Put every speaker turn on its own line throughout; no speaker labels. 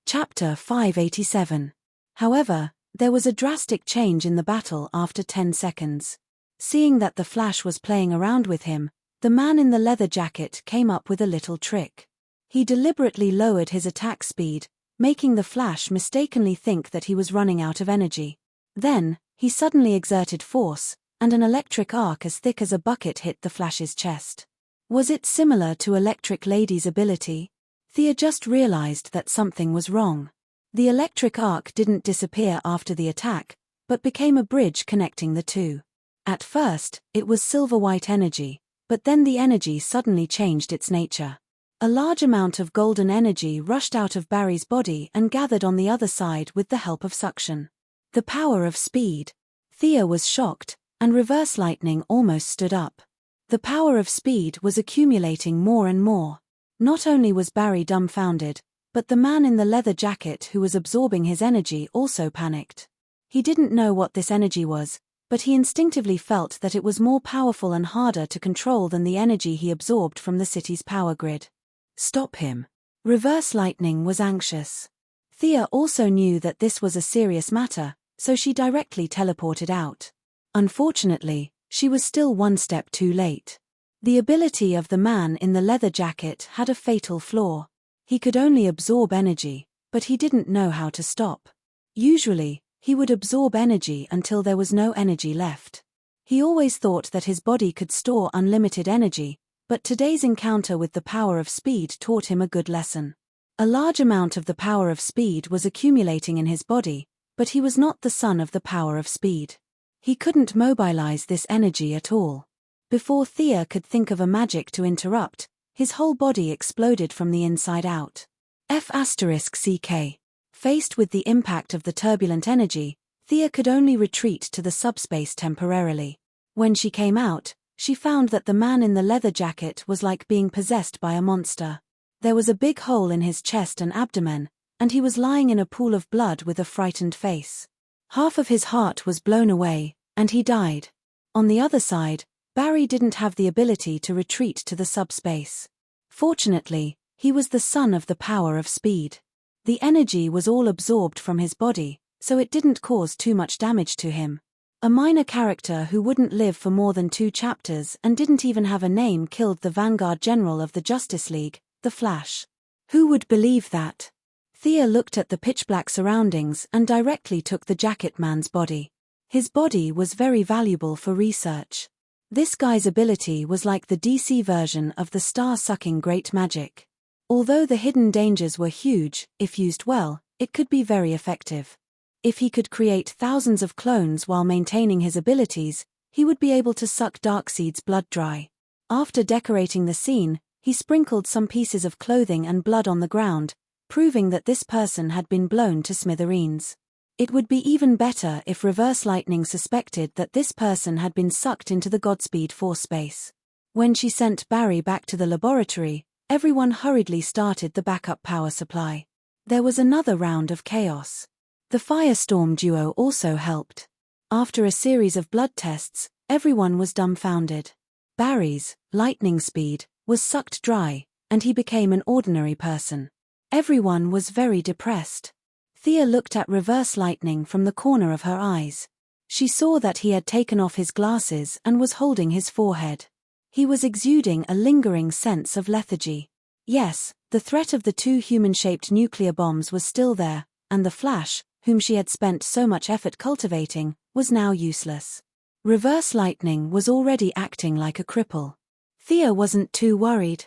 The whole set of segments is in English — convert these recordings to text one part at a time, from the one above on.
Chapter 587. However, there was a drastic change in the battle after 10 seconds. Seeing that the Flash was playing around with him, the man in the leather jacket came up with a little trick. He deliberately lowered his attack speed, making the Flash mistakenly think that he was running out of energy. Then, he suddenly exerted force, and an electric arc as thick as a bucket hit the Flash's chest. Was it similar to Electric Lady's ability? Thea just realized that something was wrong. The electric arc didn't disappear after the attack, but became a bridge connecting the two. At first, it was silver-white energy, but then the energy suddenly changed its nature. A large amount of golden energy rushed out of Barry's body and gathered on the other side with the help of suction. The power of speed. Thea was shocked, and Reverse Lightning almost stood up. The power of speed was accumulating more and more. Not only was Barry dumbfounded, but the man in the leather jacket who was absorbing his energy also panicked. He didn't know what this energy was, but he instinctively felt that it was more powerful and harder to control than the energy he absorbed from the city's power grid. Stop him. Reverse Lightning was anxious. Thea also knew that this was a serious matter, so she directly teleported out. Unfortunately, she was still one step too late. The ability of the man in the leather jacket had a fatal flaw. He could only absorb energy, but he didn't know how to stop. Usually, he would absorb energy until there was no energy left. He always thought that his body could store unlimited energy, but today's encounter with the power of speed taught him a good lesson. A large amount of the power of speed was accumulating in his body, but he was not the son of the power of speed. He couldn't mobilize this energy at all. Before Thea could think of a magic to interrupt, his whole body exploded from the inside out. F***CK. Faced with the impact of the turbulent energy, Thea could only retreat to the subspace temporarily. When she came out, she found that the man in the leather jacket was like being possessed by a monster. There was a big hole in his chest and abdomen, and he was lying in a pool of blood with a frightened face. Half of his heart was blown away, and he died. On the other side, Barry didn't have the ability to retreat to the subspace. Fortunately, he was the son of the power of speed. The energy was all absorbed from his body, so it didn't cause too much damage to him. A minor character who wouldn't live for more than 2 chapters and didn't even have a name killed the Vanguard General of the Justice League, the Flash. Who would believe that? Thea looked at the pitch-black surroundings and directly took the jacket man's body. His body was very valuable for research. This guy's ability was like the DC version of the star-sucking great magic. Although the hidden dangers were huge, if used well, it could be very effective. If he could create thousands of clones while maintaining his abilities, he would be able to suck Darkseid's blood dry. After decorating the scene, he sprinkled some pieces of clothing and blood on the ground, proving that this person had been blown to smithereens. It would be even better if Reverse Lightning suspected that this person had been sucked into the Godspeed Force space. When she sent Barry back to the laboratory, everyone hurriedly started the backup power supply. There was another round of chaos. The Firestorm duo also helped. After a series of blood tests, everyone was dumbfounded. Barry's lightning speed was sucked dry, and he became an ordinary person. Everyone was very depressed. Thea looked at Reverse Lightning from the corner of her eyes. She saw that he had taken off his glasses and was holding his forehead. He was exuding a lingering sense of lethargy. Yes, the threat of the 2 human-shaped nuclear bombs was still there, and the Flash, whom she had spent so much effort cultivating, was now useless. Reverse Lightning was already acting like a cripple. Thea wasn't too worried.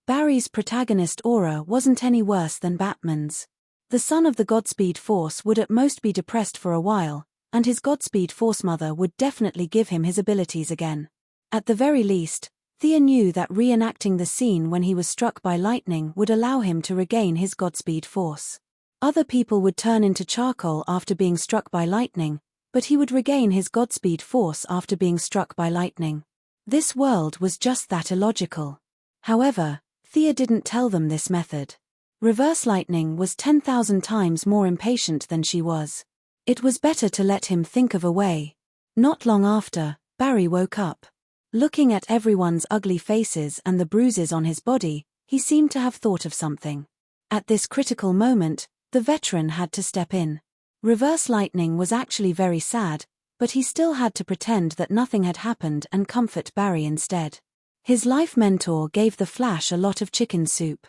Barry's protagonist aura wasn't any worse than Batman's. The son of the Godspeed Force would at most be depressed for a while, and his Godspeed Force mother would definitely give him his abilities again. At the very least, Thea knew that reenacting the scene when he was struck by lightning would allow him to regain his Godspeed Force. Other people would turn into charcoal after being struck by lightning, but he would regain his Godspeed Force after being struck by lightning. This world was just that illogical. However, Thea didn't tell them this method. Reverse Lightning was 10,000 times more impatient than she was. It was better to let him think of a way. Not long after, Barry woke up. Looking at everyone's ugly faces and the bruises on his body, he seemed to have thought of something. At this critical moment, The veteran had to step in. Reverse Lightning was actually very sad, but he still had to pretend that nothing had happened and comfort Barry instead. His life mentor gave the Flash a lot of chicken soup.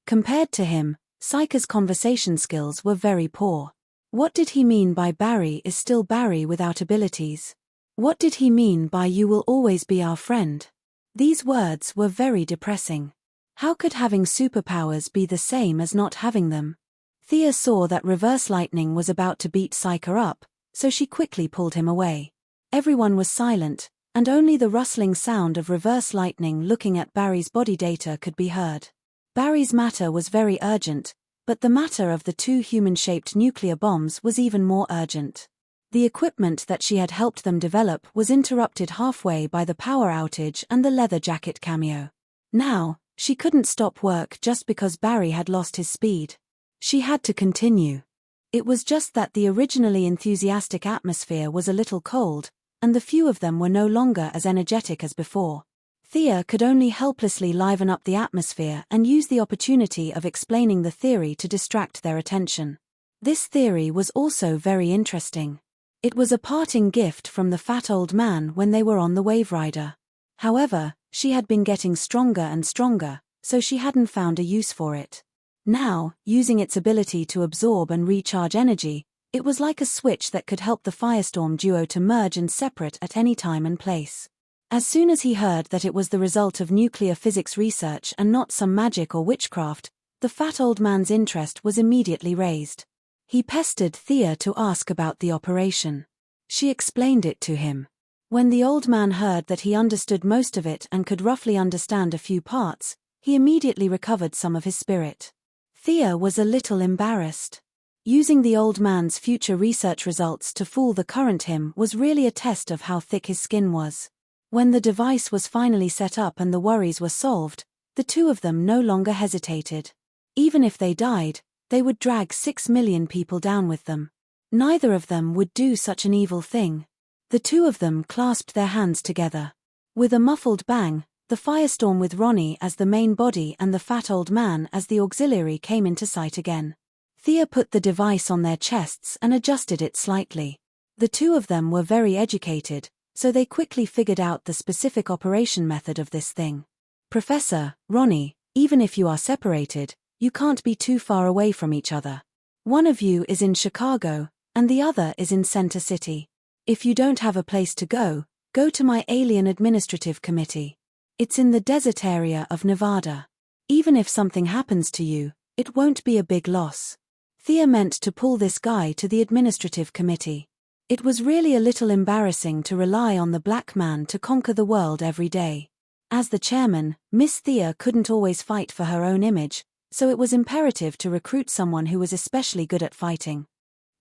Compared to him, Psyche's conversation skills were very poor. What did he mean by Barry is still Barry without abilities? What did he mean by you will always be our friend? These words were very depressing. How could having superpowers be the same as not having them? Thea saw that Reverse Lightning was about to beat Psyche up, so she quickly pulled him away. Everyone was silent, and only the rustling sound of Reverse Lightning looking at Barry's body data could be heard. Barry's matter was very urgent, but the matter of the two human-shaped nuclear bombs was even more urgent. The equipment that she had helped them develop was interrupted halfway by the power outage and the leather jacket cameo. Now, she couldn't stop work just because Barry had lost his speed. She had to continue. It was just that the originally enthusiastic atmosphere was a little cold, and the few of them were no longer as energetic as before. Thea could only helplessly liven up the atmosphere and use the opportunity of explaining the theory to distract their attention. This theory was also very interesting. It was a parting gift from the fat old man when they were on the Wave Rider. However, she had been getting stronger and stronger, so she hadn't found a use for it. Now, using its ability to absorb and recharge energy, it was like a switch that could help the Firestorm duo to merge and separate at any time and place. As soon as he heard that it was the result of nuclear physics research and not some magic or witchcraft, the fat old man's interest was immediately raised. He pestered Thea to ask about the operation. She explained it to him. When the old man heard that he understood most of it and could roughly understand a few parts, he immediately recovered some of his spirit. Thea was a little embarrassed. Using the old man's future research results to fool the current him was really a test of how thick his skin was. When the device was finally set up and the worries were solved, the two of them no longer hesitated. Even if they died, they would drag 6 million people down with them. Neither of them would do such an evil thing. The two of them clasped their hands together. With a muffled bang, the Firestorm with Ronnie as the main body and the fat old man as the auxiliary came into sight again. Thea put the device on their chests and adjusted it slightly. The two of them were very educated, so they quickly figured out the specific operation method of this thing. Professor, Ronnie, even if you are separated, you can't be too far away from each other. One of you is in Chicago, and the other is in Center City. If you don't have a place to go to my Alien Administrative Committee. It's in the desert area of Nevada. Even if something happens to you, it won't be a big loss. Thea meant to pull this guy to the administrative committee. It was really a little embarrassing to rely on the black man to conquer the world every day. As the chairman, Miss Thea couldn't always fight for her own image, so it was imperative to recruit someone who was especially good at fighting.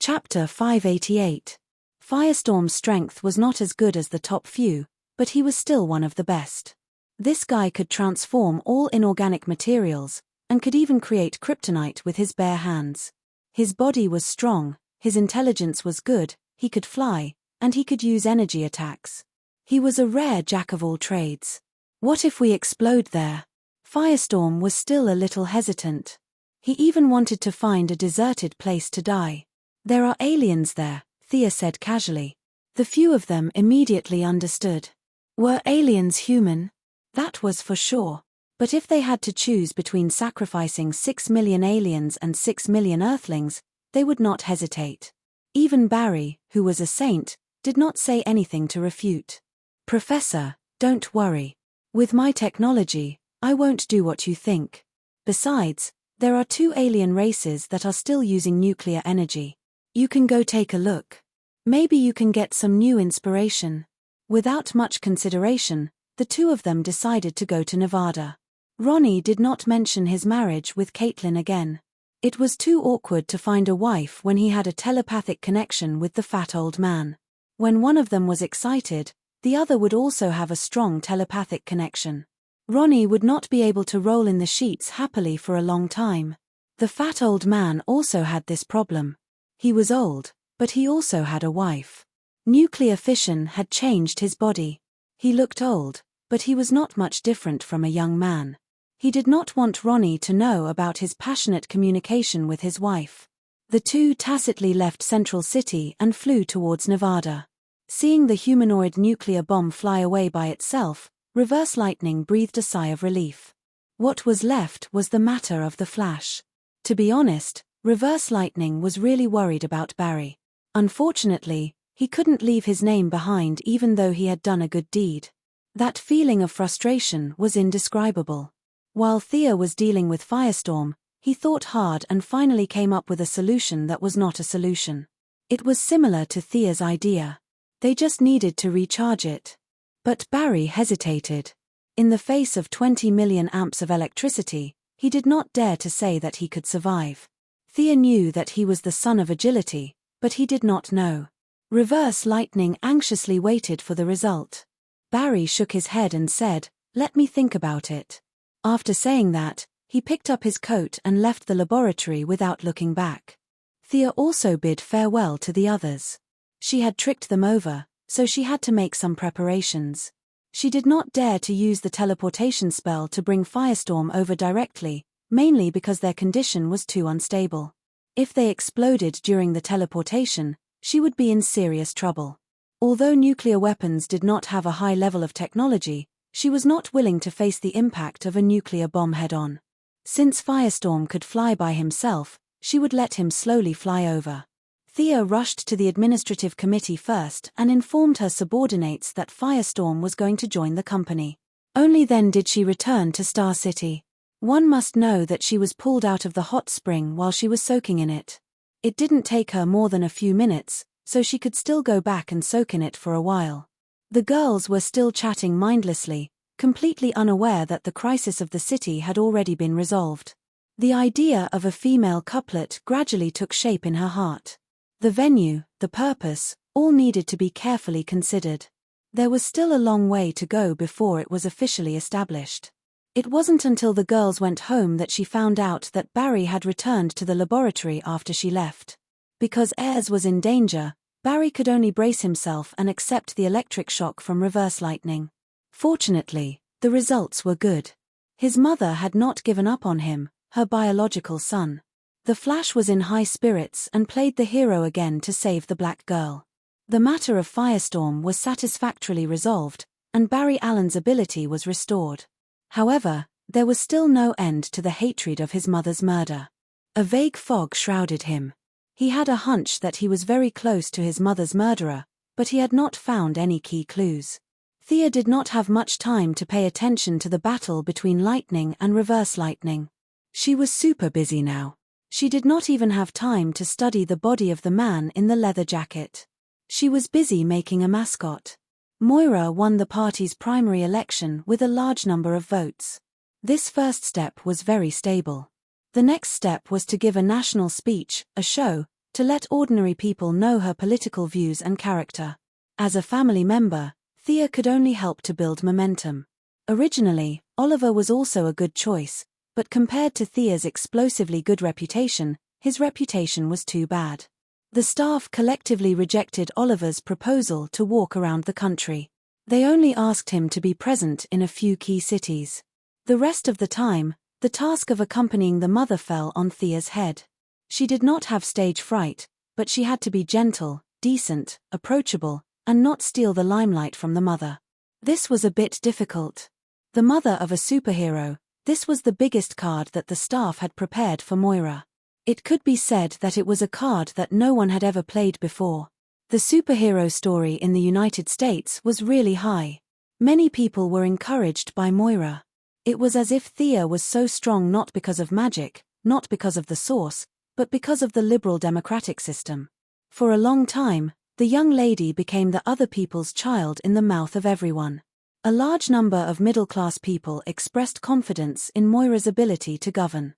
Chapter 588. Firestorm's strength was not as good as the top few, but he was still one of the best. This guy could transform all inorganic materials, and could even create kryptonite with his bare hands. His body was strong, his intelligence was good, he could fly, and he could use energy attacks. He was a rare jack of all trades. What if we explode there? Firestorm was still a little hesitant. He even wanted to find a deserted place to die. There are aliens there, Thea said casually. The few of them immediately understood. Were aliens human? That was for sure. But if they had to choose between sacrificing 6 million aliens and 6 million Earthlings, they would not hesitate. Even Barry, who was a saint, did not say anything to refute. Professor, don't worry. With my technology, I won't do what you think. Besides, there are 2 alien races that are still using nuclear energy. You can go take a look. Maybe you can get some new inspiration. Without much consideration, the two of them decided to go to Nevada. Ronnie did not mention his marriage with Caitlin again. It was too awkward to find a wife when he had a telepathic connection with the fat old man. When one of them was excited, the other would also have a strong telepathic connection. Ronnie would not be able to roll in the sheets happily for a long time. The fat old man also had this problem. He was old, but he also had a wife. Nuclear fission had changed his body. He looked old, but he was not much different from a young man. He did not want Ronnie to know about his passionate communication with his wife. The two tacitly left Central City and flew towards Nevada. Seeing the humanoid nuclear bomb fly away by itself, Reverse Lightning breathed a sigh of relief. What was left was the matter of the Flash. To be honest, Reverse Lightning was really worried about Barry. Unfortunately, he couldn't leave his name behind even though he had done a good deed. That feeling of frustration was indescribable. While Thea was dealing with Firestorm, he thought hard and finally came up with a solution that was not a solution. It was similar to Thea's idea. They just needed to recharge it. But Barry hesitated. In the face of 20 million amps of electricity, he did not dare to say that he could survive. Thea knew that he was the son of agility, but he did not know. Reverse Lightning anxiously waited for the result. Barry shook his head and said, "Let me think about it." After saying that, he picked up his coat and left the laboratory without looking back. Thea also bid farewell to the others. She had tricked them over, so she had to make some preparations. She did not dare to use the teleportation spell to bring Firestorm over directly, mainly because their condition was too unstable. If they exploded during the teleportation, she would be in serious trouble. Although nuclear weapons did not have a high level of technology, she was not willing to face the impact of a nuclear bomb head-on. Since Firestorm could fly by himself, she would let him slowly fly over. Thea rushed to the administrative committee first and informed her subordinates that Firestorm was going to join the company. Only then did she return to Star City. One must know that she was pulled out of the hot spring while she was soaking in it. It didn't take her more than a few minutes, so she could still go back and soak in it for a while. The girls were still chatting mindlessly, completely unaware that the crisis of the city had already been resolved. The idea of a female couplet gradually took shape in her heart. The venue, the purpose, all needed to be carefully considered. There was still a long way to go before it was officially established. It wasn't until the girls went home that she found out that Barry had returned to the laboratory after she left. Because Ayers was in danger, Barry could only brace himself and accept the electric shock from Reverse Lightning. Fortunately, the results were good. His mother had not given up on him, her biological son. The Flash was in high spirits and played the hero again to save the black girl. The matter of Firestorm was satisfactorily resolved, and Barry Allen's ability was restored. However, there was still no end to the hatred of his mother's murder. A vague fog shrouded him. He had a hunch that he was very close to his mother's murderer, but he had not found any key clues. Thea did not have much time to pay attention to the battle between Lightning and Reverse Lightning. She was super busy now. She did not even have time to study the body of the man in the leather jacket. She was busy making a mascot. Moira won the party's primary election with a large number of votes. This first step was very stable. The next step was to give a national speech, a show, to let ordinary people know her political views and character. As a family member, Thea could only help to build momentum. Originally, Oliver was also a good choice, but compared to Thea's explosively good reputation, his reputation was too bad. The staff collectively rejected Oliver's proposal to walk around the country. They only asked him to be present in a few key cities. The rest of the time, the task of accompanying the mother fell on Thea's head. She did not have stage fright, but she had to be gentle, decent, approachable, and not steal the limelight from the mother. This was a bit difficult. The mother of a superhero, this was the biggest card that the staff had prepared for Moira. It could be said that it was a card that no one had ever played before. The superhero story in the United States was really high. Many people were encouraged by Moira. It was as if Thea was so strong not because of magic, not because of the source, but because of the liberal democratic system. For a long time, the young lady became the other people's child in the mouth of everyone. A large number of middle-class people expressed confidence in Moira's ability to govern.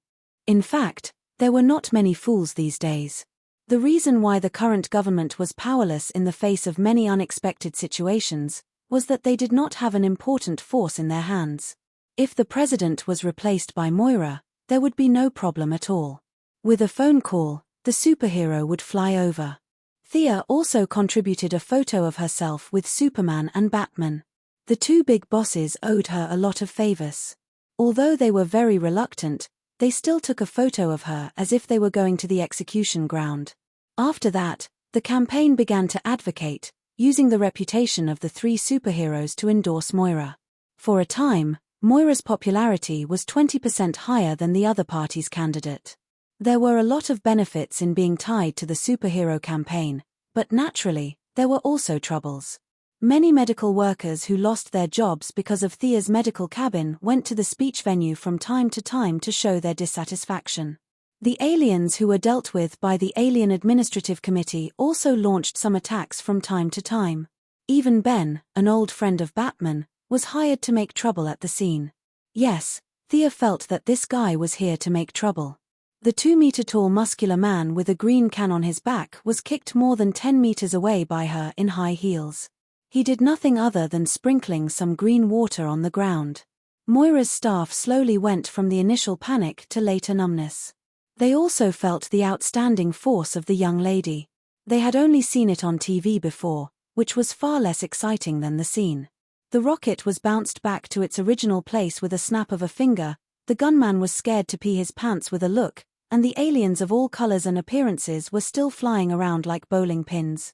In fact, there were not many fools these days. The reason why the current government was powerless in the face of many unexpected situations was that they did not have an important force in their hands. If the president was replaced by Moira, there would be no problem at all. With a phone call, the superhero would fly over. Thea also contributed a photo of herself with Superman and Batman. The two big bosses owed her a lot of favors. Although they were very reluctant, They still took a photo of her as if they were going to the execution ground. After that, the campaign began to advocate, using the reputation of the three superheroes to endorse Moira. For a time, Moira's popularity was 20% higher than the other party's candidate. There were a lot of benefits in being tied to the superhero campaign, but naturally, there were also troubles. Many medical workers who lost their jobs because of Thea's medical cabin went to the speech venue from time to show their dissatisfaction. The aliens who were dealt with by the Alien Administrative Committee also launched some attacks from time to time. Even Ben, an old friend of Batman, was hired to make trouble at the scene. Yes, Thea felt that this guy was here to make trouble. The 2-meter-tall muscular man with a green can on his back was kicked more than 10 meters away by her in high heels. He did nothing other than sprinkling some green water on the ground. Moira's staff slowly went from the initial panic to later numbness. They also felt the outstanding force of the young lady. They had only seen it on TV before, which was far less exciting than the scene. The rocket was bounced back to its original place with a snap of a finger, the gunman was scared to pee his pants with a look, and the aliens of all colors and appearances were still flying around like bowling pins.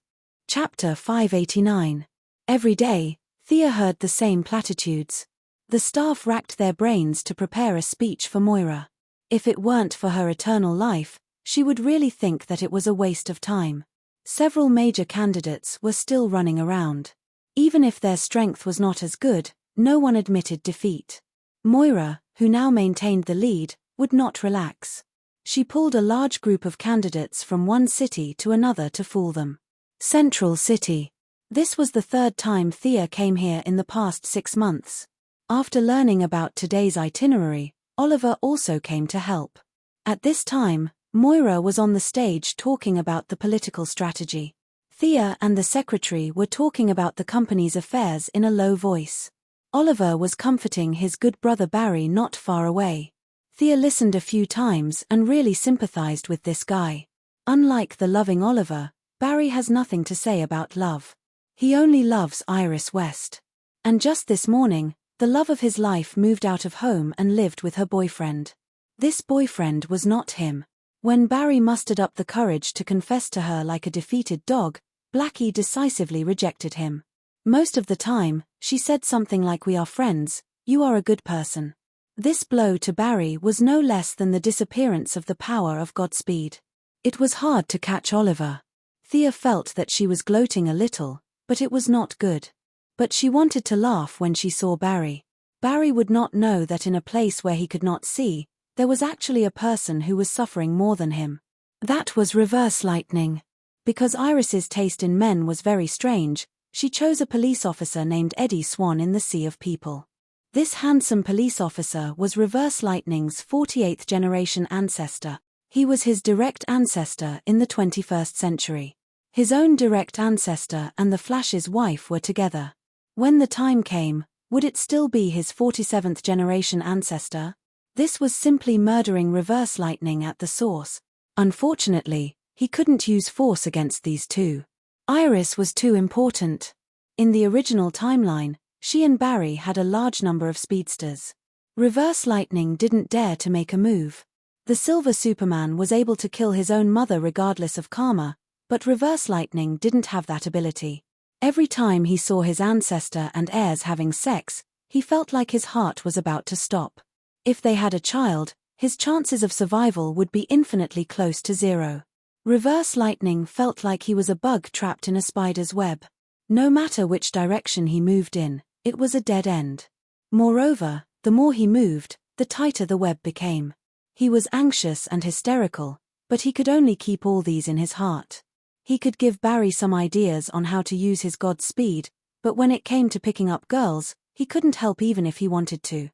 Chapter 589. Every day, Thea heard the same platitudes. The staff racked their brains to prepare a speech for Moira. If it weren't for her eternal life, she would really think that it was a waste of time. Several major candidates were still running around. Even if their strength was not as good, no one admitted defeat. Moira, who now maintained the lead, would not relax. She pulled a large group of candidates from one city to another to fool them. Central City. This was the third time Thea came here in the past 6 months. After learning about today's itinerary, Oliver also came to help. At this time, Moira was on the stage talking about the political strategy. Thea and the secretary were talking about the company's affairs in a low voice. Oliver was comforting his good brother Barry not far away. Thea listened a few times and really sympathized with this guy. Unlike the loving Oliver, Barry has nothing to say about love. He only loves Iris West. And just this morning, the love of his life moved out of home and lived with her boyfriend. This boyfriend was not him. When Barry mustered up the courage to confess to her like a defeated dog, Blackie decisively rejected him. Most of the time, she said something like, "We are friends, you are a good person." This blow to Barry was no less than the disappearance of the power of Godspeed. It was hard to catch Oliver. Thea felt that she was gloating a little, but it was not good. But she wanted to laugh when she saw Barry. Barry would not know that in a place where he could not see, there was actually a person who was suffering more than him. That was reverse lightning. Because Iris's taste in men was very strange, she chose a police officer named Eddie Swan in the sea of people. This handsome police officer was Reverse Lightning's 48th generation ancestor. He was his direct ancestor in the 21st century. His own direct ancestor and the Flash's wife were together. When the time came, would it still be his 47th generation ancestor? This was simply murdering Reverse Lightning at the source. Unfortunately, he couldn't use force against these two. Iris was too important. In the original timeline, she and Barry had a large number of speedsters. Reverse Lightning didn't dare to make a move. The Silver Superman was able to kill his own mother regardless of karma, but Reverse Lightning didn't have that ability. Every time he saw his ancestor and heirs having sex, he felt like his heart was about to stop. If they had a child, his chances of survival would be infinitely close to zero. Reverse Lightning felt like he was a bug trapped in a spider's web. No matter which direction he moved in, it was a dead end. Moreover, the more he moved, the tighter the web became. He was anxious and hysterical, but he could only keep all these in his heart. He could give Barry some ideas on how to use his Godspeed, but when it came to picking up girls, he couldn't help even if he wanted to.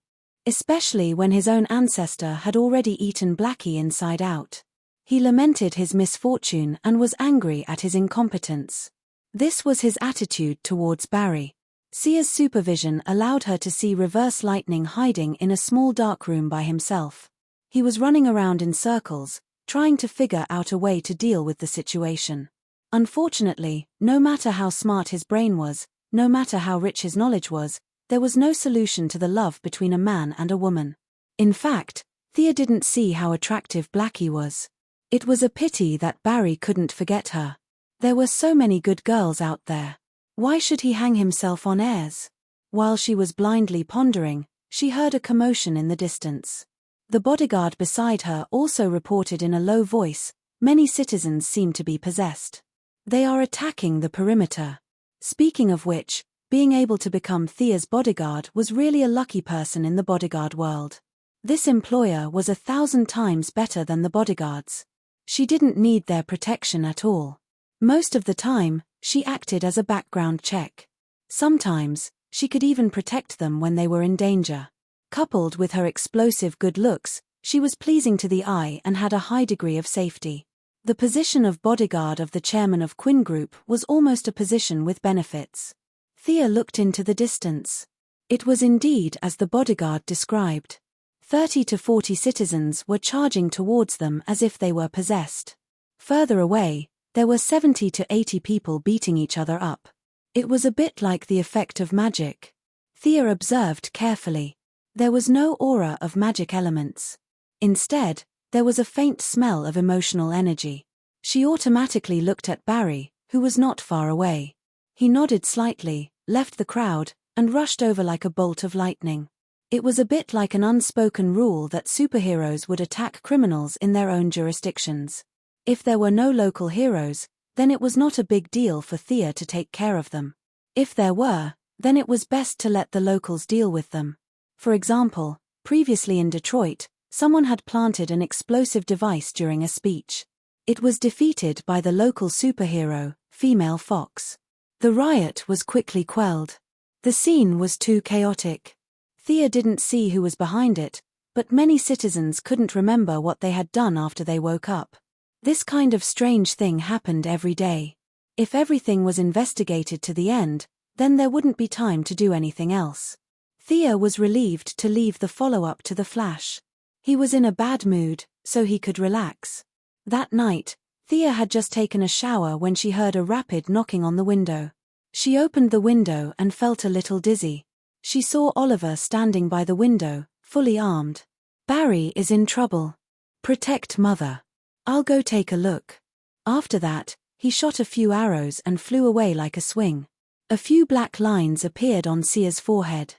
Especially when his own ancestor had already eaten Blackie inside out. He lamented his misfortune and was angry at his incompetence. This was his attitude towards Barry. Sia's supervision allowed her to see Reverse Lightning hiding in a small dark room by himself. He was running around in circles, trying to figure out a way to deal with the situation. Unfortunately, no matter how smart his brain was, no matter how rich his knowledge was, there was no solution to the love between a man and a woman. In fact, Thea didn't see how attractive Blackie was. It was a pity that Barry couldn't forget her. There were so many good girls out there. Why should he hang himself on airs? While she was blindly pondering, she heard a commotion in the distance. The bodyguard beside her also reported in a low voice, "Many citizens seem to be possessed. They are attacking the perimeter." Speaking of which, being able to become Thea's bodyguard was really a lucky person in the bodyguard world. This employer was 1,000 times better than the bodyguards. She didn't need their protection at all. Most of the time, she acted as a background check. Sometimes, she could even protect them when they were in danger. Coupled with her explosive good looks, she was pleasing to the eye and had a high degree of safety. The position of bodyguard of the chairman of Quinn Group was almost a position with benefits. Thea looked into the distance. It was indeed as the bodyguard described. 30 to 40 citizens were charging towards them as if they were possessed. Further away, there were 70 to 80 people beating each other up. It was a bit like the effect of magic. Thea observed carefully. There was no aura of magic elements. Instead, there was a faint smell of emotional energy. She automatically looked at Barry, who was not far away. He nodded slightly, left the crowd, and rushed over like a bolt of lightning. It was a bit like an unspoken rule that superheroes would attack criminals in their own jurisdictions. If there were no local heroes, then it was not a big deal for Thea to take care of them. If there were, then it was best to let the locals deal with them. For example, previously in Detroit, someone had planted an explosive device during a speech. It was defeated by the local superhero, Female Fox. The riot was quickly quelled. The scene was too chaotic. Thea didn't see who was behind it, but many citizens couldn't remember what they had done after they woke up. This kind of strange thing happened every day. If everything was investigated to the end, then there wouldn't be time to do anything else. Thea was relieved to leave the follow-up to the Flash. He was in a bad mood, so he could relax. That night, Thea had just taken a shower when she heard a rapid knocking on the window. She opened the window and felt a little dizzy. She saw Oliver standing by the window, fully armed. "Barry is in trouble. Protect Mother. I'll go take a look." After that, he shot a few arrows and flew away like a swing. A few black lines appeared on Sia's forehead.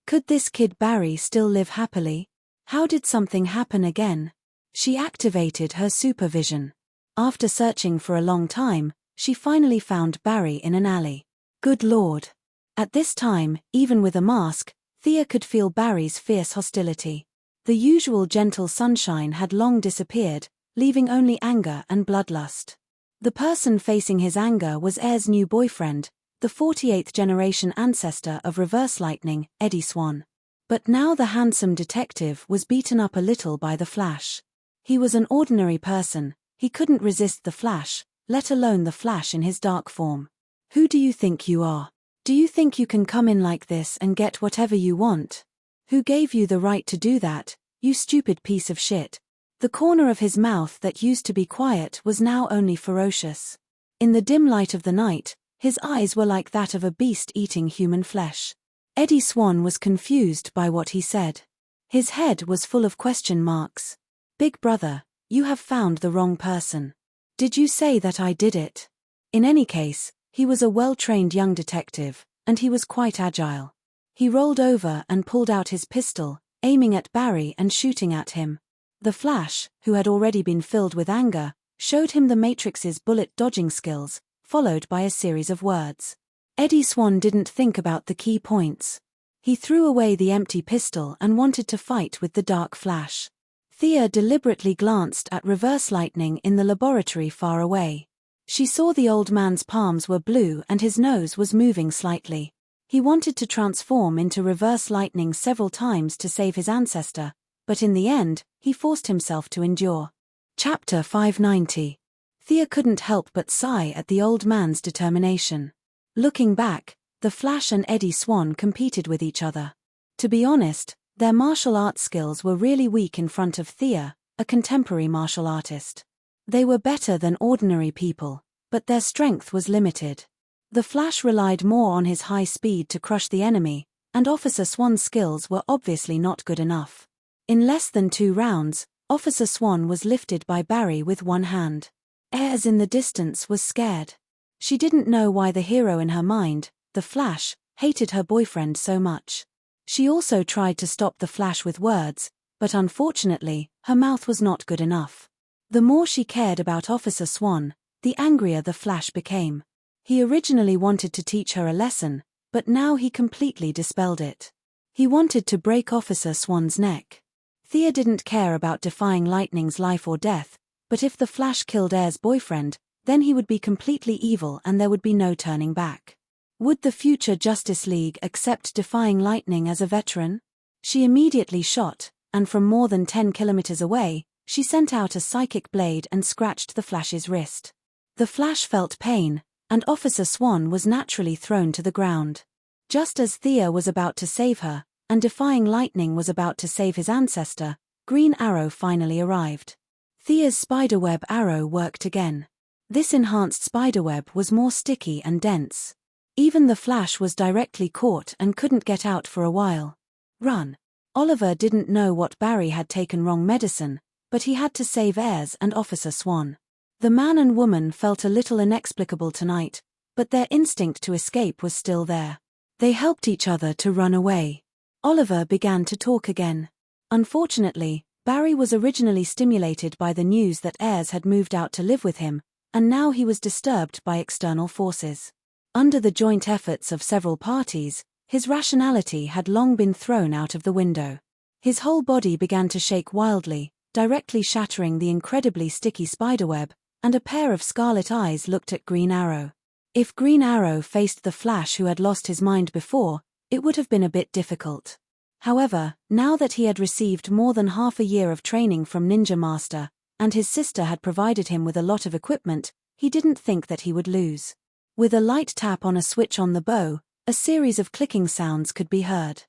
Could this kid Barry still live happily? How did something happen again? She activated her supervision. After searching for a long time, she finally found Barry in an alley. Good Lord. At this time, even with a mask, Thea could feel Barry's fierce hostility. The usual gentle sunshine had long disappeared, leaving only anger and bloodlust. The person facing his anger was Air's new boyfriend, the 48th generation ancestor of Reverse Lightning, Eddie Swan. But now the handsome detective was beaten up a little by the Flash. He was an ordinary person, he couldn't resist the Flash, let alone the Flash in his dark form. "Who do you think you are? Do you think you can come in like this and get whatever you want? Who gave you the right to do that, you stupid piece of shit?" The corner of his mouth that used to be quiet was now only ferocious. In the dim light of the night, his eyes were like that of a beast eating human flesh. Eddie Swan was confused by what he said. His head was full of question marks. "Big brother, you have found the wrong person. Did you say that I did it?" In any case, he was a well-trained young detective, and he was quite agile. He rolled over and pulled out his pistol, aiming at Barry and shooting at him. The Flash, who had already been filled with anger, showed him the Matrix's bullet-dodging skills, followed by a series of words. Eddie Swan didn't think about the key points. He threw away the empty pistol and wanted to fight with the Dark Flash. Thea deliberately glanced at Reverse Lightning in the laboratory far away. She saw the old man's palms were blue and his nose was moving slightly. He wanted to transform into Reverse Lightning several times to save his ancestor, but in the end, he forced himself to endure. Chapter 590. Thea couldn't help but sigh at the old man's determination. Looking back, the Flash and Eddie Swan competed with each other. To be honest, their martial arts skills were really weak in front of Thea, a contemporary martial artist. They were better than ordinary people, but their strength was limited. The Flash relied more on his high speed to crush the enemy, and Officer Swan's skills were obviously not good enough. In less than 2 rounds, Officer Swan was lifted by Barry with one hand. Ayres in the distance was scared. She didn't know why the hero in her mind, the Flash, hated her boyfriend so much. She also tried to stop the Flash with words, but unfortunately, her mouth was not good enough. The more she cared about Officer Swan, the angrier the Flash became. He originally wanted to teach her a lesson, but now he completely dispelled it. He wanted to break Officer Swan's neck. Thea didn't care about defying Lightning's life or death, but if the Flash killed Ayres' boyfriend, then he would be completely evil and there would be no turning back. Would the future Justice League accept defying Lightning as a veteran? She immediately shot, and from more than 10 kilometers away, she sent out a psychic blade and scratched the Flash's wrist. The Flash felt pain, and Officer Swan was naturally thrown to the ground. Just as Thea was about to save her, and defying Lightning was about to save his ancestor, Green Arrow finally arrived. Thea's spiderweb arrow worked again. This enhanced spiderweb was more sticky and dense. Even the Flash was directly caught and couldn't get out for a while. Run. Oliver didn't know what Barry had taken wrong medicine, but he had to save Ayres and Officer Swan. The man and woman felt a little inexplicable tonight, but their instinct to escape was still there. They helped each other to run away. Oliver began to talk again. Unfortunately, Barry was originally stimulated by the news that Ayres had moved out to live with him, and now he was disturbed by external forces. Under the joint efforts of several parties, his rationality had long been thrown out of the window. His whole body began to shake wildly, directly shattering the incredibly sticky spiderweb, and a pair of scarlet eyes looked at Green Arrow. If Green Arrow faced the Flash who had lost his mind before, it would have been a bit difficult. However, now that he had received more than half a year of training from Ninja Master, and his sister had provided him with a lot of equipment, he didn't think that he would lose. With a light tap on a switch on the bow, a series of clicking sounds could be heard.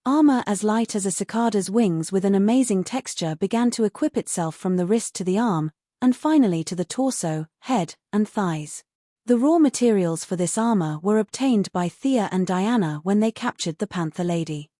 Armor as light as a cicada's wings with an amazing texture began to equip itself from the wrist to the arm, and finally to the torso, head, and thighs. The raw materials for this armor were obtained by Thea and Diana when they captured the Panther Lady.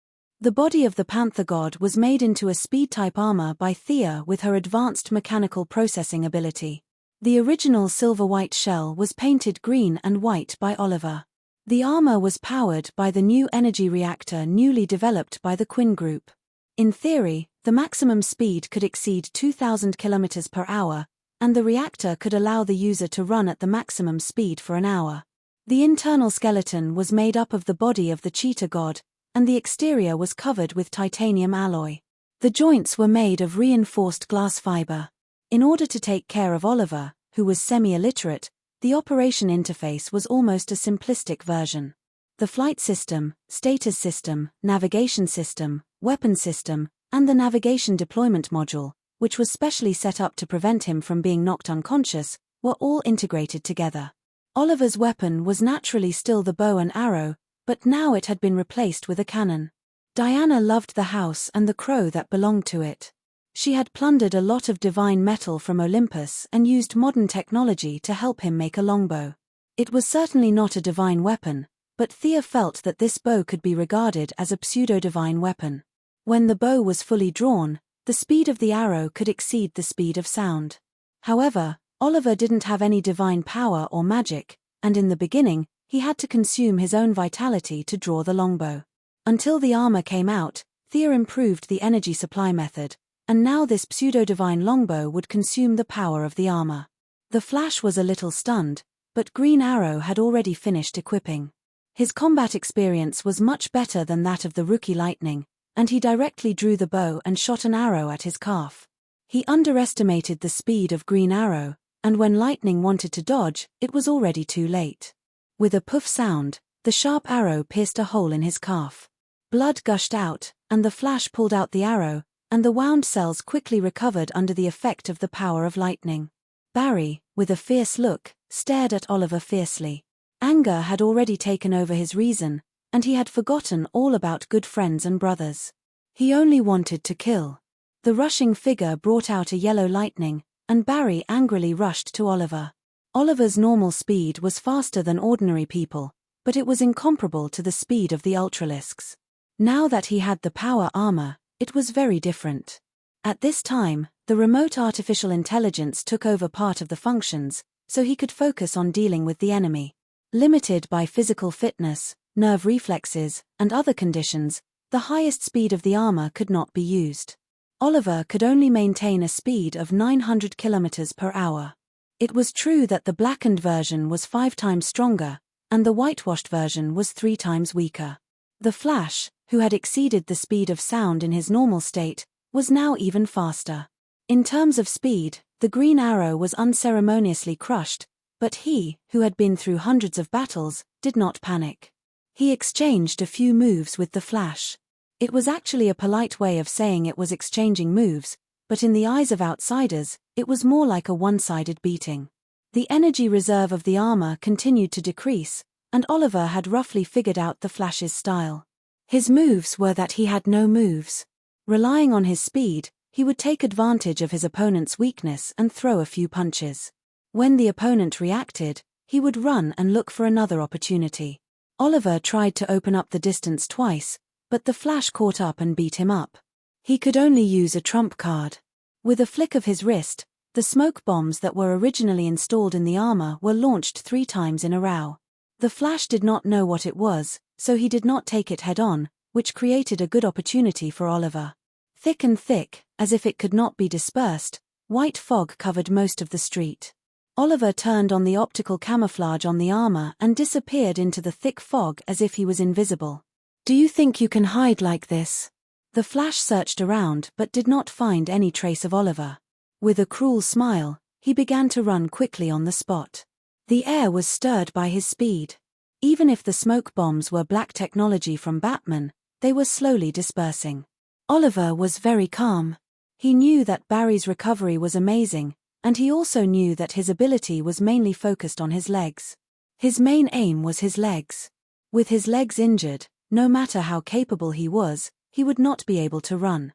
The body of the Panther God was made into a speed-type armor by Thea with her advanced mechanical processing ability. The original silver-white shell was painted green and white by Oliver. The armor was powered by the new energy reactor newly developed by the Quinn Group. In theory, the maximum speed could exceed 2,000 km per hour, and the reactor could allow the user to run at the maximum speed for an hour. The internal skeleton was made up of the body of the Cheetah God, and the exterior was covered with titanium alloy. The joints were made of reinforced glass fiber. In order to take care of Oliver, who was semi-illiterate, the operation interface was almost a simplistic version. The flight system, status system, navigation system, weapon system, and the navigation deployment module, which was specially set up to prevent him from being knocked unconscious, were all integrated together. Oliver's weapon was naturally still the bow and arrow, but now it had been replaced with a cannon. Diana loved the house and the crow that belonged to it. She had plundered a lot of divine metal from Olympus and used modern technology to help him make a longbow. It was certainly not a divine weapon, but Thea felt that this bow could be regarded as a pseudo-divine weapon. When the bow was fully drawn, the speed of the arrow could exceed the speed of sound. However, Oliver didn't have any divine power or magic, and in the beginning, he had to consume his own vitality to draw the longbow. Until the armor came out, Thea improved the energy supply method, and now this pseudo-divine longbow would consume the power of the armor. The Flash was a little stunned, but Green Arrow had already finished equipping. His combat experience was much better than that of the rookie Lightning, and he directly drew the bow and shot an arrow at his calf. He underestimated the speed of Green Arrow, and when Lightning wanted to dodge, it was already too late. With a poof sound, the sharp arrow pierced a hole in his calf. Blood gushed out, and the Flash pulled out the arrow, and the wound cells quickly recovered under the effect of the power of Lightning. Barry, with a fierce look, stared at Oliver fiercely. Anger had already taken over his reason, and he had forgotten all about good friends and brothers. He only wanted to kill. The rushing figure brought out a yellow lightning, and Barry angrily rushed to Oliver. Oliver's normal speed was faster than ordinary people, but it was incomparable to the speed of the Ultralisks. Now that he had the power armor, it was very different. At this time, the remote artificial intelligence took over part of the functions, so he could focus on dealing with the enemy. Limited by physical fitness, nerve reflexes, and other conditions, the highest speed of the armor could not be used. Oliver could only maintain a speed of 900 kilometers per hour. It was true that the blackened version was 5 times stronger, and the whitewashed version was 3 times weaker. The Flash, who had exceeded the speed of sound in his normal state, was now even faster. In terms of speed, the Green Arrow was unceremoniously crushed, but he, who had been through hundreds of battles, did not panic. He exchanged a few moves with the Flash. It was actually a polite way of saying it was exchanging moves, but in the eyes of outsiders, it was more like a one-sided beating. The energy reserve of the armor continued to decrease, and Oliver had roughly figured out the Flash's style. His moves were that he had no moves. Relying on his speed, he would take advantage of his opponent's weakness and throw a few punches. When the opponent reacted, he would run and look for another opportunity. Oliver tried to open up the distance twice, but the Flash caught up and beat him up. He could only use a trump card. With a flick of his wrist, the smoke bombs that were originally installed in the armor were launched 3 times in a row. The Flash did not know what it was, so he did not take it head-on, which created a good opportunity for Oliver. Thick and thick, as if it could not be dispersed, white fog covered most of the street. Oliver turned on the optical camouflage on the armor and disappeared into the thick fog as if he was invisible. "Do you think you can hide like this?" The Flash searched around but did not find any trace of Oliver. With a cruel smile, he began to run quickly on the spot. The air was stirred by his speed. Even if the smoke bombs were black technology from Batman, they were slowly dispersing. Oliver was very calm. He knew that Barry's recovery was amazing, and he also knew that his ability was mainly focused on his legs. His main aim was his legs. With his legs injured, no matter how capable he was, he would not be able to run.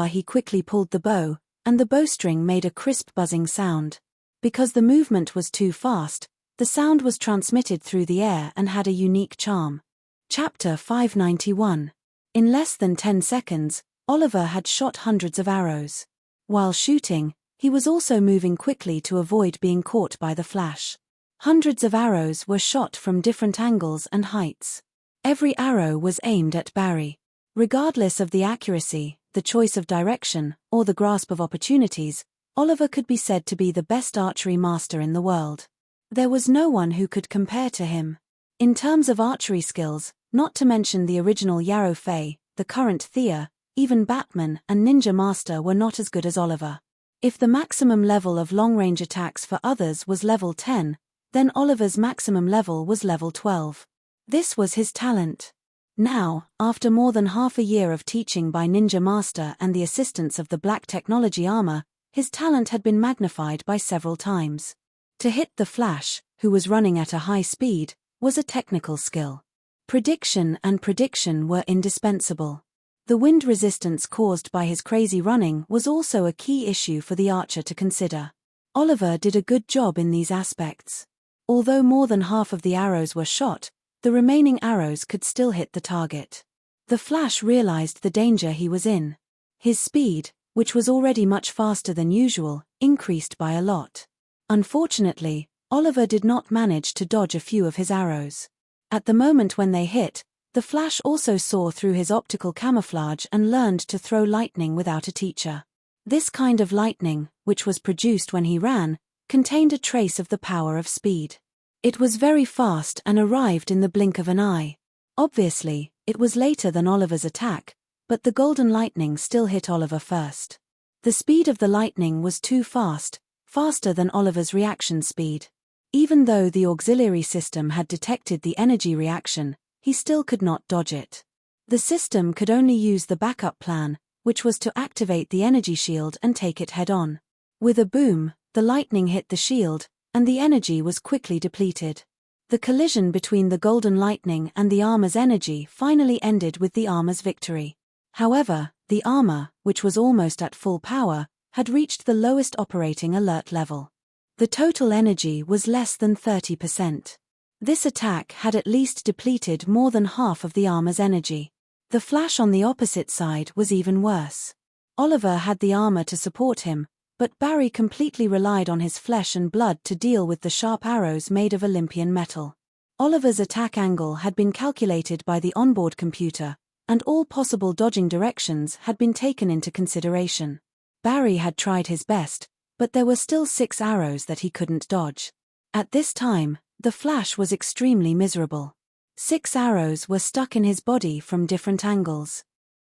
He quickly pulled the bow, and the bowstring made a crisp buzzing sound. Because the movement was too fast, the sound was transmitted through the air and had a unique charm. Chapter 591. In less than 10 seconds, Oliver had shot hundreds of arrows. While shooting, he was also moving quickly to avoid being caught by the Flash. Hundreds of arrows were shot from different angles and heights. Every arrow was aimed at Barry. Regardless of the accuracy, the choice of direction, or the grasp of opportunities, Oliver could be said to be the best archery master in the world. There was no one who could compare to him. In terms of archery skills, not to mention the original Yarrow Fay, the current Thea, even Batman and Ninja Master were not as good as Oliver. If the maximum level of long-range attacks for others was level 10, then Oliver's maximum level was level 12. This was his talent. Now, after more than half a year of teaching by Ninja Master and the assistance of the black technology armor, his talent had been magnified by several times. To hit the Flash, who was running at a high speed, was a technical skill. Prediction were indispensable. The wind resistance caused by his crazy running was also a key issue for the archer to consider. Oliver did a good job in these aspects. Although more than half of the arrows were shot, the remaining arrows could still hit the target. The Flash realized the danger he was in. His speed, which was already much faster than usual, increased by a lot. Unfortunately, Oliver did not manage to dodge a few of his arrows. At the moment when they hit, the Flash also saw through his optical camouflage and learned to throw lightning without a teacher. This kind of lightning, which was produced when he ran, contained a trace of the power of speed. It was very fast and arrived in the blink of an eye. Obviously, it was later than Oliver's attack, but the golden lightning still hit Oliver first. The speed of the lightning was too fast, faster than Oliver's reaction speed. Even though the auxiliary system had detected the energy reaction, he still could not dodge it. The system could only use the backup plan, which was to activate the energy shield and take it head-on. With a boom, the lightning hit the shield, and the energy was quickly depleted. The collision between the golden lightning and the armor's energy finally ended with the armor's victory. However, the armor, which was almost at full power, had reached the lowest operating alert level. The total energy was less than 30%. This attack had at least depleted more than half of the armor's energy. The Flash on the opposite side was even worse. Oliver had the armor to support him, but Barry completely relied on his flesh and blood to deal with the sharp arrows made of Olympian metal. Oliver's attack angle had been calculated by the onboard computer, and all possible dodging directions had been taken into consideration. Barry had tried his best, but there were still 6 arrows that he couldn't dodge. At this time, the Flash was extremely miserable. 6 arrows were stuck in his body from different angles.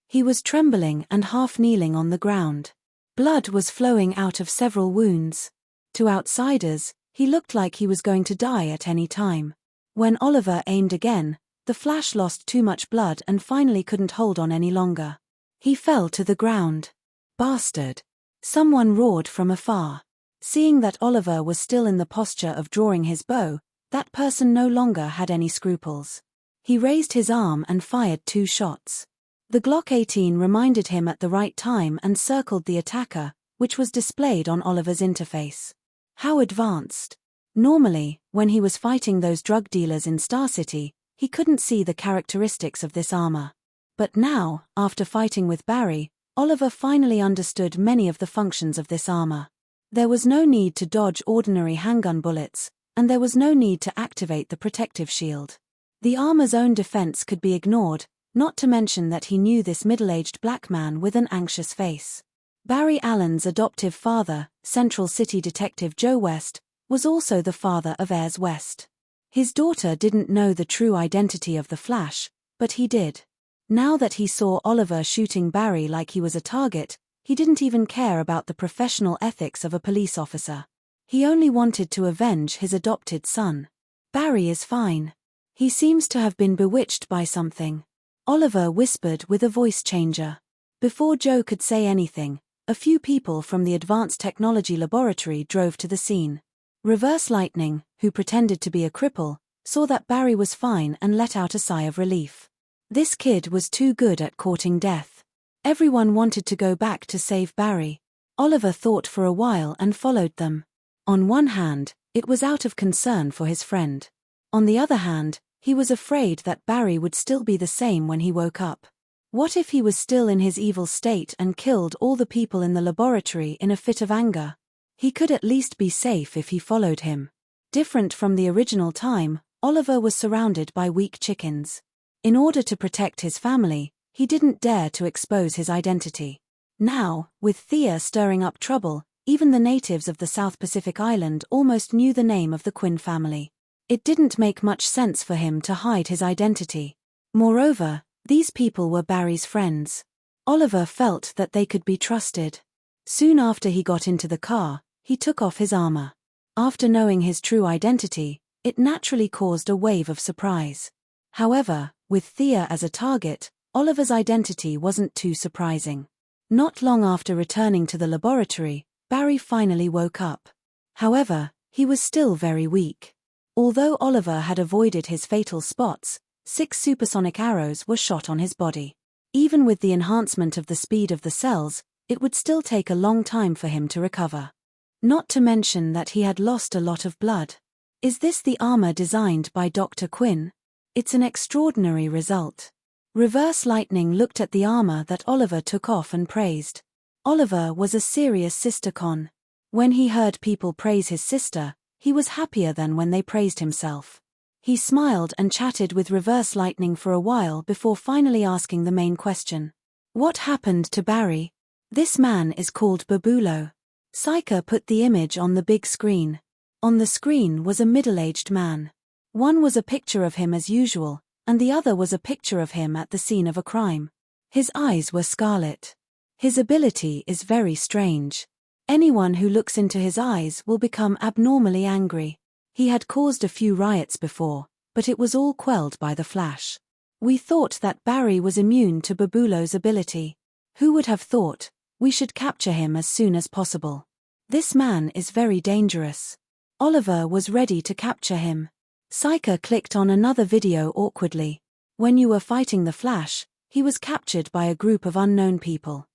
He was trembling and half kneeling on the ground. Blood was flowing out of several wounds. To outsiders, he looked like he was going to die at any time. When Oliver aimed again, the Flash lost too much blood and finally couldn't hold on any longer. He fell to the ground. "Bastard!" Someone roared from afar. Seeing that Oliver was still in the posture of drawing his bow, that person no longer had any scruples. He raised his arm and fired 2 shots. The Glock 18 reminded him at the right time and circled the attacker, which was displayed on Oliver's interface. How advanced! Normally, when he was fighting those drug dealers in Star City, he couldn't see the characteristics of this armor. But now, after fighting with Barry, Oliver finally understood many of the functions of this armor. There was no need to dodge ordinary handgun bullets, and there was no need to activate the protective shield. The armor's own defense could be ignored, not to mention that he knew this middle-aged black man with an anxious face. Barry Allen's adoptive father, Central City Detective Joe West, was also the father of Ayers West. His daughter didn't know the true identity of the Flash, but he did. Now that he saw Oliver shooting Barry like he was a target, he didn't even care about the professional ethics of a police officer. He only wanted to avenge his adopted son. "Barry is fine. He seems to have been bewitched by something," Oliver whispered with a voice changer. Before Joe could say anything, a few people from the Advanced Technology Laboratory drove to the scene. Reverse Lightning, who pretended to be a cripple, saw that Barry was fine and let out a sigh of relief. This kid was too good at courting death. Everyone wanted to go back to save Barry. Oliver thought for a while and followed them. On one hand, it was out of concern for his friend. On the other hand, he was afraid that Barry would still be the same when he woke up. What if he was still in his evil state and killed all the people in the laboratory in a fit of anger? He could at least be safe if he followed him. Different from the original time, Oliver was surrounded by weak chickens. In order to protect his family, he didn't dare to expose his identity. Now, with Thea stirring up trouble, even the natives of the South Pacific Island almost knew the name of the Quinn family. It didn't make much sense for him to hide his identity. Moreover, these people were Barry's friends. Oliver felt that they could be trusted. Soon after he got into the car, he took off his armor. After knowing his true identity, it naturally caused a wave of surprise. However, with Thea as a target, Oliver's identity wasn't too surprising. Not long after returning to the laboratory, Barry finally woke up. However, he was still very weak. Although Oliver had avoided his fatal spots, 6 supersonic arrows were shot on his body. Even with the enhancement of the speed of the cells, it would still take a long time for him to recover. Not to mention that he had lost a lot of blood. Is this the armor designed by Dr. Quinn? It's an extraordinary result. Reverse Lightning looked at the armor that Oliver took off and praised. Oliver was a serious sister con. When he heard people praise his sister, he was happier than when they praised himself. He smiled and chatted with Reverse Lightning for a while before finally asking the main question. "What happened to Barry?" "This man is called Babulo." Psyker put the image on the big screen. On the screen was a middle-aged man. One was a picture of him as usual, and the other was a picture of him at the scene of a crime. His eyes were scarlet. His ability is very strange. Anyone who looks into his eyes will become abnormally angry. He had caused a few riots before, but it was all quelled by the Flash. We thought that Barry was immune to Babulo's ability. Who would have thought? We should capture him as soon as possible. This man is very dangerous. Oliver was ready to capture him. Psyker clicked on another video awkwardly. When you were fighting the Flash, he was captured by a group of unknown people.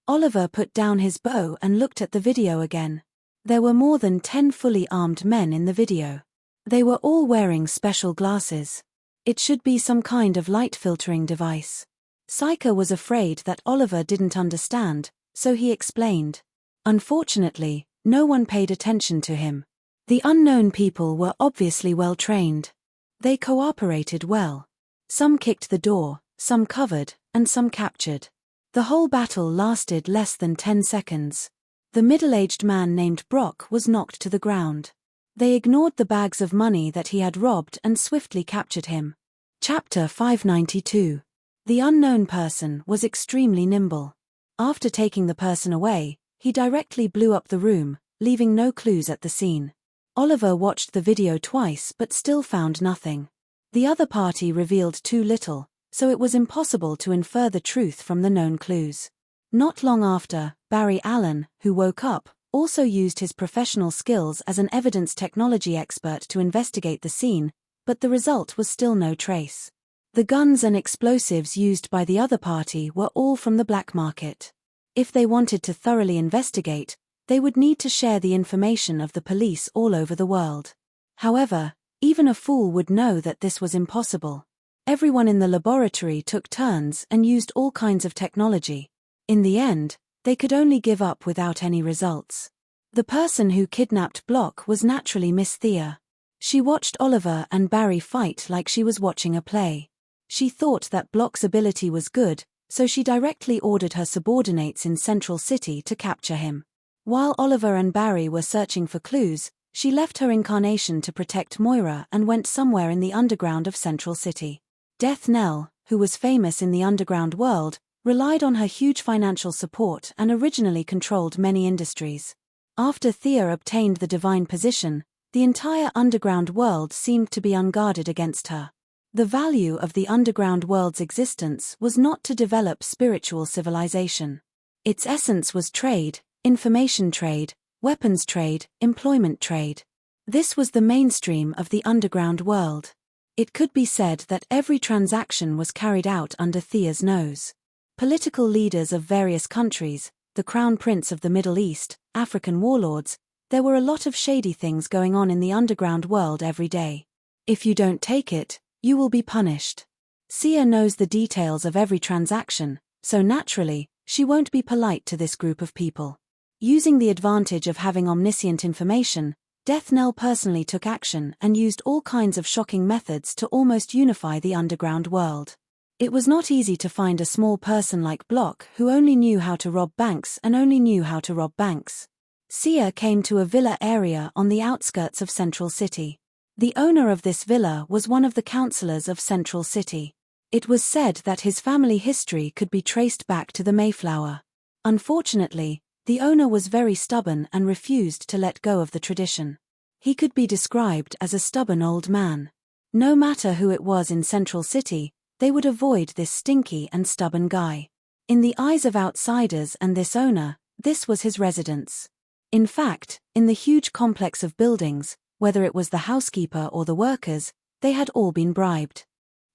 Oliver put down his bow and looked at the video again. There were more than 10 fully armed men in the video. They were all wearing special glasses. It should be some kind of light filtering device. Syker was afraid that Oliver didn't understand, so he explained. Unfortunately, no one paid attention to him. The unknown people were obviously well trained. They cooperated well. Some kicked the door, some covered, and some captured. The whole battle lasted less than 10 seconds. The middle-aged man named Brock was knocked to the ground. They ignored the bags of money that he had robbed and swiftly captured him. Chapter 592. The unknown person was extremely nimble. After taking the person away, he directly blew up the room, leaving no clues at the scene. Oliver watched the video twice but still found nothing. The other party revealed too little, so it was impossible to infer the truth from the known clues. Not long after, Barry Allen, who woke up, also used his professional skills as an evidence technology expert to investigate the scene, but the result was still no trace. The guns and explosives used by the other party were all from the black market. If they wanted to thoroughly investigate, they would need to share the information of the police all over the world. However, even a fool would know that this was impossible. Everyone in the laboratory took turns and used all kinds of technology. In the end, they could only give up without any results. The person who kidnapped Block was naturally Miss Thea. She watched Oliver and Barry fight like she was watching a play. She thought that Block's ability was good, so she directly ordered her subordinates in Central City to capture him. While Oliver and Barry were searching for clues, she left her incarnation to protect Moira and went somewhere in the underground of Central City. Death Knell, who was famous in the underground world, relied on her huge financial support and originally controlled many industries. After Thea obtained the divine position, the entire underground world seemed to be unguarded against her. The value of the underground world's existence was not to develop spiritual civilization. Its essence was trade, information trade, weapons trade, employment trade. This was the mainstream of the underground world. It could be said that every transaction was carried out under Thea's nose. Political leaders of various countries, the Crown Prince of the Middle East, African warlords, there were a lot of shady things going on in the underground world every day. If you don't take it, you will be punished. Sia knows the details of every transaction, so naturally, she won't be polite to this group of people. Using the advantage of having omniscient information, Death Knell personally took action and used all kinds of shocking methods to almost unify the underground world. It was not easy to find a small person like Block who only knew how to rob banks and only knew how to rob banks. Sia came to a villa area on the outskirts of Central City. The owner of this villa was one of the councillors of Central City. It was said that his family history could be traced back to the Mayflower. Unfortunately, the owner was very stubborn and refused to let go of the tradition. He could be described as a stubborn old man. No matter who it was in Central City, they would avoid this stinky and stubborn guy. In the eyes of outsiders and this owner, this was his residence. In fact, in the huge complex of buildings, whether it was the housekeeper or the workers, they had all been bribed.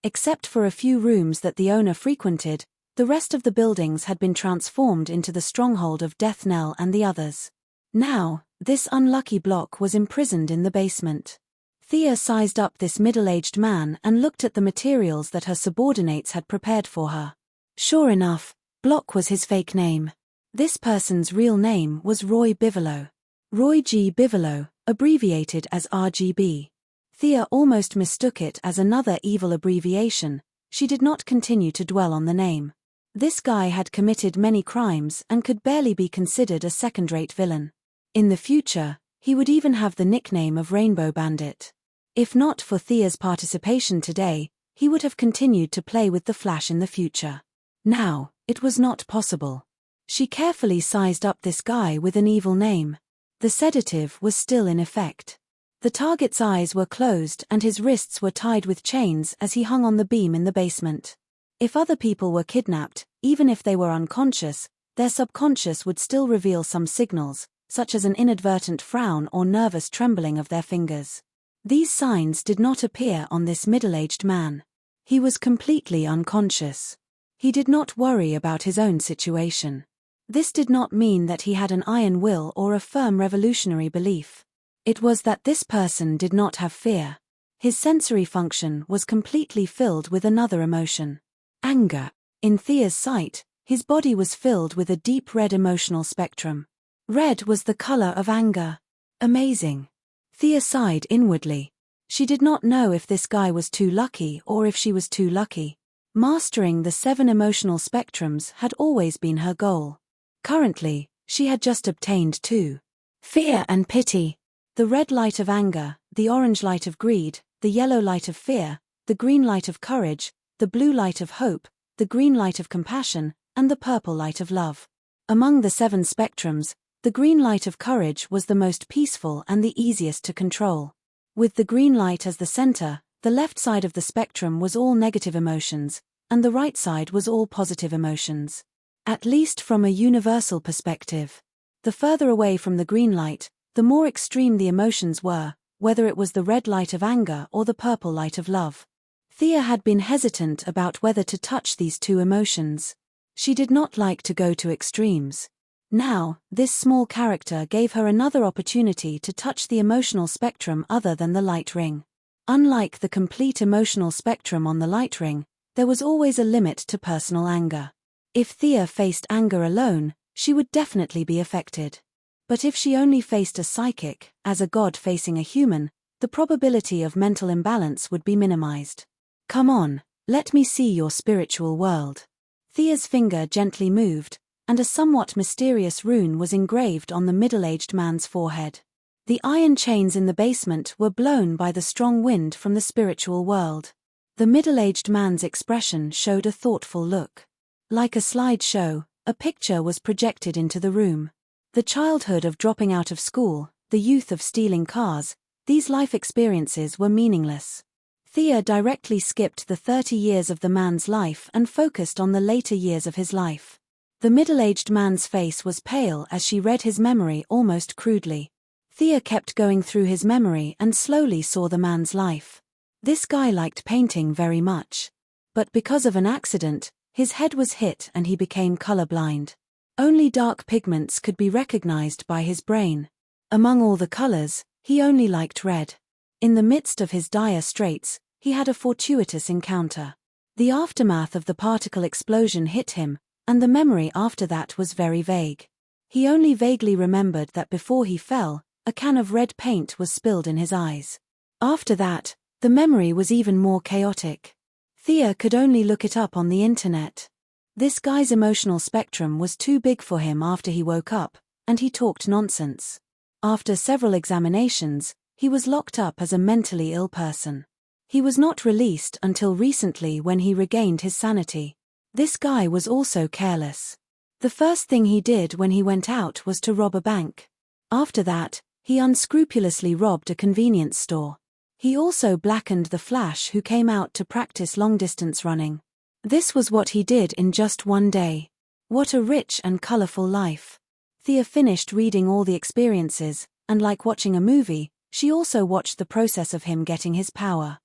Except for a few rooms that the owner frequented, the rest of the buildings had been transformed into the stronghold of Death Knell and the others. Now, this unlucky Block was imprisoned in the basement. Thea sized up this middle-aged man and looked at the materials that her subordinates had prepared for her. Sure enough, Block was his fake name. This person's real name was Roy Bigelow. Roy G. Bigelow, abbreviated as RGB. Thea almost mistook it as another evil abbreviation. She did not continue to dwell on the name. This guy had committed many crimes and could barely be considered a second-rate villain. In the future, he would even have the nickname of Rainbow Bandit. If not for Thea's participation today, he would have continued to play with the Flash in the future. Now, it was not possible. She carefully sized up this guy with an evil name. The sedative was still in effect. The target's eyes were closed and his wrists were tied with chains as he hung on the beam in the basement. If other people were kidnapped, even if they were unconscious, their subconscious would still reveal some signals, such as an inadvertent frown or nervous trembling of their fingers. These signs did not appear on this middle-aged man. He was completely unconscious. He did not worry about his own situation. This did not mean that he had an iron will or a firm revolutionary belief. It was that this person did not have fear. His sensory function was completely filled with another emotion. Anger. In Thea's sight, his body was filled with a deep red emotional spectrum. Red was the color of anger. Amazing. Thea sighed inwardly. She did not know if this guy was too lucky or if she was too lucky. Mastering the 7 emotional spectrums had always been her goal. Currently, she had just obtained 2. Fear and pity. The red light of anger, the orange light of greed, the yellow light of fear, the green light of courage, the blue light of hope, the green light of compassion, and the purple light of love. Among the 7 spectrums, the green light of courage was the most peaceful and the easiest to control. With the green light as the center, the left side of the spectrum was all negative emotions, and the right side was all positive emotions. At least from a universal perspective. The further away from the green light, the more extreme the emotions were, whether it was the red light of anger or the purple light of love. Thea had been hesitant about whether to touch these 2 emotions. She did not like to go to extremes. Now, this small character gave her another opportunity to touch the emotional spectrum other than the light ring. Unlike the complete emotional spectrum on the light ring, there was always a limit to personal anger. If Thea faced anger alone, she would definitely be affected. But if she only faced a psychic, as a god facing a human, the probability of mental imbalance would be minimized. Come on, let me see your spiritual world. Thea's finger gently moved, and a somewhat mysterious rune was engraved on the middle-aged man's forehead. The iron chains in the basement were blown by the strong wind from the spiritual world. The middle-aged man's expression showed a thoughtful look. Like a slideshow, a picture was projected into the room. The childhood of dropping out of school, the youth of stealing cars, these life experiences were meaningless. Thea directly skipped the 30 years of the man's life and focused on the later years of his life. The middle-aged man's face was pale as she read his memory almost crudely. Thea kept going through his memory and slowly saw the man's life. This guy liked painting very much. But because of an accident, his head was hit and he became colorblind. Only dark pigments could be recognized by his brain. Among all the colors, he only liked red. In the midst of his dire straits, he had a fortuitous encounter. The aftermath of the particle explosion hit him, and the memory after that was very vague. He only vaguely remembered that before he fell, a can of red paint was spilled in his eyes. After that, the memory was even more chaotic. Thea could only look it up on the internet. This guy's emotional spectrum was too big for him after he woke up, and he talked nonsense. After several examinations, he was locked up as a mentally ill person. He was not released until recently when he regained his sanity. This guy was also careless. The first thing he did when he went out was to rob a bank. After that, he unscrupulously robbed a convenience store. He also blackened the Flash who came out to practice long-distance running. This was what he did in just one day. What a rich and colorful life. Thea finished reading all the experiences, and like watching a movie, she also watched the process of him getting his power.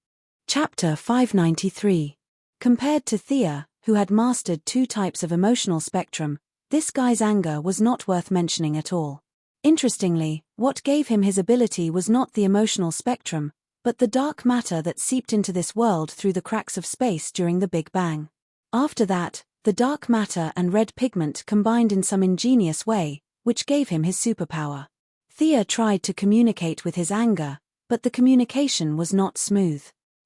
Chapter 593. Compared to Thea, who had mastered 2 types of emotional spectrum, this guy's anger was not worth mentioning at all. Interestingly, what gave him his ability was not the emotional spectrum, but the dark matter that seeped into this world through the cracks of space during the Big Bang. After that, the dark matter and red pigment combined in some ingenious way, which gave him his superpower. Thea tried to communicate with his anger, but the communication was not smooth.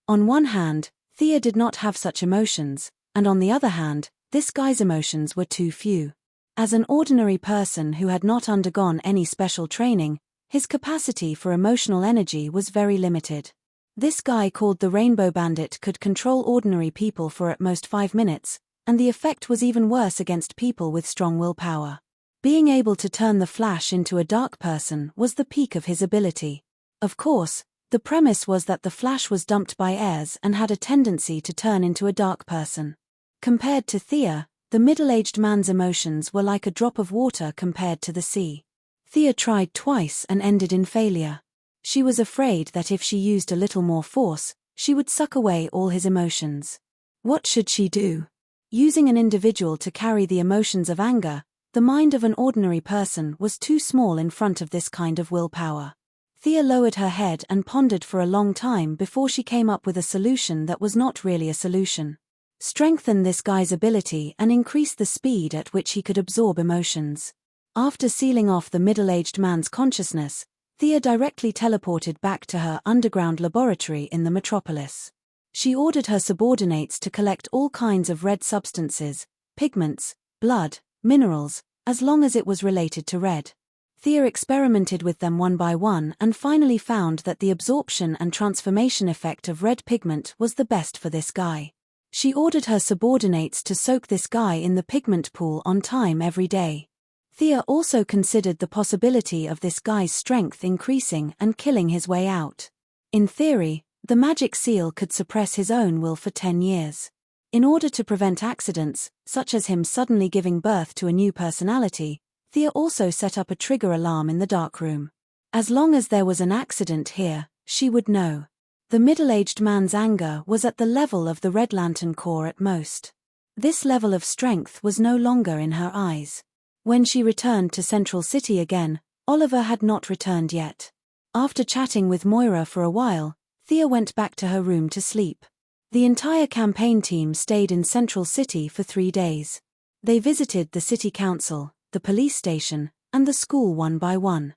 On one hand, Thea did not have such emotions, and on the other hand, this guy's emotions were too few. As an ordinary person who had not undergone any special training, his capacity for emotional energy was very limited. This guy called the Rainbow Bandit could control ordinary people for at most 5 minutes, and the effect was even worse against people with strong willpower. Being able to turn the Flash into a dark person was the peak of his ability. Of course, the premise was that the Flash was dumped by heirs and had a tendency to turn into a dark person. Compared to Thea, the middle-aged man's emotions were like a drop of water compared to the sea. Thea tried twice and ended in failure. She was afraid that if she used a little more force, she would suck away all his emotions. What should she do? Using an individual to carry the emotions of anger, the mind of an ordinary person was too small in front of this kind of willpower. Thea lowered her head and pondered for a long time before she came up with a solution that was not really a solution. Strengthen this guy's ability and increase the speed at which he could absorb emotions. After sealing off the middle-aged man's consciousness, Thea directly teleported back to her underground laboratory in the Metropolis. She ordered her subordinates to collect all kinds of red substances, pigments, blood, minerals, as long as it was related to red. Thea experimented with them one by one and finally found that the absorption and transformation effect of red pigment was the best for this guy. She ordered her subordinates to soak this guy in the pigment pool on time every day. Thea also considered the possibility of this guy's strength increasing and killing his way out. In theory, the magic seal could suppress his own will for 10 years. In order to prevent accidents, such as him suddenly giving birth to a new personality, Thea also set up a trigger alarm in the darkroom. As long as there was an accident here, she would know. The middle-aged man's anger was at the level of the Red Lantern Corps at most. This level of strength was no longer in her eyes. When she returned to Central City again, Oliver had not returned yet. After chatting with Moira for a while, Thea went back to her room to sleep. The entire campaign team stayed in Central City for 3 days. They visited the city council, the police station, and the school one by one.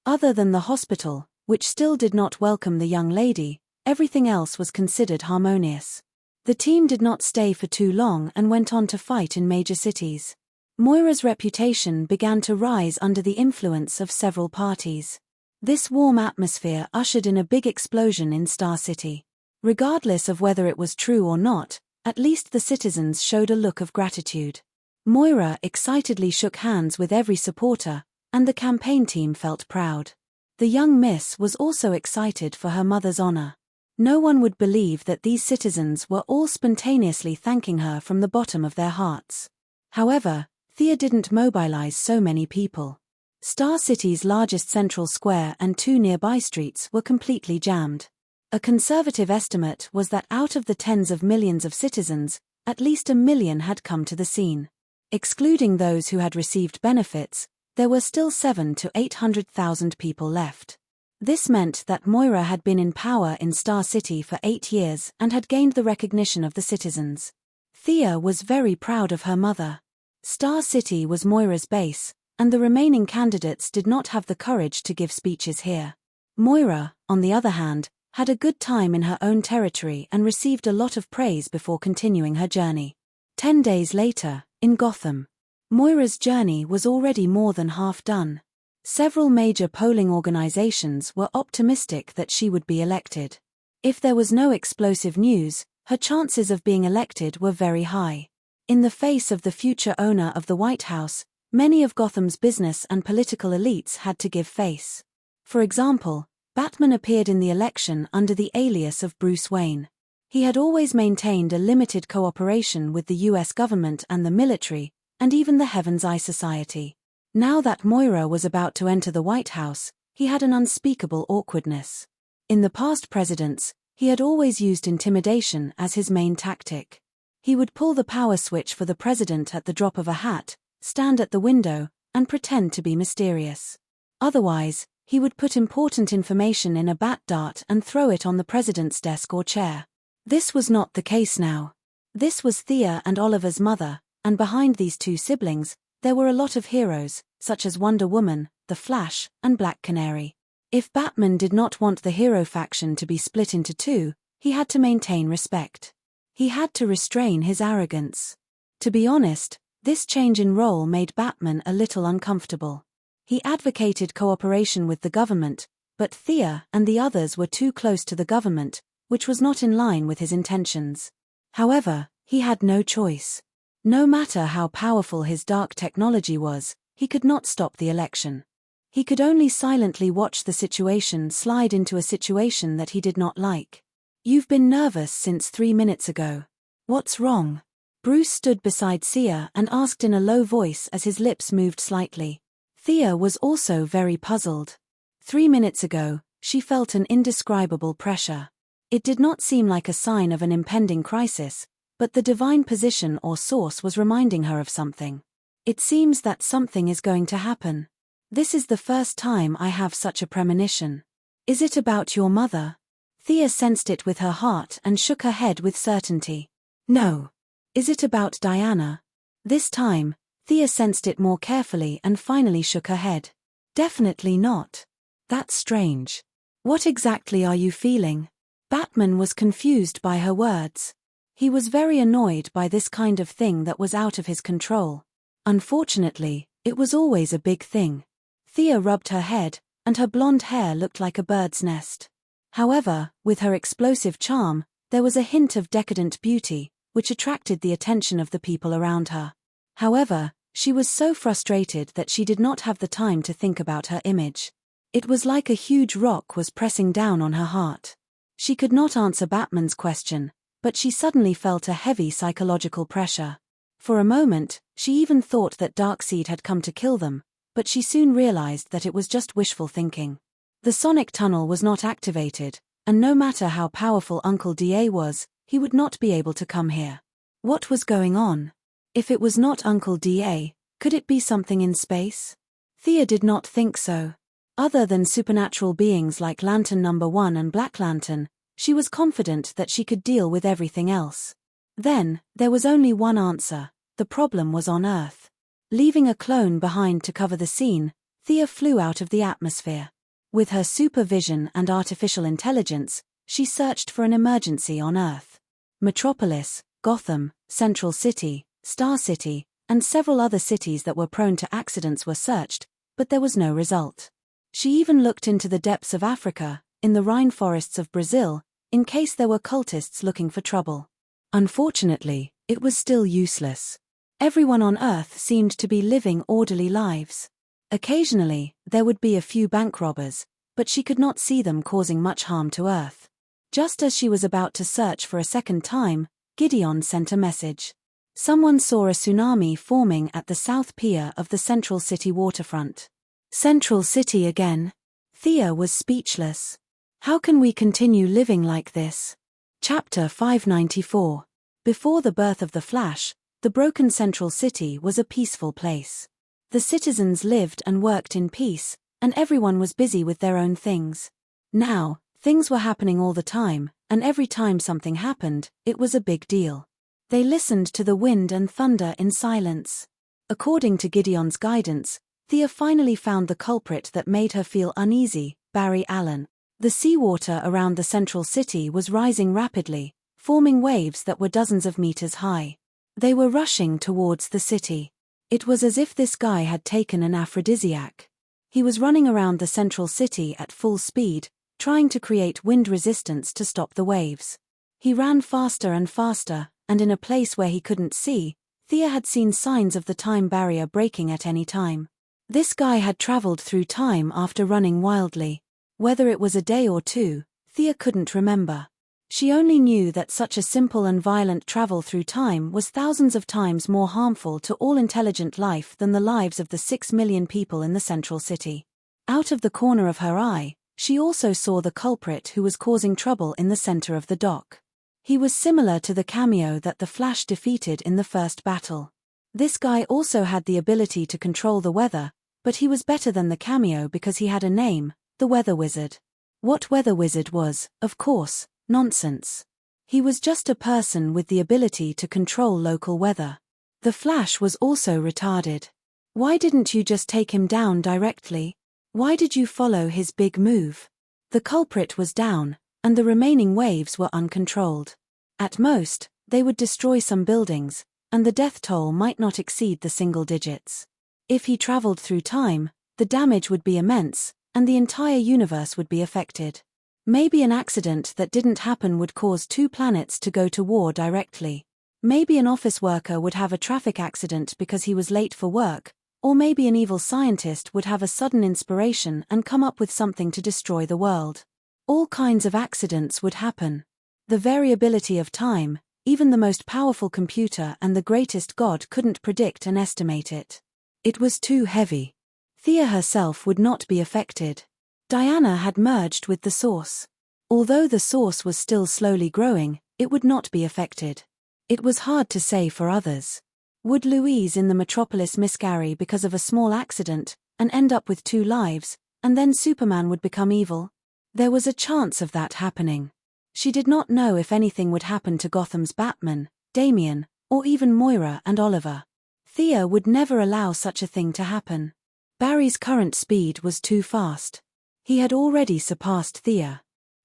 Other than the hospital, which still did not welcome the young lady, everything else was considered harmonious. The team did not stay for too long and went on to fight in major cities. Moira's reputation began to rise under the influence of several parties. This warm atmosphere ushered in a big explosion in Star City. Regardless of whether it was true or not, at least the citizens showed a look of gratitude. Moira excitedly shook hands with every supporter, and the campaign team felt proud. The young miss was also excited for her mother's honor. No one would believe that these citizens were all spontaneously thanking her from the bottom of their hearts. However, Thea didn't mobilize so many people. Star City's largest central square and 2 nearby streets were completely jammed. A conservative estimate was that out of the tens of millions of citizens, at least 1 million had come to the scene. Excluding those who had received benefits, there were still 700,000 to 800,000 people left. This meant that Moira had been in power in Star City for 8 years and had gained the recognition of the citizens. Thea was very proud of her mother. Star City was Moira's base, and the remaining candidates did not have the courage to give speeches here. Moira, on the other hand, had a good time in her own territory and received a lot of praise before continuing her journey. 10 days later, in Gotham. Moira's journey was already more than half done. Several major polling organizations were optimistic that she would be elected. If there was no explosive news, her chances of being elected were very high. In the face of the future owner of the White House, many of Gotham's business and political elites had to give face. For example, Batman appeared in the election under the alias of Bruce Wayne. He had always maintained a limited cooperation with the US government and the military, and even the Heaven's Eye Society. Now that Moira was about to enter the White House, he had an unspeakable awkwardness. In the past presidents, he had always used intimidation as his main tactic. He would pull the power switch for the president at the drop of a hat, stand at the window, and pretend to be mysterious. Otherwise, he would put important information in a bat dart and throw it on the president's desk or chair. This was not the case now. This was Thea and Oliver's mother, and behind these 2 siblings, there were a lot of heroes, such as Wonder Woman, The Flash, and Black Canary. If Batman did not want the hero faction to be split into 2, he had to maintain respect. He had to restrain his arrogance. To be honest, this change in role made Batman a little uncomfortable. He advocated cooperation with the government, but Thea and the others were too close to the government, which was not in line with his intentions. However, he had no choice. No matter how powerful his dark technology was, he could not stop the election. He could only silently watch the situation slide into a situation that he did not like. "You've been nervous since 3 minutes ago. What's wrong?" Bruce stood beside Thea and asked in a low voice as his lips moved slightly. Thea was also very puzzled. 3 minutes ago, she felt an indescribable pressure. It did not seem like a sign of an impending crisis, but the divine position or source was reminding her of something. "It seems that something is going to happen. This is the first time I have such a premonition." Is it about your mother? Thea sensed it with her heart and shook her head with certainty. No. Is it about Diana? This time, Thea sensed it more carefully and finally shook her head. Definitely not. That's strange. What exactly are you feeling? Batman was confused by her words. He was very annoyed by this kind of thing that was out of his control. Unfortunately, it was always a big thing. Thea rubbed her head, and her blonde hair looked like a bird's nest. However, with her explosive charm, there was a hint of decadent beauty, which attracted the attention of the people around her. However, she was so frustrated that she did not have the time to think about her image. It was like a huge rock was pressing down on her heart. She could not answer Batman's question, but she suddenly felt a heavy psychological pressure. For a moment, she even thought that Darkseid had come to kill them, but she soon realized that it was just wishful thinking. The sonic tunnel was not activated, and no matter how powerful Uncle Da was, he would not be able to come here. What was going on? If it was not Uncle Da, could it be something in space? Thea did not think so. Other than supernatural beings like Lantern No. 1 and Black Lantern, she was confident that she could deal with everything else. Then, there was only one answer: the problem was on Earth. Leaving a clone behind to cover the scene, Thea flew out of the atmosphere. With her supervision and artificial intelligence, she searched for an emergency on Earth. Metropolis, Gotham, Central City, Star City, and several other cities that were prone to accidents were searched, but there was no result. She even looked into the depths of Africa, in the rainforests of Brazil, in case there were cultists looking for trouble. Unfortunately, it was still useless. Everyone on Earth seemed to be living orderly lives. Occasionally, there would be a few bank robbers, but she could not see them causing much harm to Earth. Just as she was about to search for a second time, Gideon sent a message. Someone saw a tsunami forming at the South Pier of the Central City waterfront. Central City again? Thea was speechless. How can we continue living like this? Chapter 594. Before the birth of the Flash, the broken Central City was a peaceful place. The citizens lived and worked in peace, and everyone was busy with their own things. Now, things were happening all the time, and every time something happened, it was a big deal. They listened to the wind and thunder in silence. According to Gideon's guidance, Thea finally found the culprit that made her feel uneasy: Barry Allen. The seawater around the Central City was rising rapidly, forming waves that were dozens of meters high. They were rushing towards the city. It was as if this guy had taken an aphrodisiac. He was running around the Central City at full speed, trying to create wind resistance to stop the waves. He ran faster and faster, and in a place where he couldn't see, Thea had seen signs of the time barrier breaking at any time. This guy had traveled through time after running wildly. Whether it was a day or two, Thea couldn't remember. She only knew that such a simple and violent travel through time was thousands of times more harmful to all intelligent life than the lives of the 6 million people in the Central City. Out of the corner of her eye, she also saw the culprit who was causing trouble in the center of the dock. He was similar to the cameo that the Flash defeated in the first battle. This guy also had the ability to control the weather, but he was better than the cameo because he had a name: the Weather Wizard. What Weather Wizard was, of course, nonsense. He was just a person with the ability to control local weather. The Flash was also retarded. Why didn't you just take him down directly? Why did you follow his big move? The culprit was down, and the remaining waves were uncontrolled. At most, they would destroy some buildings, and the death toll might not exceed the single digits. If he traveled through time, the damage would be immense, and the entire universe would be affected. Maybe an accident that didn't happen would cause 2 planets to go to war directly. Maybe an office worker would have a traffic accident because he was late for work, or maybe an evil scientist would have a sudden inspiration and come up with something to destroy the world. All kinds of accidents would happen. The variability of time, even the most powerful computer and the greatest god couldn't predict and estimate it. It was too heavy. Thea herself would not be affected. Diana had merged with the source. Although the source was still slowly growing, it would not be affected. It was hard to say for others. Would Louise in the Metropolis miscarry because of a small accident, and end up with 2 lives, and then Superman would become evil? There was a chance of that happening. She did not know if anything would happen to Gotham's Batman, Damian, or even Moira and Oliver. Thea would never allow such a thing to happen. Barry's current speed was too fast. He had already surpassed Thea.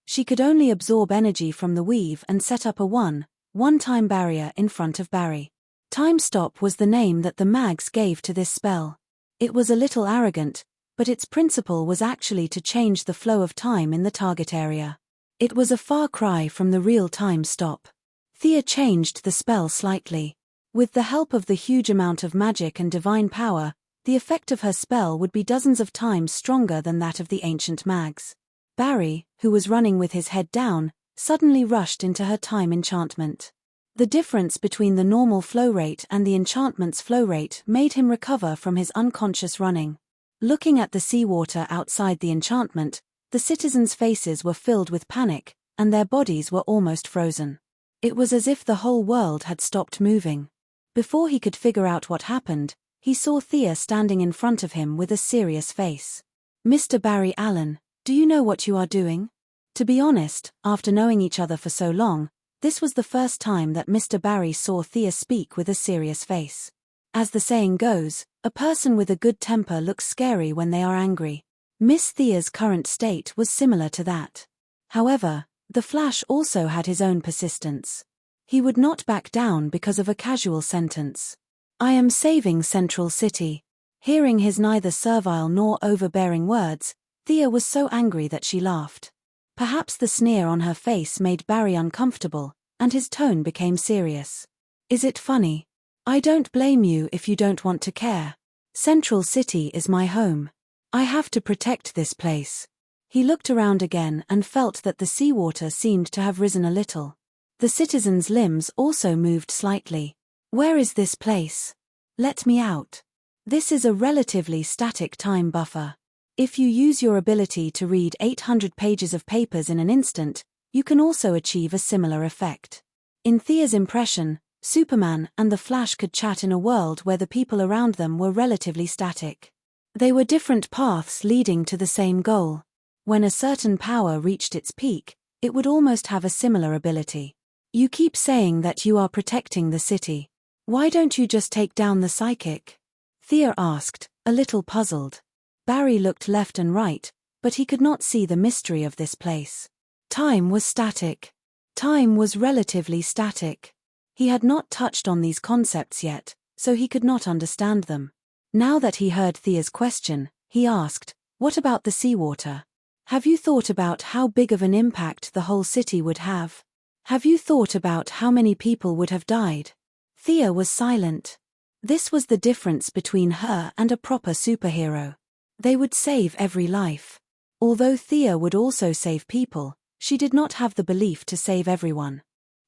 She could only absorb energy from the weave and set up a one-time barrier in front of Barry. Time Stop was the name that the mags gave to this spell. It was a little arrogant, but its principle was actually to change the flow of time in the target area. It was a far cry from the real Time Stop. Thea changed the spell slightly. With the help of the huge amount of magic and divine power, the effect of her spell would be dozens of times stronger than that of the ancient mags. Barry, who was running with his head down, suddenly rushed into her time enchantment. The difference between the normal flow rate and the enchantment's flow rate made him recover from his unconscious running. Looking at the seawater outside the enchantment, the citizens' faces were filled with panic, and their bodies were almost frozen. It was as if the whole world had stopped moving. Before he could figure out what happened, he saw Thea standing in front of him with a serious face. "Mr. Barry Allen, do you know what you are doing?" To be honest, after knowing each other for so long, this was the first time that Mr. Barry saw Thea speak with a serious face. As the saying goes, a person with a good temper looks scary when they are angry. Miss Thea's current state was similar to that. However, the Flash also had his own persistence. He would not back down because of a casual sentence. "I am saving Central City." Hearing his neither servile nor overbearing words, Thea was so angry that she laughed. Perhaps the sneer on her face made Barry uncomfortable, and his tone became serious. "Is it funny? I don't blame you if you don't want to care. Central City is my home. I have to protect this place." He looked around again and felt that the seawater seemed to have risen a little. The citizens' limbs also moved slightly. "Where is this place? Let me out." This is a relatively static time buffer. If you use your ability to read 800 pages of papers in an instant, you can also achieve a similar effect. In Thea's impression, Superman and the Flash could chat in a world where the people around them were relatively static. They were different paths leading to the same goal. When a certain power reached its peak, it would almost have a similar ability. "You keep saying that you are protecting the city. Why don't you just take down the psychic?" Thea asked, a little puzzled. Barry looked left and right, but he could not see the mystery of this place. Time was static. Time was relatively static. He had not touched on these concepts yet, so he could not understand them. Now that he heard Thea's question, he asked, "What about the seawater? Have you thought about how big of an impact the whole city would have? Have you thought about how many people would have died?" Thea was silent. This was the difference between her and a proper superhero. They would save every life. Although Thea would also save people, she did not have the belief to save everyone.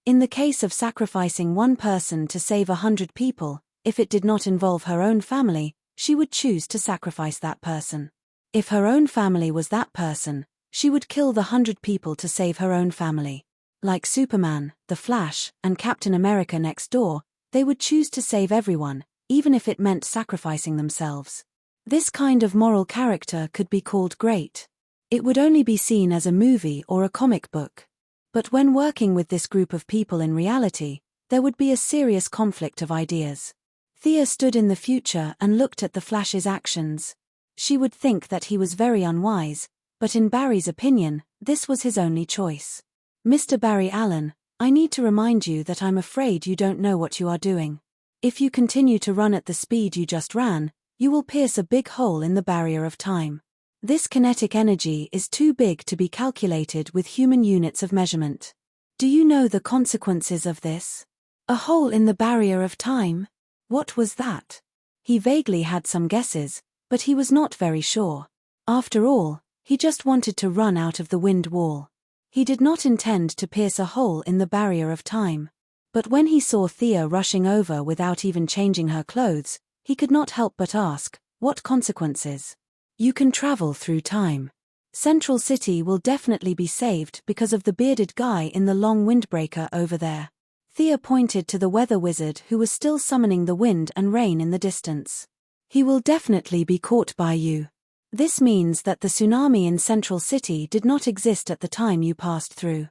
In the case of sacrificing one person to save 100 people, if it did not involve her own family, she would choose to sacrifice that person. If her own family was that person, she would kill the 100 people to save her own family. Like Superman, the Flash, and Captain America next door, they would choose to save everyone, even if it meant sacrificing themselves. This kind of moral character could be called great. It would only be seen as a movie or a comic book. But when working with this group of people in reality, there would be a serious conflict of ideas. Thea stood in the future and looked at the Flash's actions. She would think that he was very unwise, but in Barry's opinion, this was his only choice. "Mr. Barry Allen, I need to remind you that I'm afraid you don't know what you are doing. If you continue to run at the speed you just ran, you will pierce a big hole in the barrier of time. This kinetic energy is too big to be calculated with human units of measurement. Do you know the consequences of this? A hole in the barrier of time? What was that?" He vaguely had some guesses, but he was not very sure. After all, he just wanted to run out of the wind wall. He did not intend to pierce a hole in the barrier of time. But when he saw Thea rushing over without even changing her clothes, he could not help but ask, "What consequences?" "You can travel through time. Central City will definitely be saved because of the bearded guy in the long windbreaker over there." Thea pointed to the weather wizard who was still summoning the wind and rain in the distance. "He will definitely be caught by you. This means that the tsunami in Central City did not exist at the time you passed through.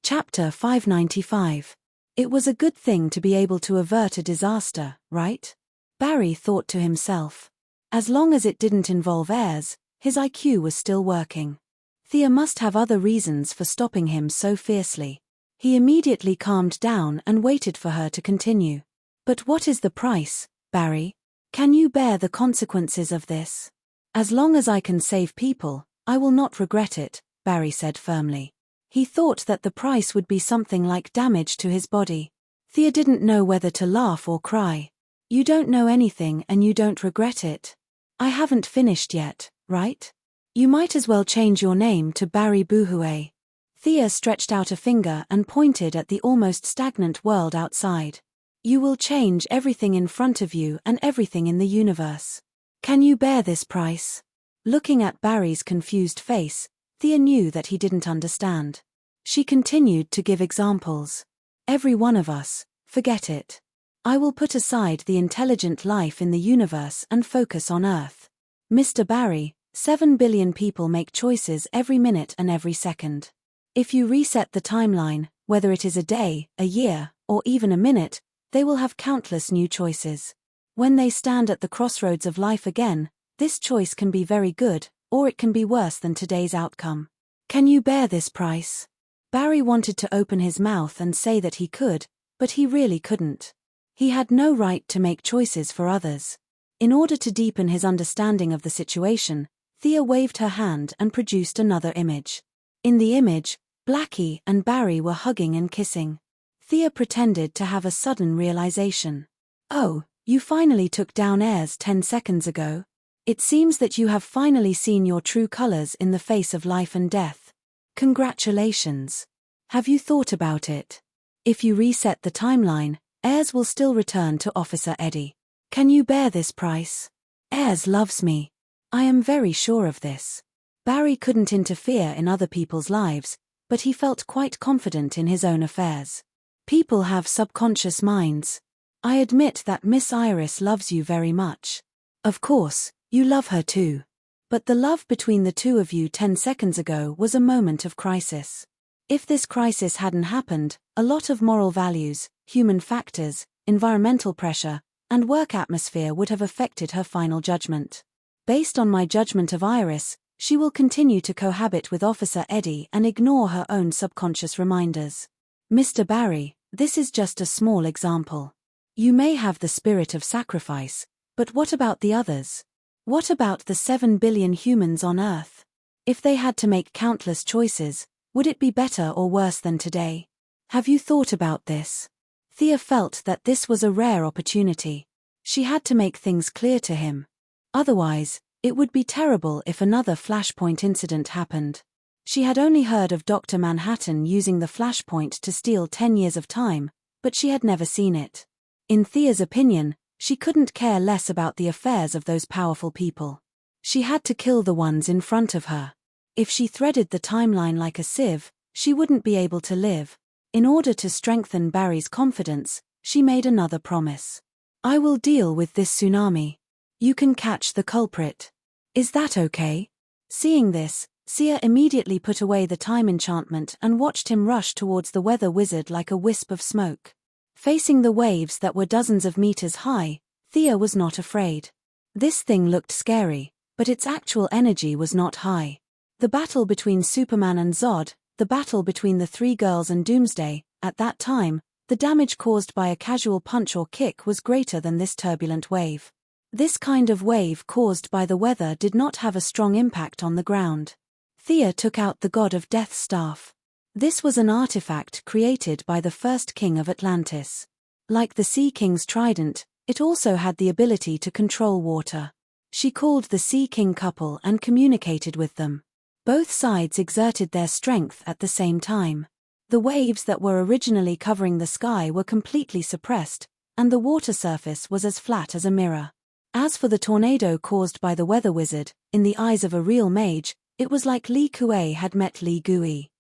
Chapter 595. It was a good thing to be able to avert a disaster, right? Barry thought to himself. As long as it didn't involve heirs, his IQ was still working. Thea must have other reasons for stopping him so fiercely. He immediately calmed down and waited for her to continue. But what is the price, Barry? Can you bear the consequences of this? As long as I can save people, I will not regret it, Barry said firmly. He thought that the price would be something like damage to his body. Thea didn't know whether to laugh or cry. You don't know anything and you don't regret it. I haven't finished yet, right? You might as well change your name to Barry Boohooey. Thea stretched out a finger and pointed at the almost stagnant world outside. You will change everything in front of you and everything in the universe. Can you bear this price? Looking at Barry's confused face, Thea knew that he didn't understand. She continued to give examples. Every one of us, forget it. I will put aside the intelligent life in the universe and focus on Earth. Mr. Barry, 7 billion people make choices every minute and every second. If you reset the timeline, whether it is a day, a year, or even a minute, they will have countless new choices. When they stand at the crossroads of life again, this choice can be very good, or it can be worse than today's outcome. Can you bear this price? Barry wanted to open his mouth and say that he could, but he really couldn't. He had no right to make choices for others. In order to deepen his understanding of the situation, Thea waved her hand and produced another image. In the image, Blackie and Barry were hugging and kissing. Thea pretended to have a sudden realization. Oh, you finally took down heirs 10 seconds ago. It seems that you have finally seen your true colors in the face of life and death. Congratulations. Have you thought about it? If you reset the timeline, heirs will still return to Officer Eddie. Can you bear this price? Heirs loves me. I am very sure of this. Barry couldn't interfere in other people's lives, but he felt quite confident in his own affairs. People have subconscious minds. I admit that Miss Iris loves you very much. Of course, you love her too. But the love between the two of you 10 seconds ago was a moment of crisis. If this crisis hadn't happened, a lot of moral values, human factors, environmental pressure, and work atmosphere would have affected her final judgment. Based on my judgment of Iris, she will continue to cohabit with Officer Eddie and ignore her own subconscious reminders. Mr. Barry, this is just a small example. You may have the spirit of sacrifice, but what about the others? What about the 7 billion humans on Earth? If they had to make countless choices, would it be better or worse than today? Have you thought about this? Thea felt that this was a rare opportunity. She had to make things clear to him. Otherwise, it would be terrible if another Flashpoint incident happened. She had only heard of Dr. Manhattan using the Flashpoint to steal 10 years of time, but she had never seen it. In Thea's opinion, she couldn't care less about the affairs of those powerful people. She had to kill the ones in front of her. If she threaded the timeline like a sieve, she wouldn't be able to live. In order to strengthen Barry's confidence, she made another promise. I will deal with this tsunami. You can catch the culprit. Is that okay? Seeing this, Sia immediately put away the time enchantment and watched him rush towards the weather wizard like a wisp of smoke. Facing the waves that were dozens of meters high, Thea was not afraid. This thing looked scary, but its actual energy was not high. The battle between Superman and Zod, the battle between the three girls and Doomsday, at that time, the damage caused by a casual punch or kick was greater than this turbulent wave. This kind of wave caused by the weather did not have a strong impact on the ground. Thea took out the God of Death's staff. This was an artifact created by the first king of Atlantis. Like the Sea King's trident, it also had the ability to control water. She called the Sea King couple and communicated with them. Both sides exerted their strength at the same time. The waves that were originally covering the sky were completely suppressed, and the water surface was as flat as a mirror. As for the tornado caused by the weather wizard, in the eyes of a real mage, it was like Li Kuei had met Li Gui.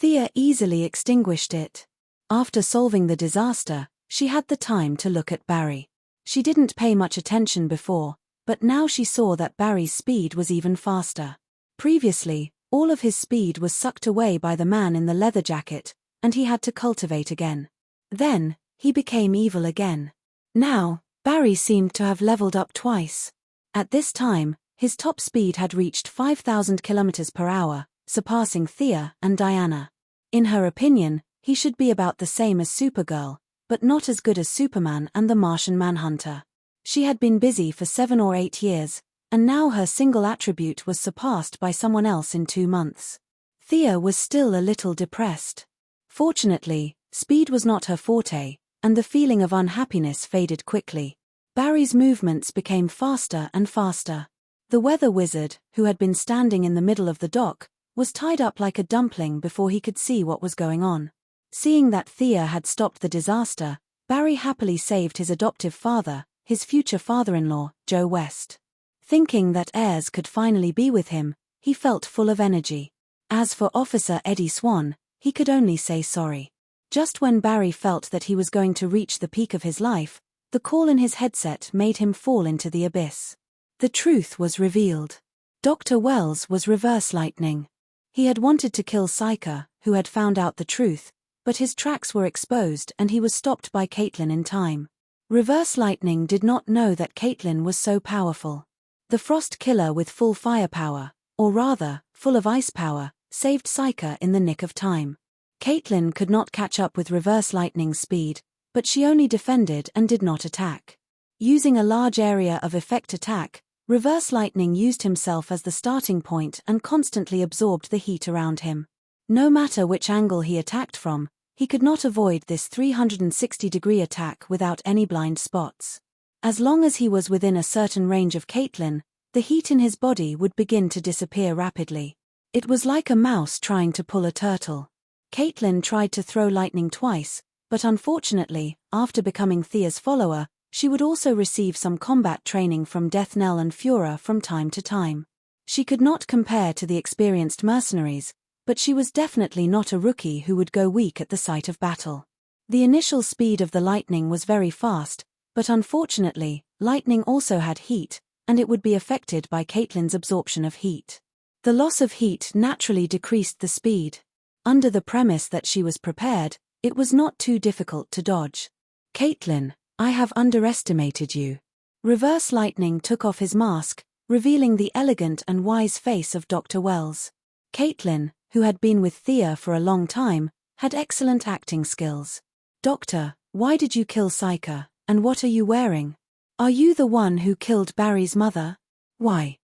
Thea easily extinguished it. After solving the disaster, she had the time to look at Barry. She didn't pay much attention before, but now she saw that Barry's speed was even faster. Previously, all of his speed was sucked away by the man in the leather jacket, and he had to cultivate again. Then, he became evil again. Now, Barry seemed to have leveled up twice. At this time, his top speed had reached 5,000 kilometers per hour, surpassing Thea and Diana. In her opinion, he should be about the same as Supergirl, but not as good as Superman and the Martian Manhunter. She had been busy for 7 or 8 years, and now her single attribute was surpassed by someone else in 2 months. Thea was still a little depressed. Fortunately, speed was not her forte, and the feeling of unhappiness faded quickly. Barry's movements became faster and faster. The weather wizard, who had been standing in the middle of the dock, was tied up like a dumpling before he could see what was going on. Seeing that Thea had stopped the disaster, Barry happily saved his adoptive father, his future father-in-law, Joe West. Thinking that heirs could finally be with him, he felt full of energy. As for Officer Eddie Swan, he could only say sorry. Just when Barry felt that he was going to reach the peak of his life, the call in his headset made him fall into the abyss. The truth was revealed. Dr. Wells was reverse lightning. He had wanted to kill Psyker, who had found out the truth, but his tracks were exposed and he was stopped by Caitlin in time. Reverse lightning did not know that Caitlin was so powerful. The frost killer with full firepower, or rather, full of ice power, saved Psyker in the nick of time. Caitlin could not catch up with reverse lightning's speed, but she only defended and did not attack. Using a large area of effect attack, reverse lightning used himself as the starting point and constantly absorbed the heat around him. No matter which angle he attacked from, he could not avoid this 360-degree attack without any blind spots. As long as he was within a certain range of Caitlin, the heat in his body would begin to disappear rapidly. It was like a mouse trying to pull a turtle. Caitlin tried to throw lightning twice, but unfortunately, after becoming Thea's follower, she would also receive some combat training from Death Knell and Fura from time to time. She could not compare to the experienced mercenaries, but she was definitely not a rookie who would go weak at the sight of battle. The initial speed of the lightning was very fast, but unfortunately, lightning also had heat, and it would be affected by Caitlin's absorption of heat. The loss of heat naturally decreased the speed. Under the premise that she was prepared, it was not too difficult to dodge. Caitlin, I have underestimated you. Reverse lightning took off his mask, revealing the elegant and wise face of Dr. Wells. Caitlin, who had been with Thea for a long time, had excellent acting skills. Doctor, why did you kill Psyker, and what are you wearing? Are you the one who killed Barry's mother? Why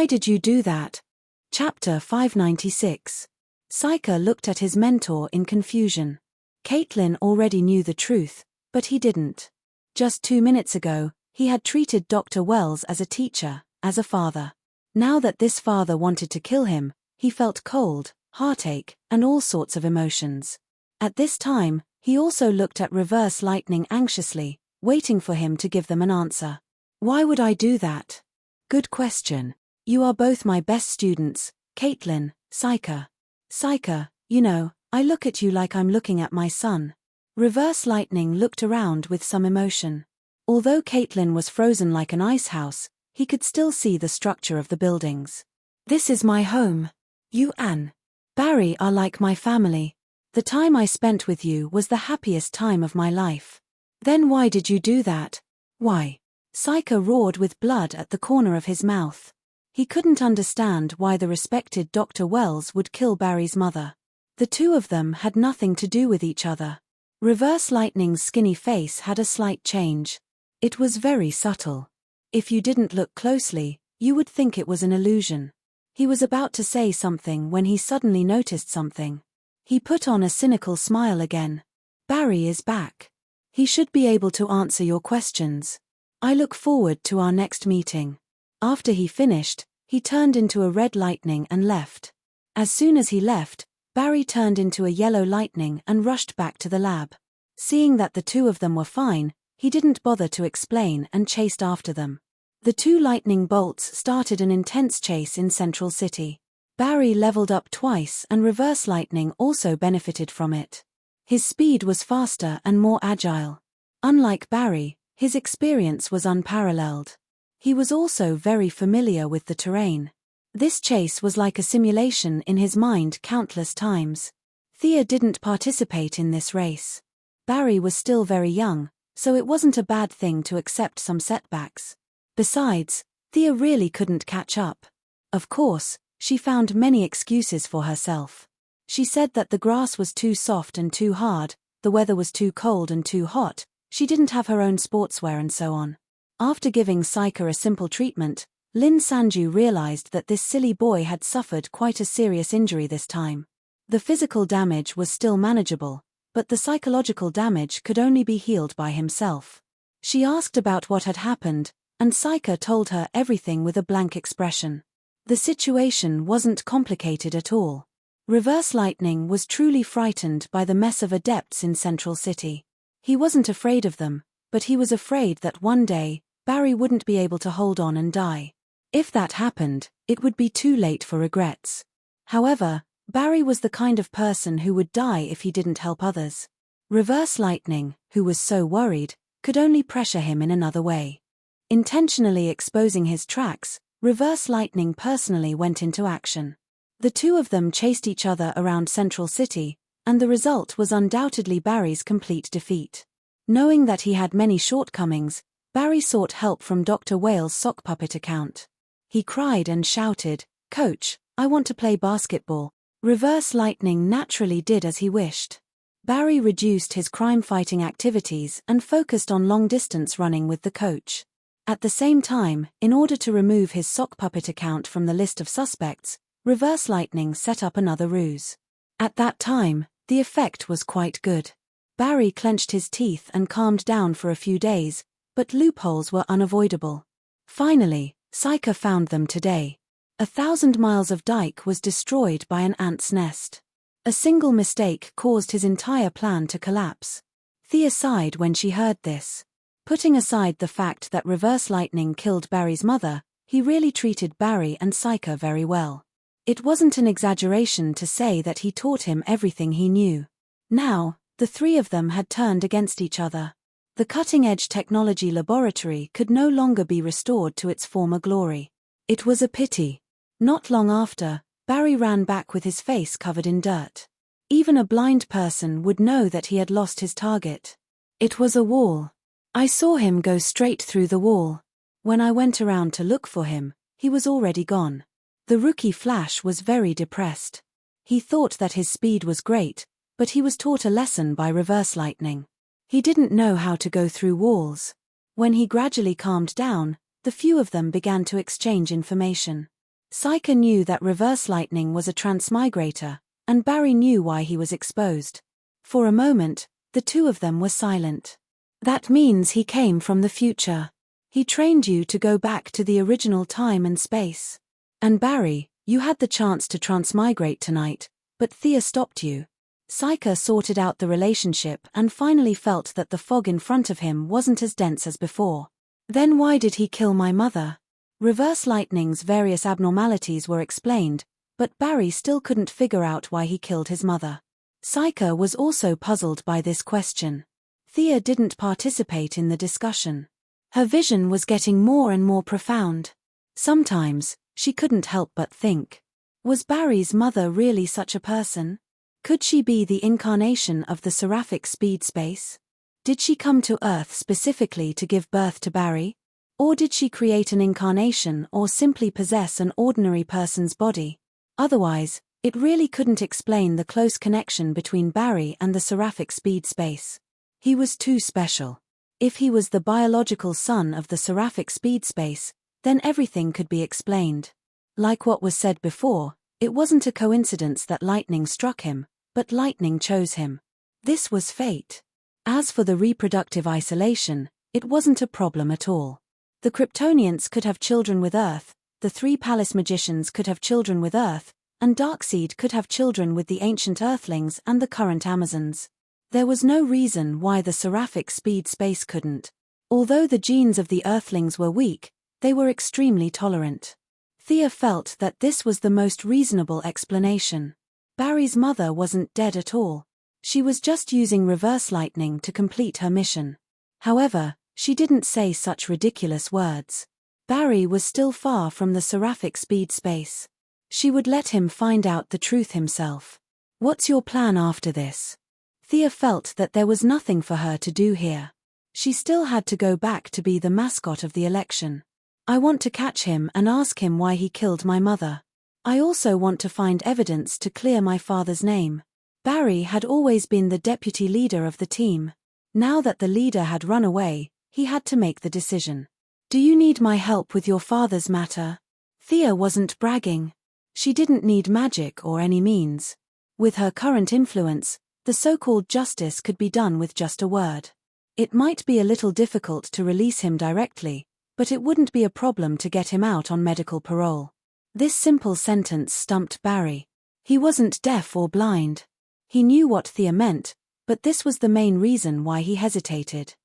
did you do that? Chapter 596. Psyker looked at his mentor in confusion. Caitlin already knew the truth, but he didn't. Just 2 minutes ago, he had treated Dr. Wells as a teacher, as a father. Now that this father wanted to kill him, he felt cold, heartache, and all sorts of emotions. At this time, he also looked at reverse lightning anxiously, waiting for him to give them an answer. Why would I do that? Good question. You are both my best students, Caitlin, Psyker. Psyker, you know, I look at you like I'm looking at my son. Reverse lightning looked around with some emotion. Although Caitlin was frozen like an ice house, he could still see the structure of the buildings. This is my home. You and Barry are like my family. The time I spent with you was the happiest time of my life. Then why did you do that? Why? Psyker roared with blood at the corner of his mouth. He couldn't understand why the respected Dr. Wells would kill Barry's mother. The two of them had nothing to do with each other. Reverse lightning's skinny face had a slight change. It was very subtle. If you didn't look closely, you would think it was an illusion. He was about to say something when he suddenly noticed something. He put on a cynical smile again. Barry is back. He should be able to answer your questions. I look forward to our next meeting. After he finished, he turned into a red lightning and left. As soon as he left, Barry turned into a yellow lightning and rushed back to the lab. Seeing that the two of them were fine, he didn't bother to explain and chased after them. The two lightning bolts started an intense chase in Central City. Barry leveled up twice and reverse lightning also benefited from it. His speed was faster and more agile. Unlike Barry, his experience was unparalleled. He was also very familiar with the terrain. This chase was like a simulation in his mind countless times. Thea didn't participate in this race. Barry was still very young, so it wasn't a bad thing to accept some setbacks. Besides, Thea really couldn't catch up. Of course, she found many excuses for herself. She said that the grass was too soft and too hard, the weather was too cold and too hot, she didn't have her own sportswear and so on. After giving Saika a simple treatment, Lin Sanju realized that this silly boy had suffered quite a serious injury this time. The physical damage was still manageable, but the psychological damage could only be healed by himself. She asked about what had happened, and Saika told her everything with a blank expression. The situation wasn't complicated at all. Reverse Lightning was truly frightened by the mess of adepts in Central City. He wasn't afraid of them, but he was afraid that one day, Barry wouldn't be able to hold on and die. If that happened, it would be too late for regrets. However, Barry was the kind of person who would die if he didn't help others. Reverse Lightning, who was so worried, could only pressure him in another way. Intentionally exposing his tracks, Reverse Lightning personally went into action. The two of them chased each other around Central City, and the result was undoubtedly Barry's complete defeat. Knowing that he had many shortcomings, Barry sought help from Dr. Whale's sock puppet account. He cried and shouted, "Coach, I want to play basketball." Reverse Lightning naturally did as he wished. Barry reduced his crime-fighting activities and focused on long-distance running with the coach. At the same time, in order to remove his sock puppet account from the list of suspects, Reverse Lightning set up another ruse. At that time, the effect was quite good. Barry clenched his teeth and calmed down for a few days, but loopholes were unavoidable. Finally, Saika found them today. 1,000 miles of dike was destroyed by an ant's nest. A single mistake caused his entire plan to collapse. Thea sighed when she heard this. Putting aside the fact that Reverse Lightning killed Barry's mother, he really treated Barry and Saika very well. It wasn't an exaggeration to say that he taught him everything he knew. Now, the three of them had turned against each other. The cutting-edge technology laboratory could no longer be restored to its former glory. It was a pity. Not long after, Barry ran back with his face covered in dirt. Even a blind person would know that he had lost his target. It was a wall. I saw him go straight through the wall. When I went around to look for him, he was already gone. The rookie Flash was very depressed. He thought that his speed was great, but he was taught a lesson by Reverse Lightning. He didn't know how to go through walls. When he gradually calmed down, the few of them began to exchange information. Saika knew that Reverse Lightning was a transmigrator, and Barry knew why he was exposed. For a moment, the two of them were silent. That means he came from the future. He trained you to go back to the original time and space. And Barry, you had the chance to transmigrate tonight, but Thea stopped you. Saika sorted out the relationship and finally felt that the fog in front of him wasn't as dense as before. Then why did he kill my mother? Reverse Lightning's various abnormalities were explained, but Barry still couldn't figure out why he killed his mother. Saika was also puzzled by this question. Thea didn't participate in the discussion. Her vision was getting more and more profound. Sometimes, she couldn't help but think. Was Barry's mother really such a person? Could she be the incarnation of the seraphic speed space? Did she come to Earth specifically to give birth to Barry? Or did she create an incarnation or simply possess an ordinary person's body? Otherwise, it really couldn't explain the close connection between Barry and the seraphic speed space. He was too special. If he was the biological son of the seraphic speed space, then everything could be explained. Like what was said before, it wasn't a coincidence that lightning struck him, but lightning chose him. This was fate. As for the reproductive isolation, it wasn't a problem at all. The Kryptonians could have children with Earth, the three palace magicians could have children with Earth, and Darkseid could have children with the ancient Earthlings and the current Amazons. There was no reason why the seraphic speed space couldn't. Although the genes of the Earthlings were weak, they were extremely tolerant. Thea felt that this was the most reasonable explanation. Barry's mother wasn't dead at all. She was just using Reverse Lightning to complete her mission. However, she didn't say such ridiculous words. Barry was still far from the seraphic speed space. She would let him find out the truth himself. What's your plan after this? Thea felt that there was nothing for her to do here. She still had to go back to be the mascot of the election. I want to catch him and ask him why he killed my mother. I also want to find evidence to clear my father's name. Barry had always been the deputy leader of the team. Now that the leader had run away, he had to make the decision. Do you need my help with your father's matter? Thea wasn't bragging. She didn't need magic or any means. With her current influence, the so-called justice could be done with just a word. It might be a little difficult to release him directly, but it wouldn't be a problem to get him out on medical parole. This simple sentence stumped Barry. He wasn't deaf or blind. He knew what Thea meant, but this was the main reason why he hesitated.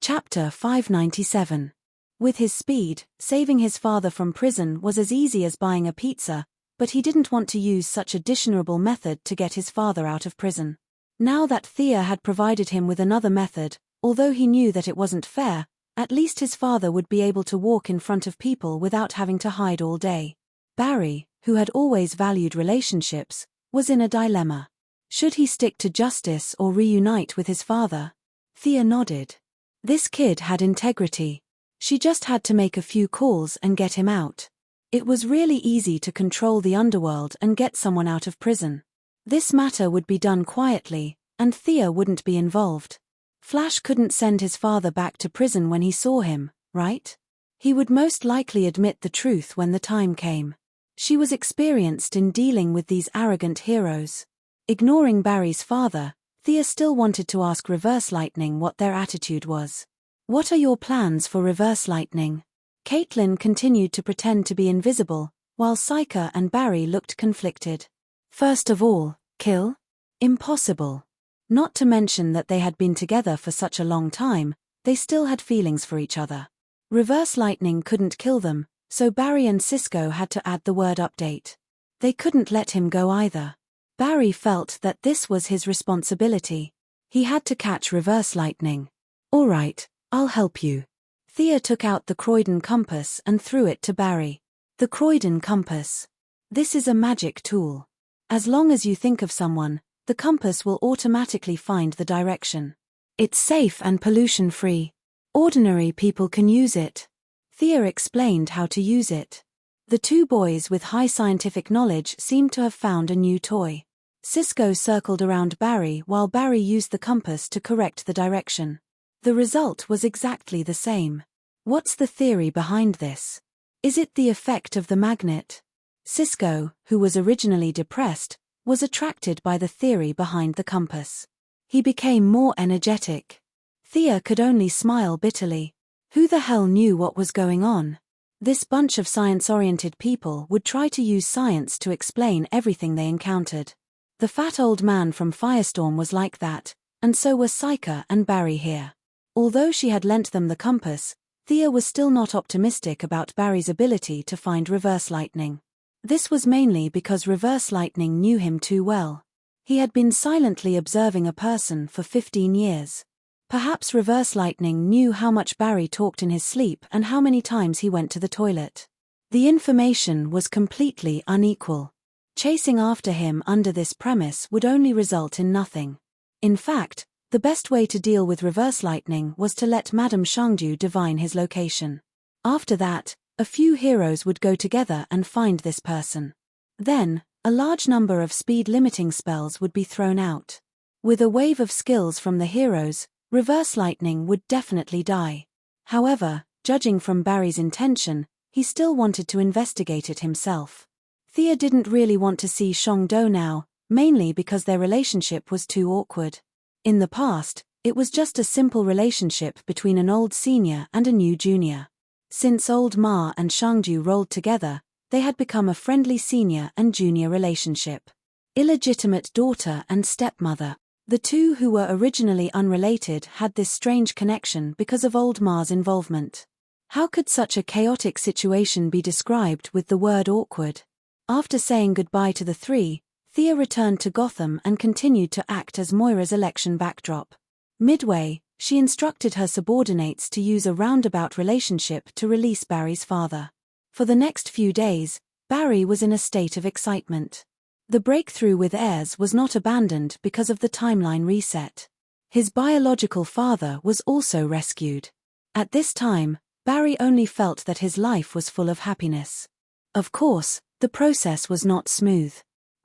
Chapter 597. With his speed, saving his father from prison was as easy as buying a pizza, but he didn't want to use such a dishonorable method to get his father out of prison. Now that Thea had provided him with another method, although he knew that it wasn't fair, at least his father would be able to walk in front of people without having to hide all day. Barry, who had always valued relationships, was in a dilemma. Should he stick to justice or reunite with his father? Thea nodded. This kid had integrity. She just had to make a few calls and get him out. It was really easy to control the underworld and get someone out of prison. This matter would be done quietly, and Thea wouldn't be involved. Flash couldn't send his father back to prison when he saw him, right? He would most likely admit the truth when the time came. She was experienced in dealing with these arrogant heroes. Ignoring Barry's father, Thea still wanted to ask Reverse Lightning what their attitude was. What are your plans for Reverse Lightning? Caitlin continued to pretend to be invisible, while Psycha and Barry looked conflicted. First of all, kill? Impossible. Not to mention that they had been together for such a long time, they still had feelings for each other. Reverse Lightning couldn't kill them, so Barry and Cisco had to add the word update. They couldn't let him go either. Barry felt that this was his responsibility. He had to catch Reverse Lightning. All right, I'll help you. Thea took out the Croydon compass and threw it to Barry. The Croydon compass. This is a magic tool. As long as you think of someone, the compass will automatically find the direction. It's safe and pollution-free. Ordinary people can use it. Thea explained how to use it. The two boys with high scientific knowledge seemed to have found a new toy. Cisco circled around Barry while Barry used the compass to correct the direction. The result was exactly the same. What's the theory behind this? Is it the effect of the magnet? Cisco, who was originally depressed, was attracted by the theory behind the compass. He became more energetic. Thea could only smile bitterly. Who the hell knew what was going on? This bunch of science-oriented people would try to use science to explain everything they encountered. The fat old man from Firestorm was like that, and so were Psycha and Barry here. Although she had lent them the compass, Thea was still not optimistic about Barry's ability to find Reverse Lightning. This was mainly because Reverse Lightning knew him too well. He had been silently observing a person for 15 years. Perhaps Reverse Lightning knew how much Barry talked in his sleep and how many times he went to the toilet. The information was completely unequal. Chasing after him under this premise would only result in nothing. In fact, the best way to deal with Reverse Lightning was to let Madame Chengdu divine his location. After that, a few heroes would go together and find this person. Then, a large number of speed-limiting spells would be thrown out. With a wave of skills from the heroes, Reverse Lightning would definitely die. However, judging from Barry's intention, he still wanted to investigate it himself. Thea didn't really want to see Chengdu now, mainly because their relationship was too awkward. In the past, it was just a simple relationship between an old senior and a new junior. Since old Ma and Chengdu rolled together, they had become a friendly senior and junior relationship. Illegitimate daughter and stepmother. The two who were originally unrelated had this strange connection because of old Ma's involvement. How could such a chaotic situation be described with the word awkward? After saying goodbye to the three, Thea returned to Gotham and continued to act as Moira's election backdrop. Midway, She instructed her subordinates to use a roundabout relationship to release Barry's father. For the next few days, Barry was in a state of excitement. The breakthrough with heirs was not abandoned because of the timeline reset. His biological father was also rescued. At this time, Barry only felt that his life was full of happiness. Of course, the process was not smooth.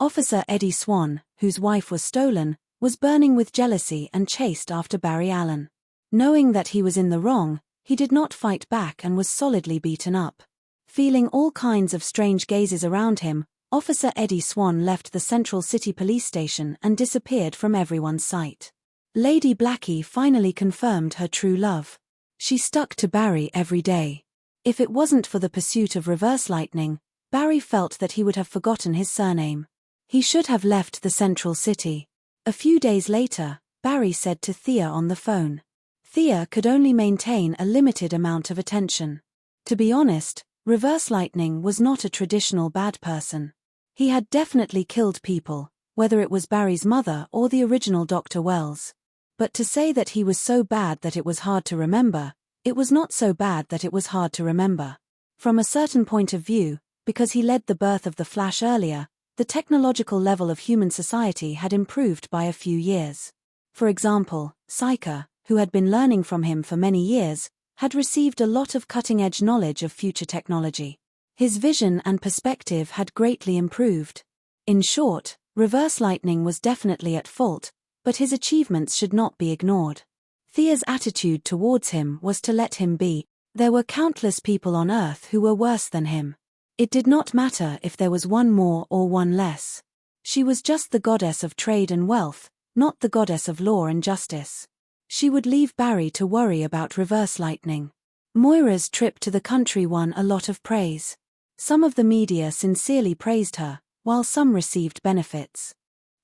Officer Eddie Swan, whose wife was stolen, was burning with jealousy and chased after Barry Allen. Knowing that he was in the wrong, he did not fight back and was solidly beaten up. Feeling all kinds of strange gazes around him, Officer Eddie Swan left the Central City Police Station and disappeared from everyone's sight. Lady Blackie finally confirmed her true love. She stuck to Barry every day. If it wasn't for the pursuit of Reverse Lightning, Barry felt that he would have forgotten his surname. He should have left the Central City. A few days later, Barry said to Thea on the phone. Thea could only maintain a limited amount of attention. To be honest, Reverse Lightning was not a traditional bad person. He had definitely killed people, whether it was Barry's mother or the original Dr. Wells. But to say that he was so bad that it was hard to remember, it was not so bad that it was hard to remember. From a certain point of view, because he led the birth of the Flash earlier, the technological level of human society had improved by a few years. For example, Psyker, who had been learning from him for many years, had received a lot of cutting-edge knowledge of future technology. His vision and perspective had greatly improved. In short, Reverse Lightning was definitely at fault, but his achievements should not be ignored. Thea's attitude towards him was to let him be. There were countless people on Earth who were worse than him. It did not matter if there was one more or one less. She was just the goddess of trade and wealth, not the goddess of law and justice. She would leave Barry to worry about Reverse Lightning. Moira's trip to the country won a lot of praise. Some of the media sincerely praised her, while some received benefits.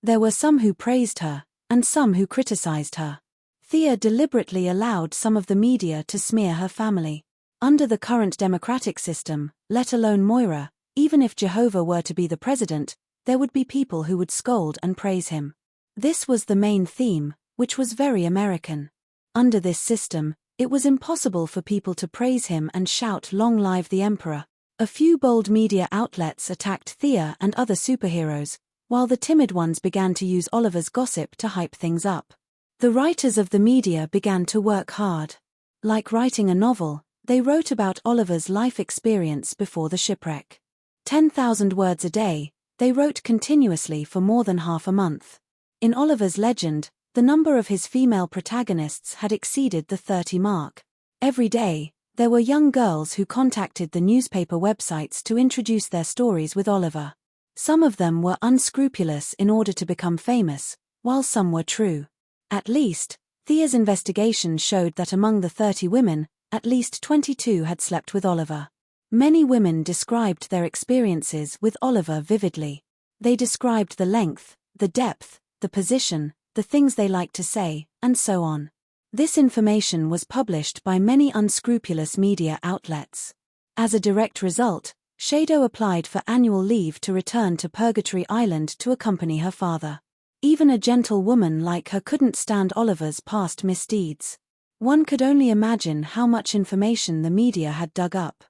There were some who praised her, and some who criticized her. Thea deliberately allowed some of the media to smear her family. Under the current democratic system, let alone Moira, even if Jehovah were to be the president, there would be people who would scold and praise him. This was the main theme, which was very American. Under this system, it was impossible for people to praise him and shout "Long live the Emperor." A few bold media outlets attacked Thea and other superheroes, while the timid ones began to use Oliver's gossip to hype things up. The writers of the media began to work hard. Like writing a novel, they wrote about Oliver's life experience before the shipwreck. 10,000 words a day, they wrote continuously for more than half a month. In Oliver's legend, the number of his female protagonists had exceeded the 30 mark. Every day, there were young girls who contacted the newspaper websites to introduce their stories with Oliver. Some of them were unscrupulous in order to become famous, while some were true. At least, Thea's investigation showed that among the 30 women, at least 22 had slept with Oliver. Many women described their experiences with Oliver vividly. They described the length, the depth, the position, the things they liked to say, and so on. This information was published by many unscrupulous media outlets. As a direct result, Shadow applied for annual leave to return to Purgatory Island to accompany her father. Even a gentle woman like her couldn't stand Oliver's past misdeeds. One could only imagine how much information the media had dug up.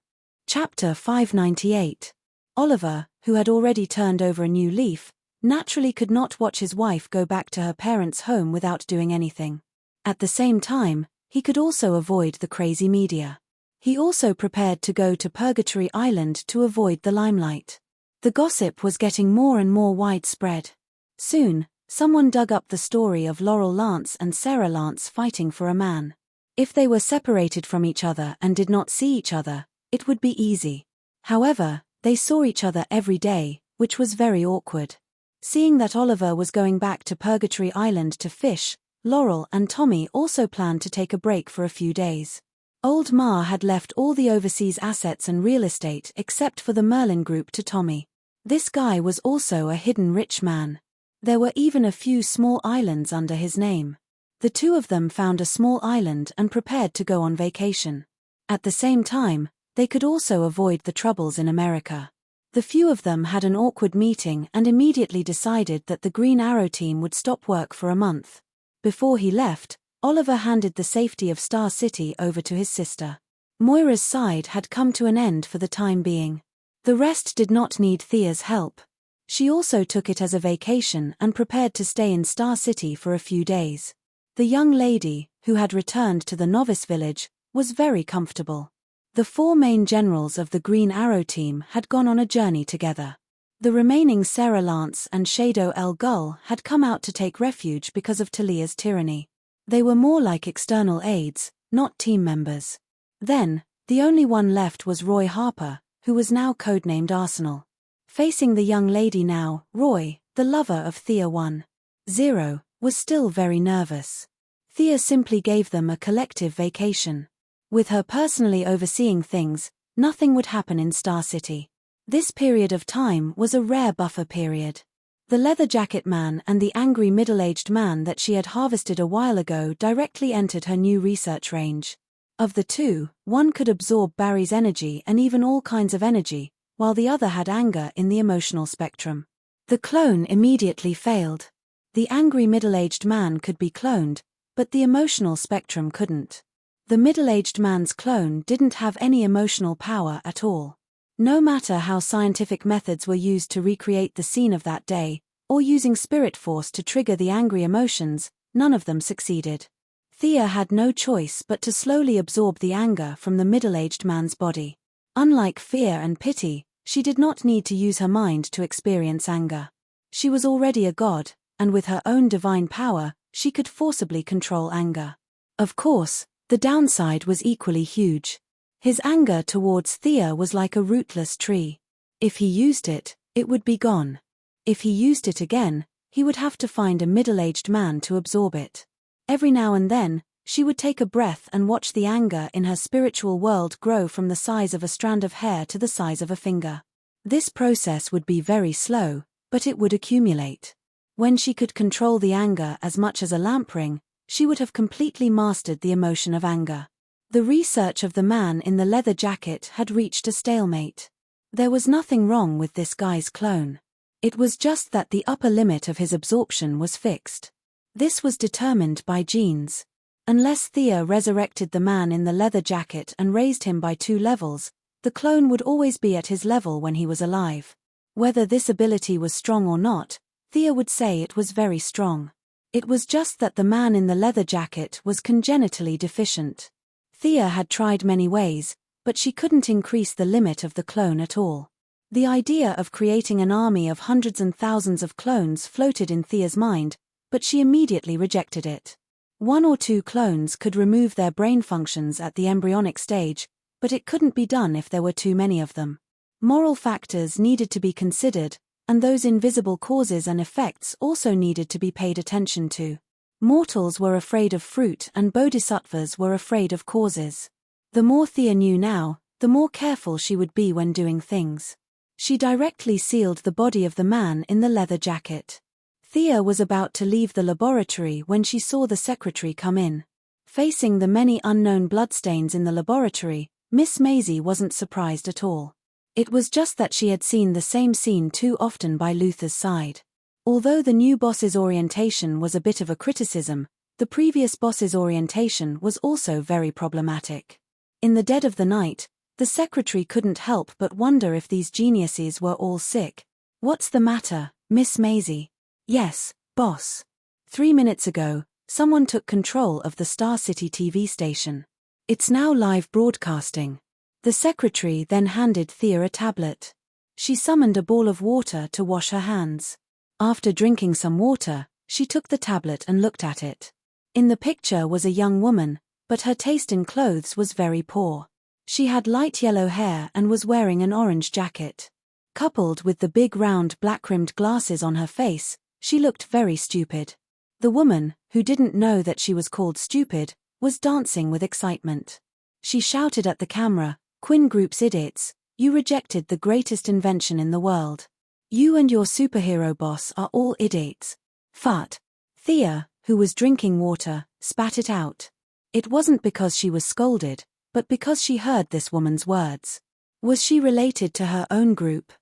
Chapter 598. Oliver, who had already turned over a new leaf, naturally could not watch his wife go back to her parents' home without doing anything. At the same time, he could also avoid the crazy media. He also prepared to go to Purgatory Island to avoid the limelight. The gossip was getting more and more widespread. Soon, someone dug up the story of Laurel Lance and Sarah Lance fighting for a man. If they were separated from each other and did not see each other, it would be easy. However, they saw each other every day, which was very awkward. Seeing that Oliver was going back to Purgatory Island to fish, Laurel and Tommy also planned to take a break for a few days. Old Ma had left all the overseas assets and real estate except for the Merlin Group to Tommy. This guy was also a hidden rich man. There were even a few small islands under his name. The two of them found a small island and prepared to go on vacation. At the same time, they could also avoid the troubles in America. The few of them had an awkward meeting and immediately decided that the Green Arrow team would stop work for a month. Before he left, Oliver handed the safety of Star City over to his sister. Moira's side had come to an end for the time being. The rest did not need Thea's help. She also took it as a vacation and prepared to stay in Star City for a few days. The young lady, who had returned to the novice village, was very comfortable. The 4 main generals of the Green Arrow team had gone on a journey together. The remaining Sarah Lance and Shadow El Gull had come out to take refuge because of Talia's tyranny. They were more like external aides, not team members. Then, the only one left was Roy Harper, who was now codenamed Arsenal. Facing the young lady now, Roy, the lover of Thea 1.0, was still very nervous. Thea simply gave them a collective vacation. With her personally overseeing things, nothing would happen in Star City. This period of time was a rare buffer period. The leather jacket man and the angry middle-aged man that she had harvested a while ago directly entered her new research range. Of the two, one could absorb Barry's energy and even all kinds of energy, while the other had anger in the emotional spectrum. The clone immediately failed. The angry middle-aged man could be cloned, but the emotional spectrum couldn't. The middle-aged man's clone didn't have any emotional power at all. No matter how scientific methods were used to recreate the scene of that day, or using spirit force to trigger the angry emotions, none of them succeeded. Thea had no choice but to slowly absorb the anger from the middle-aged man's body. Unlike fear and pity, she did not need to use her mind to experience anger. She was already a god, and with her own divine power, she could forcibly control anger. Of course, the downside was equally huge. His anger towards Thea was like a rootless tree. If he used it, it would be gone. If he used it again, he would have to find a middle-aged man to absorb it. Every now and then, she would take a breath and watch the anger in her spiritual world grow from the size of a strand of hair to the size of a finger. This process would be very slow, but it would accumulate. When she could control the anger as much as a lamp ring, she would have completely mastered the emotion of anger. The research of the man in the leather jacket had reached a stalemate. There was nothing wrong with this guy's clone. It was just that the upper limit of his absorption was fixed. This was determined by genes. Unless Thea resurrected the man in the leather jacket and raised him by 2 levels, the clone would always be at his level when he was alive. Whether this ability was strong or not, Thea would say it was very strong. It was just that the man in the leather jacket was congenitally deficient. Thea had tried many ways, but she couldn't increase the limit of the clone at all. The idea of creating an army of hundreds and thousands of clones floated in Thea's mind, but she immediately rejected it. 1 or 2 clones could remove their brain functions at the embryonic stage, but it couldn't be done if there were too many of them. Moral factors needed to be considered, and those invisible causes and effects also needed to be paid attention to. Mortals were afraid of fruit and bodhisattvas were afraid of causes. The more Thea knew now, the more careful she would be when doing things. She directly sealed the body of the man in the leather jacket. Thea was about to leave the laboratory when she saw the secretary come in. Facing the many unknown bloodstains in the laboratory, Miss Maisie wasn't surprised at all. It was just that she had seen the same scene too often by Luther's side. Although the new boss's orientation was a bit of a criticism, the previous boss's orientation was also very problematic. In the dead of the night, the secretary couldn't help but wonder if these geniuses were all sick. "What's the matter, Miss Maisie?" "Yes, boss. 3 minutes ago, someone took control of the Star City TV station. It's now live broadcasting." The secretary then handed Thea a tablet. She summoned a ball of water to wash her hands. After drinking some water, she took the tablet and looked at it. In the picture was a young woman, but her taste in clothes was very poor. She had light yellow hair and was wearing an orange jacket. Coupled with the big round black-rimmed glasses on her face, she looked very stupid. The woman, who didn't know that she was called stupid, was dancing with excitement. She shouted at the camera, "Quinn Group's idiots, you rejected the greatest invention in the world. You and your superhero boss are all idiots. Fart." Thea, who was drinking water, spat it out. It wasn't because she was scolded, but because she heard this woman's words. Was she related to her own group?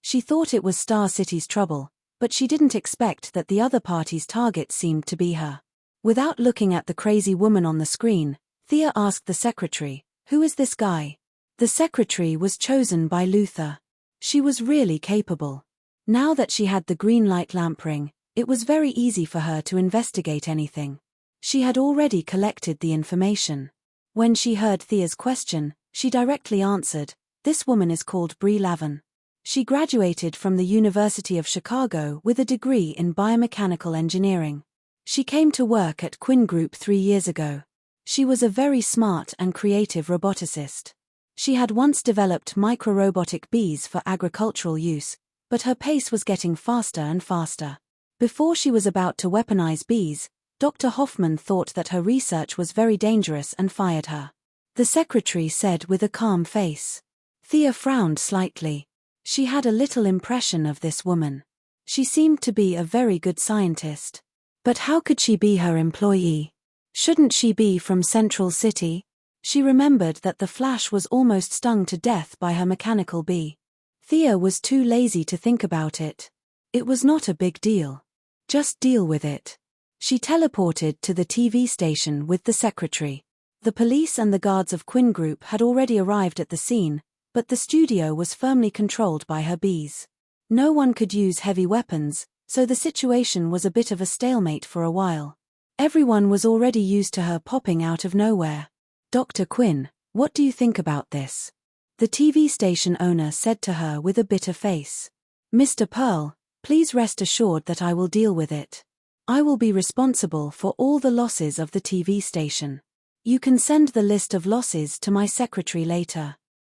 She thought it was Star City's trouble, but she didn't expect that the other party's target seemed to be her. Without looking at the crazy woman on the screen, Thea asked the secretary, "Who is this guy?" The secretary was chosen by Luther. She was really capable. Now that she had the green light lamp ring, it was very easy for her to investigate anything. She had already collected the information. When she heard Thea's question, she directly answered, "This woman is called Brie Lavin. She graduated from the University of Chicago with a degree in biomechanical engineering. She came to work at Quinn Group 3 years ago. She was a very smart and creative roboticist. She had once developed micro-robotic bees for agricultural use, but her pace was getting faster and faster. Before she was about to weaponize bees, Dr. Hoffman thought that her research was very dangerous and fired her." The secretary said with a calm face. Thea frowned slightly. She had a little impression of this woman. She seemed to be a very good scientist. But how could she be her employee? Shouldn't she be from Central City? She remembered that the Flash was almost stung to death by her mechanical bee. Thea was too lazy to think about it. It was not a big deal. Just deal with it. She teleported to the TV station with the secretary. The police and the guards of Quinn Group had already arrived at the scene, but the studio was firmly controlled by her bees. No one could use heavy weapons, so the situation was a bit of a stalemate for a while. Everyone was already used to her popping out of nowhere. "Dr. Quinn, what do you think about this?" the TV station owner said to her with a bitter face. "Mr. Pearl, please rest assured that I will deal with it. I will be responsible for all the losses of the TV station. You can send the list of losses to my secretary later."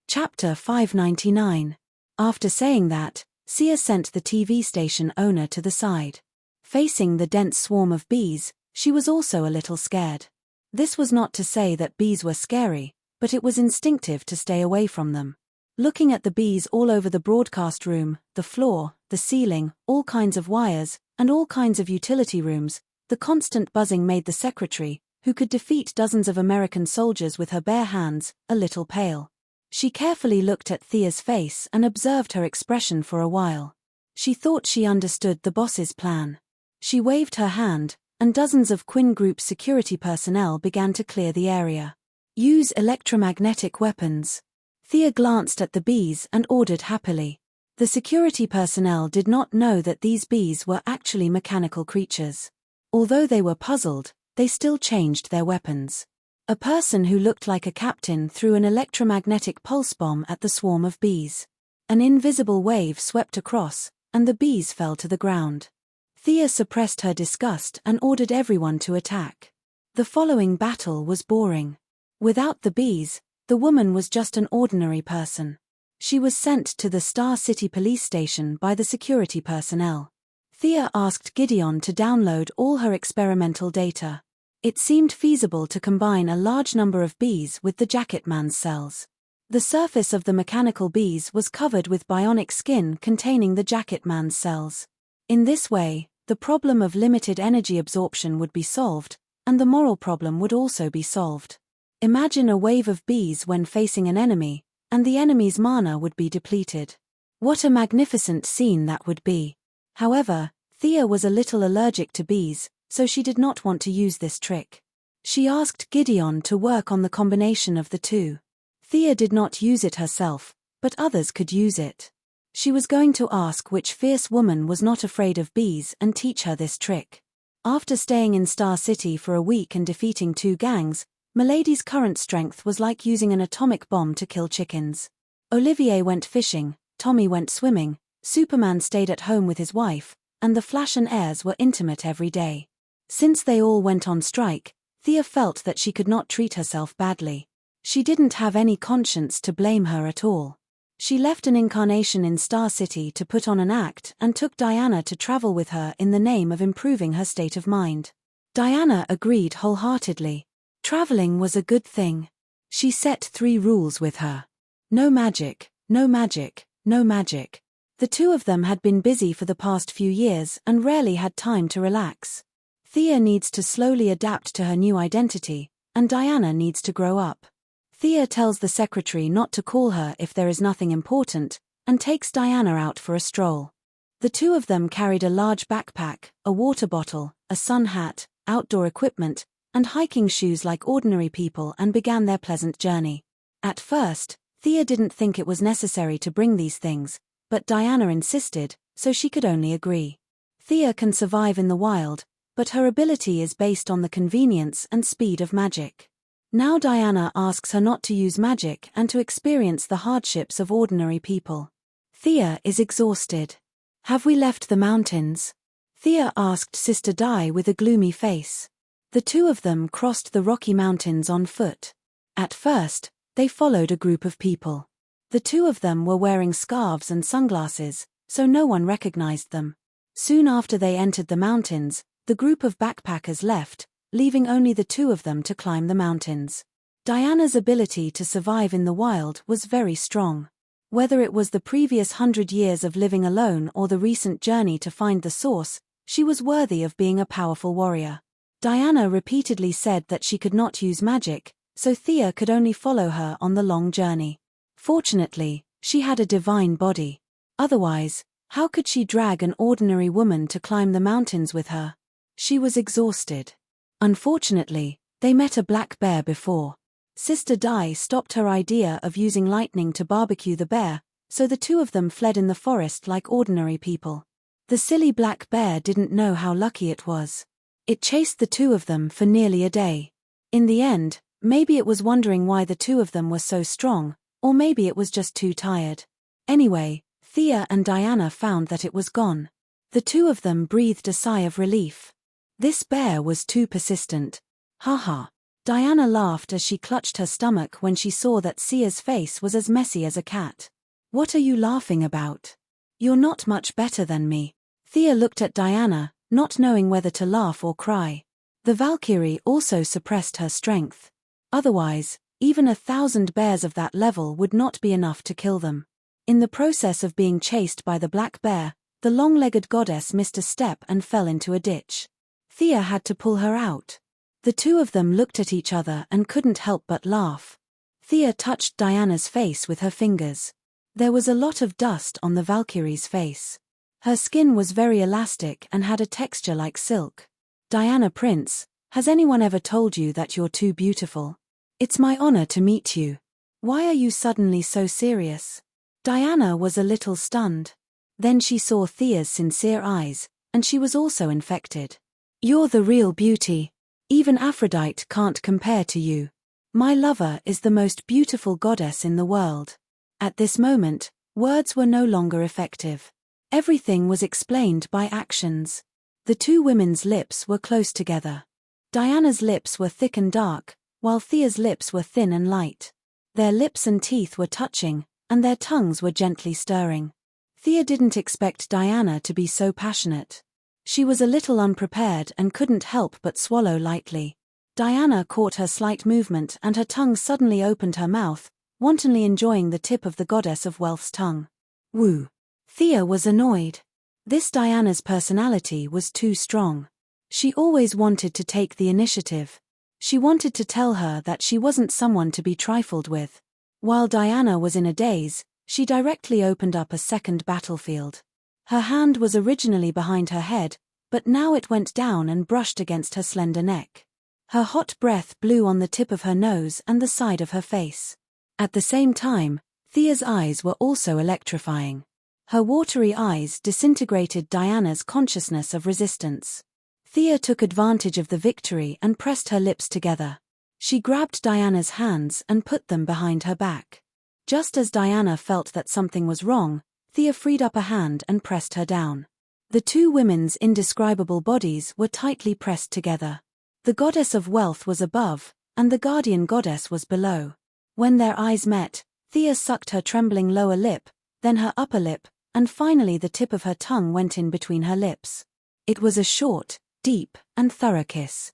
Chapter 599. After saying that, Sia sent the TV station owner to the side. Facing the dense swarm of bees, she was also a little scared. This was not to say that bees were scary, but it was instinctive to stay away from them. Looking at the bees all over the broadcast room, the floor, the ceiling, all kinds of wires, and all kinds of utility rooms, the constant buzzing made the secretary, who could defeat dozens of American soldiers with her bare hands, a little pale. She carefully looked at Thea's face and observed her expression for a while. She thought she understood the boss's plan. She waved her hand, and dozens of Quinn Group security personnel began to clear the area. "Use electromagnetic weapons." Thea glanced at the bees and ordered happily. The security personnel did not know that these bees were actually mechanical creatures. Although they were puzzled, they still changed their weapons. A person who looked like a captain threw an electromagnetic pulse bomb at the swarm of bees. An invisible wave swept across, and the bees fell to the ground. Thea suppressed her disgust and ordered everyone to attack. The following battle was boring. Without the bees, the woman was just an ordinary person. She was sent to the Star City police station by the security personnel. Thea asked Gideon to download all her experimental data. It seemed feasible to combine a large number of bees with the Jacket Man's cells. The surface of the mechanical bees was covered with bionic skin containing the Jacket Man's cells. In this way, the problem of limited energy absorption would be solved, and the moral problem would also be solved. Imagine a wave of bees when facing an enemy, and the enemy's mana would be depleted. What a magnificent scene that would be. However, Thea was a little allergic to bees, so she did not want to use this trick. She asked Gideon to work on the combination of the two. Thea did not use it herself, but others could use it. She was going to ask which fierce woman was not afraid of bees and teach her this trick. After staying in Star City for a week and defeating 2 gangs, Milady's current strength was like using an atomic bomb to kill chickens. Olivier went fishing, Tommy went swimming, Superman stayed at home with his wife, and the Flash and heirs were intimate every day. Since they all went on strike, Thea felt that she could not treat herself badly. She didn't have any conscience to blame her at all. She left an incarnation in Star City to put on an act and took Diana to travel with her in the name of improving her state of mind. Diana agreed wholeheartedly. Traveling was a good thing. She set 3 rules with her. No magic, no magic, no magic. The two of them had been busy for the past few years and rarely had time to relax. Thea needs to slowly adapt to her new identity, and Diana needs to grow up. Thea tells the secretary not to call her if there is nothing important, and takes Diana out for a stroll. The two of them carried a large backpack, a water bottle, a sun hat, outdoor equipment, and hiking shoes like ordinary people and began their pleasant journey. At first, Thea didn't think it was necessary to bring these things, but Diana insisted, so she could only agree. Thea can survive in the wild, but her ability is based on the convenience and speed of magic. Now Diana asks her not to use magic and to experience the hardships of ordinary people. Thea is exhausted. "Have we left the mountains?" Thea asked Sister Di with a gloomy face. The two of them crossed the Rocky Mountains on foot. At first, they followed a group of people. The two of them were wearing scarves and sunglasses, so no one recognized them. Soon after they entered the mountains, the group of backpackers left, leaving only the two of them to climb the mountains. Diana's ability to survive in the wild was very strong. Whether it was the previous 100 years of living alone or the recent journey to find the source, she was worthy of being a powerful warrior. Diana repeatedly said that she could not use magic, so Thea could only follow her on the long journey. Fortunately, she had a divine body. Otherwise, how could she drag an ordinary woman to climb the mountains with her? She was exhausted. Unfortunately, they met a black bear before. Sister Di stopped her idea of using lightning to barbecue the bear, so the two of them fled in the forest like ordinary people. The silly black bear didn't know how lucky it was. It chased the two of them for nearly a day. In the end, maybe it was wondering why the two of them were so strong, or maybe it was just too tired. Anyway, Thea and Diana found that it was gone. The two of them breathed a sigh of relief. This bear was too persistent. Haha. Diana laughed as she clutched her stomach when she saw that Sia's face was as messy as a cat. "What are you laughing about? You're not much better than me." Thea looked at Diana, not knowing whether to laugh or cry. The Valkyrie also suppressed her strength. Otherwise, even 1,000 bears of that level would not be enough to kill them. In the process of being chased by the black bear, the long-legged goddess missed a step and fell into a ditch. Thea had to pull her out. The two of them looked at each other and couldn't help but laugh. Thea touched Diana's face with her fingers. There was a lot of dust on the Valkyrie's face. Her skin was very elastic and had a texture like silk. "Diana Prince, has anyone ever told you that you're too beautiful? It's my honor to meet you. Why are you suddenly so serious?" Diana was a little stunned. Then she saw Thea's sincere eyes, and she was also infected. "You're the real beauty. Even Aphrodite can't compare to you. My lover is the most beautiful goddess in the world." At this moment, words were no longer effective. Everything was explained by actions. The two women's lips were close together. Diana's lips were thick and dark, while Thea's lips were thin and light. Their lips and teeth were touching, and their tongues were gently stirring. Thea didn't expect Diana to be so passionate. She was a little unprepared and couldn't help but swallow lightly. Diana caught her slight movement and her tongue suddenly opened her mouth, wantonly enjoying the tip of the goddess of wealth's tongue. Woo! Thea was annoyed. This Diana's personality was too strong. She always wanted to take the initiative. She wanted to tell her that she wasn't someone to be trifled with. While Diana was in a daze, she directly opened up a second battlefield. Her hand was originally behind her head, but now it went down and brushed against her slender neck. Her hot breath blew on the tip of her nose and the side of her face. At the same time, Thea's eyes were also electrifying. Her watery eyes disintegrated Diana's consciousness of resistance. Thea took advantage of the victory and pressed her lips together. She grabbed Diana's hands and put them behind her back. Just as Diana felt that something was wrong, Thea freed up a hand and pressed her down. The two women's indescribable bodies were tightly pressed together. The goddess of wealth was above, and the guardian goddess was below. When their eyes met, Thea sucked her trembling lower lip, then her upper lip, and finally the tip of her tongue went in between her lips. It was a short, deep, and thorough kiss.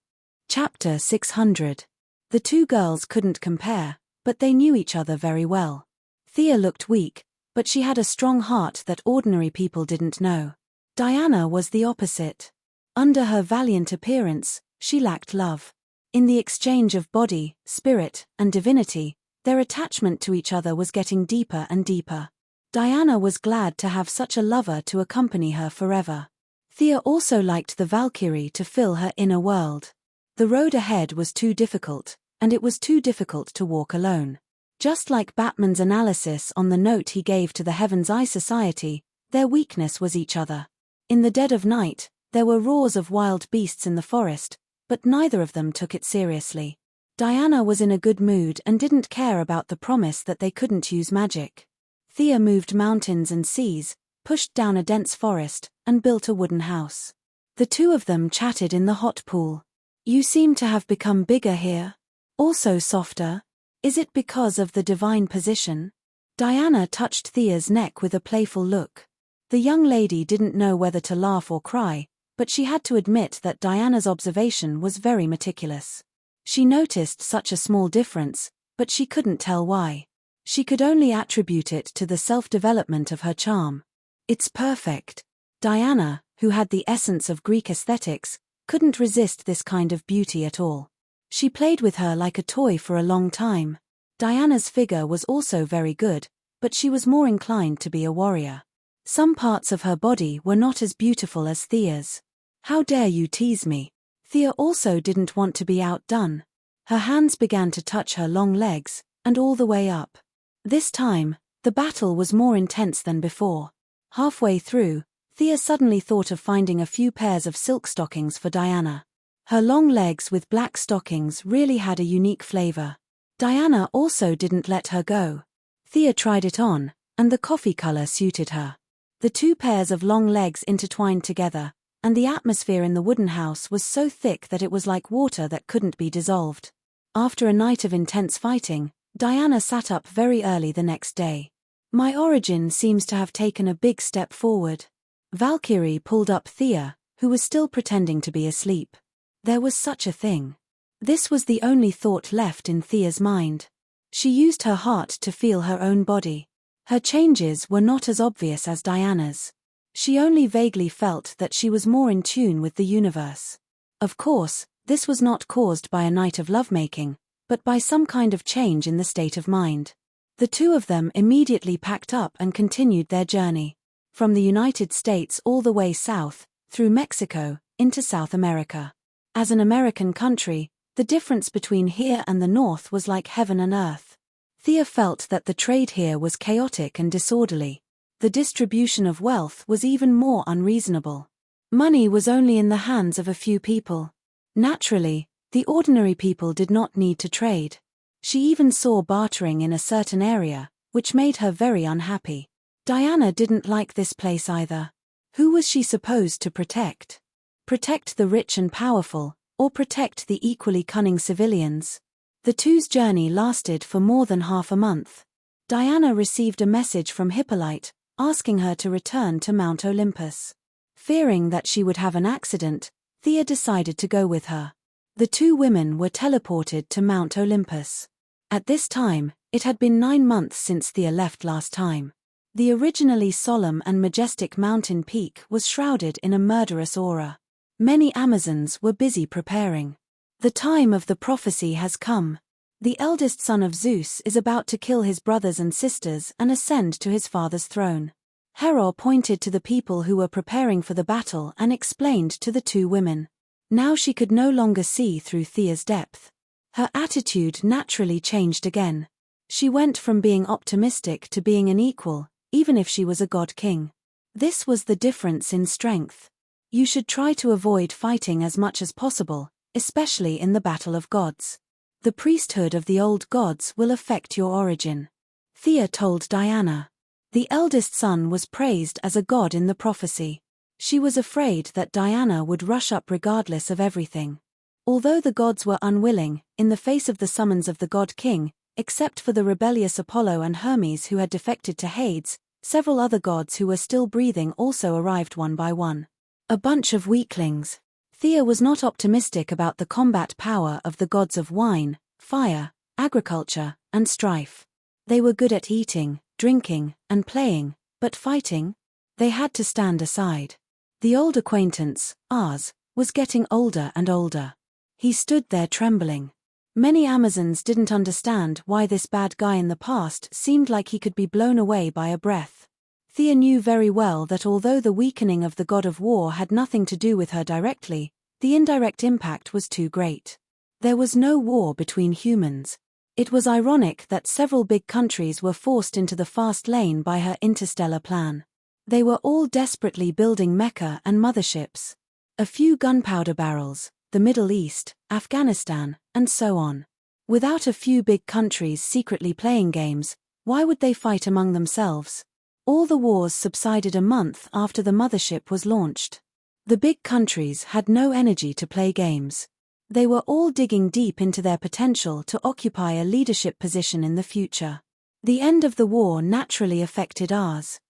Chapter 600. The two girls couldn't compare, but they knew each other very well. Thea looked weak, but she had a strong heart that ordinary people didn't know. Diana was the opposite. Under her valiant appearance, she lacked love. In the exchange of body, spirit, and divinity, their attachment to each other was getting deeper and deeper. Diana was glad to have such a lover to accompany her forever. Thea also liked the Valkyrie to fill her inner world. The road ahead was too difficult, and it was too difficult to walk alone. Just like Batman's analysis on the note he gave to the Heaven's Eye Society, their weakness was each other. In the dead of night, there were roars of wild beasts in the forest, but neither of them took it seriously. Diana was in a good mood and didn't care about the promise that they couldn't use magic. Thea moved mountains and seas, pushed down a dense forest, and built a wooden house. The two of them chatted in the hot pool. "You seem to have become bigger here. Also softer. Is it because of the divine position?" Diana touched Thea's neck with a playful look. The young lady didn't know whether to laugh or cry, but she had to admit that Diana's observation was very meticulous. She noticed such a small difference, but she couldn't tell why. She could only attribute it to the self-development of her charm. "It's perfect." Diana, who had the essence of Greek aesthetics, couldn't resist this kind of beauty at all. She played with her like a toy for a long time. Diana's figure was also very good, but she was more inclined to be a warrior. Some parts of her body were not as beautiful as Thea's. "How dare you tease me?" Thea also didn't want to be outdone. Her hands began to touch her long legs, and all the way up. This time, the battle was more intense than before. Halfway through, Thea suddenly thought of finding a few pairs of silk stockings for Diana. Her long legs with black stockings really had a unique flavor. Diana also didn't let her go. Thea tried it on, and the coffee color suited her. The two pairs of long legs intertwined together, and the atmosphere in the wooden house was so thick that it was like water that couldn't be dissolved. After a night of intense fighting, Diana sat up very early the next day. "My origin seems to have taken a big step forward." Valkyrie pulled up Thea, who was still pretending to be asleep. There was such a thing. This was the only thought left in Thea's mind. She used her heart to feel her own body. Her changes were not as obvious as Diana's. She only vaguely felt that she was more in tune with the universe. Of course, this was not caused by a night of lovemaking, but by some kind of change in the state of mind. The two of them immediately packed up and continued their journey. From the United States all the way south, through Mexico, into South America. As an American country, the difference between here and the north was like heaven and earth. Thea felt that the trade here was chaotic and disorderly. The distribution of wealth was even more unreasonable. Money was only in the hands of a few people. Naturally, the ordinary people did not need to trade. She even saw bartering in a certain area, which made her very unhappy. Diana didn't like this place either. Who was she supposed to protect? Protect the rich and powerful, or protect the equally cunning civilians? The two's journey lasted for more than half a month. Diana received a message from Hippolyte, asking her to return to Mount Olympus. Fearing that she would have an accident, Thea decided to go with her. The two women were teleported to Mount Olympus. At this time, it had been 9 months since Thea left last time. The originally solemn and majestic mountain peak was shrouded in a murderous aura. Many Amazons were busy preparing. The time of the prophecy has come. The eldest son of Zeus is about to kill his brothers and sisters and ascend to his father's throne. Hera pointed to the people who were preparing for the battle and explained to the two women. Now she could no longer see through Thea's depth. Her attitude naturally changed again. She went from being optimistic to being an equal, even if she was a god king. This was the difference in strength. You should try to avoid fighting as much as possible, especially in the battle of gods. The priesthood of the old gods will affect your origin. Thea told Diana. The eldest son was praised as a god in the prophecy. She was afraid that Diana would rush up regardless of everything. Although the gods were unwilling, in the face of the summons of the god king, except for the rebellious Apollo and Hermes who had defected to Hades, several other gods who were still breathing also arrived one by one. A bunch of weaklings. Thea was not optimistic about the combat power of the gods of wine, fire, agriculture, and strife. They were good at eating, drinking, and playing, but fighting? They had to stand aside. The old acquaintance, Ars, was getting older and older. He stood there trembling. Many Amazons didn't understand why this bad guy in the past seemed like he could be blown away by a breath. Thea knew very well that although the weakening of the god of war had nothing to do with her directly, the indirect impact was too great. There was no war between humans. It was ironic that several big countries were forced into the fast lane by her interstellar plan. They were all desperately building mecha and motherships. A few gunpowder barrels, the Middle East, Afghanistan, and so on. Without a few big countries secretly playing games, why would they fight among themselves? All the wars subsided a month after the mothership was launched. The big countries had no energy to play games. They were all digging deep into their potential to occupy a leadership position in the future. The end of the war naturally affected ours.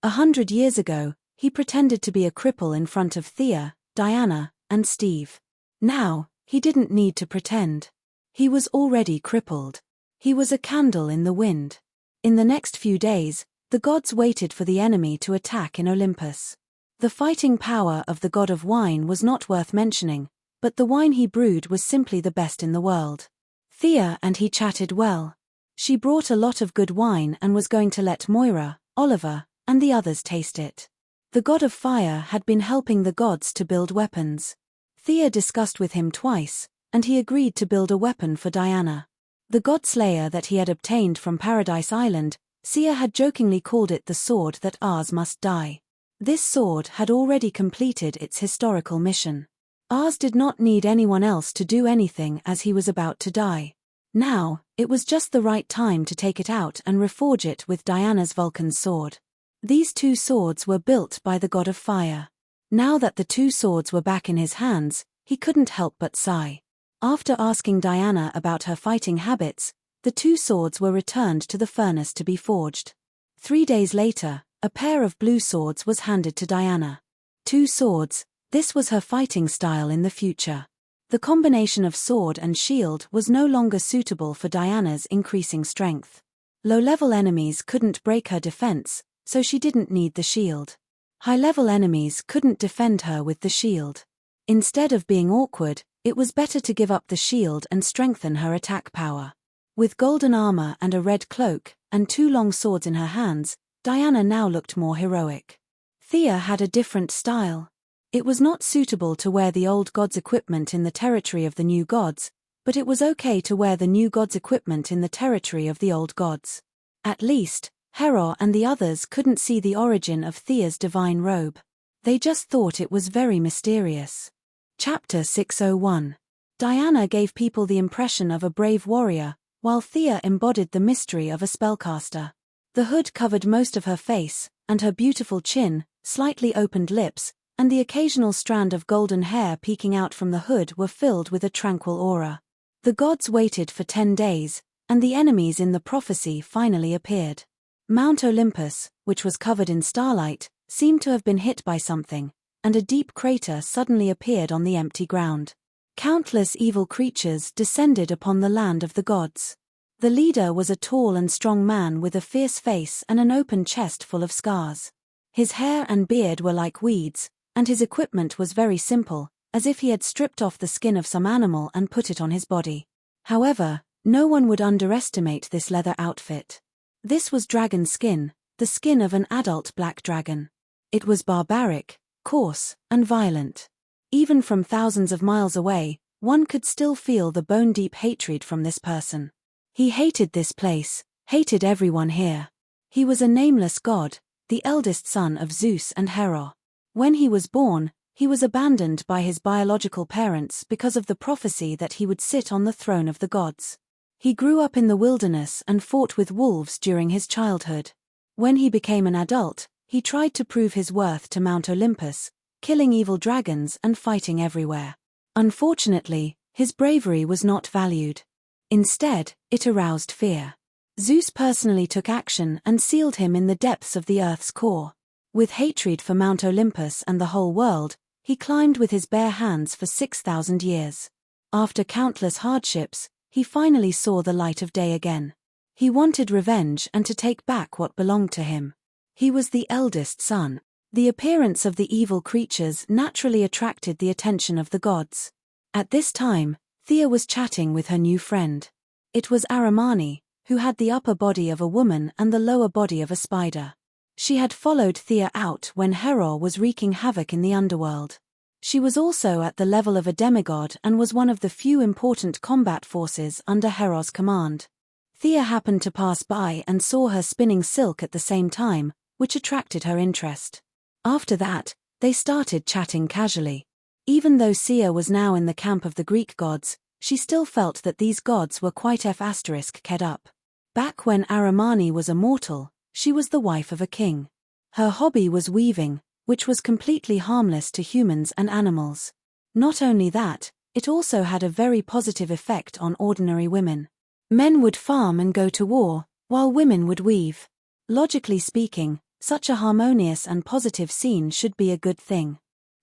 100 years ago, he pretended to be a cripple in front of Thea, Diana, and Steve. Now, he didn't need to pretend. He was already crippled. He was a candle in the wind. In the next few days, the gods waited for the enemy to attack in Olympus. The fighting power of the god of wine was not worth mentioning, but the wine he brewed was simply the best in the world. Thea and he chatted well. She brought a lot of good wine and was going to let Moira, Oliver, and the others taste it. The god of fire had been helping the gods to build weapons. Thea discussed with him twice, and he agreed to build a weapon for Diana. The god slayer that he had obtained from Paradise Island, Sia had jokingly called it the sword that ours must die. This sword had already completed its historical mission. Ours did not need anyone else to do anything as he was about to die. Now, it was just the right time to take it out and reforge it with Diana's Vulcan's sword. These two swords were built by the god of fire. Now that the two swords were back in his hands, he couldn't help but sigh. After asking Diana about her fighting habits, the two swords were returned to the furnace to be forged. 3 days later, a pair of blue swords was handed to Diana. 2 swords, this was her fighting style in the future. The combination of sword and shield was no longer suitable for Diana's increasing strength. Low-level enemies couldn't break her defense, so she didn't need the shield. High-level enemies couldn't defend her with the shield. Instead of being awkward, it was better to give up the shield and strengthen her attack power. With golden armor and a red cloak, and 2 long swords in her hands, Diana now looked more heroic. Thea had a different style. It was not suitable to wear the old gods' equipment in the territory of the new gods, but it was okay to wear the new gods' equipment in the territory of the old gods. At least, Hera and the others couldn't see the origin of Thea's divine robe. They just thought it was very mysterious. Chapter 601. Diana gave people the impression of a brave warrior, while Thea embodied the mystery of a spellcaster. The hood covered most of her face, and her beautiful chin, slightly opened lips, and the occasional strand of golden hair peeking out from the hood were filled with a tranquil aura. The gods waited for 10 days, and the enemies in the prophecy finally appeared. Mount Olympus, which was covered in starlight, seemed to have been hit by something, and a deep crater suddenly appeared on the empty ground. Countless evil creatures descended upon the land of the gods. The leader was a tall and strong man with a fierce face and an open chest full of scars. His hair and beard were like weeds, and his equipment was very simple, as if he had stripped off the skin of some animal and put it on his body. However, no one would underestimate this leather outfit. This was dragon skin, the skin of an adult black dragon. It was barbaric, coarse, and violent. Even from thousands of miles away, one could still feel the bone-deep hatred from this person. He hated this place, hated everyone here. He was a nameless god, the eldest son of Zeus and Hera. When he was born, he was abandoned by his biological parents because of the prophecy that he would sit on the throne of the gods. He grew up in the wilderness and fought with wolves during his childhood. When he became an adult, he tried to prove his worth to Mount Olympus, killing evil dragons and fighting everywhere. Unfortunately, his bravery was not valued. Instead, it aroused fear. Zeus personally took action and sealed him in the depths of the Earth's core. With hatred for Mount Olympus and the whole world, he climbed with his bare hands for 6,000 years. After countless hardships, he finally saw the light of day again. He wanted revenge and to take back what belonged to him. He was the eldest son. The appearance of the evil creatures naturally attracted the attention of the gods. At this time, Thea was chatting with her new friend. It was Aramani, who had the upper body of a woman and the lower body of a spider. She had followed Thea out when Heror was wreaking havoc in the underworld. She was also at the level of a demigod and was one of the few important combat forces under Heror's command. Thea happened to pass by and saw her spinning silk at the same time, which attracted her interest. After that, they started chatting casually. Even though Sia was now in the camp of the Greek gods, she still felt that these gods were quite f***ked up. Back when Aramani was a mortal, she was the wife of a king. Her hobby was weaving, which was completely harmless to humans and animals. Not only that, it also had a very positive effect on ordinary women. Men would farm and go to war, while women would weave. Logically speaking, such a harmonious and positive scene should be a good thing.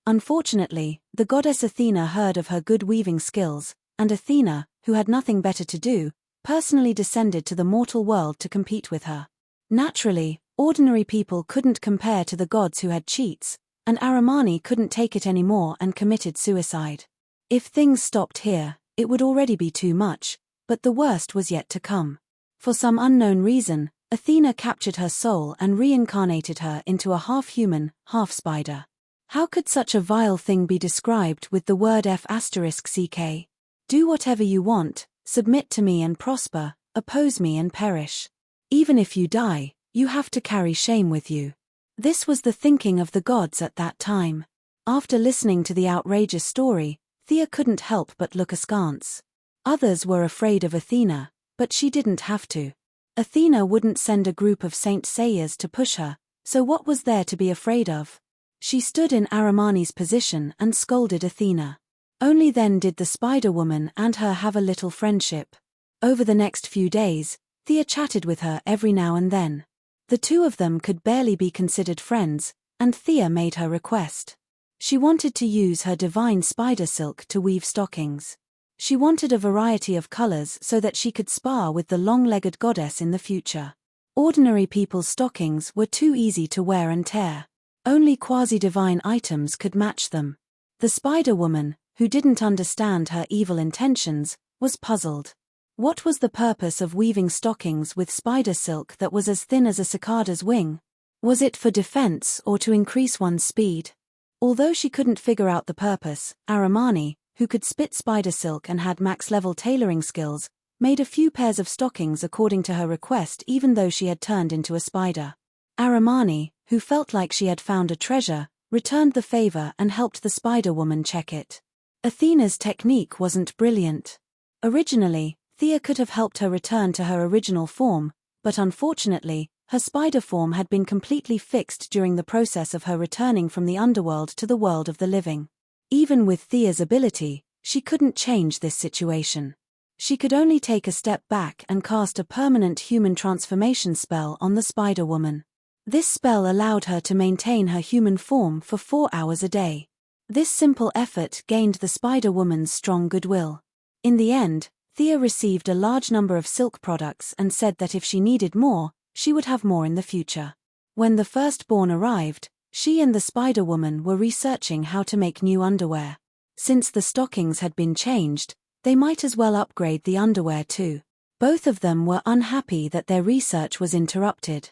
Unfortunately, the goddess Athena heard of her good weaving skills, and Athena, who had nothing better to do, personally descended to the mortal world to compete with her. Naturally, ordinary people couldn't compare to the gods who had cheats, and Aramani couldn't take it anymore and committed suicide. If things stopped here, it would already be too much, but the worst was yet to come. For some unknown reason, Athena captured her soul and reincarnated her into a half-human, half-spider. How could such a vile thing be described with the word f***ck? Do whatever you want, submit to me and prosper, oppose me and perish. Even if you die, you have to carry shame with you. This was the thinking of the gods at that time. After listening to the outrageous story, Thea couldn't help but look askance. Others were afraid of Athena, but she didn't have to. Athena wouldn't send a group of Saint Seiras to push her, so what was there to be afraid of? She stood in Aramani's position and scolded Athena. Only then did the Spider-Woman and her have a little friendship. Over the next few days, Thea chatted with her every now and then. The two of them could barely be considered friends, and Thea made her request. She wanted to use her divine spider silk to weave stockings. She wanted a variety of colors so that she could spar with the long-legged goddess in the future. Ordinary people's stockings were too easy to wear and tear. Only quasi-divine items could match them. The Spider-Woman, who didn't understand her evil intentions, was puzzled. What was the purpose of weaving stockings with spider silk that was as thin as a cicada's wing? Was it for defense or to increase one's speed? Although she couldn't figure out the purpose, Aramani, who could spit spider silk and had max-level tailoring skills, made a few pairs of stockings according to her request even though she had turned into a spider. Aramani, who felt like she had found a treasure, returned the favor and helped the Spider-Woman check it. Athena's technique wasn't brilliant. Originally, Thea could have helped her return to her original form, but unfortunately, her spider form had been completely fixed during the process of her returning from the underworld to the world of the living. Even with Thea's ability, she couldn't change this situation. She could only take a step back and cast a permanent human transformation spell on the Spider-Woman. This spell allowed her to maintain her human form for 4 hours a day. This simple effort gained the Spider-Woman's strong goodwill. In the end, Thea received a large number of silk products and said that if she needed more, she would have more in the future. When the firstborn arrived, she and the Spider-Woman were researching how to make new underwear. Since the stockings had been changed, they might as well upgrade the underwear too. Both of them were unhappy that their research was interrupted.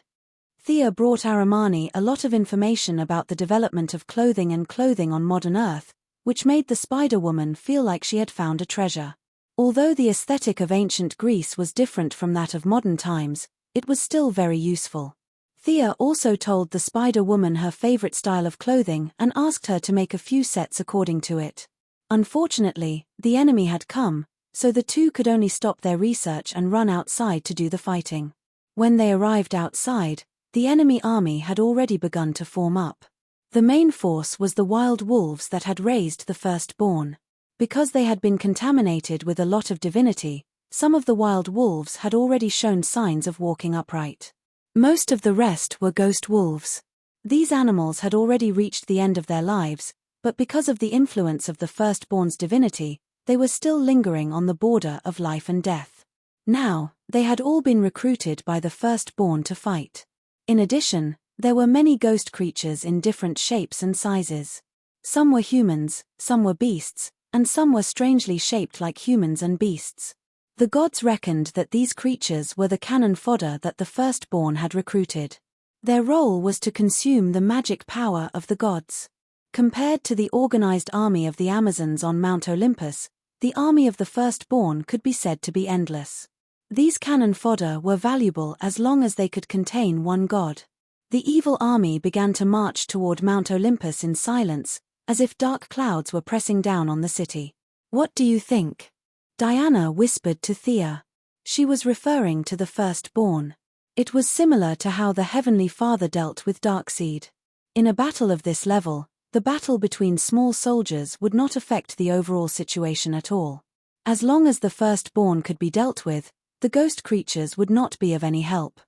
Thea brought Aramani a lot of information about the development of clothing on modern Earth, which made the Spider-Woman feel like she had found a treasure. Although the aesthetic of ancient Greece was different from that of modern times, it was still very useful. Thea also told the Spider-Woman her favorite style of clothing and asked her to make a few sets according to it. Unfortunately, the enemy had come, so the two could only stop their research and run outside to do the fighting. When they arrived outside, the enemy army had already begun to form up. The main force was the wild wolves that had raised the firstborn. Because they had been contaminated with a lot of divinity, some of the wild wolves had already shown signs of walking upright. Most of the rest were ghost wolves. These animals had already reached the end of their lives, but because of the influence of the firstborn's divinity, they were still lingering on the border of life and death. Now, they had all been recruited by the firstborn to fight. In addition, there were many ghost creatures in different shapes and sizes. Some were humans, some were beasts, and some were strangely shaped like humans and beasts. The gods reckoned that these creatures were the cannon fodder that the firstborn had recruited. Their role was to consume the magic power of the gods. Compared to the organized army of the Amazons on Mount Olympus, the army of the firstborn could be said to be endless. These cannon fodder were valuable as long as they could contain one god. The evil army began to march toward Mount Olympus in silence, as if dark clouds were pressing down on the city. "What do you think?" Diana whispered to Thea. She was referring to the firstborn. It was similar to how the Heavenly Father dealt with Darkseid. In a battle of this level, the battle between small soldiers would not affect the overall situation at all. As long as the firstborn could be dealt with, the ghost creatures would not be of any help.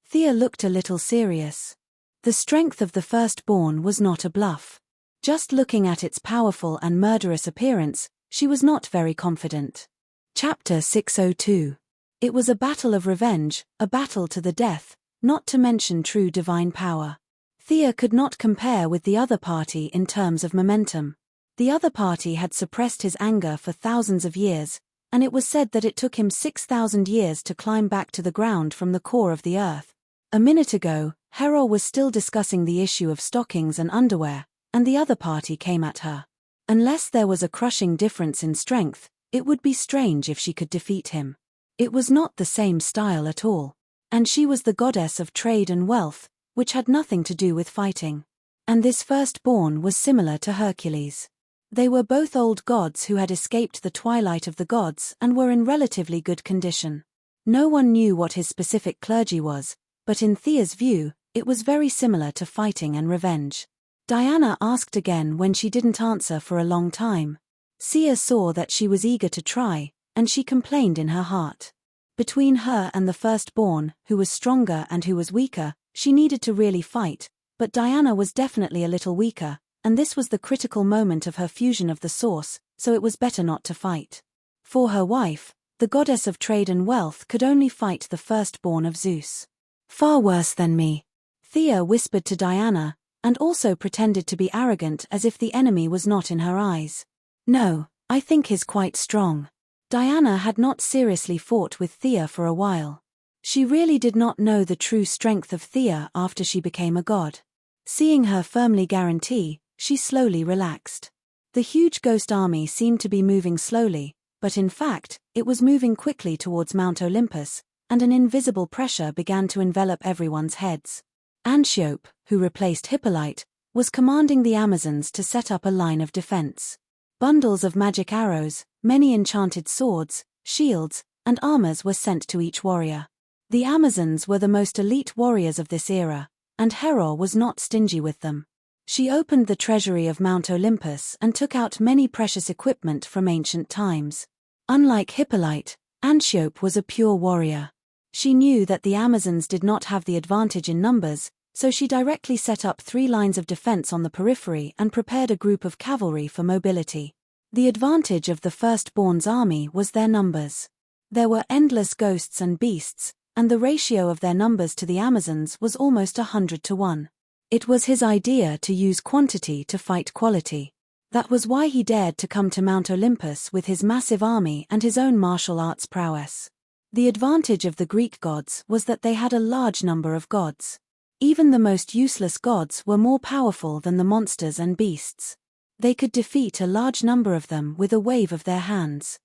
Thea looked a little serious. The strength of the firstborn was not a bluff. Just looking at its powerful and murderous appearance, she was not very confident. Chapter 602. It was a battle of revenge, a battle to the death, not to mention true divine power. Thea could not compare with the other party in terms of momentum. The other party had suppressed his anger for thousands of years, and it was said that it took him 6,000 years to climb back to the ground from the core of the earth. A minute ago, Hera was still discussing the issue of stockings and underwear, and the other party came at her. Unless there was a crushing difference in strength, it would be strange if she could defeat him. It was not the same style at all. And she was the goddess of trade and wealth, which had nothing to do with fighting. And this firstborn was similar to Hercules. They were both old gods who had escaped the twilight of the gods and were in relatively good condition. No one knew what his specific clergy was, but in Thea's view, it was very similar to fighting and revenge. Diana asked again when she didn't answer for a long time. Sia saw that she was eager to try, and she complained in her heart. Between her and the firstborn, who was stronger and who was weaker, she needed to really fight, but Diana was definitely a little weaker, and this was the critical moment of her fusion of the source, so it was better not to fight. For her wife, the goddess of trade and wealth could only fight the firstborn of Zeus. "Far worse than me," Thea whispered to Diana, and also pretended to be arrogant as if the enemy was not in her eyes. "No, I think he's quite strong." Diana had not seriously fought with Thea for a while. She really did not know the true strength of Thea after she became a god. Seeing her firmly guarantee, she slowly relaxed. The huge ghost army seemed to be moving slowly, but in fact, it was moving quickly towards Mount Olympus, and an invisible pressure began to envelop everyone's heads. Antiope, who replaced Hippolyte, was commanding the Amazons to set up a line of defense. Bundles of magic arrows, many enchanted swords, shields, and armors were sent to each warrior. The Amazons were the most elite warriors of this era, and Hera was not stingy with them. She opened the treasury of Mount Olympus and took out many precious equipment from ancient times. Unlike Hippolyte, Antiope was a pure warrior. She knew that the Amazons did not have the advantage in numbers, so she directly set up 3 lines of defense on the periphery and prepared a group of cavalry for mobility. The advantage of the firstborn's army was their numbers. There were endless ghosts and beasts, and the ratio of their numbers to the Amazons was almost 100 to 1. It was his idea to use quantity to fight quality. That was why he dared to come to Mount Olympus with his massive army and his own martial arts prowess. The advantage of the Greek gods was that they had a large number of gods. Even the most useless gods were more powerful than the monsters and beasts. They could defeat a large number of them with a wave of their hands.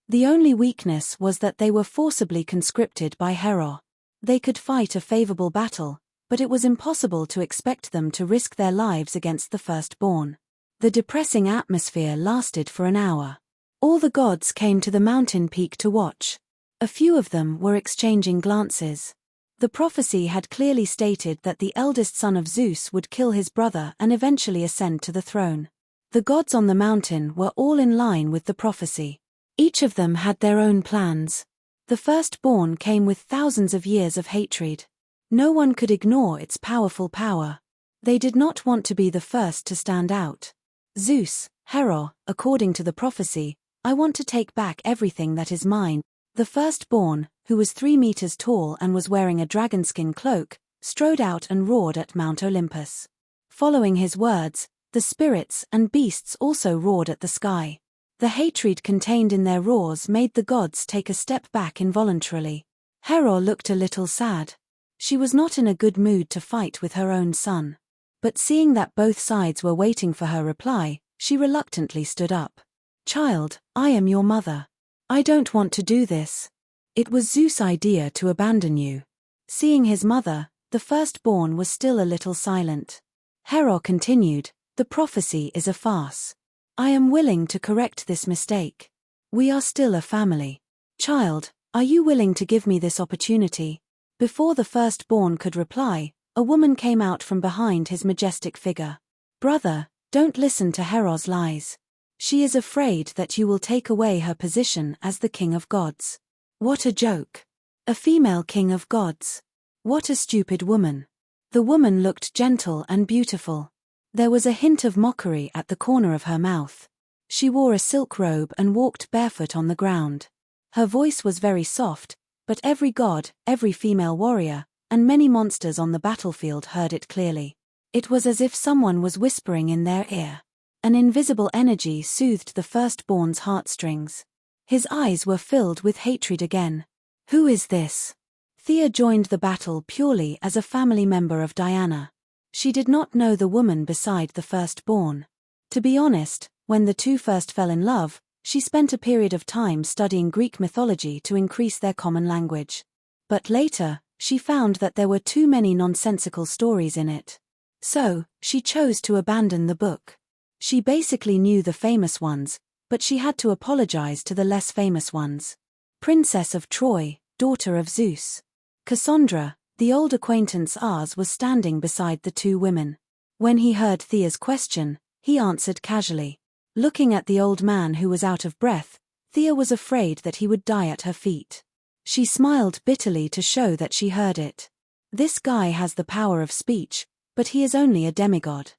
The only weakness was that they were forcibly conscripted by Hera. They could fight a favorable battle, but it was impossible to expect them to risk their lives against the firstborn. The depressing atmosphere lasted for an hour. All the gods came to the mountain peak to watch. A few of them were exchanging glances. The prophecy had clearly stated that the eldest son of Zeus would kill his brother and eventually ascend to the throne. The gods on the mountain were all in line with the prophecy. Each of them had their own plans. The firstborn came with thousands of years of hatred. No one could ignore its powerful power. They did not want to be the first to stand out. Zeus, Hera, according to the prophecy, I want to take back everything that is mine. The firstborn, who was 3 meters tall and was wearing a dragonskin cloak, strode out and roared at Mount Olympus. Following his words, the spirits and beasts also roared at the sky. The hatred contained in their roars made the gods take a step back involuntarily. Hera looked a little sad. She was not in a good mood to fight with her own son. But seeing that both sides were waiting for her reply, she reluctantly stood up. "Child, I am your mother. I don't want to do this. It was Zeus' idea to abandon you." Seeing his mother, the firstborn was still a little silent. Hera continued, "The prophecy is a farce. I am willing to correct this mistake. We are still a family. Child, are you willing to give me this opportunity?" Before the firstborn could reply, a woman came out from behind his majestic figure. "Brother, don't listen to Hera's lies. She is afraid that you will take away her position as the king of gods." What a joke. A female king of gods. What a stupid woman. The woman looked gentle and beautiful. There was a hint of mockery at the corner of her mouth. She wore a silk robe and walked barefoot on the ground. Her voice was very soft, but every god, every female warrior, and many monsters on the battlefield heard it clearly. It was as if someone was whispering in their ear. An invisible energy soothed the firstborn's heartstrings. His eyes were filled with hatred again. Who is this? Thea joined the battle purely as a family member of Diana. She did not know the woman beside the firstborn. To be honest, when the two first fell in love, she spent a period of time studying Greek mythology to increase their common language. But later, she found that there were too many nonsensical stories in it. So, she chose to abandon the book. She basically knew the famous ones, but she had to apologize to the less famous ones. Princess of Troy, daughter of Zeus. Cassandra, the old acquaintance Ars, was standing beside the two women. When he heard Thea's question, he answered casually. Looking at the old man who was out of breath, Thea was afraid that he would die at her feet. She smiled bitterly to show that she heard it. This guy has the power of speech, but he is only a demigod.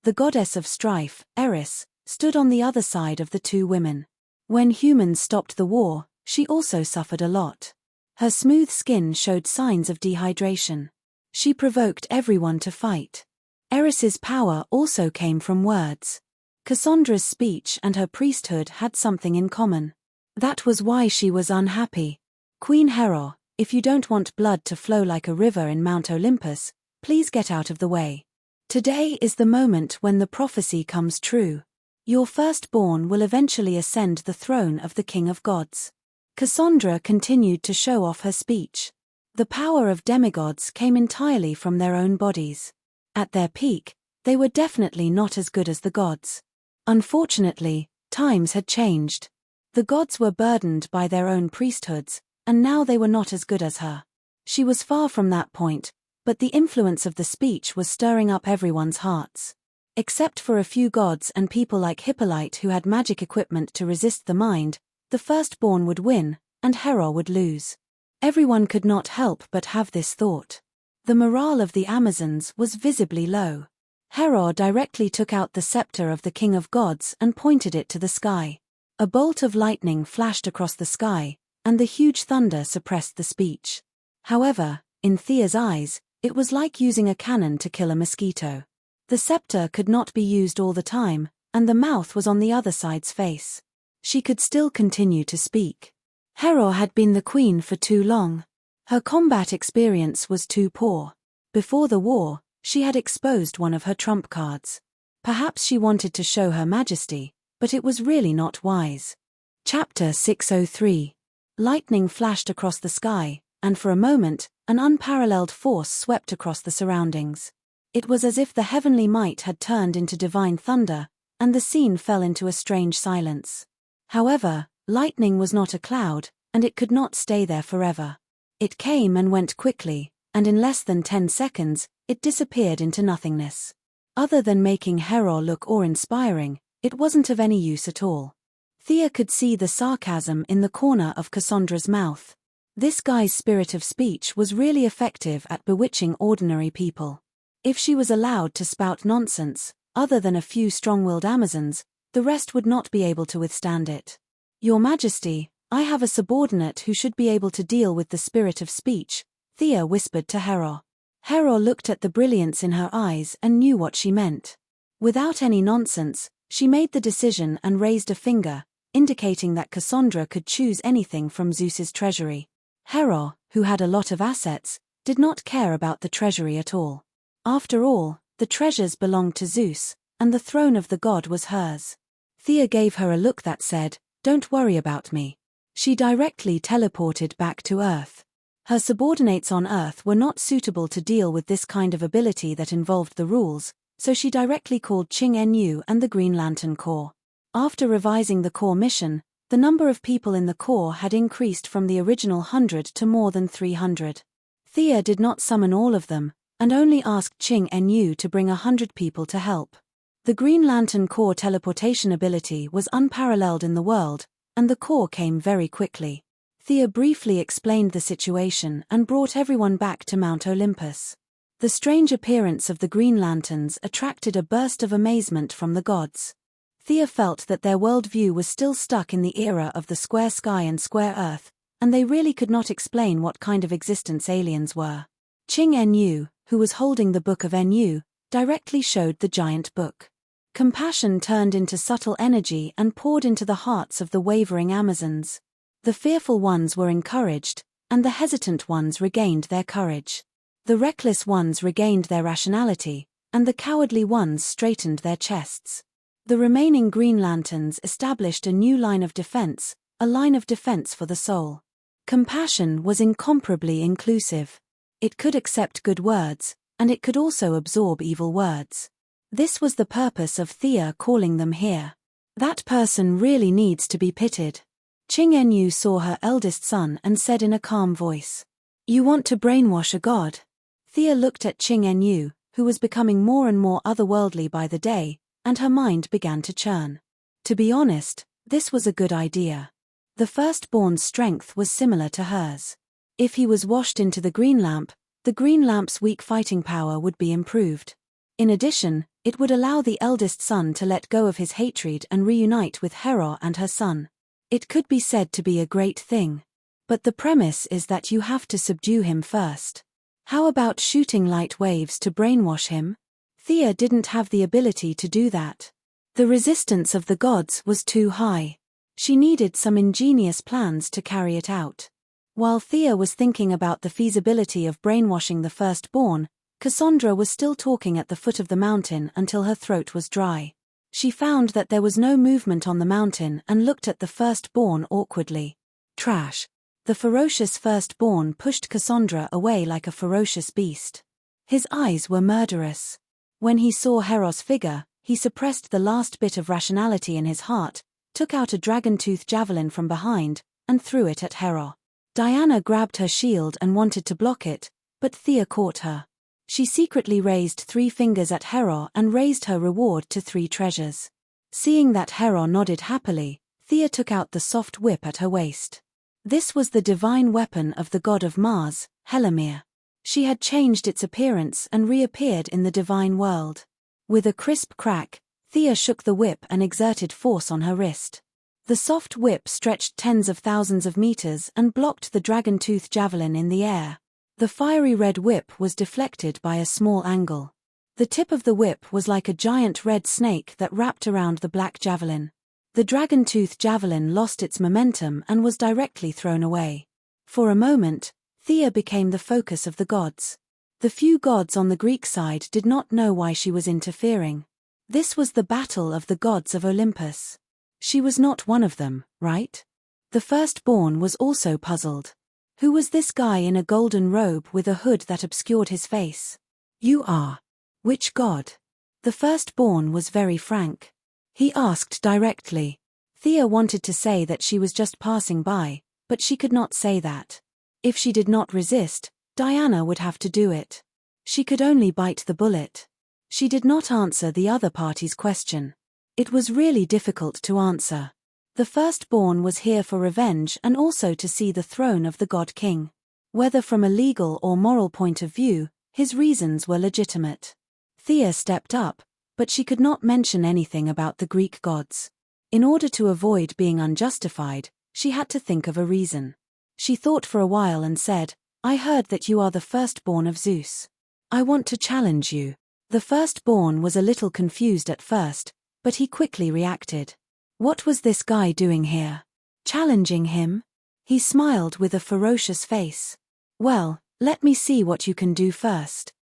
The goddess of strife, Eris, stood on the other side of the two women. When humans stopped the war, she also suffered a lot. Her smooth skin showed signs of dehydration. She provoked everyone to fight. Eris's power also came from words. Cassandra's speech and her priesthood had something in common. That was why she was unhappy. Queen Hera, if you don't want blood to flow like a river in Mount Olympus, please get out of the way. Today is the moment when the prophecy comes true. Your firstborn will eventually ascend the throne of the King of Gods. Cassandra continued to show off her speech. The power of demigods came entirely from their own bodies. At their peak, they were definitely not as good as the gods. Unfortunately, times had changed. The gods were burdened by their own priesthoods, and now they were not as good as her. She was far from that point, but the influence of the speech was stirring up everyone's hearts. Except for a few gods and people like Hippolyte who had magic equipment to resist the mind, the firstborn would win, and Hera would lose. Everyone could not help but have this thought. The morale of the Amazons was visibly low. Hera directly took out the scepter of the King of Gods and pointed it to the sky. A bolt of lightning flashed across the sky, and the huge thunder suppressed the speech. However, in Thea's eyes, it was like using a cannon to kill a mosquito. The scepter could not be used all the time, and the mouth was on the other side's face. She could still continue to speak. Hera had been the queen for too long. Her combat experience was too poor. Before the war, she had exposed one of her trump cards. Perhaps she wanted to show her majesty, but it was really not wise. Chapter 603. Lightning flashed across the sky, and for a moment, an unparalleled force swept across the surroundings. It was as if the heavenly might had turned into divine thunder, and the scene fell into a strange silence. However, lightning was not a cloud, and it could not stay there forever. It came and went quickly, and in less than 10 seconds, it disappeared into nothingness. Other than making Hera look awe-inspiring, it wasn't of any use at all. Thea could see the sarcasm in the corner of Cassandra's mouth. This guy's spirit of speech was really effective at bewitching ordinary people. If she was allowed to spout nonsense, other than a few strong-willed Amazons, the rest would not be able to withstand it. Your Majesty, I have a subordinate who should be able to deal with the spirit of speech, Thea whispered to Hera. Hera looked at the brilliance in her eyes and knew what she meant. Without any nonsense, she made the decision and raised a finger, indicating that Cassandra could choose anything from Zeus's treasury. Hera, who had a lot of assets, did not care about the treasury at all. After all, the treasures belonged to Zeus, and the throne of the god was hers. Thea gave her a look that said, "Don't worry about me." She directly teleported back to Earth. Her subordinates on Earth were not suitable to deal with this kind of ability that involved the rules, so she directly called Ching En-yu and the Green Lantern Corps. After revising the Corps mission, the number of people in the Corps had increased from the original 100 to more than 300. Thea did not summon all of them, and only asked Ching En-yu to bring 100 people to help. The Green Lantern Corps teleportation ability was unparalleled in the world, and the Corps came very quickly. Thea briefly explained the situation and brought everyone back to Mount Olympus. The strange appearance of the Green Lanterns attracted a burst of amazement from the gods. Thea felt that their worldview was still stuck in the era of the square sky and square earth, and they really could not explain what kind of existence aliens were. Ching En-yu, who was holding the Book of En-yu, directly showed the giant book. Compassion turned into subtle energy and poured into the hearts of the wavering Amazons. The fearful ones were encouraged, and the hesitant ones regained their courage. The reckless ones regained their rationality, and the cowardly ones straightened their chests. The remaining Green Lanterns established a new line of defense, a line of defense for the soul. Compassion was incomparably inclusive. It could accept good words, and it could also absorb evil words. This was the purpose of Thea calling them here. That person really needs to be pitied. Ching En-yu saw her eldest son and said in a calm voice, "You want to brainwash a god?" Thea looked at Ching En-yu, who was becoming more and more otherworldly by the day, and her mind began to churn. To be honest, this was a good idea. The firstborn's strength was similar to hers. If he was washed into the green lamp's weak fighting power would be improved. In addition, it would allow the eldest son to let go of his hatred and reunite with Hera and her son. It could be said to be a great thing. But the premise is that you have to subdue him first. How about shooting light waves to brainwash him? Thea didn't have the ability to do that. The resistance of the gods was too high. She needed some ingenious plans to carry it out. While Thea was thinking about the feasibility of brainwashing the firstborn, Cassandra was still talking at the foot of the mountain until her throat was dry. She found that there was no movement on the mountain and looked at the firstborn awkwardly. Trash. The ferocious firstborn pushed Cassandra away like a ferocious beast. His eyes were murderous. When he saw Hera's figure, he suppressed the last bit of rationality in his heart, took out a dragon-tooth javelin from behind, and threw it at Hera. Diana grabbed her shield and wanted to block it, but Thea caught her. She secretly raised 3 fingers at Hera and raised her reward to 3 treasures. Seeing that Hera nodded happily, Thea took out the soft whip at her waist. This was the divine weapon of the god of Mars, Helamir. She had changed its appearance and reappeared in the divine world. With a crisp crack, Thea shook the whip and exerted force on her wrist. The soft whip stretched tens of thousands of meters and blocked the dragon-tooth javelin in the air. The fiery red whip was deflected by a small angle. The tip of the whip was like a giant red snake that wrapped around the black javelin. The dragon-tooth javelin lost its momentum and was directly thrown away. For a moment, Thea became the focus of the gods. The few gods on the Greek side did not know why she was interfering. This was the battle of the gods of Olympus. She was not one of them, right? The firstborn was also puzzled. Who was this guy in a golden robe with a hood that obscured his face? You are. Which god? The firstborn was very frank. He asked directly. Thea wanted to say that she was just passing by, but she could not say that. If she did not resist, Diana would have to do it. She could only bite the bullet. She did not answer the other party's question. It was really difficult to answer. The firstborn was here for revenge and also to see the throne of the god king. Whether from a legal or moral point of view, his reasons were legitimate. Thea stepped up, but she could not mention anything about the Greek gods. In order to avoid being unjustified, she had to think of a reason. She thought for a while and said, "I heard that you are the firstborn of Zeus. I want to challenge you." The firstborn was a little confused at first, but he quickly reacted. What was this guy doing here? Challenging him? He smiled with a ferocious face. Well, Let me see what you can do first.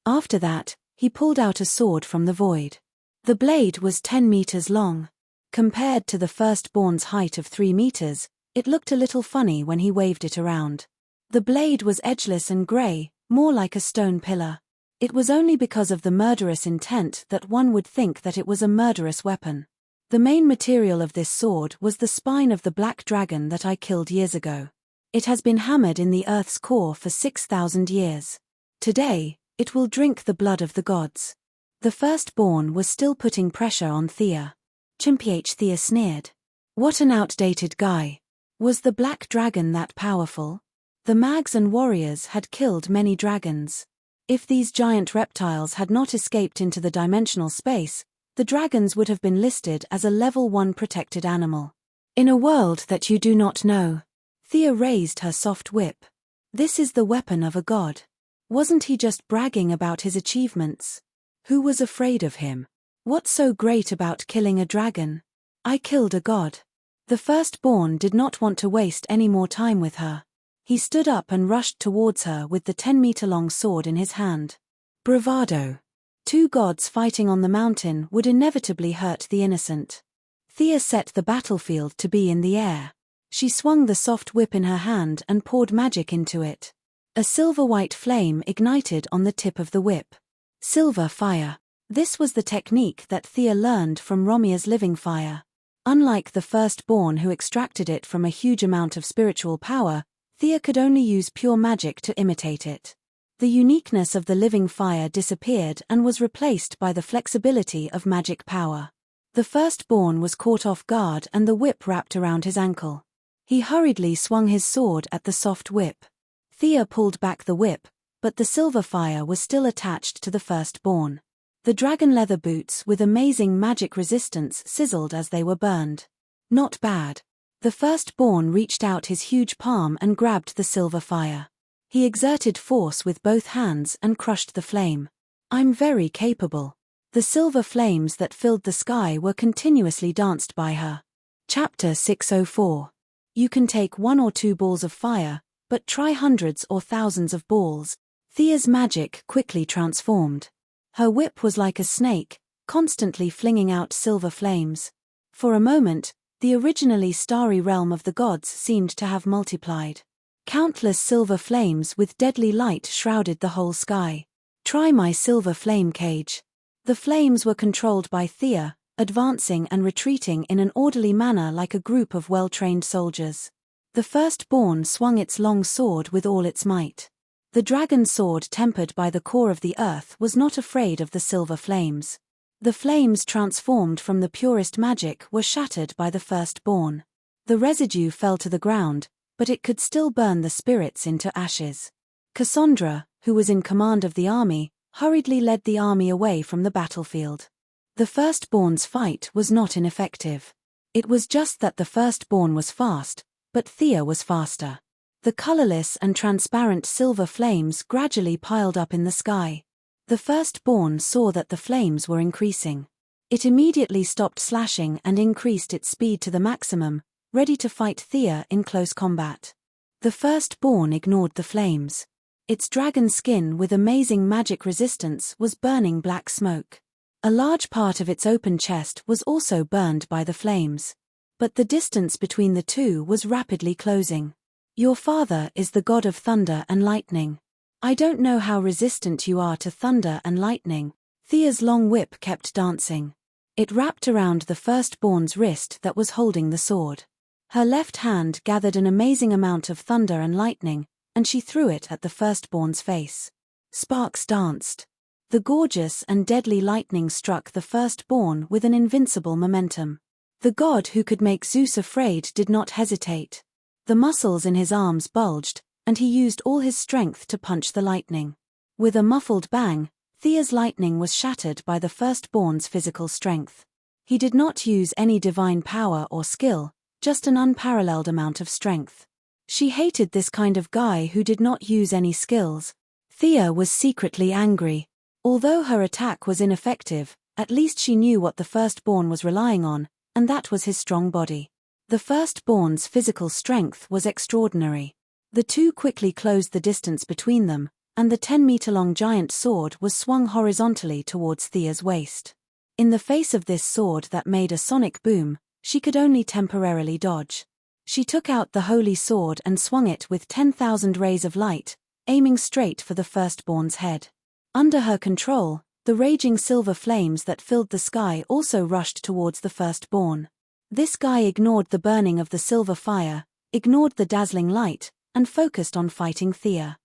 After that, he pulled out a sword from the void. The blade was 10 meters long. Compared to the firstborn's height of 3 meters, it looked a little funny when he waved it around. The blade was edgeless and gray, more like a stone pillar. It was only because of the murderous intent that one would think that it was a murderous weapon. The main material of this sword was the spine of the black dragon that I killed years ago. It has been hammered in the earth's core for 6,000 years. Today, it will drink the blood of the gods. The firstborn was still putting pressure on Thea. Thea sneered. What an outdated guy. Was the black dragon that powerful? The mags and warriors had killed many dragons. If these giant reptiles had not escaped into the dimensional space, the dragons would have been listed as a level 1 protected animal. In a world that you do not know. Thea raised her soft whip. This is the weapon of a god. Wasn't he just bragging about his achievements? Who was afraid of him? What's so great about killing a dragon? I killed a god. The firstborn did not want to waste any more time with her. He stood up and rushed towards her with the 10-meter-long sword in his hand. Bravado. 2 gods fighting on the mountain would inevitably hurt the innocent. Thea set the battlefield to be in the air. She swung the soft whip in her hand and poured magic into it. A silver-white flame ignited on the tip of the whip. Silver fire. This was the technique that Thea learned from Romia's living fire. Unlike the firstborn who extracted it from a huge amount of spiritual power, Thea could only use pure magic to imitate it. The uniqueness of the living fire disappeared and was replaced by the flexibility of magic power. The firstborn was caught off guard and the whip wrapped around his ankle. He hurriedly swung his sword at the soft whip. Thea pulled back the whip, but the silver fire was still attached to the firstborn. The dragon leather boots with amazing magic resistance sizzled as they were burned. Not bad. The firstborn reached out his huge palm and grabbed the silver fire. He exerted force with both hands and crushed the flame. I'm very capable. The silver flames that filled the sky were continuously danced by her. Chapter 604. You can take 1 or 2 balls of fire, but try hundreds or thousands of balls. Thea's magic quickly transformed. Her whip was like a snake, constantly flinging out silver flames. For a moment, the originally starry realm of the gods seemed to have multiplied. Countless silver flames with deadly light shrouded the whole sky. Try my silver flame cage. The flames were controlled by Thea, advancing and retreating in an orderly manner like a group of well-trained soldiers. The firstborn swung its long sword with all its might. The dragon sword tempered by the core of the earth was not afraid of the silver flames. The flames transformed from the purest magic were shattered by the firstborn. The residue fell to the ground, but it could still burn the spirits into ashes. Cassandra, who was in command of the army, hurriedly led the army away from the battlefield. The firstborn's fight was not ineffective. It was just that the firstborn was fast, but Thea was faster. The colorless and transparent silver flames gradually piled up in the sky. The firstborn saw that the flames were increasing. It immediately stopped slashing and increased its speed to the maximum, ready to fight Thea in close combat. The firstborn ignored the flames. Its dragon skin with amazing magic resistance was burning black smoke. A large part of its open chest was also burned by the flames. But the distance between the two was rapidly closing. Your father is the god of thunder and lightning. I don't know how resistant you are to thunder and lightning. Thea's long whip kept dancing. It wrapped around the firstborn's wrist that was holding the sword. Her left hand gathered an amazing amount of thunder and lightning, and she threw it at the firstborn's face. Sparks danced. The gorgeous and deadly lightning struck the firstborn with an invincible momentum. The god who could make Zeus afraid did not hesitate. The muscles in his arms bulged, and he used all his strength to punch the lightning. With a muffled bang, Thea's lightning was shattered by the firstborn's physical strength. He did not use any divine power or skill, just an unparalleled amount of strength. She hated this kind of guy who did not use any skills. Thea was secretly angry. Although her attack was ineffective, at least she knew what the firstborn was relying on, and that was his strong body. The firstborn's physical strength was extraordinary. The two quickly closed the distance between them, and the 10-meter-long giant sword was swung horizontally towards Thea's waist. In the face of this sword that made a sonic boom, she could only temporarily dodge. She took out the holy sword and swung it with 10,000 rays of light, aiming straight for the firstborn's head. Under her control, the raging silver flames that filled the sky also rushed towards the firstborn. This guy ignored the burning of the silver fire, ignored the dazzling light, and focused on fighting Thea.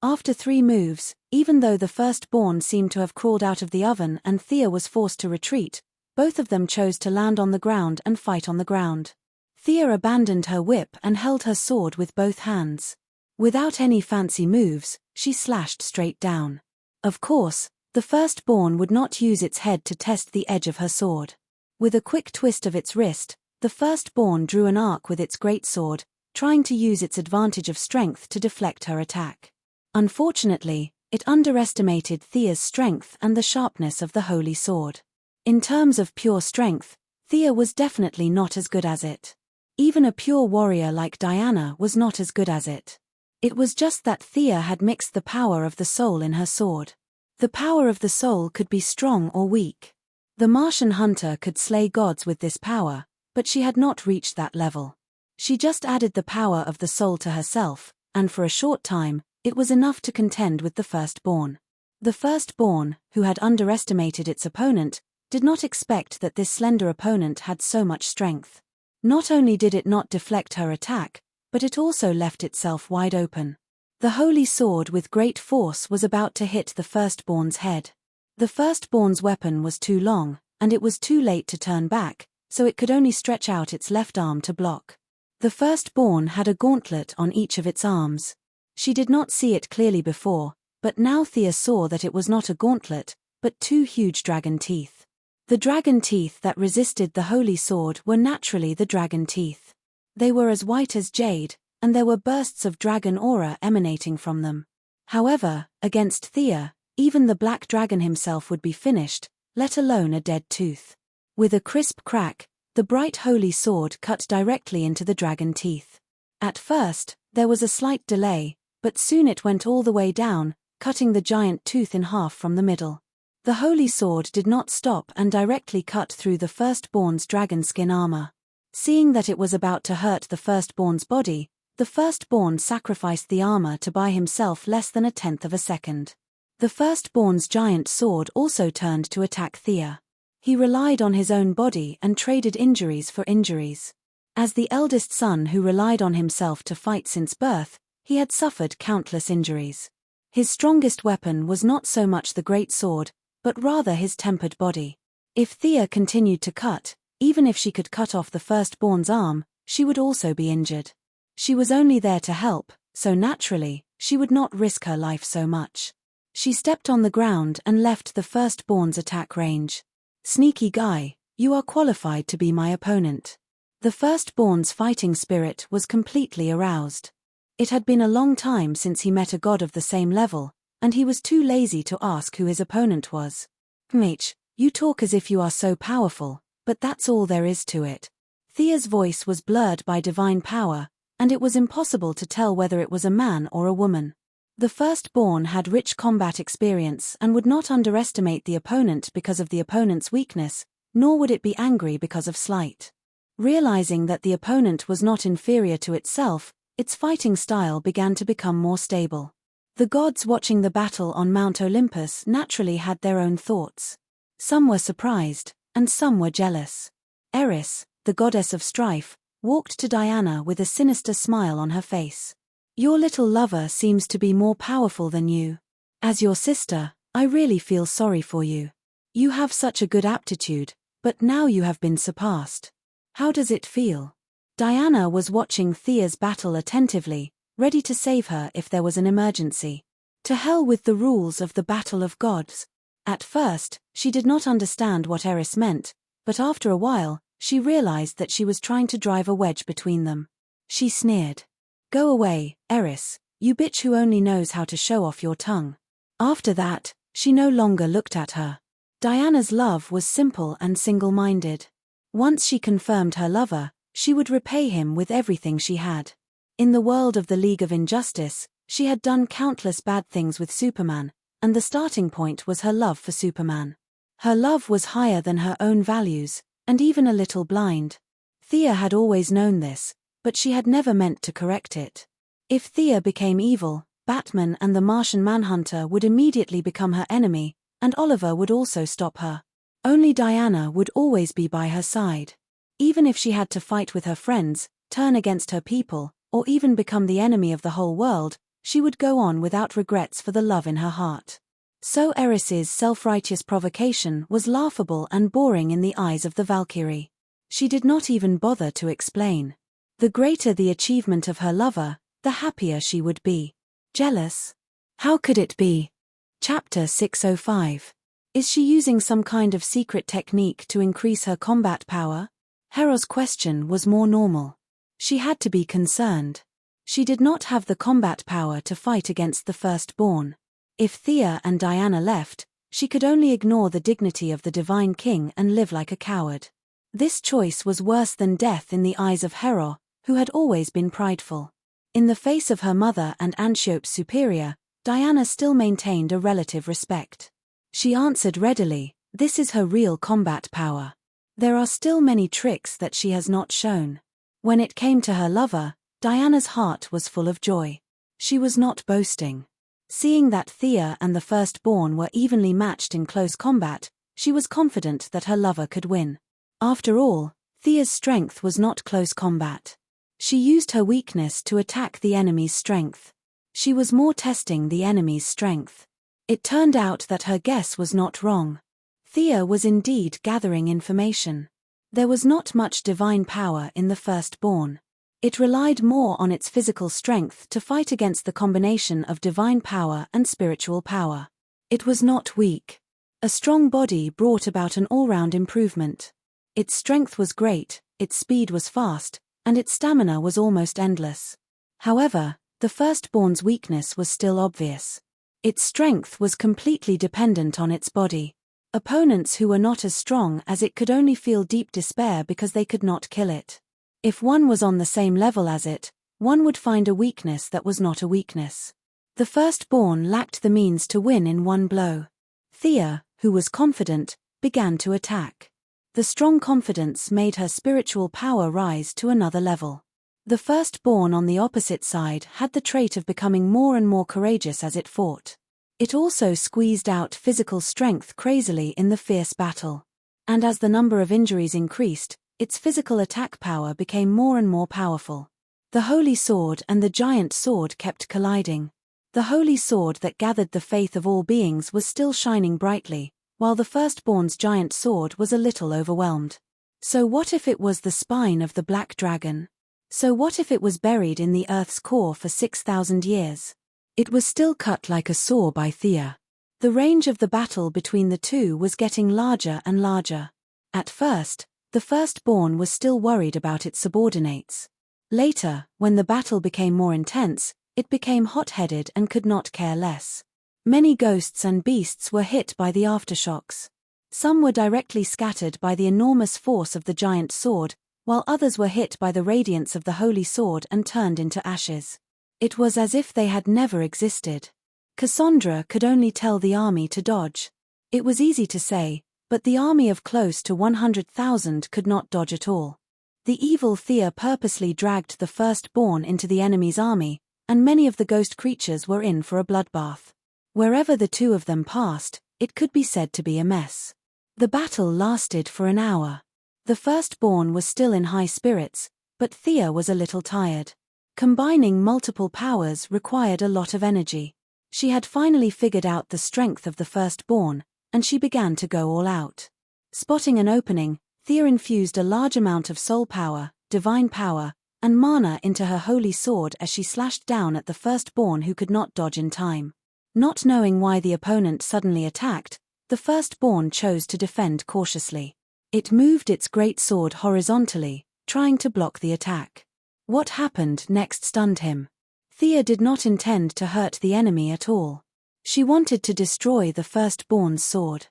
After 3 moves, even though the firstborn seemed to have crawled out of the oven and Thea was forced to retreat, both of them chose to land on the ground and fight on the ground. Thea abandoned her whip and held her sword with both hands. Without any fancy moves, she slashed straight down. Of course, the firstborn would not use its head to test the edge of her sword. With a quick twist of its wrist, the firstborn drew an arc with its greatsword, trying to use its advantage of strength to deflect her attack. Unfortunately, it underestimated Thea's strength and the sharpness of the holy sword. In terms of pure strength, Thea was definitely not as good as it. Even a pure warrior like Diana was not as good as it. It was just that Thea had mixed the power of the soul in her sword. The power of the soul could be strong or weak. The Martian hunter could slay gods with this power, but she had not reached that level. She just added the power of the soul to herself, and for a short time, it was enough to contend with the firstborn. The firstborn, who had underestimated its opponent, did not expect that this slender opponent had so much strength. Not only did it not deflect her attack, but it also left itself wide open. The holy sword with great force was about to hit the firstborn's head. The firstborn's weapon was too long, and it was too late to turn back, so it could only stretch out its left arm to block. The firstborn had a gauntlet on each of its arms. She did not see it clearly before, but now Thea saw that it was not a gauntlet, but 2 huge dragon teeth. The dragon teeth that resisted the holy sword were naturally the dragon teeth. They were as white as jade, and there were bursts of dragon aura emanating from them. However, against Thea, even the black dragon himself would be finished, let alone a dead tooth. With a crisp crack, the bright holy sword cut directly into the dragon teeth. At first, there was a slight delay, but soon it went all the way down, cutting the giant tooth in half from the middle. The holy sword did not stop and directly cut through the firstborn's dragon skin armor. Seeing that it was about to hurt the firstborn's body, the firstborn sacrificed the armor to buy himself less than 1/10 of a second. The firstborn's giant sword also turned to attack Thea. He relied on his own body and traded injuries for injuries. As the eldest son who relied on himself to fight since birth, he had suffered countless injuries. His strongest weapon was not so much the great sword, but rather his tempered body. If Thea continued to cut, even if she could cut off the firstborn's arm, she would also be injured. She was only there to help, so naturally, she would not risk her life so much. She stepped on the ground and left the firstborn's attack range. Sneaky guy, you are qualified to be my opponent. The firstborn's fighting spirit was completely aroused. It had been a long time since he met a god of the same level, and he was too lazy to ask who his opponent was. Mate, you talk as if you are so powerful, but that's all there is to it. Thea's voice was blurred by divine power, and it was impossible to tell whether it was a man or a woman. The firstborn had rich combat experience and would not underestimate the opponent because of the opponent's weakness, nor would it be angry because of slight. Realizing that the opponent was not inferior to itself, its fighting style began to become more stable. The gods watching the battle on Mount Olympus naturally had their own thoughts. Some were surprised, and some were jealous. Eris, the goddess of strife, walked to Diana with a sinister smile on her face. Your little lover seems to be more powerful than you. As your sister, I really feel sorry for you. You have such a good aptitude, but now you have been surpassed. How does it feel? Diana was watching Thea's battle attentively, ready to save her if there was an emergency. To hell with the rules of the battle of gods. At first, she did not understand what Eris meant, but after a while, she realized that she was trying to drive a wedge between them. She sneered. Go away, Eris, you bitch who only knows how to show off your tongue. After that, she no longer looked at her. Diana's love was simple and single-minded. Once she confirmed her lover, she would repay him with everything she had. In the world of the League of Injustice, she had done countless bad things with Superman, and the starting point was her love for Superman. Her love was higher than her own values, and even a little blind. Thea had always known this, but she had never meant to correct it. If Thea became evil, Batman and the Martian Manhunter would immediately become her enemy, and Oliver would also stop her. Only Diana would always be by her side. Even if she had to fight with her friends, turn against her people, or even become the enemy of the whole world, she would go on without regrets for the love in her heart. So Eris's self-righteous provocation was laughable and boring in the eyes of the Valkyrie. She did not even bother to explain. The greater the achievement of her lover, the happier she would be. Jealous? How could it be? Chapter 605. Is she using some kind of secret technique to increase her combat power? Hero's question was more normal. She had to be concerned. She did not have the combat power to fight against the Firstborn. If Thea and Diana left, she could only ignore the dignity of the Divine King and live like a coward. This choice was worse than death in the eyes of Hero, who had always been prideful. In the face of her mother and Antiope's superior, Diana still maintained a relative respect. She answered readily, this is her real combat power. There are still many tricks that she has not shown. When it came to her lover, Diana's heart was full of joy. She was not boasting. Seeing that Thea and the Firstborn were evenly matched in close combat, she was confident that her lover could win. After all, Thea's strength was not close combat. She used her weakness to attack the enemy's strength. She was more testing the enemy's strength. It turned out that her guess was not wrong. Thea was indeed gathering information. There was not much divine power in the Firstborn. It relied more on its physical strength to fight against the combination of divine power and spiritual power. It was not weak. A strong body brought about an all-round improvement. Its strength was great, its speed was fast, and its stamina was almost endless. However, the Firstborn's weakness was still obvious. Its strength was completely dependent on its body. Opponents who were not as strong as it could only feel deep despair because they could not kill it. If one was on the same level as it, one would find a weakness that was not a weakness. The Firstborn lacked the means to win in one blow. Thea, who was confident, began to attack. The strong confidence made her spiritual power rise to another level. The Firstborn on the opposite side had the trait of becoming more and more courageous as it fought. It also squeezed out physical strength crazily in the fierce battle. And as the number of injuries increased, its physical attack power became more and more powerful. The Holy Sword and the Giant Sword kept colliding. The Holy Sword that gathered the faith of all beings was still shining brightly, while the Firstborn's Giant Sword was a little overwhelmed. So what if it was the spine of the Black Dragon? So what if it was buried in the Earth's core for 6,000 years? It was still cut like a saw by Thea. The range of the battle between the two was getting larger and larger. At first, the Firstborn was still worried about its subordinates. Later, when the battle became more intense, it became hot-headed and could not care less. Many ghosts and beasts were hit by the aftershocks. Some were directly scattered by the enormous force of the Giant Sword, while others were hit by the radiance of the Holy Sword and turned into ashes. It was as if they had never existed. Cassandra could only tell the army to dodge. It was easy to say, but the army of close to 100,000 could not dodge at all. The evil Thea purposely dragged the Firstborn into the enemy's army, and many of the ghost creatures were in for a bloodbath. Wherever the two of them passed, it could be said to be a mess. The battle lasted for an hour. The Firstborn was still in high spirits, but Thea was a little tired. Combining multiple powers required a lot of energy. She had finally figured out the strength of the Firstborn, and she began to go all out. Spotting an opening, Thea infused a large amount of soul power, divine power, and mana into her holy sword as she slashed down at the Firstborn who could not dodge in time. Not knowing why the opponent suddenly attacked, the Firstborn chose to defend cautiously. It moved its great sword horizontally, trying to block the attack. What happened next stunned him. Thea did not intend to hurt the enemy at all. She wanted to destroy the Firstborn's sword.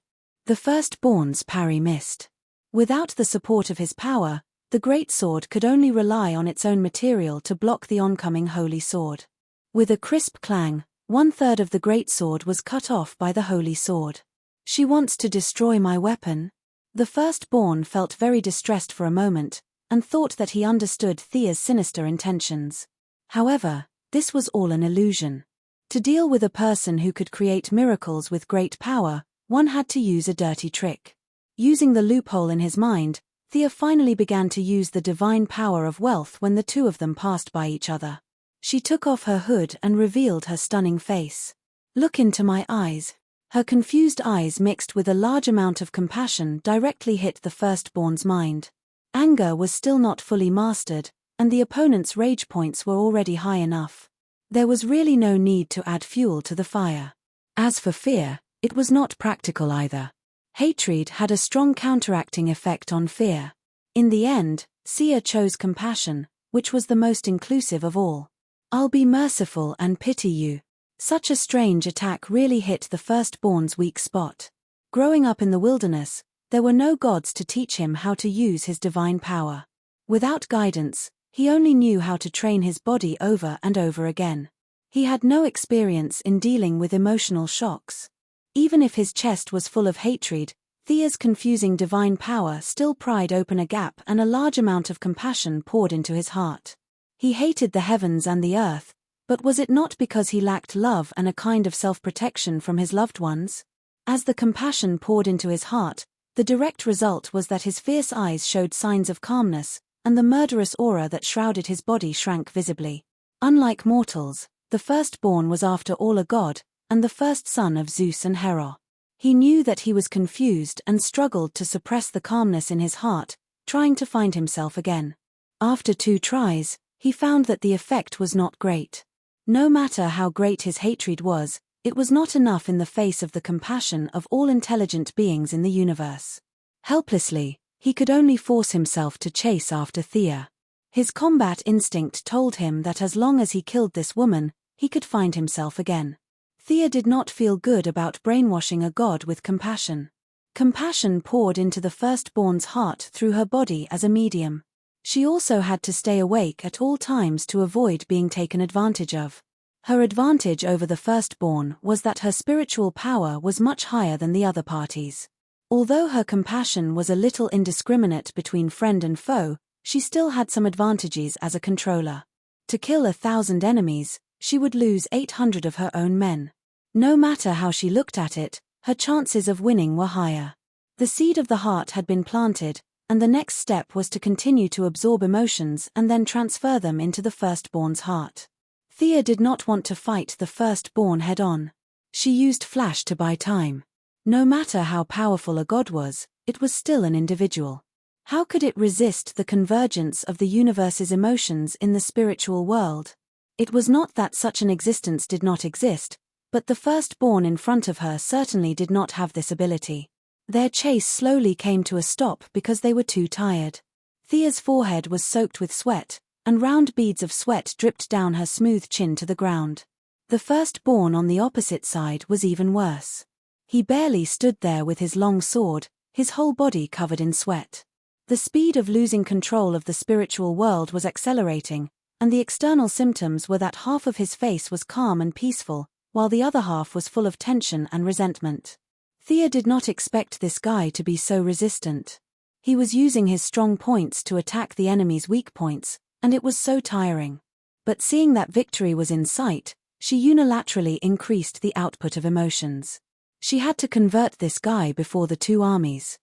The Firstborn's parry missed. Without the support of his power, The great sword could only rely on its own material to block the oncoming holy sword. With a crisp clang, 1/3 of the great sword was cut off by the holy sword. She wants to destroy my weapon? The firstborn felt very distressed for a moment, and thought that he understood Thea's sinister intentions. However, this was all an illusion. To deal with a person who could create miracles with great power, one had to use a dirty trick. Using the loophole in his mind, Thea finally began to use the divine power of wealth when the two of them passed by each other. She took off her hood and revealed her stunning face. "Look into my eyes." Her confused eyes mixed with a large amount of compassion directly hit the firstborn's mind. Anger was still not fully mastered, and the opponent's rage points were already high enough. There was really no need to add fuel to the fire. As for fear, it was not practical either. Hatred had a strong counteracting effect on fear. In the end, Sia chose compassion, which was the most inclusive of all. "I'll be merciful and pity you." Such a strange attack really hit the firstborn's weak spot. Growing up in the wilderness, there were no gods to teach him how to use his divine power. Without guidance, he only knew how to train his body over and over again. He had no experience in dealing with emotional shocks. Even if his chest was full of hatred, Thea's confusing divine power still pried open a gap, and a large amount of compassion poured into his heart. He hated the heavens and the earth, but was it not because he lacked love and a kind of self-protection from his loved ones? As the compassion poured into his heart, the direct result was that his fierce eyes showed signs of calmness, and the murderous aura that shrouded his body shrank visibly. Unlike mortals, the firstborn was after all a god, and the first son of Zeus and Hera. He knew that he was confused and struggled to suppress the calmness in his heart, trying to find himself again. After 2 tries, he found that the effect was not great. No matter how great his hatred was, it was not enough in the face of the compassion of all intelligent beings in the universe. Helplessly, he could only force himself to chase after Thea. His combat instinct told him that as long as he killed this woman, he could find himself again. Thea did not feel good about brainwashing a god with compassion. Compassion poured into the firstborn's heart through her body as a medium. She also had to stay awake at all times to avoid being taken advantage of. Her advantage over the firstborn was that her spiritual power was much higher than the other parties. Although her compassion was a little indiscriminate between friend and foe, she still had some advantages as a controller. To kill 1,000 enemies, she would lose 800 of her own men. No matter how she looked at it, her chances of winning were higher. The seed of the heart had been planted, and the next step was to continue to absorb emotions and then transfer them into the firstborn's heart. Thea did not want to fight the firstborn head-on. She used flash to buy time. No matter how powerful a god was, it was still an individual. How could it resist the convergence of the universe's emotions in the spiritual world? It was not that such an existence did not exist, but the firstborn in front of her certainly did not have this ability. Their chase slowly came to a stop because they were too tired. Thea's forehead was soaked with sweat, and round beads of sweat dripped down her smooth chin to the ground. The firstborn on the opposite side was even worse. He barely stood there with his long sword, his whole body covered in sweat. The speed of losing control of the spiritual world was accelerating, and the external symptoms were that half of his face was calm and peaceful, while the other half was full of tension and resentment. Thea did not expect this guy to be so resistant. He was using his strong points to attack the enemy's weak points, and it was so tiring. But seeing that victory was in sight, she unilaterally increased the output of emotions. She had to convert this guy before the 2 armies.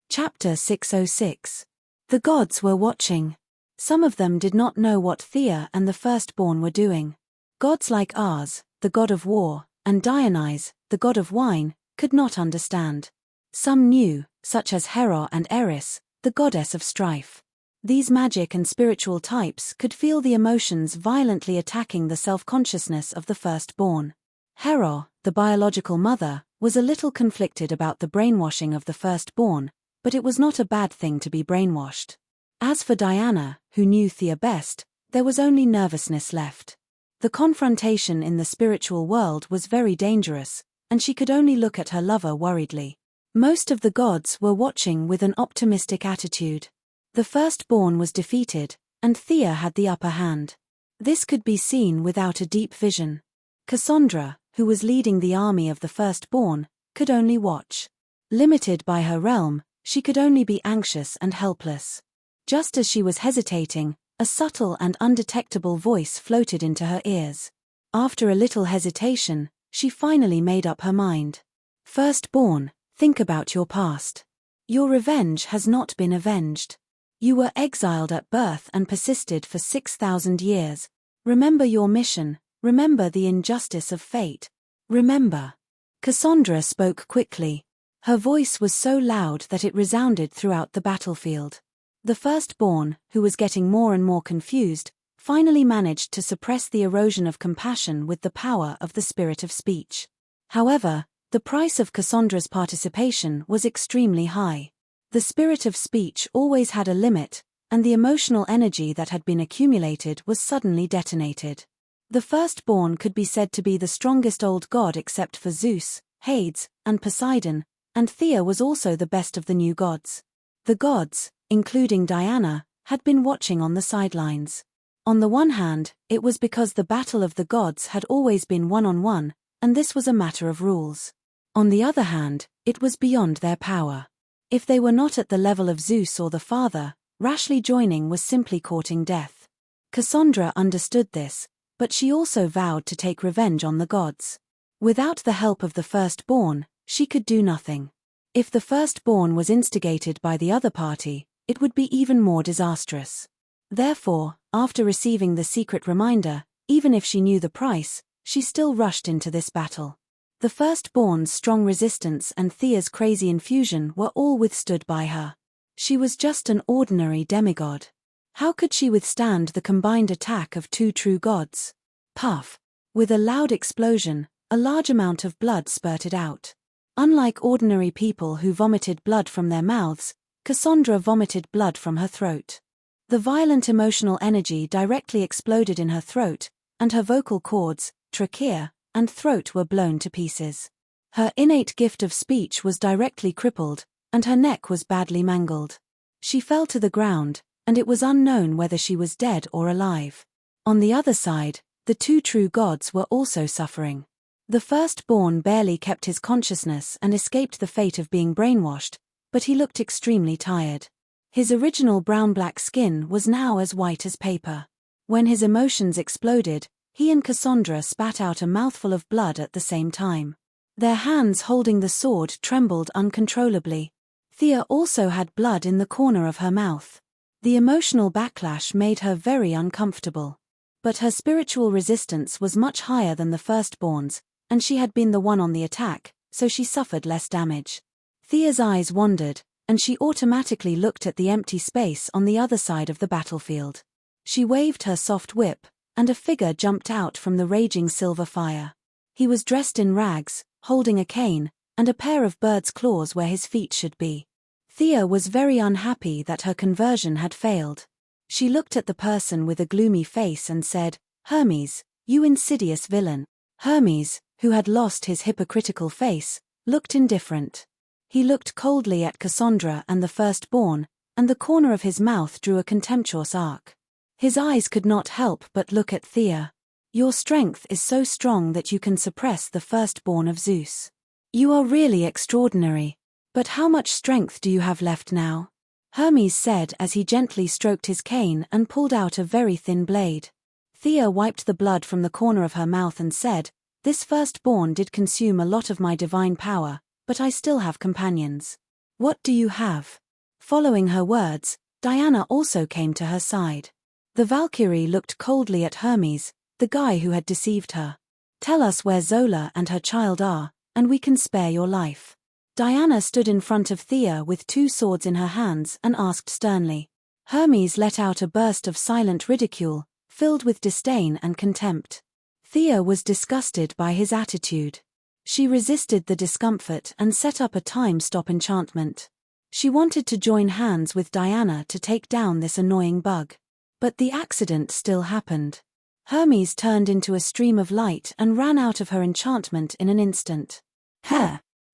Chapter 606. The gods were watching. Some of them did not know what Thea and the firstborn were doing. Gods like ours, the god of war, and Dionysus, the god of wine, could not understand. Some knew, such as Hera and Eris, the goddess of strife. These magic and spiritual types could feel the emotions violently attacking the self-consciousness of the firstborn. Hera, the biological mother, was a little conflicted about the brainwashing of the firstborn, but it was not a bad thing to be brainwashed. As for Diana, who knew Thea best, there was only nervousness left. The confrontation in the spiritual world was very dangerous, and she could only look at her lover worriedly. Most of the gods were watching with an optimistic attitude. The firstborn was defeated, and Thea had the upper hand. This could be seen without a deep vision. Cassandra, who was leading the army of the firstborn, could only watch. Limited by her realm, she could only be anxious and helpless. Just as she was hesitating, a subtle and undetectable voice floated into her ears. After a little hesitation, she finally made up her mind. Firstborn, think about your past. Your revenge has not been avenged. You were exiled at birth and persisted for 6,000 years. Remember your mission, remember the injustice of fate. Remember. Cassandra spoke quickly. Her voice was so loud that it resounded throughout the battlefield. The firstborn, who was getting more and more confused, finally managed to suppress the erosion of compassion with the power of the spirit of speech. However, the price of Cassandra's participation was extremely high. The spirit of speech always had a limit, and the emotional energy that had been accumulated was suddenly detonated. The firstborn could be said to be the strongest old god except for Zeus, Hades, and Poseidon, and Thea was also the best of the new gods. The gods, including Diana, had been watching on the sidelines. On the one hand, it was because the battle of the gods had always been one-on-one, and this was a matter of rules. On the other hand, it was beyond their power. If they were not at the level of Zeus or the Father, rashly joining was simply courting death. Cassandra understood this, but she also vowed to take revenge on the gods. Without the help of the firstborn, she could do nothing. If the firstborn was instigated by the other party, it would be even more disastrous. Therefore, after receiving the secret reminder, even if she knew the price, she still rushed into this battle. The firstborn's strong resistance and Thea's crazy infusion were all withstood by her. She was just an ordinary demigod. How could she withstand the combined attack of two true gods? Puff! With a loud explosion, a large amount of blood spurted out. Unlike ordinary people who vomited blood from their mouths, Cassandra vomited blood from her throat. The violent emotional energy directly exploded in her throat, and her vocal cords, trachea, and throat were blown to pieces. Her innate gift of speech was directly crippled, and her neck was badly mangled. She fell to the ground, and it was unknown whether she was dead or alive. On the other side, the two true gods were also suffering. The firstborn barely kept his consciousness and escaped the fate of being brainwashed, but he looked extremely tired. His original brown-black skin was now as white as paper. When his emotions exploded, he and Cassandra spat out a mouthful of blood at the same time. Their hands holding the sword trembled uncontrollably. Thea also had blood in the corner of her mouth. The emotional backlash made her very uncomfortable. But her spiritual resistance was much higher than the firstborn's, and she had been the one on the attack, so she suffered less damage. Thea's eyes wandered, and she automatically looked at the empty space on the other side of the battlefield. She waved her soft whip, and a figure jumped out from the raging silver fire. He was dressed in rags, holding a cane, and a pair of bird's claws where his feet should be. Thea was very unhappy that her conversion had failed. She looked at the person with a gloomy face and said, "Hermes, you insidious villain." Hermes, who had lost his hypocritical face, looked indifferent. He looked coldly at Cassandra and the firstborn, and the corner of his mouth drew a contemptuous arc. His eyes could not help but look at Thea. "Your strength is so strong that you can suppress the firstborn of Zeus. You are really extraordinary. But how much strength do you have left now?" Hermes said as he gently stroked his cane and pulled out a very thin blade. Thea wiped the blood from the corner of her mouth and said, "This firstborn did consume a lot of my divine power, but I still have companions. What do you have?" Following her words, Diana also came to her side. The Valkyrie looked coldly at Hermes, the guy who had deceived her. "Tell us where Zola and her child are, and we can spare your life." Diana stood in front of Thea with two swords in her hands and asked sternly. Hermes let out a burst of silent ridicule, filled with disdain and contempt. Thea was disgusted by his attitude. She resisted the discomfort and set up a time-stop enchantment. She wanted to join hands with Diana to take down this annoying bug. But the accident still happened. Hermes turned into a stream of light and ran out of her enchantment in an instant.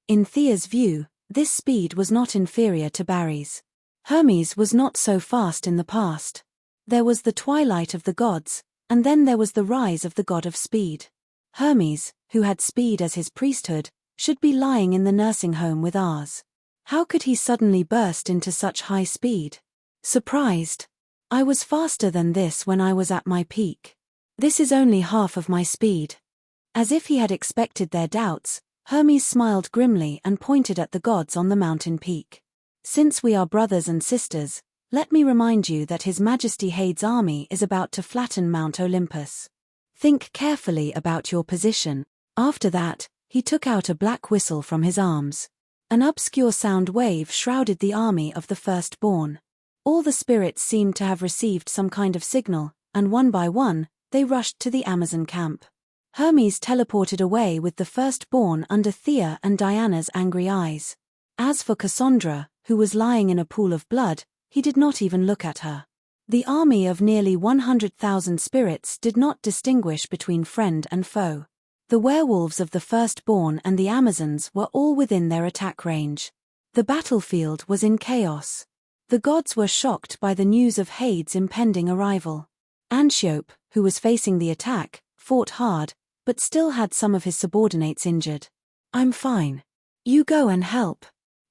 In Thea's view, this speed was not inferior to Barry's. Hermes was not so fast in the past. There was the twilight of the gods, and then there was the rise of the god of speed. Hermes, who had speed as his priesthood, should be lying in the nursing home with ours. How could he suddenly burst into such high speed? Surprised. I was faster than this when I was at my peak. This is only half of my speed. As if he had expected their doubts, Hermes smiled grimly and pointed at the gods on the mountain peak. Since we are brothers and sisters, let me remind you that His Majesty Hades' army is about to flatten Mount Olympus. Think carefully about your position. After that, he took out a black whistle from his arms. An obscure sound wave shrouded the army of the firstborn. All the spirits seemed to have received some kind of signal, and one by one, they rushed to the Amazon camp. Hermes teleported away with the firstborn under Thea and Diana's angry eyes. As for Cassandra, who was lying in a pool of blood, he did not even look at her. The army of nearly 100,000 spirits did not distinguish between friend and foe. The werewolves of the firstborn and the Amazons were all within their attack range. The battlefield was in chaos. The gods were shocked by the news of Hades' impending arrival. Antiope, who was facing the attack, fought hard, but still had some of his subordinates injured. "I'm fine. You go and help."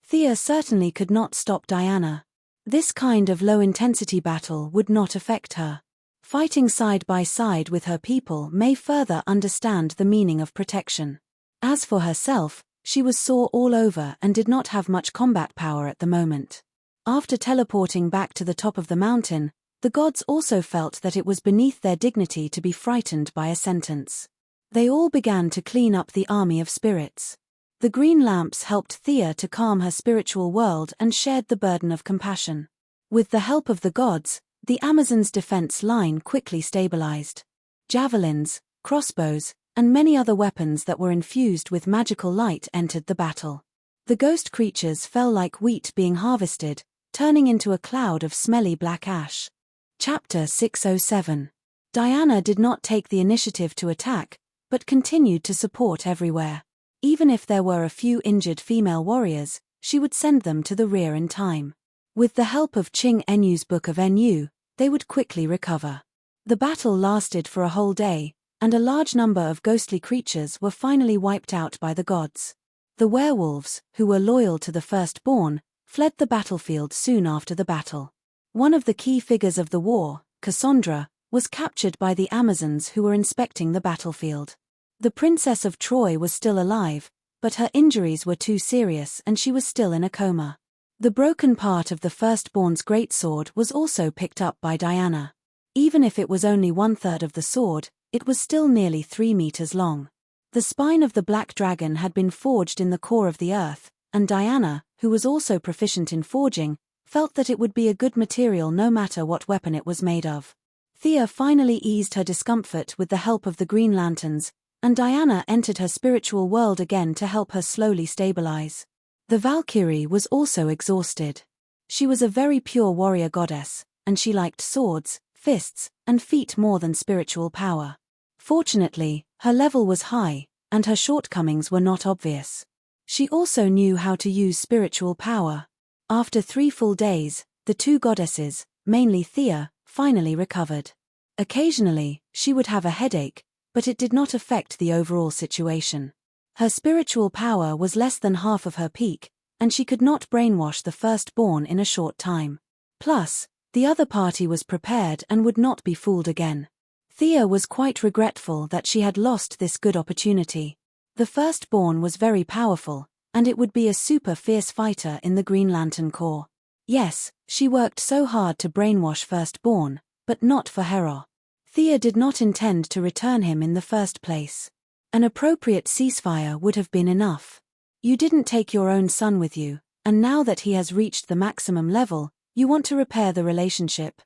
Thea certainly could not stop Diana. This kind of low-intensity battle would not affect her. Fighting side by side with her people may further understand the meaning of protection. As for herself, she was sore all over and did not have much combat power at the moment. After teleporting back to the top of the mountain, the gods also felt that it was beneath their dignity to be frightened by a sentence. They all began to clean up the army of spirits. The green lamps helped Thea to calm her spiritual world and shared the burden of compassion. With the help of the gods, the Amazons' defense line quickly stabilized. Javelins, crossbows, and many other weapons that were infused with magical light entered the battle. The ghost creatures fell like wheat being harvested, turning into a cloud of smelly black ash. Chapter 607. Diana did not take the initiative to attack, but continued to support everywhere. Even if there were a few injured female warriors, she would send them to the rear in time. With the help of Ching Enu's Book of Enu, they would quickly recover. The battle lasted for a whole day, and a large number of ghostly creatures were finally wiped out by the gods. The werewolves, who were loyal to the firstborn, fled the battlefield soon after the battle. One of the key figures of the war, Cassandra, was captured by the Amazons who were inspecting the battlefield. The Princess of Troy was still alive, but her injuries were too serious and she was still in a coma. The broken part of the firstborn's greatsword was also picked up by Diana. Even if it was only 1/3 of the sword, it was still nearly 3 meters long. The spine of the black dragon had been forged in the core of the earth, and Diana, who was also proficient in forging, felt that it would be a good material no matter what weapon it was made of. Thea finally eased her discomfort with the help of the Green Lanterns, and Diana entered her spiritual world again to help her slowly stabilize. The Valkyrie was also exhausted. She was a very pure warrior goddess, and she liked swords, fists, and feet more than spiritual power. Fortunately, her level was high, and her shortcomings were not obvious. She also knew how to use spiritual power. After 3 full days, the 2 goddesses, mainly Thea, finally recovered. Occasionally, she would have a headache, but it did not affect the overall situation. Her spiritual power was less than half of her peak, and she could not brainwash the firstborn in a short time. Plus, the other party was prepared and would not be fooled again. Thea was quite regretful that she had lost this good opportunity. The firstborn was very powerful, and it would be a super fierce fighter in the Green Lantern Corps. Yes, she worked so hard to brainwash firstborn, but not for Hera. Thea did not intend to return him in the first place. An appropriate ceasefire would have been enough. You didn't take your own son with you, and now that he has reached the maximum level, you want to repair the relationship.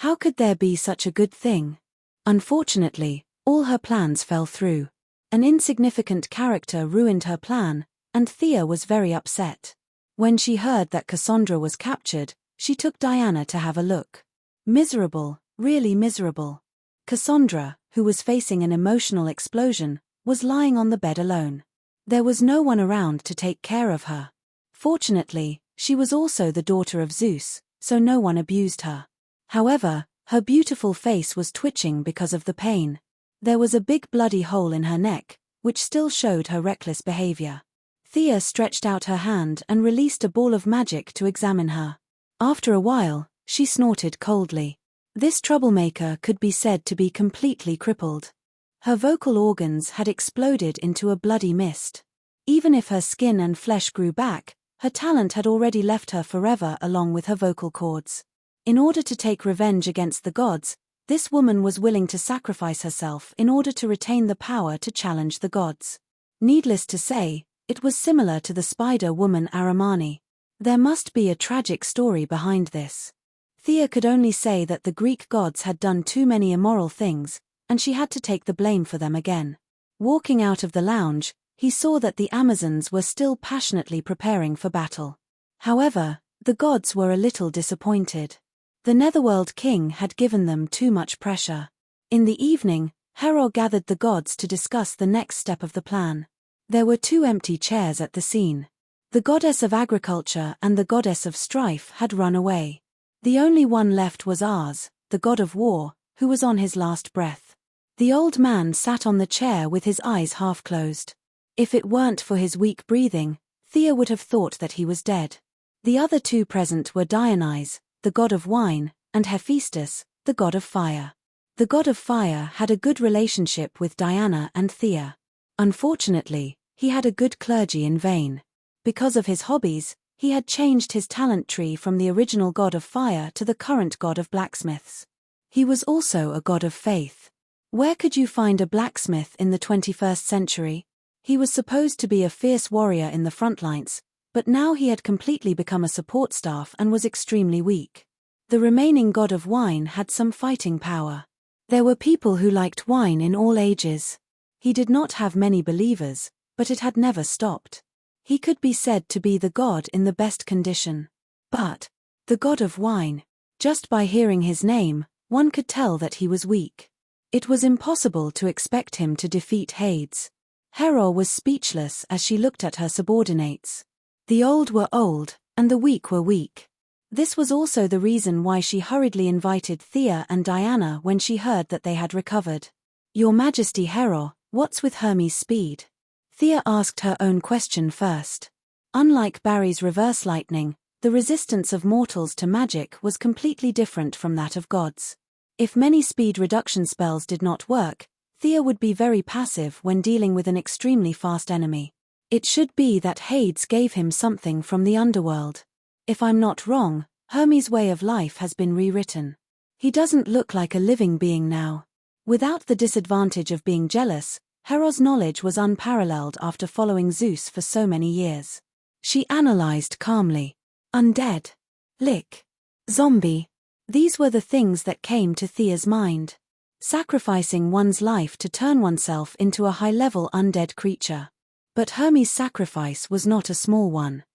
How could there be such a good thing? Unfortunately, all her plans fell through. An insignificant character ruined her plan, and Thea was very upset. When she heard that Cassandra was captured, she took Diana to have a look. Miserable, really miserable. Cassandra, who was facing an emotional explosion, was lying on the bed alone. There was no one around to take care of her. Fortunately, she was also the daughter of Zeus, so no one abused her. However, her beautiful face was twitching because of the pain. There was a big bloody hole in her neck, which still showed her reckless behavior. Thea stretched out her hand and released a ball of magic to examine her. After a while, she snorted coldly. This troublemaker could be said to be completely crippled. Her vocal organs had exploded into a bloody mist. Even if her skin and flesh grew back, her talent had already left her forever along with her vocal cords. In order to take revenge against the gods, this woman was willing to sacrifice herself in order to retain the power to challenge the gods. Needless to say, it was similar to the spider woman Aramani. There must be a tragic story behind this. Thea could only say that the Greek gods had done too many immoral things, and she had to take the blame for them again. Walking out of the lounge, he saw that the Amazons were still passionately preparing for battle. However, the gods were a little disappointed. The Netherworld king had given them too much pressure. In the evening, Hera gathered the gods to discuss the next step of the plan. There were 2 empty chairs at the scene. The goddess of agriculture and the goddess of strife had run away. The only one left was Ars, the god of war, who was on his last breath. The old man sat on the chair with his eyes half closed. If it weren't for his weak breathing, Thea would have thought that he was dead. The other 2 present were Dionysus, the god of wine, and Hephaestus, the god of fire. The god of fire had a good relationship with Diana and Thea. Unfortunately, he had a good clergy in vain. Because of his hobbies, he had changed his talent tree from the original god of fire to the current god of blacksmiths. He was also a god of faith. Where could you find a blacksmith in the 21st century? He was supposed to be a fierce warrior in the front lines, but now he had completely become a support staff and was extremely weak. The remaining god of wine had some fighting power. There were people who liked wine in all ages. He did not have many believers, but it had never stopped. He could be said to be the god in the best condition. But the god of wine, just by hearing his name, one could tell that he was weak. It was impossible to expect him to defeat Hades. Hera was speechless as she looked at her subordinates. The old were old, and the weak were weak. This was also the reason why she hurriedly invited Thea and Diana when she heard that they had recovered. "Your Majesty Hera, what's with Hermes' speed?" Thea asked her own question first. Unlike Barry's reverse lightning, the resistance of mortals to magic was completely different from that of gods. If many speed reduction spells did not work, Thea would be very passive when dealing with an extremely fast enemy. It should be that Hades gave him something from the underworld. If I'm not wrong, Hermes' way of life has been rewritten. He doesn't look like a living being now. Without the disadvantage of being jealous, Hera's knowledge was unparalleled after following Zeus for so many years. She analyzed calmly. Undead. Lich. Zombie. These were the things that came to Thea's mind. Sacrificing one's life to turn oneself into a high-level undead creature. But Hermes' sacrifice was not a small one.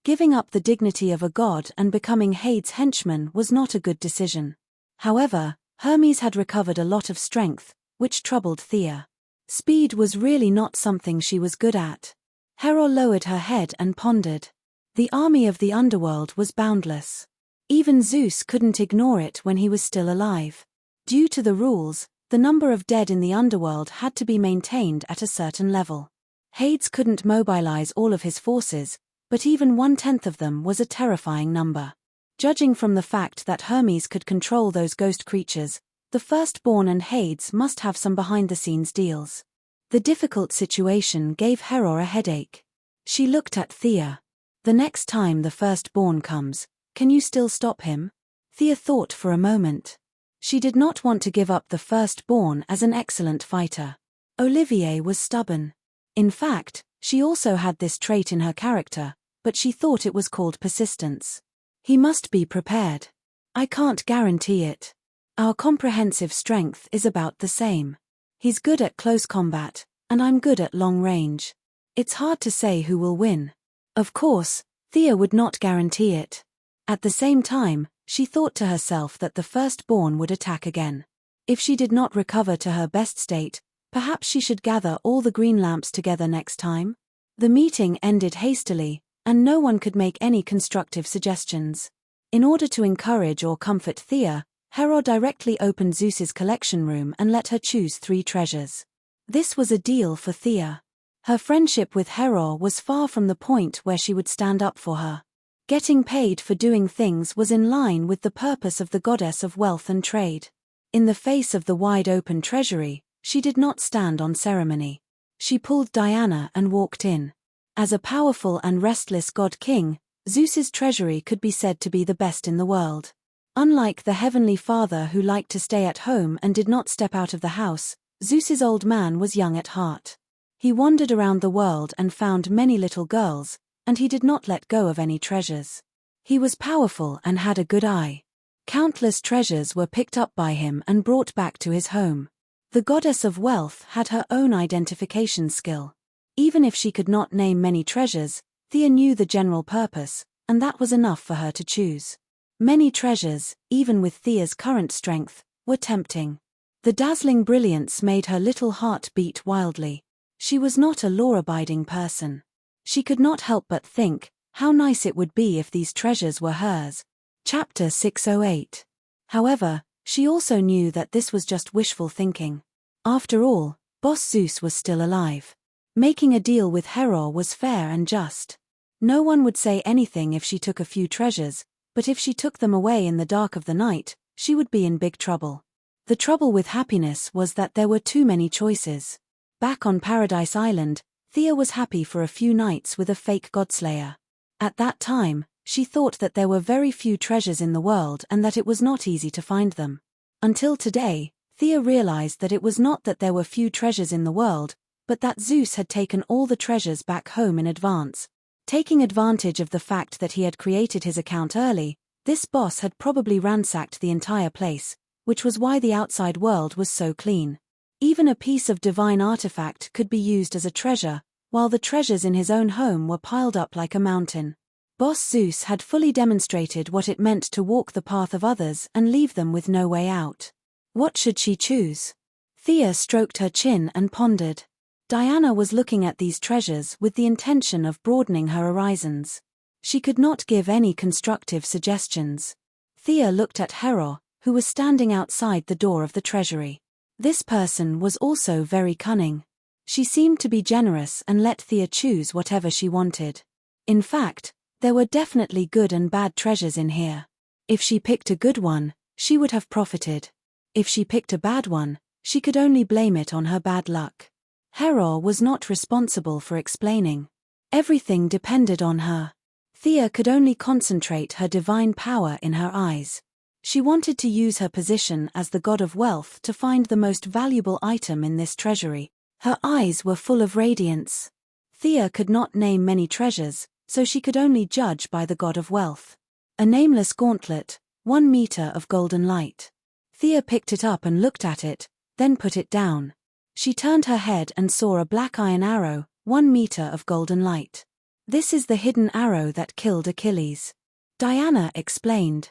Giving up the dignity of a god and becoming Hades' henchman was not a good decision. However, Hermes had recovered a lot of strength, which troubled Thea. Speed was really not something she was good at. Hera lowered her head and pondered. The army of the underworld was boundless. Even Zeus couldn't ignore it when he was still alive. Due to the rules, the number of dead in the underworld had to be maintained at a certain level. Hades couldn't mobilize all of his forces, but even 1/10 of them was a terrifying number. Judging from the fact that Hermes could control those ghost creatures, the Firstborn and Hades must have some behind-the-scenes deals. The difficult situation gave Hera a headache. She looked at Thea. "The next time the Firstborn comes, can you still stop him?" Thea thought for a moment. She did not want to give up the Firstborn as an excellent fighter. Olivier was stubborn. In fact, she also had this trait in her character, but she thought it was called persistence. "He must be prepared. I can't guarantee it. Our comprehensive strength is about the same. He's good at close combat, and I'm good at long range. It's hard to say who will win." Of course, Thea would not guarantee it. At the same time, she thought to herself that the Firstborn would attack again. If she did not recover to her best state, perhaps she should gather all the green lamps together next time. The meeting ended hastily, and no one could make any constructive suggestions. In order to encourage or comfort Thea, Hera directly opened Zeus's collection room and let her choose 3 treasures. This was a deal for Thea. Her friendship with Hera was far from the point where she would stand up for her. Getting paid for doing things was in line with the purpose of the goddess of wealth and trade. In the face of the wide-open treasury, she did not stand on ceremony. She pulled Diana and walked in. As a powerful and restless god-king, Zeus's treasury could be said to be the best in the world. Unlike the heavenly father who liked to stay at home and did not step out of the house, Zeus's old man was young at heart. He wandered around the world and found many little girls, and he did not let go of any treasures. He was powerful and had a good eye. Countless treasures were picked up by him and brought back to his home. The goddess of wealth had her own identification skill. Even if she could not name many treasures, Thea knew the general purpose, and that was enough for her to choose. Many treasures, even with Thea's current strength, were tempting. The dazzling brilliance made her little heart beat wildly. She was not a law-abiding person. She could not help but think, how nice it would be if these treasures were hers. Chapter 608. However, she also knew that this was just wishful thinking. After all, Boss Zeus was still alive. Making a deal with Hera was fair and just. No one would say anything if she took a few treasures, but if she took them away in the dark of the night, she would be in big trouble. The trouble with happiness was that there were too many choices. Back on Paradise Island, Thea was happy for a few nights with a fake godslayer. At that time, she thought that there were very few treasures in the world and that it was not easy to find them. Until today, Thea realized that it was not that there were few treasures in the world, but that Zeus had taken all the treasures back home in advance. Taking advantage of the fact that he had created his account early, this boss had probably ransacked the entire place, which was why the outside world was so clean. Even a piece of divine artifact could be used as a treasure, while the treasures in his own home were piled up like a mountain. Boss Zeus had fully demonstrated what it meant to walk the path of others and leave them with no way out. What should she choose? Thea stroked her chin and pondered. Diana was looking at these treasures with the intention of broadening her horizons. She could not give any constructive suggestions. Thea looked at Hera, who was standing outside the door of the treasury. This person was also very cunning. She seemed to be generous and let Thea choose whatever she wanted. In fact, there were definitely good and bad treasures in here. If she picked a good one, she would have profited. If she picked a bad one, she could only blame it on her bad luck. Hera was not responsible for explaining. Everything depended on her. Thea could only concentrate her divine power in her eyes. She wanted to use her position as the god of wealth to find the most valuable item in this treasury. Her eyes were full of radiance. Thea could not name many treasures, so she could only judge by the god of wealth. A nameless gauntlet, 1 meter of golden light. Thea picked it up and looked at it, then put it down. She turned her head and saw a black iron arrow, 1 meter of golden light. This is the hidden arrow that killed Achilles. Diana explained.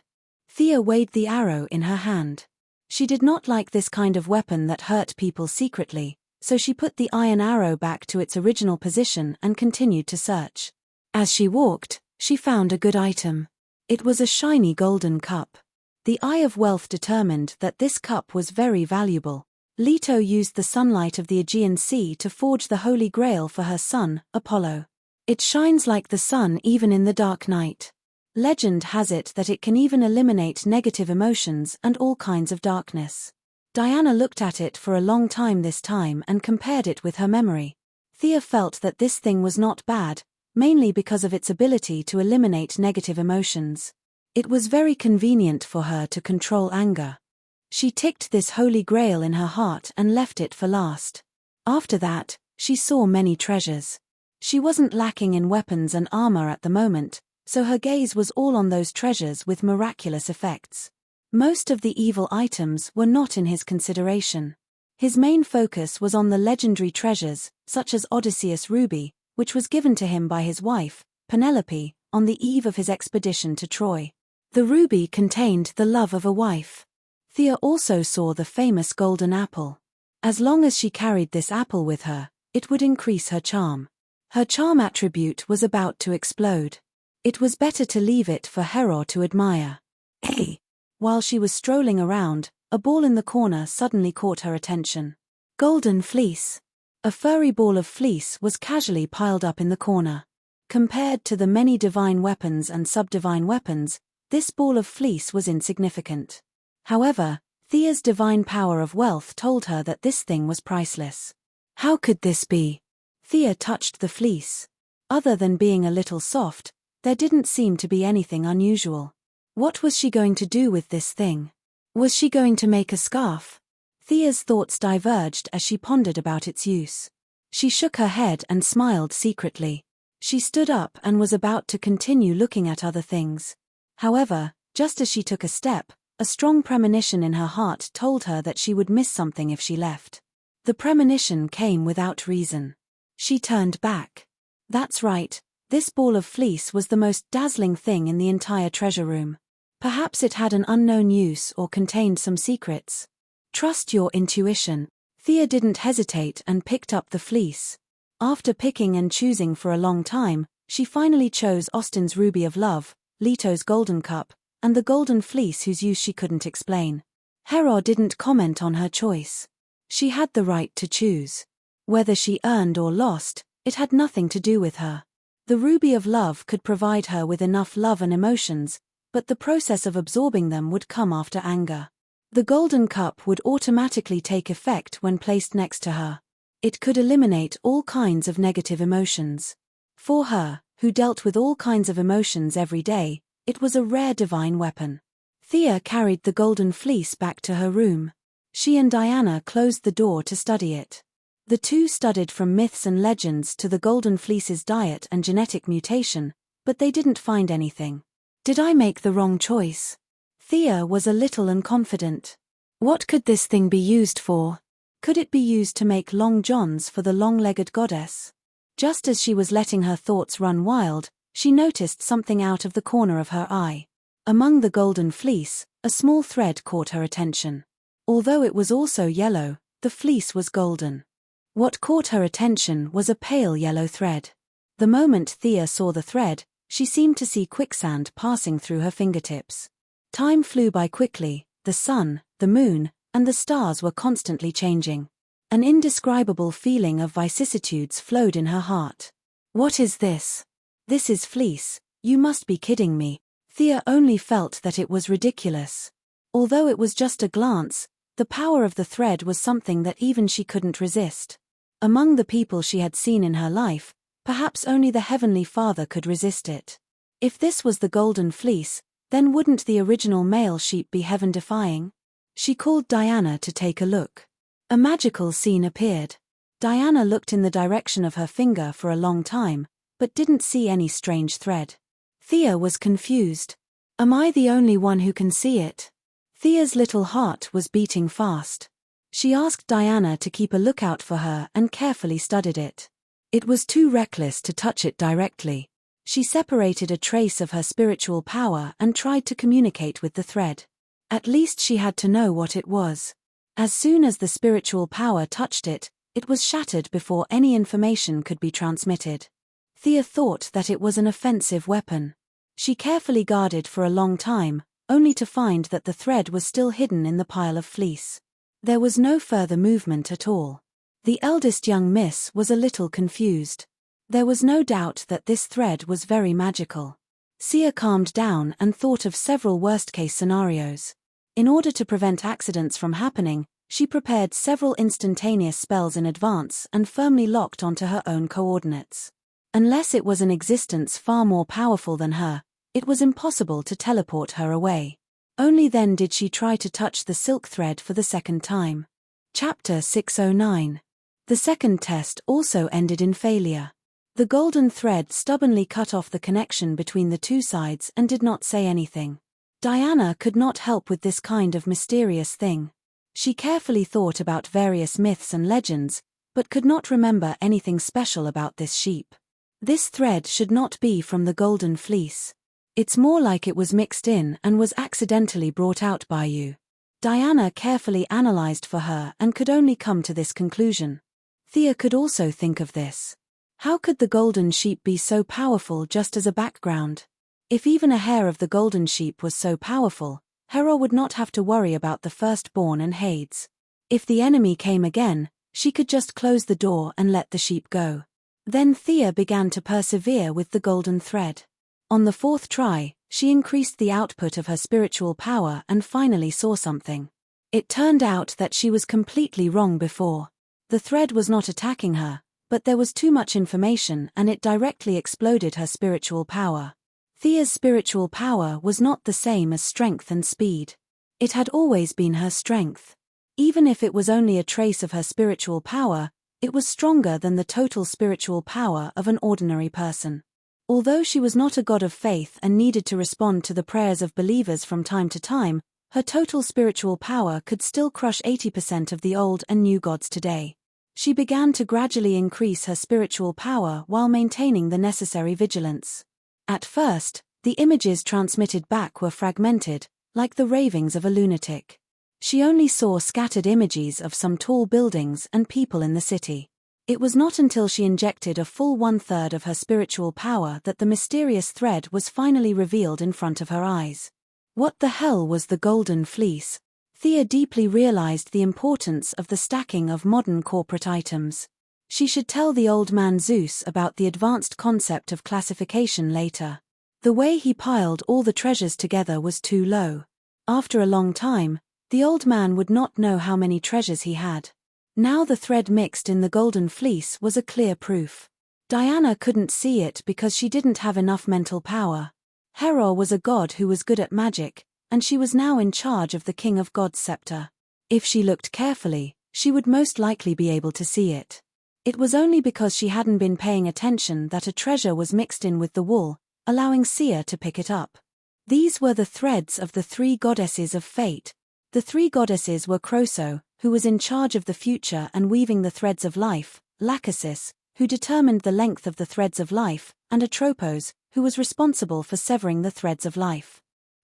Thea weighed the arrow in her hand. She did not like this kind of weapon that hurt people secretly, so she put the iron arrow back to its original position and continued to search. As she walked, she found a good item. It was a shiny golden cup. The Eye of Wealth determined that this cup was very valuable. Leto used the sunlight of the Aegean Sea to forge the Holy Grail for her son, Apollo. It shines like the sun even in the dark night. Legend has it that it can even eliminate negative emotions and all kinds of darkness. Diana looked at it for a long time this time and compared it with her memory. Thea felt that this thing was not bad, mainly because of its ability to eliminate negative emotions. It was very convenient for her to control anger. She ticked this holy grail in her heart and left it for last. After that, she saw many treasures. She wasn't lacking in weapons and armor at the moment, so her gaze was all on those treasures with miraculous effects. Most of the evil items were not in his consideration. His main focus was on the legendary treasures, such as Odysseus' ruby, which was given to him by his wife, Penelope, on the eve of his expedition to Troy. The ruby contained the love of a wife. Thea also saw the famous golden apple. As long as she carried this apple with her, it would increase her charm. Her charm attribute was about to explode. It was better to leave it for Hera to admire. Hey! While she was strolling around, a ball in the corner suddenly caught her attention. Golden fleece. A furry ball of fleece was casually piled up in the corner. Compared to the many divine weapons and sub-divine weapons, this ball of fleece was insignificant. However, Thea's divine power of wealth told her that this thing was priceless. How could this be? Thea touched the fleece. Other than being a little soft, there didn't seem to be anything unusual. What was she going to do with this thing? Was she going to make a scarf? Thea's thoughts diverged as she pondered about its use. She shook her head and smiled secretly. She stood up and was about to continue looking at other things. However, just as she took a step, a strong premonition in her heart told her that she would miss something if she left. The premonition came without reason. She turned back. That's right, this ball of fleece was the most dazzling thing in the entire treasure room. Perhaps it had an unknown use or contained some secrets. Trust your intuition. Thea didn't hesitate and picked up the fleece. After picking and choosing for a long time, she finally chose Austin's ruby of love, Leto's golden cup, and the golden fleece whose use she couldn't explain. Hera didn't comment on her choice. She had the right to choose. Whether she earned or lost, it had nothing to do with her. The ruby of love could provide her with enough love and emotions, but the process of absorbing them would come after anger. The golden cup would automatically take effect when placed next to her. It could eliminate all kinds of negative emotions. For her, who dealt with all kinds of emotions every day, it was a rare divine weapon. Thea carried the golden fleece back to her room. She and Diana closed the door to study it. The two studied from myths and legends to the golden fleece's diet and genetic mutation, but they didn't find anything. Did I make the wrong choice? Thea was a little unconfident. What could this thing be used for? Could it be used to make long johns for the long-legged goddess? Just as she was letting her thoughts run wild, she noticed something out of the corner of her eye. Among the golden fleece, a small thread caught her attention. Although it was also yellow, the fleece was golden. What caught her attention was a pale yellow thread. The moment Thea saw the thread, she seemed to see quicksand passing through her fingertips. Time flew by quickly, the sun, the moon, and the stars were constantly changing. An indescribable feeling of vicissitudes flowed in her heart. What is this? This is fleece, you must be kidding me. Thea only felt that it was ridiculous. Although it was just a glance, the power of the thread was something that even she couldn't resist. Among the people she had seen in her life, perhaps only the Heavenly Father could resist it. If this was the golden fleece, then wouldn't the original male sheep be heaven-defying? She called Diana to take a look. A magical scene appeared. Diana looked in the direction of her finger for a long time, but didn't see any strange thread. Thea was confused. Am I the only one who can see it? Thea's little heart was beating fast. She asked Diana to keep a lookout for her and carefully studied it. It was too reckless to touch it directly. She separated a trace of her spiritual power and tried to communicate with the thread. At least she had to know what it was. As soon as the spiritual power touched it, it was shattered before any information could be transmitted. Thea thought that it was an offensive weapon. She carefully guarded for a long time, only to find that the thread was still hidden in the pile of fleece. There was no further movement at all. The eldest young miss was a little confused. There was no doubt that this thread was very magical. Sia calmed down and thought of several worst-case scenarios. In order to prevent accidents from happening, she prepared several instantaneous spells in advance and firmly locked onto her own coordinates. Unless it was an existence far more powerful than her, it was impossible to teleport her away. Only then did she try to touch the silk thread for the second time. Chapter 609. The second test also ended in failure. The golden thread stubbornly cut off the connection between the two sides and did not say anything. Diana could not help with this kind of mysterious thing. She carefully thought about various myths and legends, but could not remember anything special about this sheep. This thread should not be from the golden fleece. It's more like it was mixed in and was accidentally brought out by you. Diana carefully analyzed for her and could only come to this conclusion. Thea could also think of this. How could the golden sheep be so powerful just as a background? If even a hair of the golden sheep was so powerful, Hera would not have to worry about the firstborn and Hades. If the enemy came again, she could just close the door and let the sheep go. Then Thea began to persevere with the golden thread. On the fourth try, she increased the output of her spiritual power and finally saw something. It turned out that she was completely wrong before. The thread was not attacking her, but there was too much information and it directly exploded her spiritual power. Thea's spiritual power was not the same as strength and speed. It had always been her strength. Even if it was only a trace of her spiritual power, it was stronger than the total spiritual power of an ordinary person. Although she was not a god of faith and needed to respond to the prayers of believers from time to time, her total spiritual power could still crush 80% of the old and new gods today. She began to gradually increase her spiritual power while maintaining the necessary vigilance. At first, the images transmitted back were fragmented, like the ravings of a lunatic. She only saw scattered images of some tall buildings and people in the city. It was not until she injected a full 1/3 of her spiritual power that the mysterious thread was finally revealed in front of her eyes. What the hell was the golden fleece? Thea deeply realized the importance of the stacking of modern corporate items. She should tell the old man Zeus about the advanced concept of classification later. The way he piled all the treasures together was too low. After a long time, the old man would not know how many treasures he had. Now the thread mixed in the golden fleece was a clear proof. Diana couldn't see it because she didn't have enough mental power. Hera was a god who was good at magic, and she was now in charge of the king of gods' scepter. If she looked carefully, she would most likely be able to see it. It was only because she hadn't been paying attention that a treasure was mixed in with the wool, allowing Sia to pick it up. These were the threads of the three goddesses of fate. The three goddesses were Croso, who was in charge of the future and weaving the threads of life, Lachesis, who determined the length of the threads of life, and Atropos, who was responsible for severing the threads of life.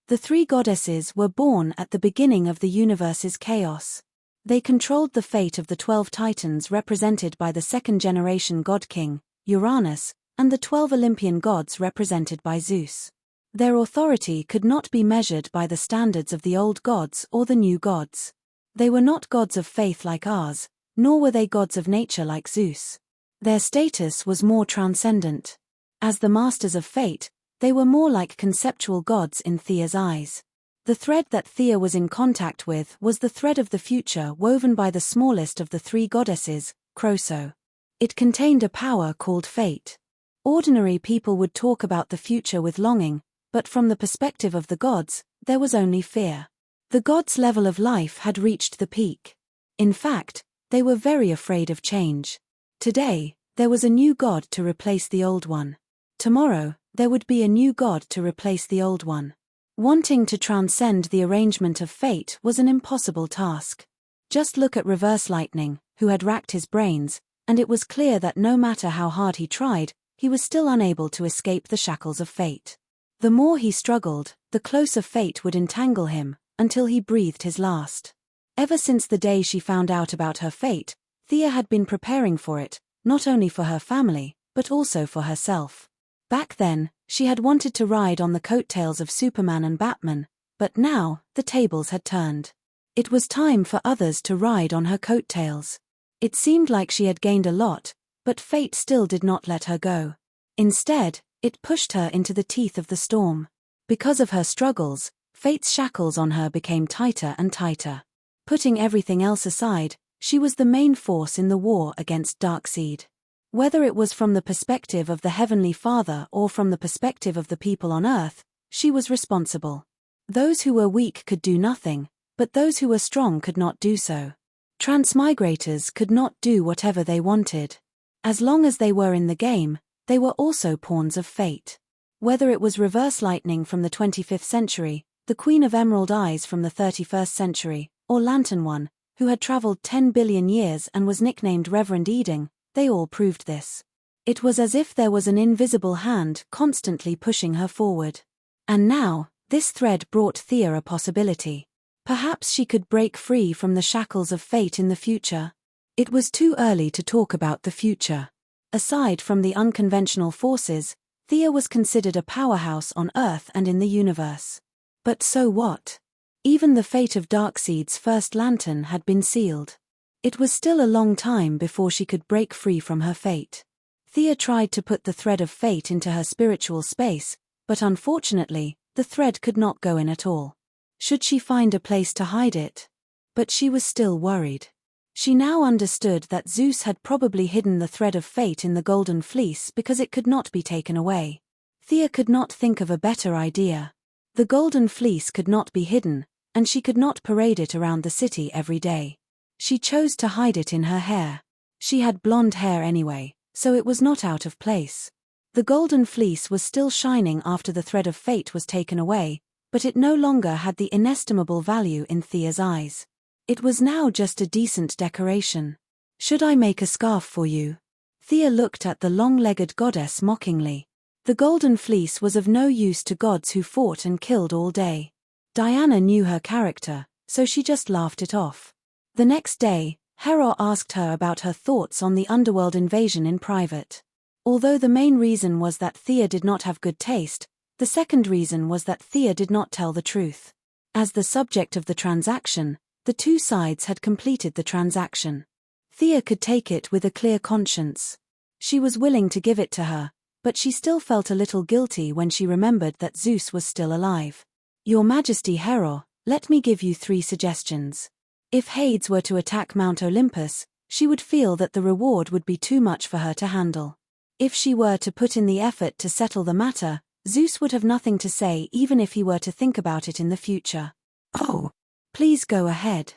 The three goddesses were born at the beginning of the universe's chaos. They controlled the fate of the 12 titans represented by the second-generation god-king, Uranus, and the 12 Olympian gods represented by Zeus. Their authority could not be measured by the standards of the old gods or the new gods. They were not gods of faith like ours, nor were they gods of nature like Zeus. Their status was more transcendent. As the masters of fate, they were more like conceptual gods in Thea's eyes. The thread that Thea was in contact with was the thread of the future woven by the smallest of the three goddesses, Croso. It contained a power called fate. Ordinary people would talk about the future with longing, but from the perspective of the gods, there was only fear. The gods' level of life had reached the peak. In fact, they were very afraid of change. Today, there was a new god to replace the old one. Tomorrow, there would be a new god to replace the old one. Wanting to transcend the arrangement of fate was an impossible task. Just look at Reverse Lightning, who had racked his brains, and it was clear that no matter how hard he tried, he was still unable to escape the shackles of fate. The more he struggled, the closer fate would entangle him, until he breathed his last. Ever since the day she found out about her fate, Thea had been preparing for it, not only for her family, but also for herself. Back then, she had wanted to ride on the coattails of Superman and Batman, but now, the tables had turned. It was time for others to ride on her coattails. It seemed like she had gained a lot, but fate still did not let her go. Instead, it pushed her into the teeth of the storm. Because of her struggles, fate's shackles on her became tighter and tighter. Putting everything else aside, she was the main force in the war against Darkseid. Whether it was from the perspective of the Heavenly Father or from the perspective of the people on Earth, she was responsible. Those who were weak could do nothing, but those who were strong could not do so. Transmigrators could not do whatever they wanted. As long as they were in the game, they were also pawns of fate. Whether it was Reverse Lightning from the 25th century, the Queen of Emerald Eyes from the 31st century, or Lantern One, who had traveled 10 billion years and was nicknamed Reverend Eading, they all proved this. It was as if there was an invisible hand constantly pushing her forward. And now, this thread brought Thea a possibility. Perhaps she could break free from the shackles of fate in the future. It was too early to talk about the future. Aside from the unconventional forces, Thea was considered a powerhouse on Earth and in the universe. But so what? Even the fate of Darkseid's first lantern had been sealed. It was still a long time before she could break free from her fate. Thea tried to put the thread of fate into her spiritual space, but unfortunately, the thread could not go in at all. Should she find a place to hide it? But she was still worried. She now understood that Zeus had probably hidden the thread of fate in the golden fleece because it could not be taken away. Thea could not think of a better idea. The golden fleece could not be hidden, and she could not parade it around the city every day. She chose to hide it in her hair. She had blonde hair anyway, so it was not out of place. The golden fleece was still shining after the thread of fate was taken away, but it no longer had the inestimable value in Thea's eyes. It was now just a decent decoration. Should I make a scarf for you? Thea looked at the long-legged goddess mockingly. The golden fleece was of no use to gods who fought and killed all day. Diana knew her character, so she just laughed it off. The next day, Hera asked her about her thoughts on the underworld invasion in private. Although the main reason was that Thea did not have good taste, the second reason was that Thea did not tell the truth. As the subject of the transaction, the two sides had completed the transaction. Thea could take it with a clear conscience. She was willing to give it to her, but she still felt a little guilty when she remembered that Zeus was still alive. Your Majesty Hera, let me give you 3 suggestions. If Hades were to attack Mount Olympus, she would feel that the reward would be too much for her to handle. If she were to put in the effort to settle the matter, Zeus would have nothing to say even if he were to think about it in the future. Oh, please go ahead.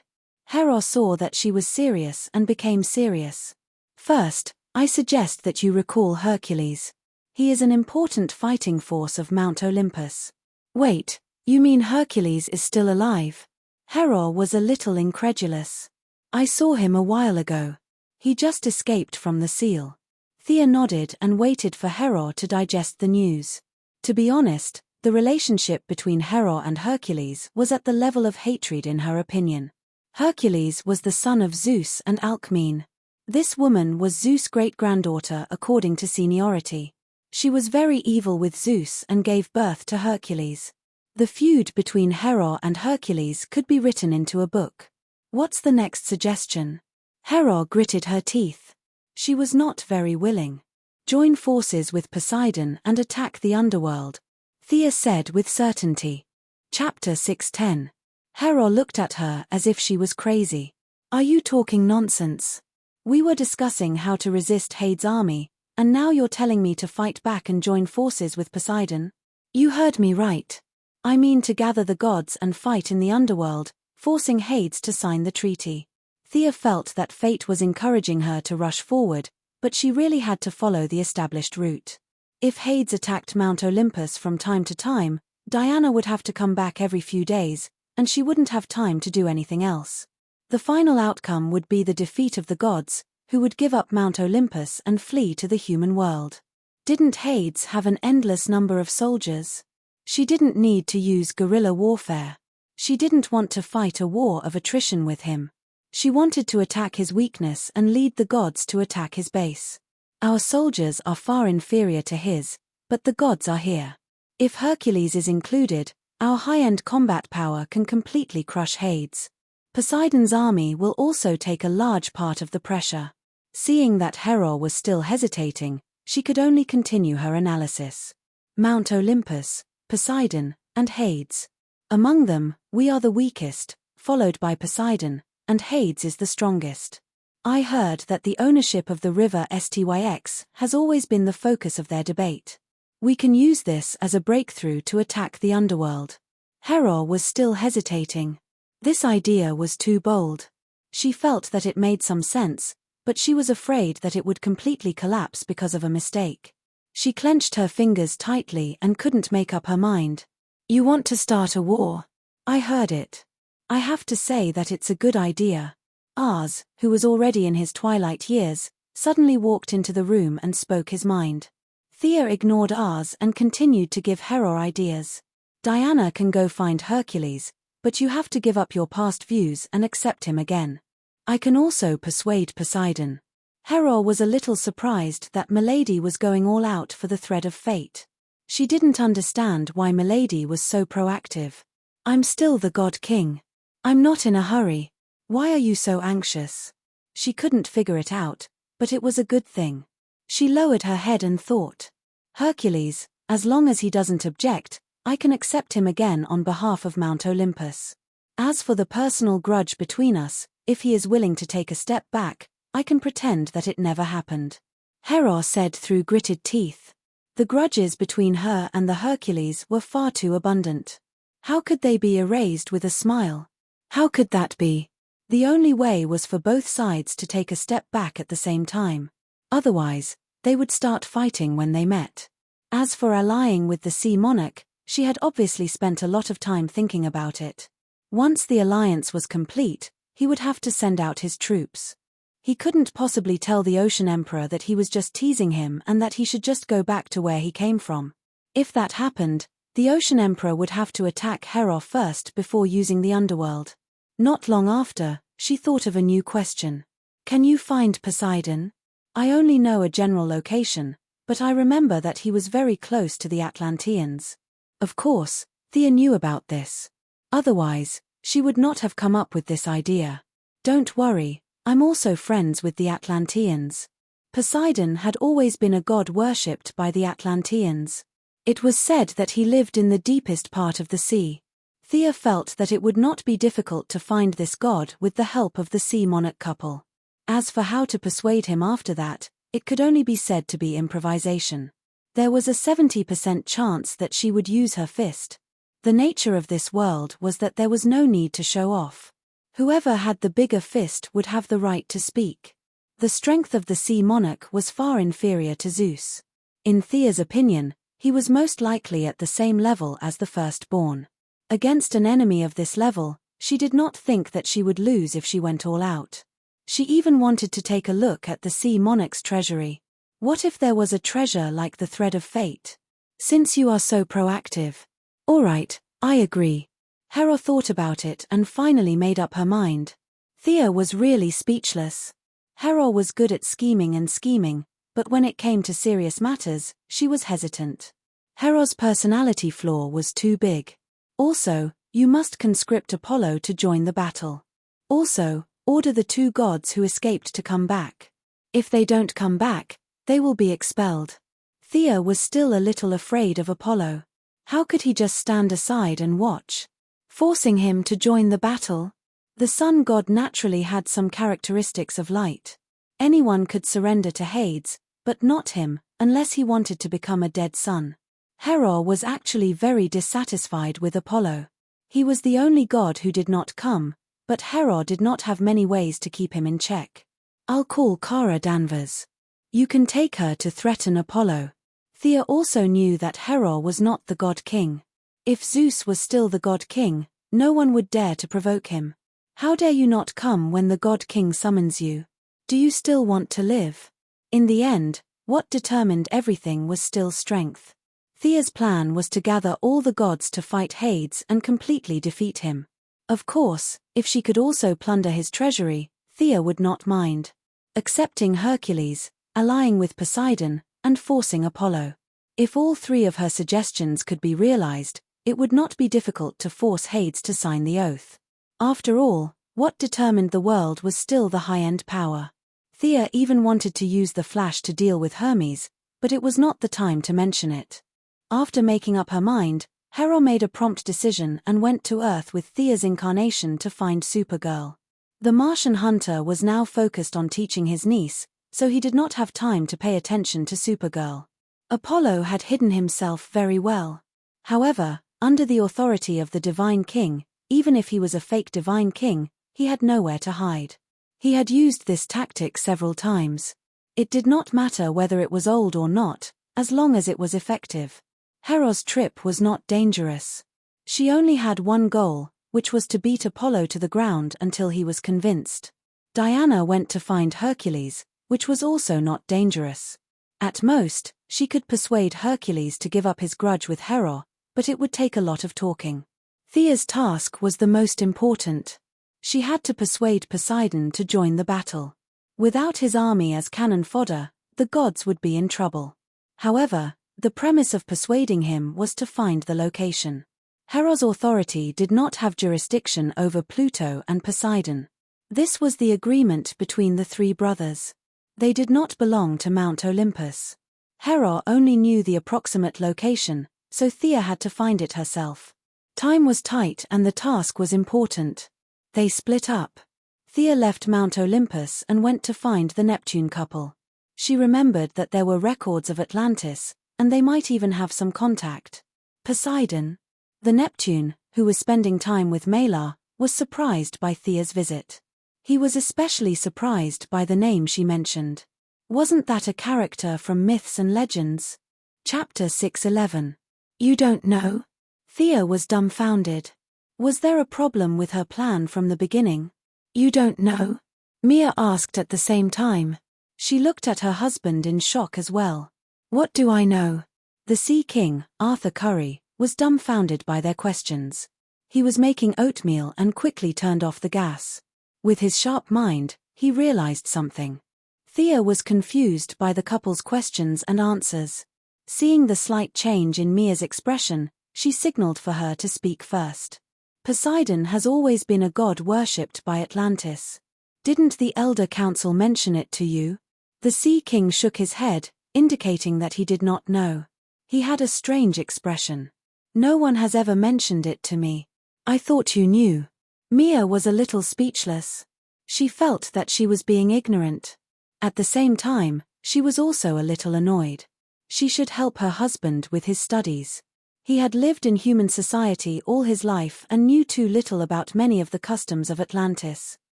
Hera saw that she was serious and became serious. First, I suggest that you recall Hercules. He is an important fighting force of Mount Olympus. Wait, you mean Hercules is still alive? Hera was a little incredulous. I saw him a while ago. He just escaped from the seal. Thea nodded and waited for Hera to digest the news. To be honest, the relationship between Hera and Hercules was at the level of hatred in her opinion. Hercules was the son of Zeus and Alcmene. This woman was Zeus' great-granddaughter according to seniority. She was very evil with Zeus and gave birth to Hercules. The feud between Hera and Hercules could be written into a book. What's the next suggestion? Hera gritted her teeth. She was not very willing. Join forces with Poseidon and attack the underworld, Thea said with certainty. Chapter 6:10. Hera looked at her as if she was crazy. Are you talking nonsense? We were discussing how to resist Hades' army, and now you're telling me to fight back and join forces with Poseidon? You heard me right. I mean to gather the gods and fight in the underworld, forcing Hades to sign the treaty. Thea felt that fate was encouraging her to rush forward, but she really had to follow the established route. If Hades attacked Mount Olympus from time to time, Diana would have to come back every few days, and she wouldn't have time to do anything else. The final outcome would be the defeat of the gods, who would give up Mount Olympus and flee to the human world. Didn't Hades have an endless number of soldiers? She didn't need to use guerrilla warfare. She didn't want to fight a war of attrition with him. She wanted to attack his weakness and lead the gods to attack his base. Our soldiers are far inferior to his, but the gods are here. If Hercules is included, our high-end combat power can completely crush Hades. Poseidon's army will also take a large part of the pressure. Seeing that Hera was still hesitating, she could only continue her analysis. Mount Olympus, Poseidon, and Hades. Among them, we are the weakest, followed by Poseidon, and Hades is the strongest. I heard that the ownership of the river Styx has always been the focus of their debate. We can use this as a breakthrough to attack the underworld. Hera was still hesitating. This idea was too bold. She felt that it made some sense, but she was afraid that it would completely collapse because of a mistake. She clenched her fingers tightly and couldn't make up her mind. You want to start a war? I heard it. I have to say that it's a good idea. Ars, who was already in his twilight years, suddenly walked into the room and spoke his mind. Thea ignored Ars and continued to give Hera ideas. Diana can go find Hercules, but you have to give up your past views and accept him again. I can also persuade Poseidon. Hera was a little surprised that Milady was going all out for the thread of fate. She didn't understand why Milady was so proactive. "I'm still the God King. I'm not in a hurry. Why are you so anxious?" She couldn't figure it out, but it was a good thing. She lowered her head and thought, "Hercules, as long as he doesn't object, I can accept him again on behalf of Mount Olympus. As for the personal grudge between us, if he is willing to take a step back, I can pretend that it never happened." Hera said through gritted teeth. The grudges between her and the Hercules were far too abundant. How could they be erased with a smile? How could that be? The only way was for both sides to take a step back at the same time. Otherwise, they would start fighting when they met. As for allying with the Sea Monarch, she had obviously spent a lot of time thinking about it. Once the alliance was complete, he would have to send out his troops. He couldn't possibly tell the Ocean Emperor that he was just teasing him and that he should just go back to where he came from. If that happened, the Ocean Emperor would have to attack Hera first before using the underworld. Not long after, she thought of a new question. "Can you find Poseidon? I only know a general location, but I remember that he was very close to the Atlanteans." Of course, Thea knew about this. Otherwise, she would not have come up with this idea. "Don't worry, I'm also friends with the Atlanteans." Poseidon had always been a god worshipped by the Atlanteans. It was said that he lived in the deepest part of the sea. Thea felt that it would not be difficult to find this god with the help of the Sea Monarch couple. As for how to persuade him after that, it could only be said to be improvisation. There was a 70% chance that she would use her fist. The nature of this world was that there was no need to show off. Whoever had the bigger fist would have the right to speak. The strength of the Sea Monarch was far inferior to Zeus. In Thea's opinion, he was most likely at the same level as the firstborn. Against an enemy of this level, she did not think that she would lose if she went all out. She even wanted to take a look at the Sea Monarch's treasury. What if there was a treasure like the thread of fate? "Since you are so proactive." "All right, I agree." Hera thought about it and finally made up her mind. Thea was really speechless. Hera was good at scheming, but when it came to serious matters, she was hesitant. Hera's personality flaw was too big. Also, you must conscript Apollo to join the battle. Also, order the two gods who escaped to come back. If they don't come back, they will be expelled. Thea was still a little afraid of Apollo. How could he just stand aside and watch? Forcing him to join the battle? The sun god naturally had some characteristics of light. Anyone could surrender to Hades, but not him, unless he wanted to become a dead sun. Hera was actually very dissatisfied with Apollo. He was the only god who did not come, but Hera did not have many ways to keep him in check. "I'll call Kara Danvers. You can take her to threaten Apollo." Thea also knew that Hera was not the god king. If Zeus was still the god king, no one would dare to provoke him. How dare you not come when the god king summons you? Do you still want to live? In the end, what determined everything was still strength. Thea's plan was to gather all the gods to fight Hades and completely defeat him. Of course, if she could also plunder his treasury, Thea would not mind. Accepting Hercules, allying with Poseidon, and forcing Apollo. If all three of her suggestions could be realized, it would not be difficult to force Hades to sign the oath. After all, what determined the world was still the high-end power. Thea even wanted to use the Flash to deal with Hermes, but it was not the time to mention it. After making up her mind, Hera made a prompt decision and went to Earth with Thea's incarnation to find Supergirl. The Martian hunter was now focused on teaching his niece, so he did not have time to pay attention to Supergirl. Apollo had hidden himself very well. However, under the authority of the Divine King, even if he was a fake Divine King, he had nowhere to hide. He had used this tactic several times. It did not matter whether it was old or not, as long as it was effective. Hera's trip was not dangerous. She only had one goal, which was to beat Apollo to the ground until he was convinced. Diana went to find Hercules, which was also not dangerous. At most, she could persuade Hercules to give up his grudge with Hera, but it would take a lot of talking. Thea's task was the most important. She had to persuade Poseidon to join the battle. Without his army as cannon fodder, the gods would be in trouble. However, the premise of persuading him was to find the location. Heros' authority did not have jurisdiction over Pluto and Poseidon. This was the agreement between the three brothers. They did not belong to Mount Olympus. Hera only knew the approximate location, so Thea had to find it herself. Time was tight and the task was important. They split up. Thea left Mount Olympus and went to find the Neptune couple. She remembered that there were records of Atlantis, and they might even have some contact. Poseidon, the Neptune, who was spending time with Malar, was surprised by Thea's visit. He was especially surprised by the name she mentioned. Wasn't that a character from Myths and Legends? Chapter 6:11. You don't know? Thea was dumbfounded. Was there a problem with her plan from the beginning? You don't know? Mia asked at the same time. She looked at her husband in shock as well. What do I know? The Sea King, Arthur Curry, was dumbfounded by their questions. He was making oatmeal and quickly turned off the gas. With his sharp mind, he realized something. Thea was confused by the couple's questions and answers. Seeing the slight change in Mia's expression, she signaled for her to speak first. Poseidon has always been a god worshipped by Atlantis. Didn't the Elder Council mention it to you? The Sea King shook his head, indicating that he did not know. He had a strange expression. No one has ever mentioned it to me. I thought you knew. Mia was a little speechless. She felt that she was being ignorant. At the same time, she was also a little annoyed. She should help her husband with his studies. He had lived in human society all his life and knew too little about many of the customs of Atlantis.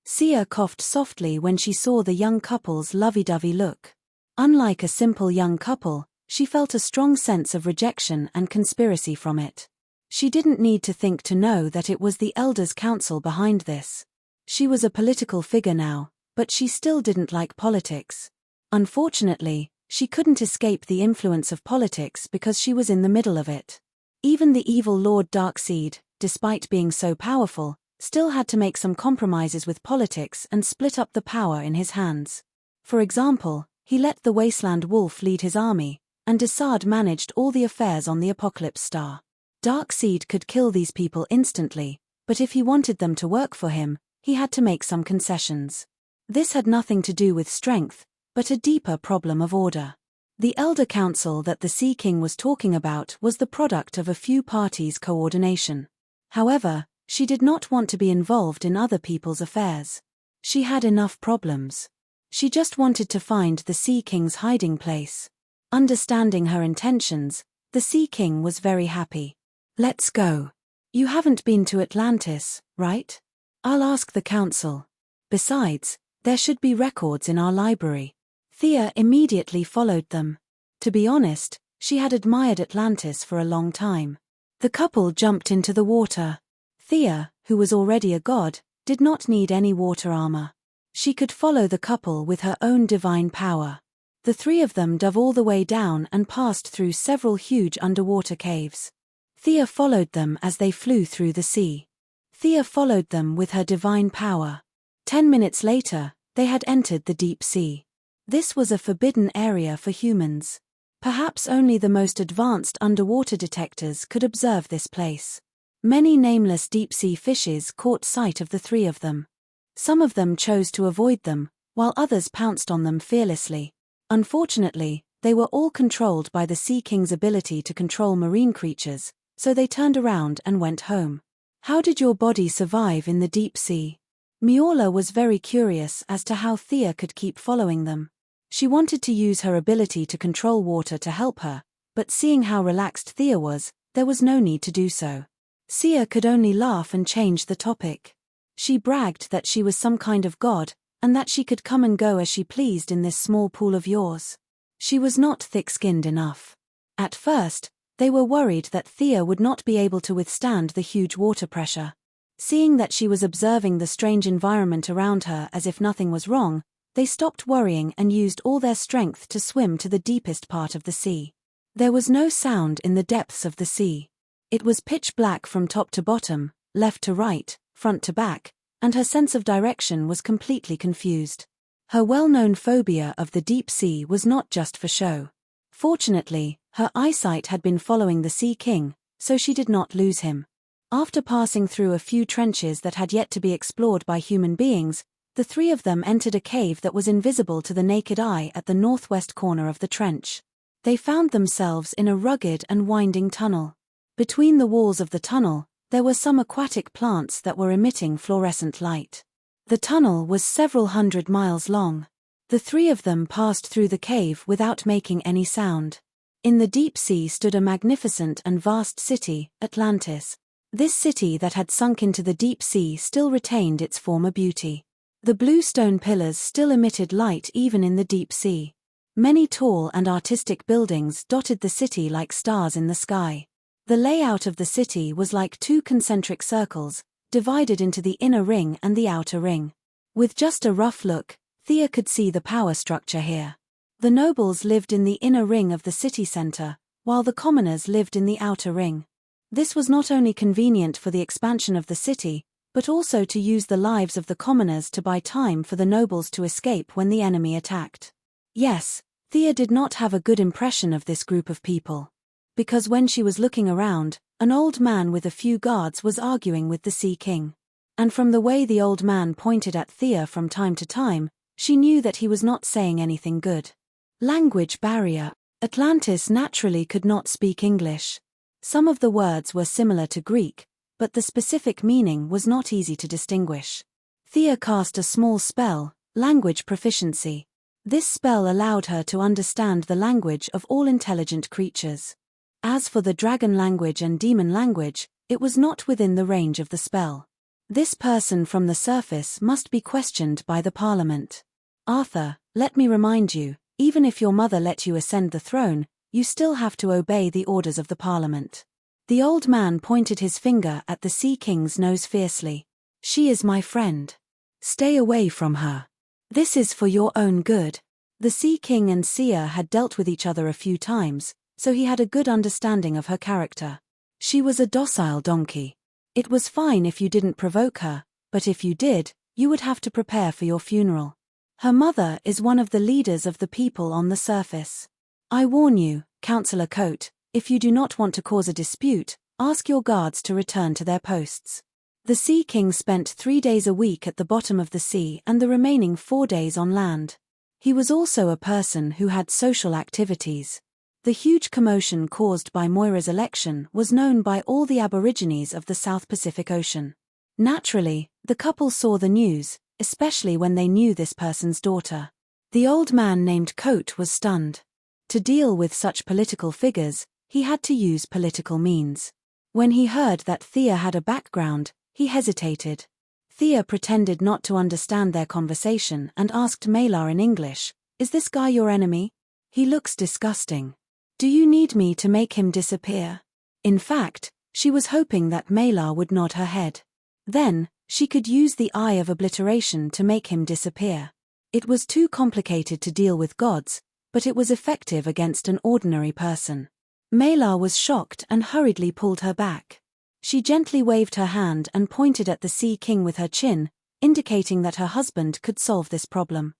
Sia coughed softly when she saw the young couple's lovey-dovey look. Unlike a simple young couple, she felt a strong sense of rejection and conspiracy from it. She didn't need to think to know that it was the Elders' Council behind this. She was a political figure now, but she still didn't like politics. Unfortunately, she couldn't escape the influence of politics because she was in the middle of it. Even the evil Lord Darkseid, despite being so powerful, still had to make some compromises with politics and split up the power in his hands. For example, he let the Wasteland Wolf lead his army, and Desard managed all the affairs on the Apocalypse Star. Darkseid could kill these people instantly, but if he wanted them to work for him, he had to make some concessions. This had nothing to do with strength, but a deeper problem of order. The Elder Council that the Sea King was talking about was the product of a few parties' coordination. However, she did not want to be involved in other people's affairs. She had enough problems. She just wanted to find the Sea King's hiding place. Understanding her intentions, the Sea King was very happy. Let's go. You haven't been to Atlantis, right? I'll ask the council. Besides, there should be records in our library. Thea immediately followed them. To be honest, she had admired Atlantis for a long time. The couple jumped into the water. Thea, who was already a god, did not need any water armor. She could follow the couple with her own divine power. The three of them dove all the way down and passed through several huge underwater caves. Thea followed them as they flew through the sea. Thea followed them with her divine power. 10 minutes later, they had entered the deep sea. This was a forbidden area for humans. Perhaps only the most advanced underwater detectors could observe this place. Many nameless deep-sea fishes caught sight of the three of them. Some of them chose to avoid them, while others pounced on them fearlessly. Unfortunately, they were all controlled by the Sea King's ability to control marine creatures, so they turned around and went home. How did your body survive in the deep sea? Miaula was very curious as to how Thea could keep following them. She wanted to use her ability to control water to help her, but seeing how relaxed Thea was, there was no need to do so. Sia could only laugh and change the topic. She bragged that she was some kind of god, and that she could come and go as she pleased in this small pool of yours. She was not thick-skinned enough. At first, they were worried that Thea would not be able to withstand the huge water pressure. Seeing that she was observing the strange environment around her as if nothing was wrong, they stopped worrying and used all their strength to swim to the deepest part of the sea. There was no sound in the depths of the sea. It was pitch black from top to bottom, left to right, front to back, and her sense of direction was completely confused. Her well-known phobia of the deep sea was not just for show. Fortunately, her eyesight had been following the Sea King, so she did not lose him. After passing through a few trenches that had yet to be explored by human beings, the three of them entered a cave that was invisible to the naked eye at the northwest corner of the trench. They found themselves in a rugged and winding tunnel. Between the walls of the tunnel, there were some aquatic plants that were emitting fluorescent light. The tunnel was several hundred miles long. The three of them passed through the cave without making any sound. In the deep sea stood a magnificent and vast city, Atlantis. This city that had sunk into the deep sea still retained its former beauty. The blue stone pillars still emitted light even in the deep sea. Many tall and artistic buildings dotted the city like stars in the sky. The layout of the city was like two concentric circles, divided into the inner ring and the outer ring. With just a rough look, Thea could see the power structure here. The nobles lived in the inner ring of the city center, while the commoners lived in the outer ring. This was not only convenient for the expansion of the city, but also to use the lives of the commoners to buy time for the nobles to escape when the enemy attacked. Yes, Thea did not have a good impression of this group of people. Because when she was looking around, an old man with a few guards was arguing with the Sea King. And from the way the old man pointed at Thea from time to time, she knew that he was not saying anything good. Language barrier. Atlantis naturally could not speak English. Some of the words were similar to Greek, but the specific meaning was not easy to distinguish. Thea cast a small spell, language proficiency. This spell allowed her to understand the language of all intelligent creatures. As for the dragon language and demon language, it was not within the range of the spell. This person from the surface must be questioned by the Parliament. Arthur, let me remind you, even if your mother let you ascend the throne, you still have to obey the orders of the Parliament. The old man pointed his finger at the Sea King's nose fiercely. She is my friend. Stay away from her. This is for your own good. The Sea King and Sia had dealt with each other a few times, so he had a good understanding of her character. She was a docile donkey. It was fine if you didn't provoke her, but if you did, you would have to prepare for your funeral. Her mother is one of the leaders of the people on the surface. I warn you, Councillor Coate, if you do not want to cause a dispute, ask your guards to return to their posts. The Sea King spent 3 days a week at the bottom of the sea and the remaining 4 days on land. He was also a person who had social activities. The huge commotion caused by Moira's election was known by all the Aborigines of the South Pacific Ocean. Naturally, the couple saw the news, especially when they knew this person's daughter. The old man named Coate was stunned. To deal with such political figures, he had to use political means. When he heard that Thea had a background, he hesitated. Thea pretended not to understand their conversation and asked Malar in English, "Is this guy your enemy? He looks disgusting. Do you need me to make him disappear?" In fact, she was hoping that Malar would nod her head. Then, she could use the Eye of Obliteration to make him disappear. It was too complicated to deal with gods, but it was effective against an ordinary person. Malar was shocked and hurriedly pulled her back. She gently waved her hand and pointed at the Sea King with her chin, indicating that her husband could solve this problem.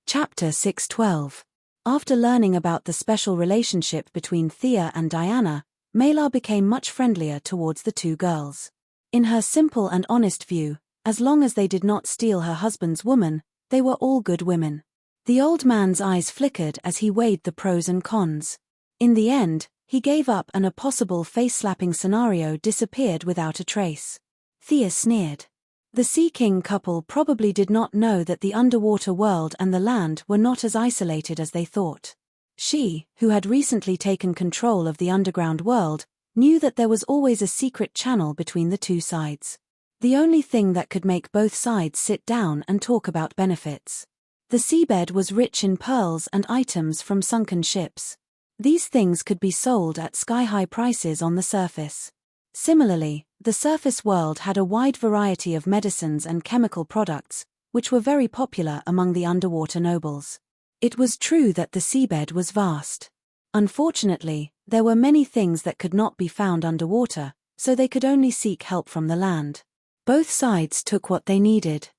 Chapter 6:12. After learning about the special relationship between Thea and Diana, Malar became much friendlier towards the two girls. In her simple and honest view, as long as they did not steal her husband's woman, they were all good women. The old man's eyes flickered as he weighed the pros and cons. In the end, he gave up and a possible face-slapping scenario disappeared without a trace. Thea sneered. The Sea King couple probably did not know that the underwater world and the land were not as isolated as they thought. She, who had recently taken control of the underground world, knew that there was always a secret channel between the two sides. The only thing that could make both sides sit down and talk about benefits. The seabed was rich in pearls and items from sunken ships. These things could be sold at sky-high prices on the surface. Similarly, the surface world had a wide variety of medicines and chemical products, which were very popular among the underwater nobles. It was true that the seabed was vast. Unfortunately, there were many things that could not be found underwater, so they could only seek help from the land. Both sides took what they needed.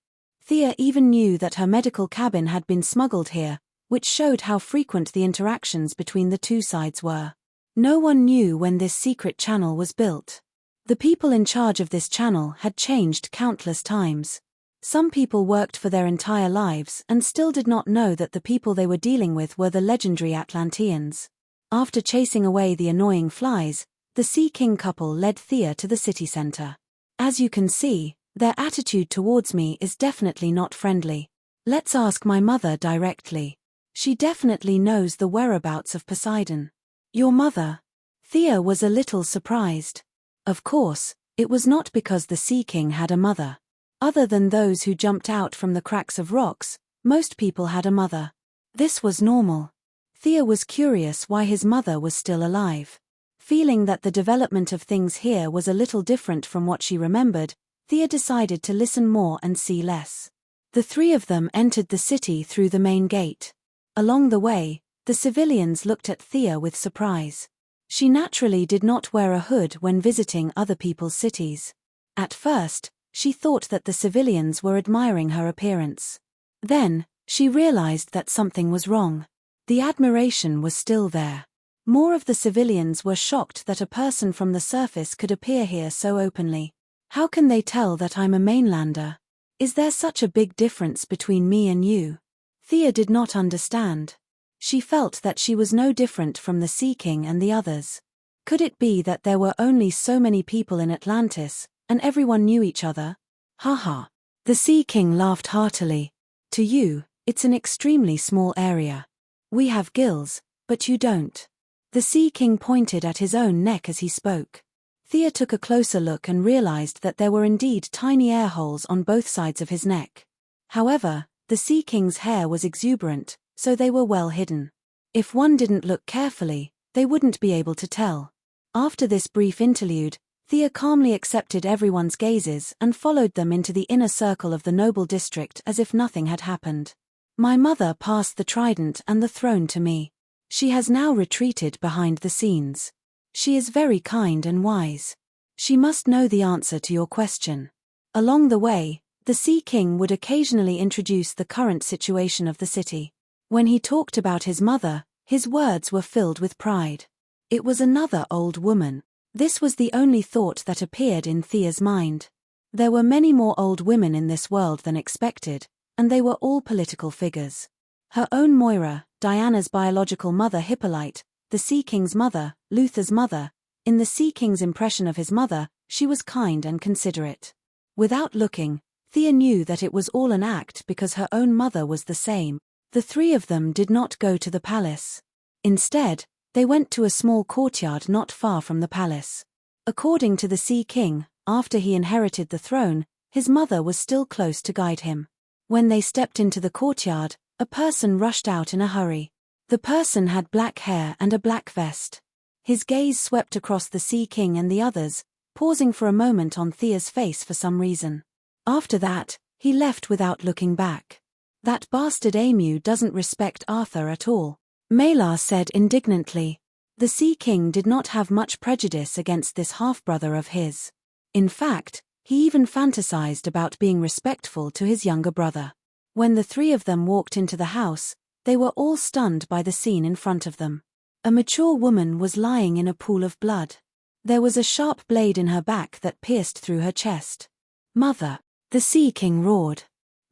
Thea even knew that her medical cabin had been smuggled here, which showed how frequent the interactions between the two sides were. No one knew when this secret channel was built. The people in charge of this channel had changed countless times. Some people worked for their entire lives and still did not know that the people they were dealing with were the legendary Atlanteans. After chasing away the annoying flies, the Sea King couple led Thea to the city center. As you can see, their attitude towards me is definitely not friendly. Let's ask my mother directly. She definitely knows the whereabouts of Poseidon. Your mother? Thea was a little surprised. Of course, it was not because the Sea King had a mother. Other than those who jumped out from the cracks of rocks, most people had a mother. This was normal. Thea was curious why his mother was still alive. Feeling that the development of things here was a little different from what she remembered, Thea decided to listen more and see less. The three of them entered the city through the main gate. Along the way, the civilians looked at Thea with surprise. She naturally did not wear a hood when visiting other people's cities. At first, she thought that the civilians were admiring her appearance. Then, she realized that something was wrong. The admiration was still there. More of the civilians were shocked that a person from the surface could appear here so openly. How can they tell that I'm a mainlander? Is there such a big difference between me and you? Thea did not understand. She felt that she was no different from the Sea King and the others. Could it be that there were only so many people in Atlantis, and everyone knew each other? Haha. The Sea King laughed heartily. To you, it's an extremely small area. We have gills, but you don't. The Sea King pointed at his own neck as he spoke. Thea took a closer look and realized that there were indeed tiny air holes on both sides of his neck. However, the Sea King's hair was exuberant, so they were well hidden. If one didn't look carefully, they wouldn't be able to tell. After this brief interlude, Thea calmly accepted everyone's gazes and followed them into the inner circle of the noble district as if nothing had happened. My mother passed the trident and the throne to me. She has now retreated behind the scenes. She is very kind and wise. She must know the answer to your question. Along the way, the Sea King would occasionally introduce the current situation of the city. When he talked about his mother, his words were filled with pride. It was another old woman. This was the only thought that appeared in Thea's mind. There were many more old women in this world than expected, and they were all political figures. Her own Moira, Diana's biological mother Hippolyte, the Sea King's mother, Luther's mother. In the Sea King's impression of his mother, she was kind and considerate. Without looking, Thea knew that it was all an act because her own mother was the same. The three of them did not go to the palace. Instead, they went to a small courtyard not far from the palace. According to the Sea King, after he inherited the throne, his mother was still close to guide him. When they stepped into the courtyard, a person rushed out in a hurry. The person had black hair and a black vest. His gaze swept across the Sea King and the others, pausing for a moment on Thea's face for some reason. After that, he left without looking back. That bastard Emu doesn't respect Arthur at all, Malar said indignantly. The Sea King did not have much prejudice against this half-brother of his. In fact, he even fantasized about being respectful to his younger brother. When the three of them walked into the house, they were all stunned by the scene in front of them. A mature woman was lying in a pool of blood. There was a sharp blade in her back that pierced through her chest. Mother! The Sea King roared.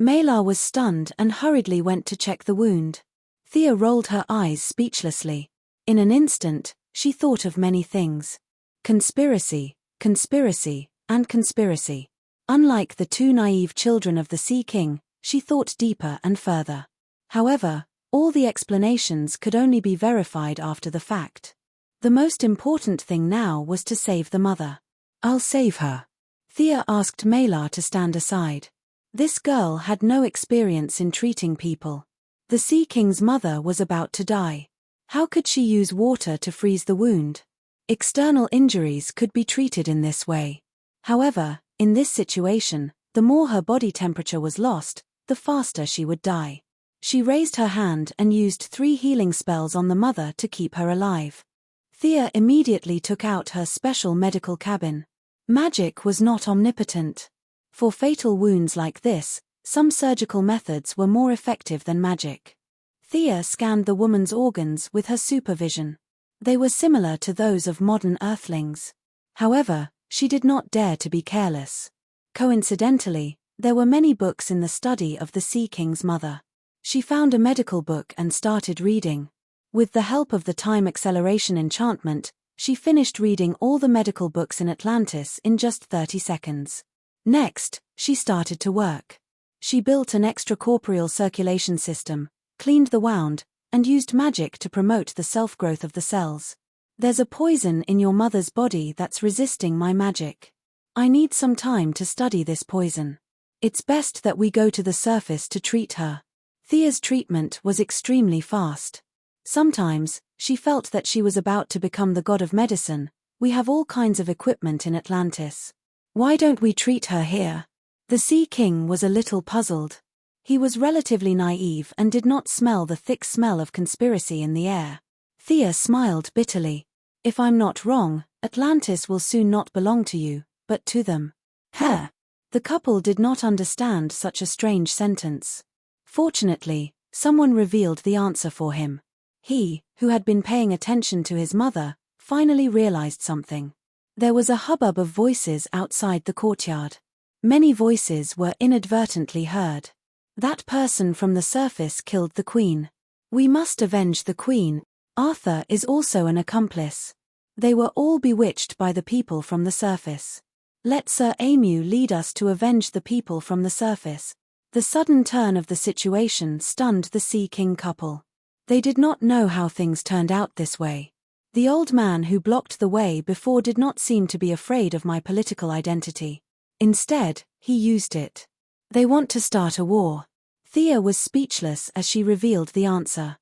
Malar was stunned and hurriedly went to check the wound. Thea rolled her eyes speechlessly. In an instant, she thought of many things. Conspiracy, conspiracy, and conspiracy. Unlike the two naive children of the Sea King, she thought deeper and further. However, all the explanations could only be verified after the fact. The most important thing now was to save the mother. I'll save her. Thea asked Malar to stand aside. This girl had no experience in treating people. The Sea King's mother was about to die. How could she use water to freeze the wound? External injuries could be treated in this way. However, in this situation, the more her body temperature was lost, the faster she would die. She raised her hand and used 3 healing spells on the mother to keep her alive. Thea immediately took out her special medical cabin. Magic was not omnipotent. For fatal wounds like this, Some surgical methods were more effective than magic. Thea scanned the woman's organs with her supervision. They were similar to those of modern earthlings. However, she did not dare to be careless. Coincidentally, there were many books in the study of the Sea King's mother. She found a medical book and started reading. With the help of the time acceleration enchantment, she finished reading all the medical books in Atlantis in just 30 seconds. Next, she started to work. She built an extracorporeal circulation system, cleaned the wound, and used magic to promote the self-growth of the cells. There's a poison in your mother's body that's resisting my magic. I need some time to study this poison. It's best that we go to the surface to treat her. Thea's treatment was extremely fast. Sometimes, she felt that she was about to become the god of medicine. We have all kinds of equipment in Atlantis. Why don't we treat her here? The Sea King was a little puzzled. He was relatively naive and did not smell the thick smell of conspiracy in the air. Thea smiled bitterly. If I'm not wrong, Atlantis will soon not belong to you, but to them. Huh. The couple did not understand such a strange sentence. Fortunately, someone revealed the answer for him. He, who had been paying attention to his mother, finally realized something. There was a hubbub of voices outside the courtyard. Many voices were inadvertently heard. That person from the surface killed the queen. We must avenge the queen. Arthur is also an accomplice. They were all bewitched by the people from the surface. Let Sir Amu lead us to avenge the people from the surface. The sudden turn of the situation stunned the Sea King couple. They did not know how things turned out this way. The old man who blocked the way before did not seem to be afraid of my political identity. Instead, he used it. They want to start a war. Thea was speechless as she revealed the answer.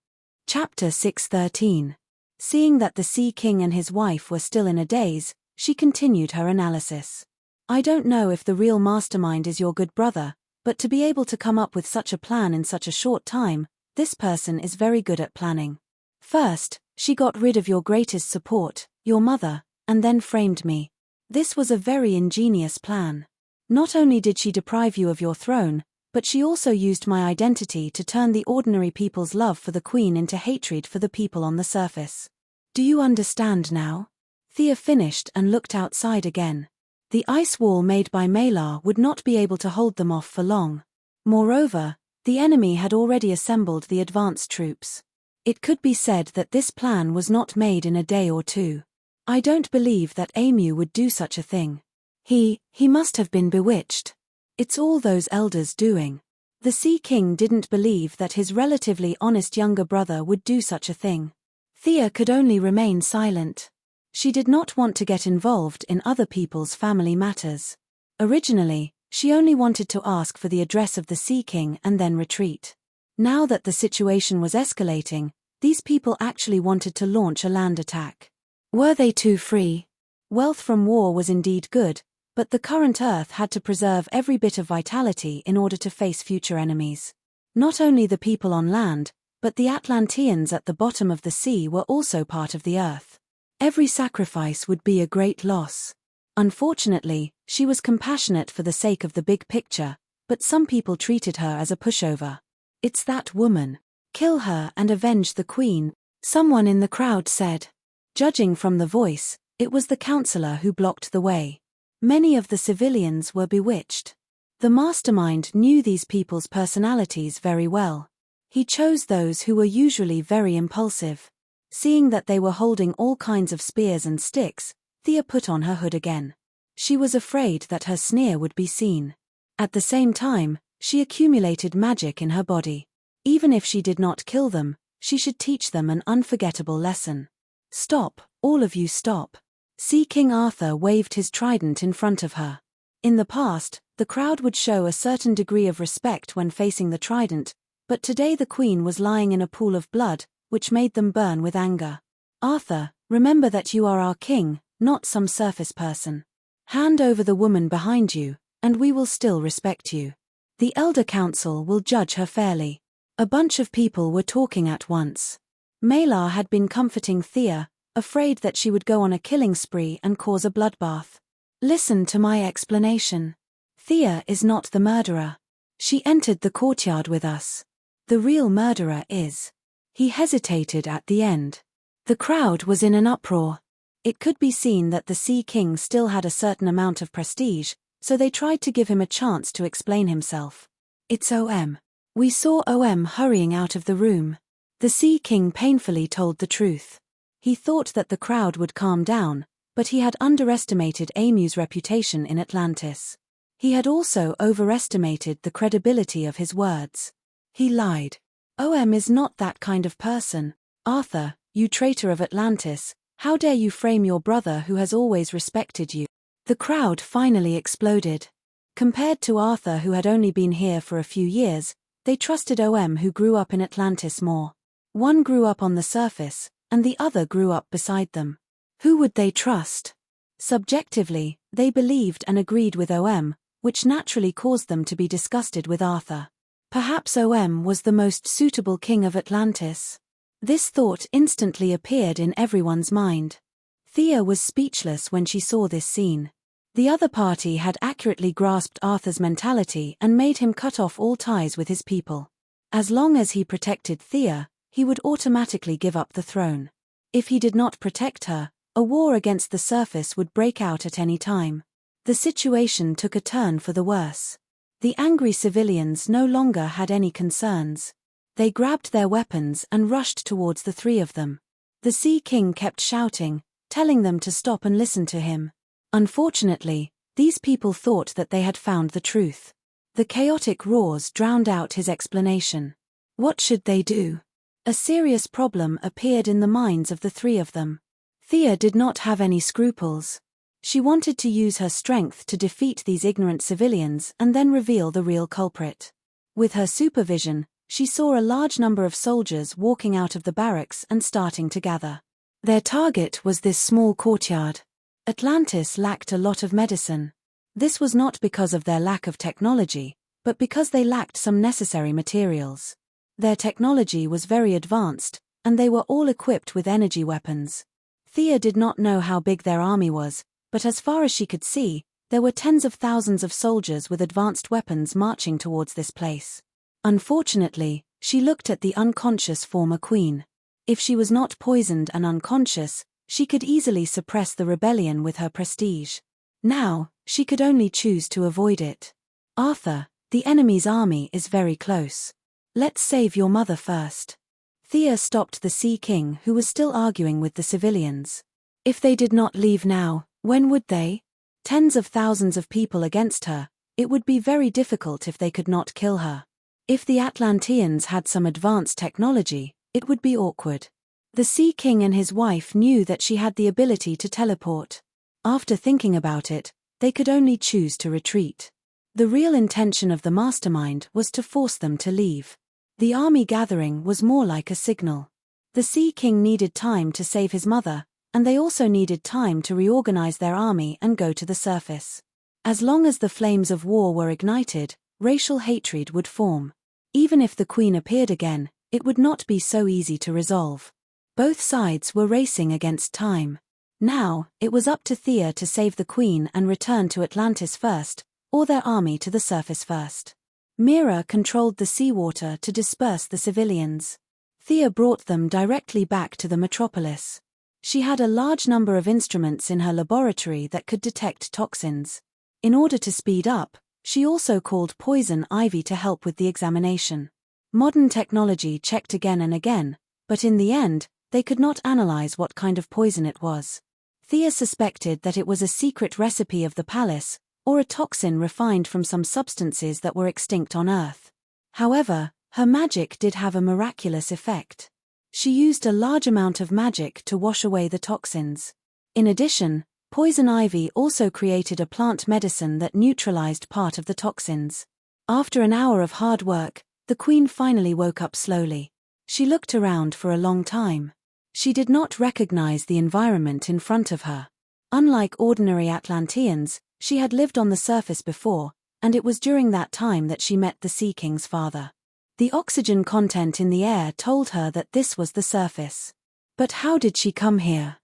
Chapter 6:13. Seeing that the Sea King and his wife were still in a daze, she continued her analysis. I don't know if the real mastermind is your good brother, but to be able to come up with such a plan in such a short time, this person is very good at planning. First, she got rid of your greatest support, your mother, and then framed me. This was a very ingenious plan. Not only did she deprive you of your throne, but she also used my identity to turn the ordinary people's love for the queen into hatred for the people on the surface. Do you understand now? Thea finished and looked outside again. The ice wall made by Malar would not be able to hold them off for long. Moreover, the enemy had already assembled the advance troops. It could be said that this plan was not made in a day or two. I don't believe that Amu would do such a thing. He must have been bewitched. It's all those elders doing. The Sea King didn't believe that his relatively honest younger brother would do such a thing. Thea could only remain silent. She did not want to get involved in other people's family matters. Originally, she only wanted to ask for the address of the Sea King and then retreat. Now that the situation was escalating, these people actually wanted to launch a land attack. Were they too free? Wealth from war was indeed good, but the current Earth had to preserve every bit of vitality in order to face future enemies. Not only the people on land, but the Atlanteans at the bottom of the sea were also part of the Earth. Every sacrifice would be a great loss. Unfortunately, she was compassionate for the sake of the big picture, but some people treated her as a pushover. It's that woman. Kill her and avenge the queen, someone in the crowd said. Judging from the voice, it was the counselor who blocked the way. Many of the civilians were bewitched. The mastermind knew these people's personalities very well. He chose those who were usually very impulsive. Seeing that they were holding all kinds of spears and sticks, Thea put on her hood again. She was afraid that her sneer would be seen. At the same time, she accumulated magic in her body. Even if she did not kill them, she should teach them an unforgettable lesson. Stop, all of you stop. Sea King Arthur waved his trident in front of her. In the past, the crowd would show a certain degree of respect when facing the trident, but today the queen was lying in a pool of blood, which made them burn with anger. Arthur, remember that you are our king, not some surface person. Hand over the woman behind you, and we will still respect you. The Elder Council will judge her fairly. A bunch of people were talking at once. Malar had been comforting Thea, afraid that she would go on a killing spree and cause a bloodbath. Listen to my explanation. Thea is not the murderer. She entered the courtyard with us. The real murderer is. He hesitated at the end. The crowd was in an uproar. It could be seen that the Sea King still had a certain amount of prestige, so they tried to give him a chance to explain himself. It's OM. We saw OM hurrying out of the room. The Sea King painfully told the truth. He thought that the crowd would calm down, but he had underestimated Amu's reputation in Atlantis. He had also overestimated the credibility of his words. He lied. OM is not that kind of person. Arthur, you traitor of Atlantis, how dare you frame your brother who has always respected you? The crowd finally exploded. Compared to Arthur, who had only been here for a few years, they trusted OM, who grew up in Atlantis, more. One grew up on the surface, and the other grew up beside them. Who would they trust? Subjectively, they believed and agreed with OM, which naturally caused them to be disgusted with Arthur. Perhaps OM was the most suitable king of Atlantis. This thought instantly appeared in everyone's mind. Thea was speechless when she saw this scene. The other party had accurately grasped Arthur's mentality and made him cut off all ties with his people. As long as he protected Thea, he would automatically give up the throne. If he did not protect her, a war against the surface would break out at any time. The situation took a turn for the worse. The angry civilians no longer had any concerns. They grabbed their weapons and rushed towards the three of them. The Sea King kept shouting, telling them to stop and listen to him. Unfortunately, these people thought that they had found the truth. The chaotic roars drowned out his explanation. What should they do? A serious problem appeared in the minds of the three of them. Thea did not have any scruples. She wanted to use her strength to defeat these ignorant civilians and then reveal the real culprit. With her supervision, she saw a large number of soldiers walking out of the barracks and starting to gather. Their target was this small courtyard. Atlantis lacked a lot of medicine. This was not because of their lack of technology, but because they lacked some necessary materials. Their technology was very advanced, and they were all equipped with energy weapons. Thea did not know how big their army was, but as far as she could see, there were tens of thousands of soldiers with advanced weapons marching towards this place. Unfortunately, she looked at the unconscious former queen. If she was not poisoned and unconscious, she could easily suppress the rebellion with her prestige. Now, she could only choose to avoid it. Arthur, the enemy's army is very close. Let's save your mother first. Thea stopped the Sea King, who was still arguing with the civilians. If they did not leave now, when would they? Tens of thousands of people against her, it would be very difficult if they could not kill her. If the Atlanteans had some advanced technology, it would be awkward. The Sea King and his wife knew that she had the ability to teleport. After thinking about it, they could only choose to retreat. The real intention of the mastermind was to force them to leave. The army gathering was more like a signal. The Sea King needed time to save his mother, and they also needed time to reorganize their army and go to the surface. As long as the flames of war were ignited, racial hatred would form. Even if the queen appeared again, it would not be so easy to resolve. Both sides were racing against time. Now, it was up to Thea to save the queen and return to Atlantis first, or their army to the surface first. Mira controlled the seawater to disperse the civilians. Thea brought them directly back to the Metropolis. She had a large number of instruments in her laboratory that could detect toxins. In order to speed up, she also called Poison Ivy to help with the examination. Modern technology checked again and again, but in the end, they could not analyze what kind of poison it was. Thea suspected that it was a secret recipe of the palace, or a toxin refined from some substances that were extinct on Earth. However, her magic did have a miraculous effect. She used a large amount of magic to wash away the toxins. In addition, Poison Ivy also created a plant medicine that neutralized part of the toxins. After an hour of hard work, the queen finally woke up slowly. She looked around for a long time. She did not recognize the environment in front of her. Unlike ordinary Atlanteans, she had lived on the surface before, and it was during that time that she met the Sea King's father. The oxygen content in the air told her that this was the surface. But how did she come here?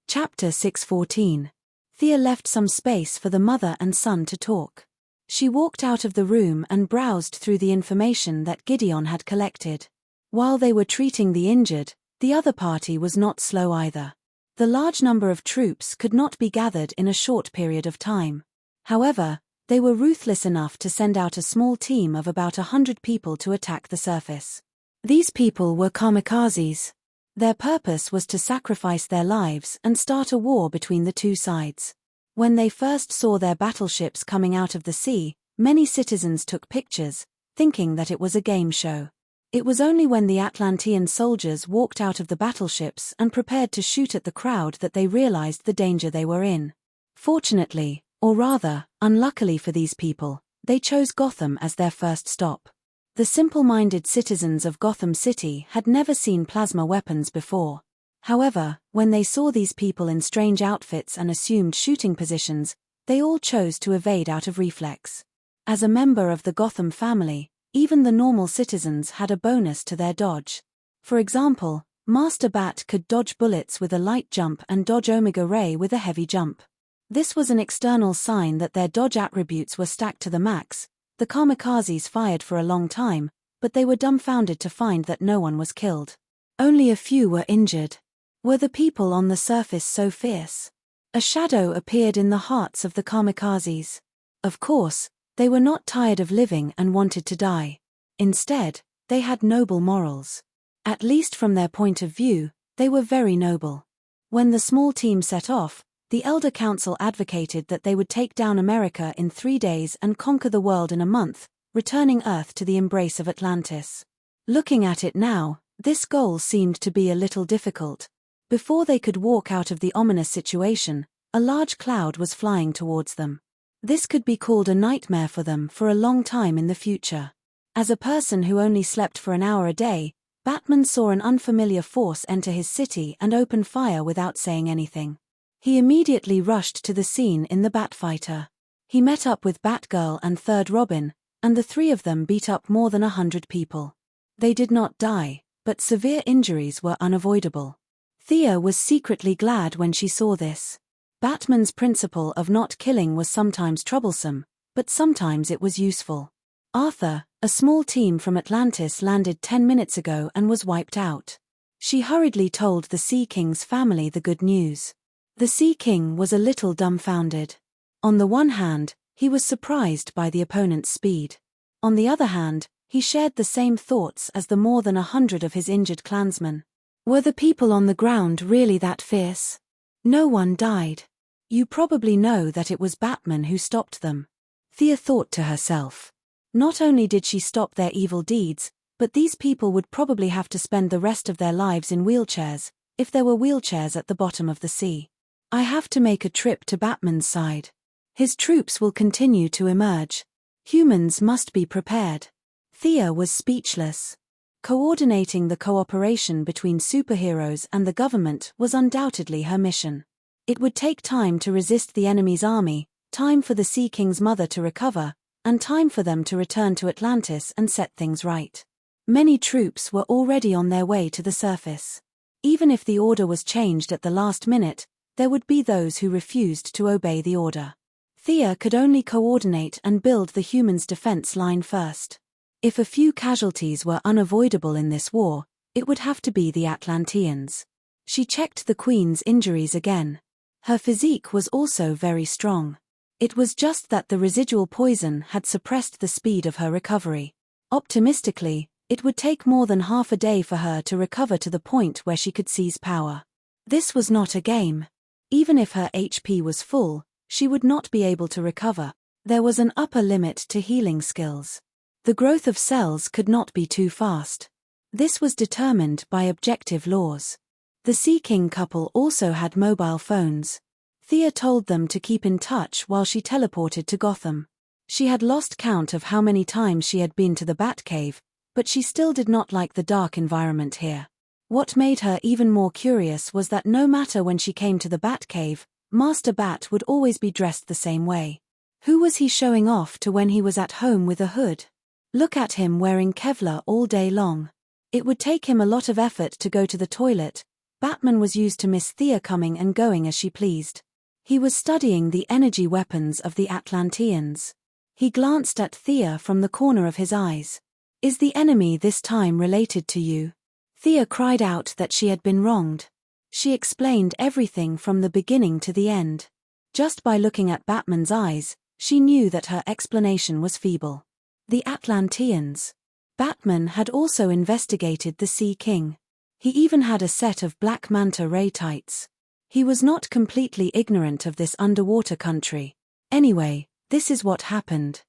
Chapter 6:14. Thea left some space for the mother and son to talk. She walked out of the room and browsed through the information that Gideon had collected. While they were treating the injured, the other party was not slow either. The large number of troops could not be gathered in a short period of time. However, they were ruthless enough to send out a small team of about 100 people to attack the surface. These people were kamikazes. Their purpose was to sacrifice their lives and start a war between the two sides. When they first saw their battleships coming out of the sea, many citizens took pictures, thinking that it was a game show. It was only when the Atlantean soldiers walked out of the battleships and prepared to shoot at the crowd that they realized the danger they were in. Fortunately, or rather, unluckily for these people, they chose Gotham as their first stop. The simple-minded citizens of Gotham City had never seen plasma weapons before. However, when they saw these people in strange outfits and assumed shooting positions, they all chose to evade out of reflex. As a member of the Gotham family, even the normal citizens had a bonus to their dodge. For example, Master Bat could dodge bullets with a light jump and dodge Omega Ray with a heavy jump. This was an external sign that their dodge attributes were stacked to the max. The kamikazes fired for a long time, but they were dumbfounded to find that no one was killed. Only a few were injured. Were the people on the surface so fierce? A shadow appeared in the hearts of the kamikazes. Of course, they were not tired of living and wanted to die. Instead, they had noble morals. At least from their point of view, they were very noble. When the small team set off, the Elder Council advocated that they would take down America in 3 days and conquer the world in a month, returning Earth to the embrace of Atlantis. Looking at it now, this goal seemed to be a little difficult. Before they could walk out of the ominous situation, a large cloud was flying towards them. This could be called a nightmare for them for a long time in the future. As a person who only slept for an hour a day, Batman saw an unfamiliar force enter his city and open fire without saying anything. He immediately rushed to the scene in the Batfighter. He met up with Batgirl and Third Robin, and the three of them beat up more than 100 people. They did not die, but severe injuries were unavoidable. Thea was secretly glad when she saw this. Batman's principle of not killing was sometimes troublesome, but sometimes it was useful. Arthur, a small team from Atlantis, landed 10 minutes ago and was wiped out. She hurriedly told the Sea King's family the good news. The Sea King was a little dumbfounded. On the one hand, he was surprised by the opponent's speed. On the other hand, he shared the same thoughts as the more than 100 of his injured clansmen. Were the people on the ground really that fierce? No one died. You probably know that it was Batman who stopped them. Thea thought to herself. Not only did she stop their evil deeds, but these people would probably have to spend the rest of their lives in wheelchairs, if there were wheelchairs at the bottom of the sea. I have to make a trip to Batman's side. His troops will continue to emerge. Humans must be prepared. Thea was speechless. Coordinating the cooperation between superheroes and the government was undoubtedly her mission. It would take time to resist the enemy's army, time for the Sea King's mother to recover, and time for them to return to Atlantis and set things right. Many troops were already on their way to the surface. Even if the order was changed at the last minute, there would be those who refused to obey the order. Thea could only coordinate and build the humans' defense line first. If a few casualties were unavoidable in this war, it would have to be the Atlanteans. She checked the Queen's injuries again. Her physique was also very strong. It was just that the residual poison had suppressed the speed of her recovery. Optimistically, it would take more than half a day for her to recover to the point where she could seize power. This was not a game. Even if her HP was full, she would not be able to recover. There was an upper limit to healing skills. The growth of cells could not be too fast. This was determined by objective laws. The Sea King couple also had mobile phones. Thea told them to keep in touch while she teleported to Gotham. She had lost count of how many times she had been to the Batcave, but she still did not like the dark environment here. What made her even more curious was that no matter when she came to the Batcave, Master Bat would always be dressed the same way. Who was he showing off to when he was at home with a hood? Look at him wearing Kevlar all day long. It would take him a lot of effort to go to the toilet. Batman was used to Miss Thea coming and going as she pleased. He was studying the energy weapons of the Atlanteans. He glanced at Thea from the corner of his eyes. Is the enemy this time related to you? Thea cried out that she had been wronged. She explained everything from the beginning to the end. Just by looking at Batman's eyes, she knew that her explanation was feeble. The Atlanteans. Batman had also investigated the Sea King. He even had a set of Black Manta Ray tights. He was not completely ignorant of this underwater country. Anyway, this is what happened.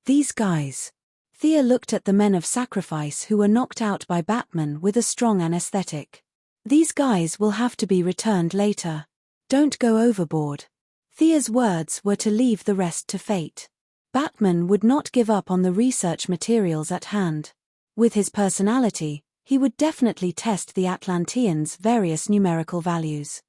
These guys. Thea looked at the men of sacrifice who were knocked out by Batman with a strong anesthetic. These guys will have to be returned later. Don't go overboard. Thea's words were to leave the rest to fate. Batman would not give up on the research materials at hand. With his personality, he would definitely test the Atlanteans' various numerical values.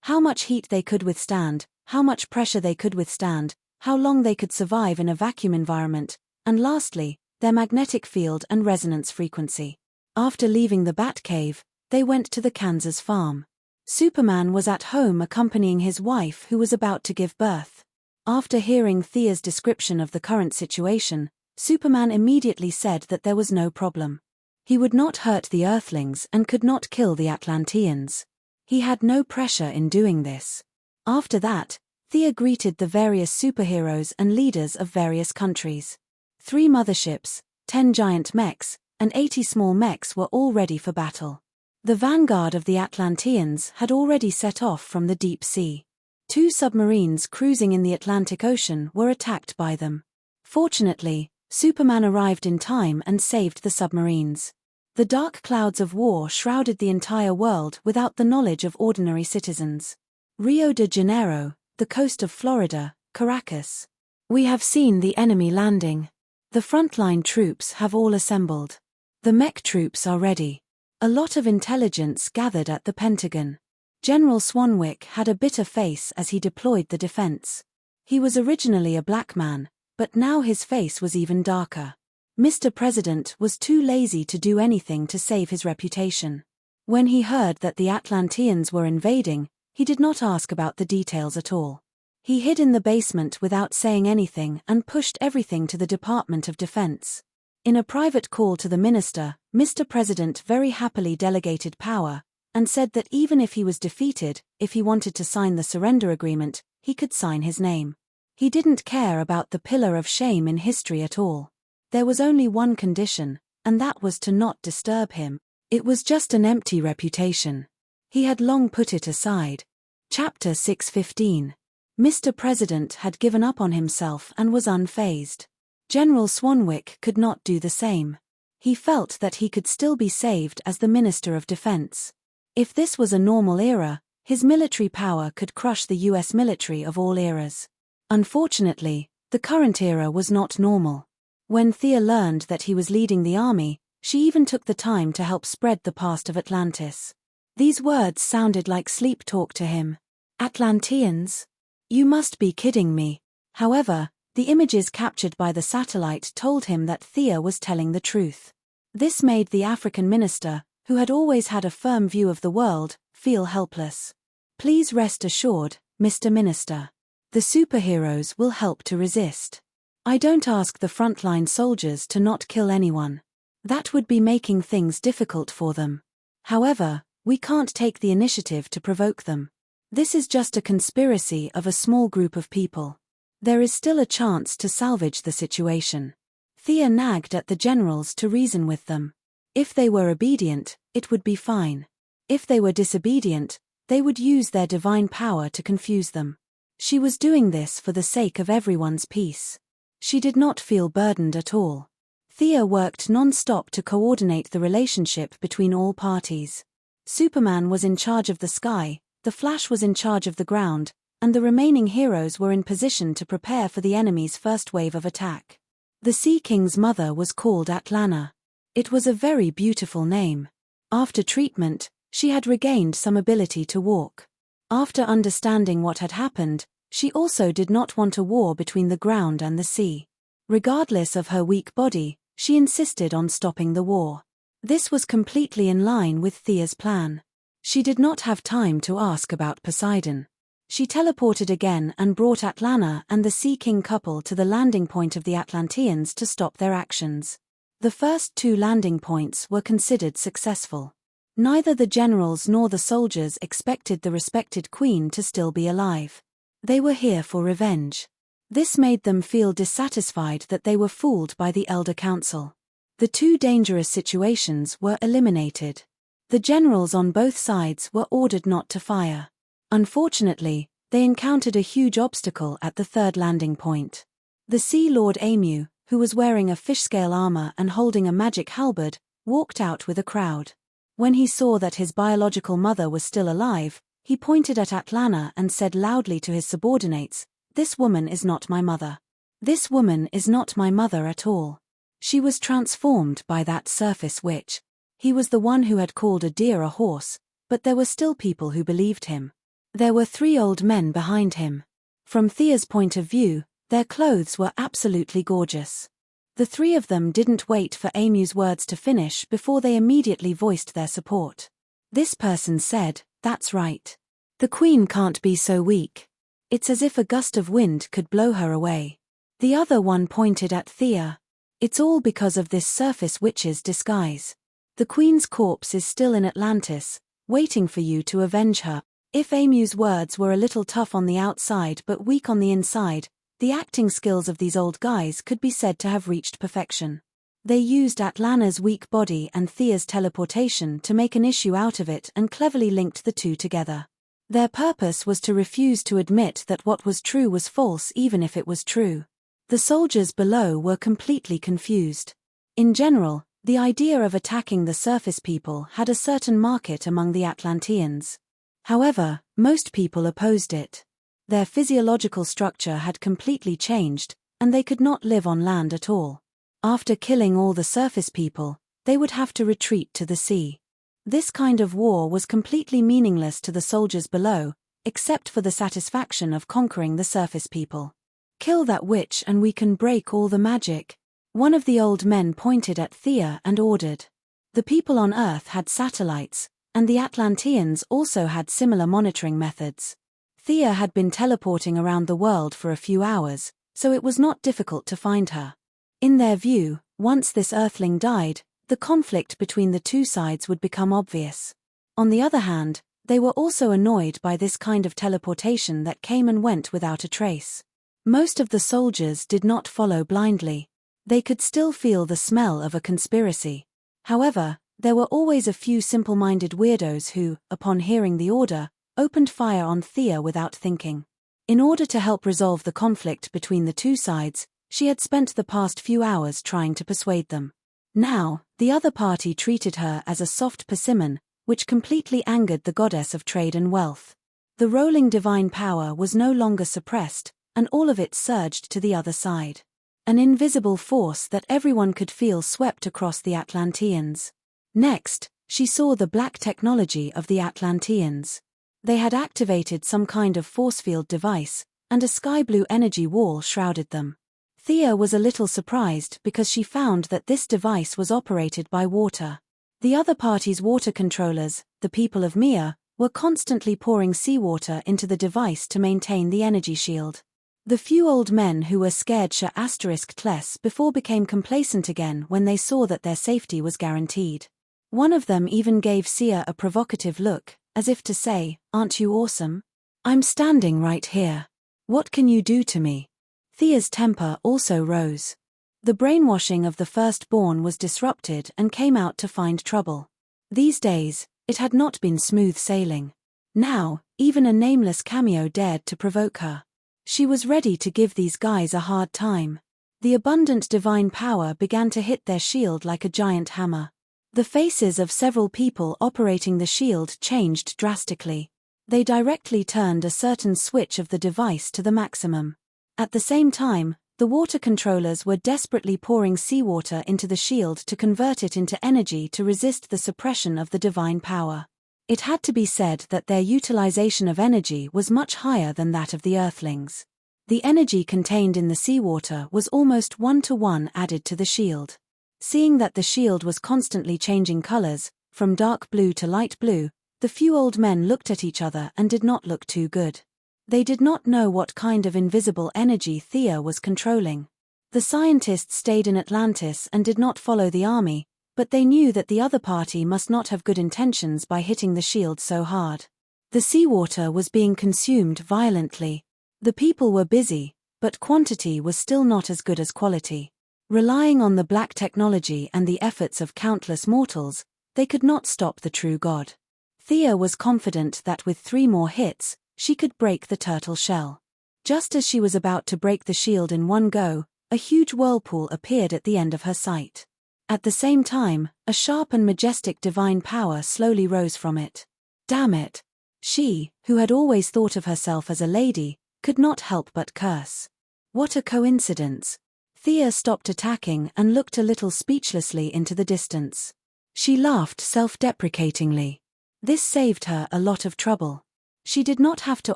How much heat they could withstand, how much pressure they could withstand, how long they could survive in a vacuum environment, and lastly, their magnetic field and resonance frequency. After leaving the Batcave, they went to the Kansas farm. Superman was at home accompanying his wife who was about to give birth. After hearing Thea's description of the current situation, Superman immediately said that there was no problem. He would not hurt the Earthlings and could not kill the Atlanteans. He had no pressure in doing this. After that, Thea greeted the various superheroes and leaders of various countries. 3 motherships, 10 giant mechs, and 80 small mechs were all ready for battle. The vanguard of the Atlanteans had already set off from the deep sea. 2 submarines cruising in the Atlantic Ocean were attacked by them. Fortunately, Superman arrived in time and saved the submarines. The dark clouds of war shrouded the entire world without the knowledge of ordinary citizens. Rio de Janeiro, the coast of Florida, Caracas. We have seen the enemy landing. The frontline troops have all assembled. The mech troops are ready. A lot of intelligence gathered at the Pentagon. General Swanwick had a bitter face as he deployed the defense. He was originally a black man, but now his face was even darker. Mr. President was too lazy to do anything to save his reputation. When he heard that the Atlanteans were invading, he did not ask about the details at all. He hid in the basement without saying anything and pushed everything to the Department of Defense. In a private call to the minister, Mr. President very happily delegated power, and said that even if he was defeated, if he wanted to sign the surrender agreement, he could sign his name. He didn't care about the pillar of shame in history at all. There was only one condition, and that was to not disturb him. It was just an empty reputation. He had long put it aside. Chapter 6:15. Mr. President had given up on himself and was unfazed. General Swanwick could not do the same. He felt that he could still be saved as the Minister of Defense. If this was a normal era, his military power could crush the US military of all eras. Unfortunately, the current era was not normal. When Thea learned that he was leading the army, she even took the time to help spread the past of Atlantis. These words sounded like sleep talk to him. Atlanteans? You must be kidding me. However, the images captured by the satellite told him that Thea was telling the truth. This made the African minister, who had always had a firm view of the world, feel helpless. Please rest assured, Mr. Minister. The superheroes will help to resist. I don't ask the frontline soldiers to not kill anyone. That would be making things difficult for them. However, we can't take the initiative to provoke them. This is just a conspiracy of a small group of people. There is still a chance to salvage the situation. Thea nagged at the generals to reason with them. If they were obedient, it would be fine. If they were disobedient, they would use their divine power to confuse them. She was doing this for the sake of everyone's peace. She did not feel burdened at all. Thea worked non-stop to coordinate the relationship between all parties. Superman was in charge of the sky, the Flash was in charge of the ground, and the remaining heroes were in position to prepare for the enemy's first wave of attack. The Sea King's mother was called Atlana. It was a very beautiful name. After treatment, she had regained some ability to walk. After understanding what had happened, she also did not want a war between the ground and the sea. Regardless of her weak body, she insisted on stopping the war. This was completely in line with Thea's plan. She did not have time to ask about Poseidon. She teleported again and brought Atlana and the Sea King couple to the landing point of the Atlanteans to stop their actions. The first 2 landing points were considered successful. Neither the generals nor the soldiers expected the respected queen to still be alive. They were here for revenge. This made them feel dissatisfied that they were fooled by the Elder Council. The 2 dangerous situations were eliminated. The generals on both sides were ordered not to fire. Unfortunately, they encountered a huge obstacle at the 3rd landing point. The Sea Lord Amu, who was wearing a fish-scale armor and holding a magic halberd, walked out with a crowd. When he saw that his biological mother was still alive, he pointed at Atlana and said loudly to his subordinates, "This woman is not my mother. This woman is not my mother at all. She was transformed by that surface witch." He was the one who had called a deer a horse, but there were still people who believed him. There were 3 old men behind him. From Thea's point of view, their clothes were absolutely gorgeous. The 3 of them didn't wait for Amu's words to finish before they immediately voiced their support. This person said, "That's right. The queen can't be so weak. It's as if a gust of wind could blow her away." The other one pointed at Thea. "It's all because of this surface witch's disguise. The queen's corpse is still in Atlantis, waiting for you to avenge her." If Amu's words were a little tough on the outside but weak on the inside, the acting skills of these old guys could be said to have reached perfection. They used Atlana's weak body and Thea's teleportation to make an issue out of it and cleverly linked the 2 together. Their purpose was to refuse to admit that what was true was false even if it was true. The soldiers below were completely confused. In general, the idea of attacking the surface people had a certain market among the Atlanteans. However, most people opposed it. Their physiological structure had completely changed, and they could not live on land at all. After killing all the surface people, they would have to retreat to the sea. This kind of war was completely meaningless to the soldiers below, except for the satisfaction of conquering the surface people. "Kill that witch and we can break all the magic," one of the old men pointed at Thea and ordered. The people on Earth had satellites, and the Atlanteans also had similar monitoring methods. Thea had been teleporting around the world for a few hours, so it was not difficult to find her. In their view, once this Earthling died, the conflict between the 2 sides would become obvious. On the other hand, they were also annoyed by this kind of teleportation that came and went without a trace. Most of the soldiers did not follow blindly. They could still feel the smell of a conspiracy. However, there were always a few simple-minded weirdos who, upon hearing the order, opened fire on Thea without thinking. In order to help resolve the conflict between the 2 sides, she had spent the past few hours trying to persuade them. Now, the other party treated her as a soft persimmon, which completely angered the goddess of trade and wealth. The rolling divine power was no longer suppressed, and all of it surged to the other side. An invisible force that everyone could feel swept across the Atlanteans. Next, she saw the black technology of the Atlanteans. They had activated some kind of force field device, and a sky-blue energy wall shrouded them. Thea was a little surprised because she found that this device was operated by water. The other party's water controllers, the people of Mia, were constantly pouring seawater into the device to maintain the energy shield. The few old men who were scared **less before became complacent again when they saw that their safety was guaranteed. One of them even gave Sia a provocative look, as if to say, "Aren't you awesome? I'm standing right here. What can you do to me?" Thea's temper also rose. The brainwashing of the firstborn was disrupted and came out to find trouble. These days, it had not been smooth sailing. Now, even a nameless cameo dared to provoke her. She was ready to give these guys a hard time. The abundant divine power began to hit their shield like a giant hammer. The faces of several people operating the shield changed drastically. They directly turned a certain switch of the device to the maximum. At the same time, the water controllers were desperately pouring seawater into the shield to convert it into energy to resist the suppression of the divine power. It had to be said that their utilization of energy was much higher than that of the Earthlings. The energy contained in the seawater was almost 1-to-1 added to the shield. Seeing that the shield was constantly changing colors, from dark blue to light blue, the few old men looked at each other and did not look too good. They did not know what kind of invisible energy Thea was controlling. The scientists stayed in Atlantis and did not follow the army, but they knew that the other party must not have good intentions by hitting the shield so hard. The seawater was being consumed violently. The people were busy, but quantity was still not as good as quality. Relying on the black technology and the efforts of countless mortals, they could not stop the true god. Thea was confident that with 3 more hits, she could break the turtle shell. Just as she was about to break the shield in one go, a huge whirlpool appeared at the end of her sight. At the same time, a sharp and majestic divine power slowly rose from it. Damn it! She, who had always thought of herself as a lady, could not help but curse. What a coincidence! Thea stopped attacking and looked a little speechlessly into the distance. She laughed self-deprecatingly. This saved her a lot of trouble. She did not have to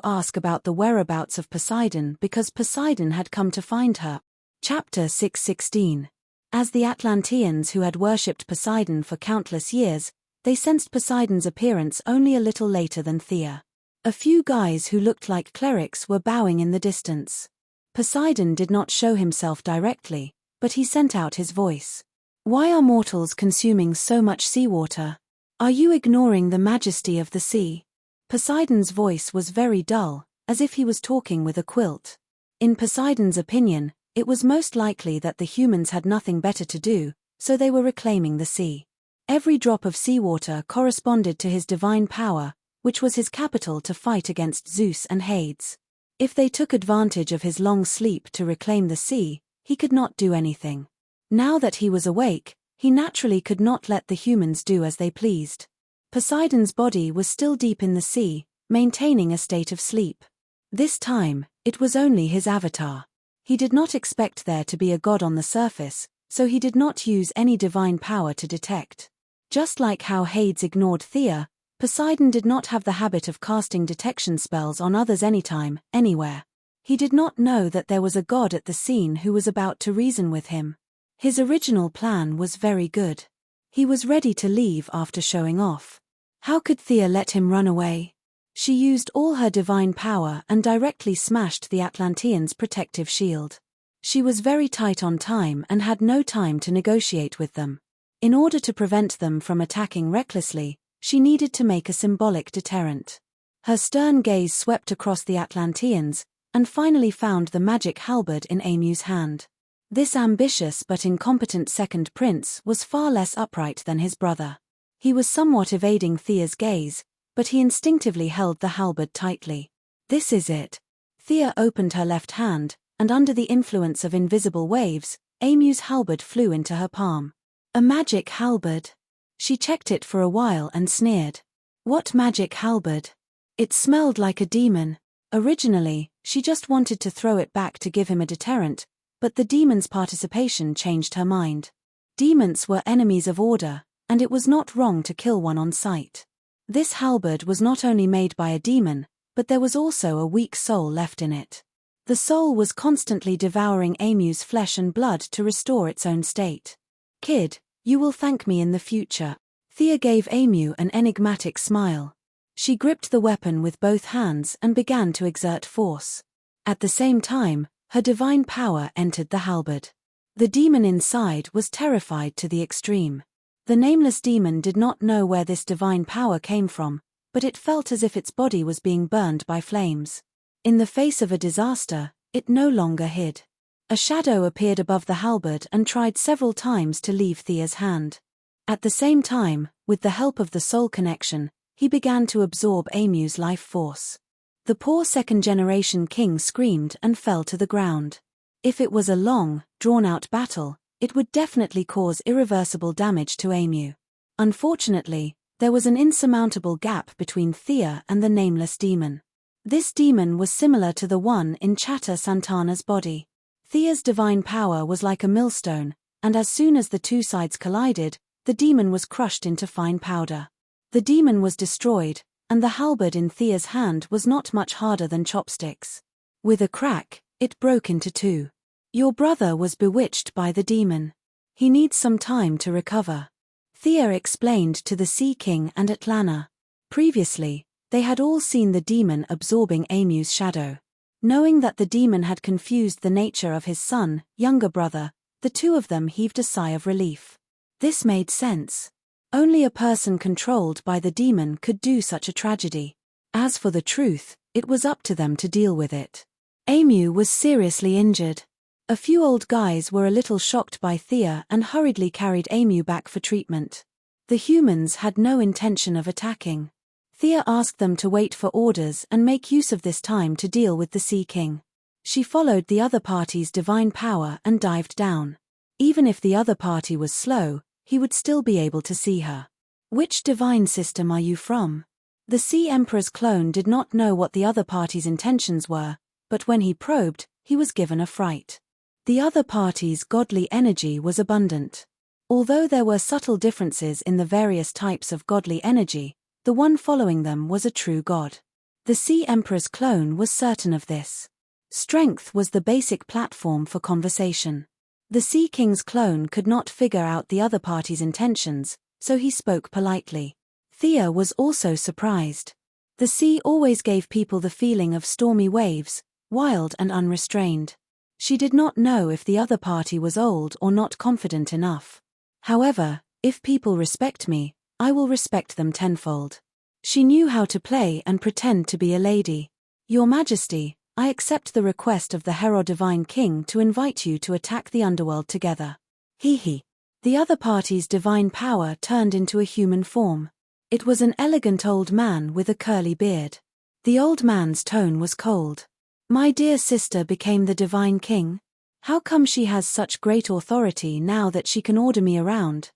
ask about the whereabouts of Poseidon because Poseidon had come to find her. Chapter 6:16. As the Atlanteans who had worshipped Poseidon for countless years, they sensed Poseidon's appearance only a little later than Thea. A few guys who looked like clerics were bowing in the distance. Poseidon did not show himself directly, but he sent out his voice. Why are mortals consuming so much seawater? Are you ignoring the majesty of the sea? Poseidon's voice was very dull, as if he was talking with a quilt. In Poseidon's opinion, it was most likely that the humans had nothing better to do, so they were reclaiming the sea. Every drop of seawater corresponded to his divine power, which was his capital to fight against Zeus and Hades. If they took advantage of his long sleep to reclaim the sea, he could not do anything. Now that he was awake, he naturally could not let the humans do as they pleased. Poseidon's body was still deep in the sea, maintaining a state of sleep. This time, it was only his avatar. He did not expect there to be a god on the surface, so he did not use any divine power to detect. Just like how Hades ignored Thea, Poseidon did not have the habit of casting detection spells on others anytime, anywhere. He did not know that there was a god at the scene who was about to reason with him. His original plan was very good. He was ready to leave after showing off. How could Thea let him run away? She used all her divine power and directly smashed the Atlanteans' protective shield. She was very tight on time and had no time to negotiate with them. In order to prevent them from attacking recklessly, she needed to make a symbolic deterrent. Her stern gaze swept across the Atlanteans, and finally found the magic halberd in Amy's hand. This ambitious but incompetent second prince was far less upright than his brother. He was somewhat evading Thea's gaze, but he instinctively held the halberd tightly. This is it. Thea opened her left hand, and under the influence of invisible waves, Amy's halberd flew into her palm. A magic halberd. She checked it for a while and sneered. What magic halberd? It smelled like a demon. Originally, she just wanted to throw it back to give him a deterrent, but the demon's participation changed her mind. Demons were enemies of order, and it was not wrong to kill one on sight. This halberd was not only made by a demon, but there was also a weak soul left in it. The soul was constantly devouring Amy's flesh and blood to restore its own state. Kid, you will thank me in the future. Thea gave Amy an enigmatic smile. She gripped the weapon with both hands and began to exert force. At the same time, her divine power entered the halberd. The demon inside was terrified to the extreme. The nameless demon did not know where this divine power came from, but it felt as if its body was being burned by flames. In the face of a disaster, it no longer hid. A shadow appeared above the halberd and tried several times to leave Thea's hand. At the same time, with the help of the soul connection, he began to absorb Amy's life force. The poor second-generation king screamed and fell to the ground. If it was a long, drawn-out battle, it would definitely cause irreversible damage to Amy. Unfortunately, there was an insurmountable gap between Thea and the nameless demon. This demon was similar to the one in Chatter Santana's body. Thea's divine power was like a millstone, and as soon as the two sides collided, the demon was crushed into fine powder. The demon was destroyed, and the halberd in Thea's hand was not much harder than chopsticks. With a crack, it broke into two. Your brother was bewitched by the demon. He needs some time to recover. Thea explained to the Sea King and Atlana. Previously, They had all seen the demon absorbing Amy's shadow. Knowing that the demon had confused the nature of his son, younger brother, the two of them heaved a sigh of relief. This made sense. Only a person controlled by the demon could do such a tragedy. As for the truth, it was up to them to deal with it. Amy was seriously injured. A few old guys were a little shocked by Thea and hurriedly carried Amy back for treatment. The humans had no intention of attacking. Thea asked them to wait for orders and make use of this time to deal with the Sea King. She followed the other party's divine power and dived down. Even if the other party was slow, he would still be able to see her. Which divine system are you from? The Sea Emperor's clone did not know what the other party's intentions were, but when he probed, he was given a fright. The other party's godly energy was abundant. Although there were subtle differences in the various types of godly energy, the one following them was a true god. The Sea Emperor's clone was certain of this. Strength was the basic platform for conversation. The Sea King's clone could not figure out the other party's intentions, so he spoke politely. Thea was also surprised. The sea always gave people the feeling of stormy waves, wild and unrestrained. She did not know if the other party was old or not confident enough. However, if people respect me, I will respect them tenfold. She knew how to play and pretend to be a lady. Your Majesty, I accept the request of the Herod Divine King to invite you to attack the underworld together. Hee. The other party's divine power turned into a human form. It was an elegant old man with a curly beard. The old man's tone was cold. My dear sister became the Divine King? How come she has such great authority now that she can order me around?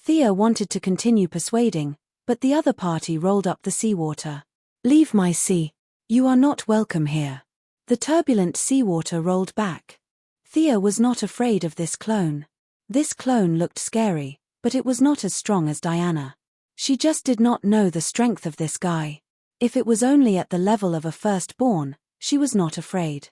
Thea wanted to continue persuading, but the other party rolled up the seawater. Leave my sea. You are not welcome here. The turbulent seawater rolled back. Thea was not afraid of this clone. This clone looked scary, but it was not as strong as Diana. She just did not know the strength of this guy. If it was only at the level of a firstborn, she was not afraid.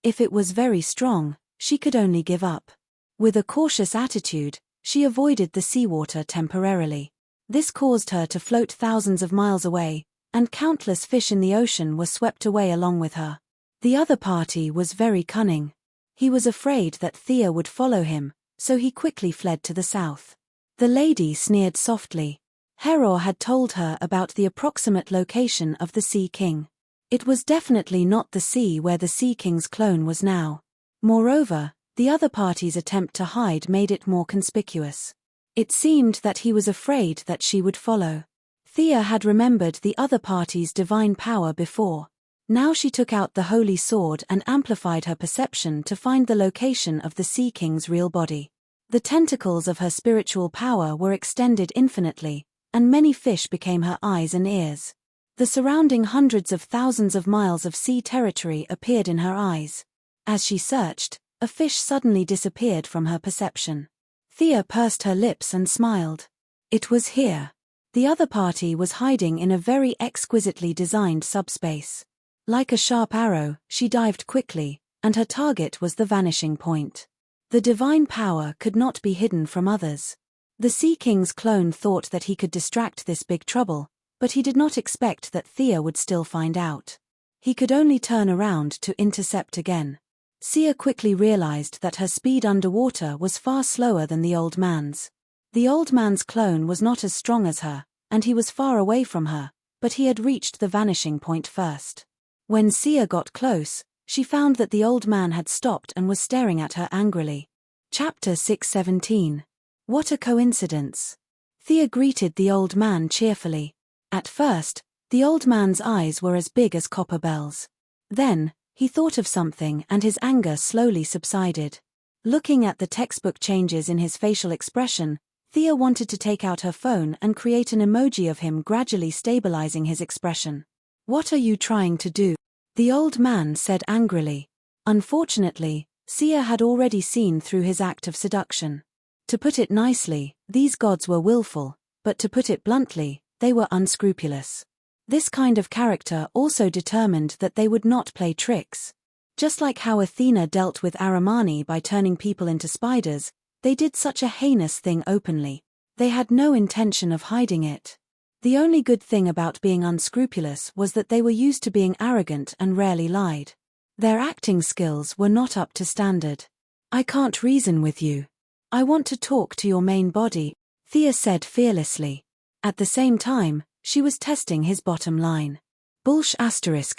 If it was very strong, she could only give up. With a cautious attitude, she avoided the seawater temporarily. This caused her to float thousands of miles away, and countless fish in the ocean were swept away along with her. The other party was very cunning. He was afraid that Thea would follow him, so he quickly fled to the south. The lady sneered softly. Herod had told her about the approximate location of the Sea King. It was definitely not the sea where the Sea King's clone was now. Moreover, the other party's attempt to hide made it more conspicuous. It seemed that he was afraid that she would follow. Thea had remembered the other party's divine power before. Now she took out the holy sword and amplified her perception to find the location of the Sea King's real body. The tentacles of her spiritual power were extended infinitely, and many fish became her eyes and ears. The surrounding hundreds of thousands of miles of sea territory appeared in her eyes. As she searched, a fish suddenly disappeared from her perception. Thea pursed her lips and smiled. It was here. The other party was hiding in a very exquisitely designed subspace. Like a sharp arrow, she dived quickly, and her target was the vanishing point. The divine power could not be hidden from others. The Sea King's clone thought that he could distract this big trouble, but he did not expect that Thea would still find out. He could only turn around to intercept again. Thea quickly realized that her speed underwater was far slower than the old man's. The old man's clone was not as strong as her, and he was far away from her, but he had reached the vanishing point first. When Thea got close, she found that the old man had stopped and was staring at her angrily. Chapter 617. What a coincidence. Thea greeted the old man cheerfully. At first, the old man's eyes were as big as copper bells. Then, he thought of something and his anger slowly subsided. Looking at the textbook changes in his facial expression, Thea wanted to take out her phone and create an emoji of him gradually stabilizing his expression. What are you trying to do? The old man said angrily. Unfortunately, Thea had already seen through his act of seduction. To put it nicely, these gods were willful, but to put it bluntly, they were unscrupulous. This kind of character also determined that they would not play tricks. Just like how Athena dealt with Aramani by turning people into spiders, they did such a heinous thing openly. They had no intention of hiding it. The only good thing about being unscrupulous was that they were used to being arrogant and rarely lied. Their acting skills were not up to standard. "I can't reason with you. I want to talk to your main body," Thea said fearlessly. At the same time, she was testing his bottom line. Bullsh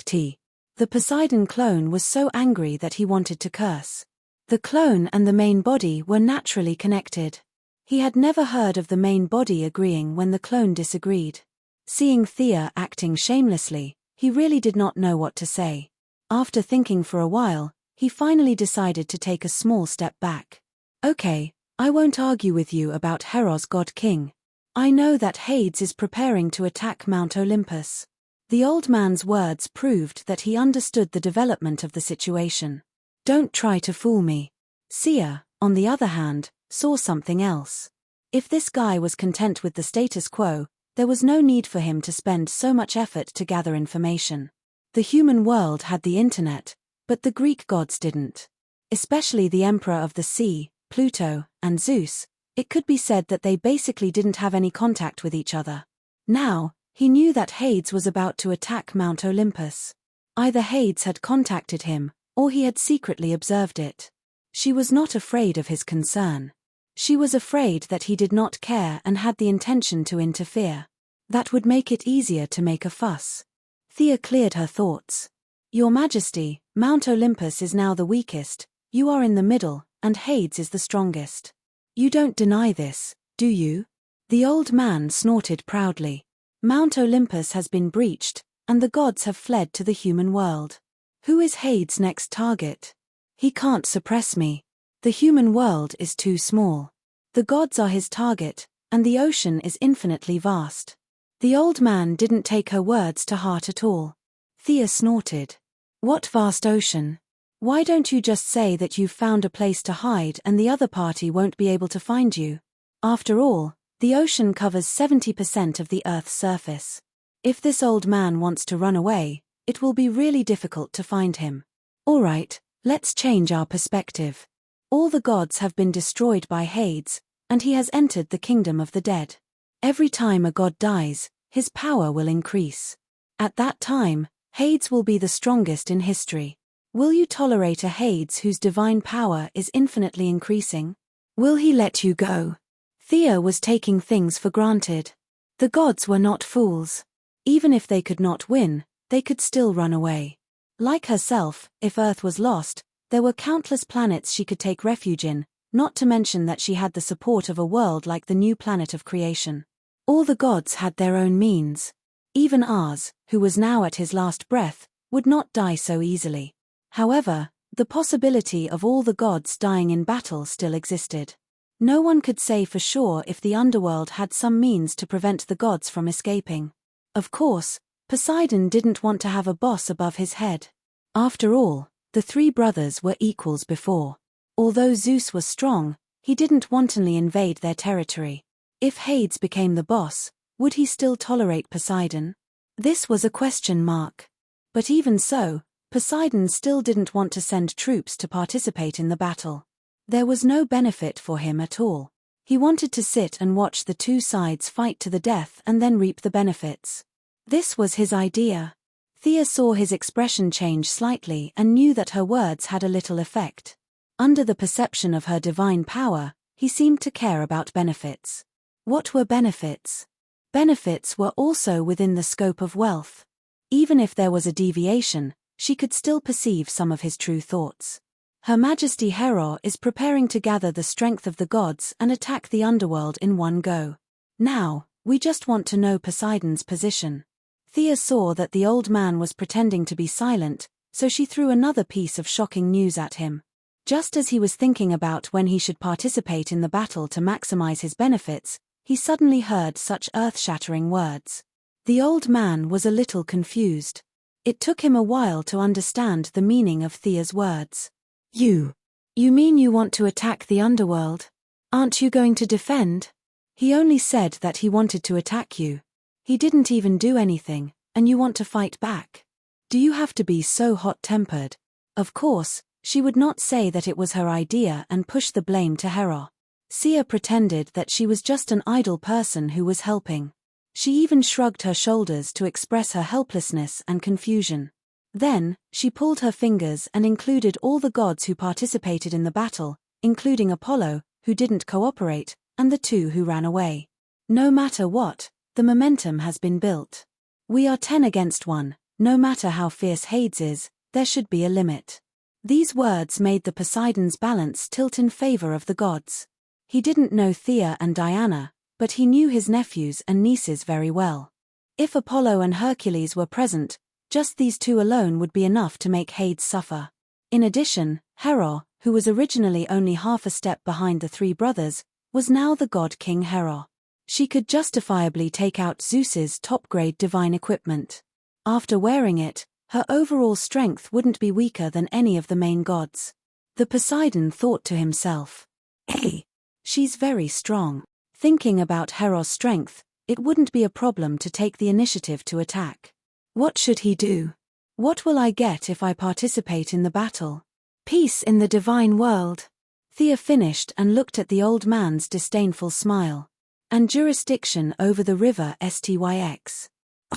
*T. The Poseidon clone was so angry that he wanted to curse. The clone and the main body were naturally connected. He had never heard of the main body agreeing when the clone disagreed. Seeing Thea acting shamelessly, he really did not know what to say. After thinking for a while, he finally decided to take a small step back. "Okay, I won't argue with you about Heros God King. I know that Hades is preparing to attack Mount Olympus." The old man's words proved that he understood the development of the situation. "Don't try to fool me." Sia, on the other hand, saw something else. If this guy was content with the status quo, there was no need for him to spend so much effort to gather information. The human world had the internet, but the Greek gods didn't. Especially the Emperor of the Sea, Pluto, and Zeus, it could be said that they basically didn't have any contact with each other. Now, he knew that Hades was about to attack Mount Olympus. Either Hades had contacted him, or he had secretly observed it. She was not afraid of his concern. She was afraid that he did not care and had the intention to interfere. That would make it easier to make a fuss. Thea cleared her thoughts. "Your Majesty, Mount Olympus is now the weakest, you are in the middle, and Hades is the strongest. You don't deny this, do you?" The old man snorted proudly. "Mount Olympus has been breached, and the gods have fled to the human world. Who is Hades' next target? He can't suppress me. The human world is too small. The gods are his target, and the ocean is infinitely vast." The old man didn't take her words to heart at all. Thea snorted. "What vast ocean? Why don't you just say that you've found a place to hide and the other party won't be able to find you? After all, the ocean covers 70% of the Earth's surface. If this old man wants to run away, it will be really difficult to find him. All right, let's change our perspective. All the gods have been destroyed by Hades, and he has entered the kingdom of the dead. Every time a god dies, his power will increase. At that time, Hades will be the strongest in history. Will you tolerate a Hades whose divine power is infinitely increasing? Will he let you go?" Thea was taking things for granted. The gods were not fools. Even if they could not win, they could still run away. Like herself, if Earth was lost, there were countless planets she could take refuge in, not to mention that she had the support of a world like the new planet of creation. All the gods had their own means. Even Ars, who was now at his last breath, would not die so easily. However, the possibility of all the gods dying in battle still existed. No one could say for sure if the underworld had some means to prevent the gods from escaping. Of course, Poseidon didn't want to have a boss above his head. After all, the three brothers were equals before. Although Zeus was strong, he didn't wantonly invade their territory. If Hades became the boss, would he still tolerate Poseidon? This was a question mark. But even so, Poseidon still didn't want to send troops to participate in the battle. There was no benefit for him at all. He wanted to sit and watch the two sides fight to the death and then reap the benefits. This was his idea. Thea saw his expression change slightly and knew that her words had a little effect. Under the perception of her divine power, he seemed to care about benefits. What were benefits? Benefits were also within the scope of wealth. Even if there was a deviation, she could still perceive some of his true thoughts. Her Majesty Hera is preparing to gather the strength of the gods and attack the underworld in one go. Now, we just want to know Poseidon's position. Thea saw that the old man was pretending to be silent, so she threw another piece of shocking news at him. Just as he was thinking about when he should participate in the battle to maximize his benefits, he suddenly heard such earth-shattering words. The old man was a little confused. It took him a while to understand the meaning of Thea's words. You mean you want to attack the underworld? Aren't you going to defend? He only said that he wanted to attack you. He didn't even do anything, and you want to fight back. Do you have to be so hot-tempered? Of course, she would not say that it was her idea and push the blame to Hera. Sia pretended that she was just an idle person who was helping. She even shrugged her shoulders to express her helplessness and confusion. Then, she pulled her fingers and included all the gods who participated in the battle, including Apollo, who didn't cooperate, and the 2 who ran away. No matter what, the momentum has been built. We are 10 against 1, no matter how fierce Hades is, there should be a limit. These words made the Poseidon's balance tilt in favor of the gods. He didn't know Thea and Diana, but he knew his nephews and nieces very well. If Apollo and Hercules were present, just these 2 alone would be enough to make Hades suffer. In addition, Hera, who was originally only half a step behind the 3 brothers, was now the god king Hera. She could justifiably take out Zeus's top-grade divine equipment. After wearing it, her overall strength wouldn't be weaker than any of the main gods. The Poseidon thought to himself, "Hey, she's very strong." Thinking about Hera's strength, it wouldn't be a problem to take the initiative to attack. What should he do? What will I get if I participate in the battle? Peace in the divine world. Thea finished and looked at the old man's disdainful smile. And jurisdiction over the river Styx.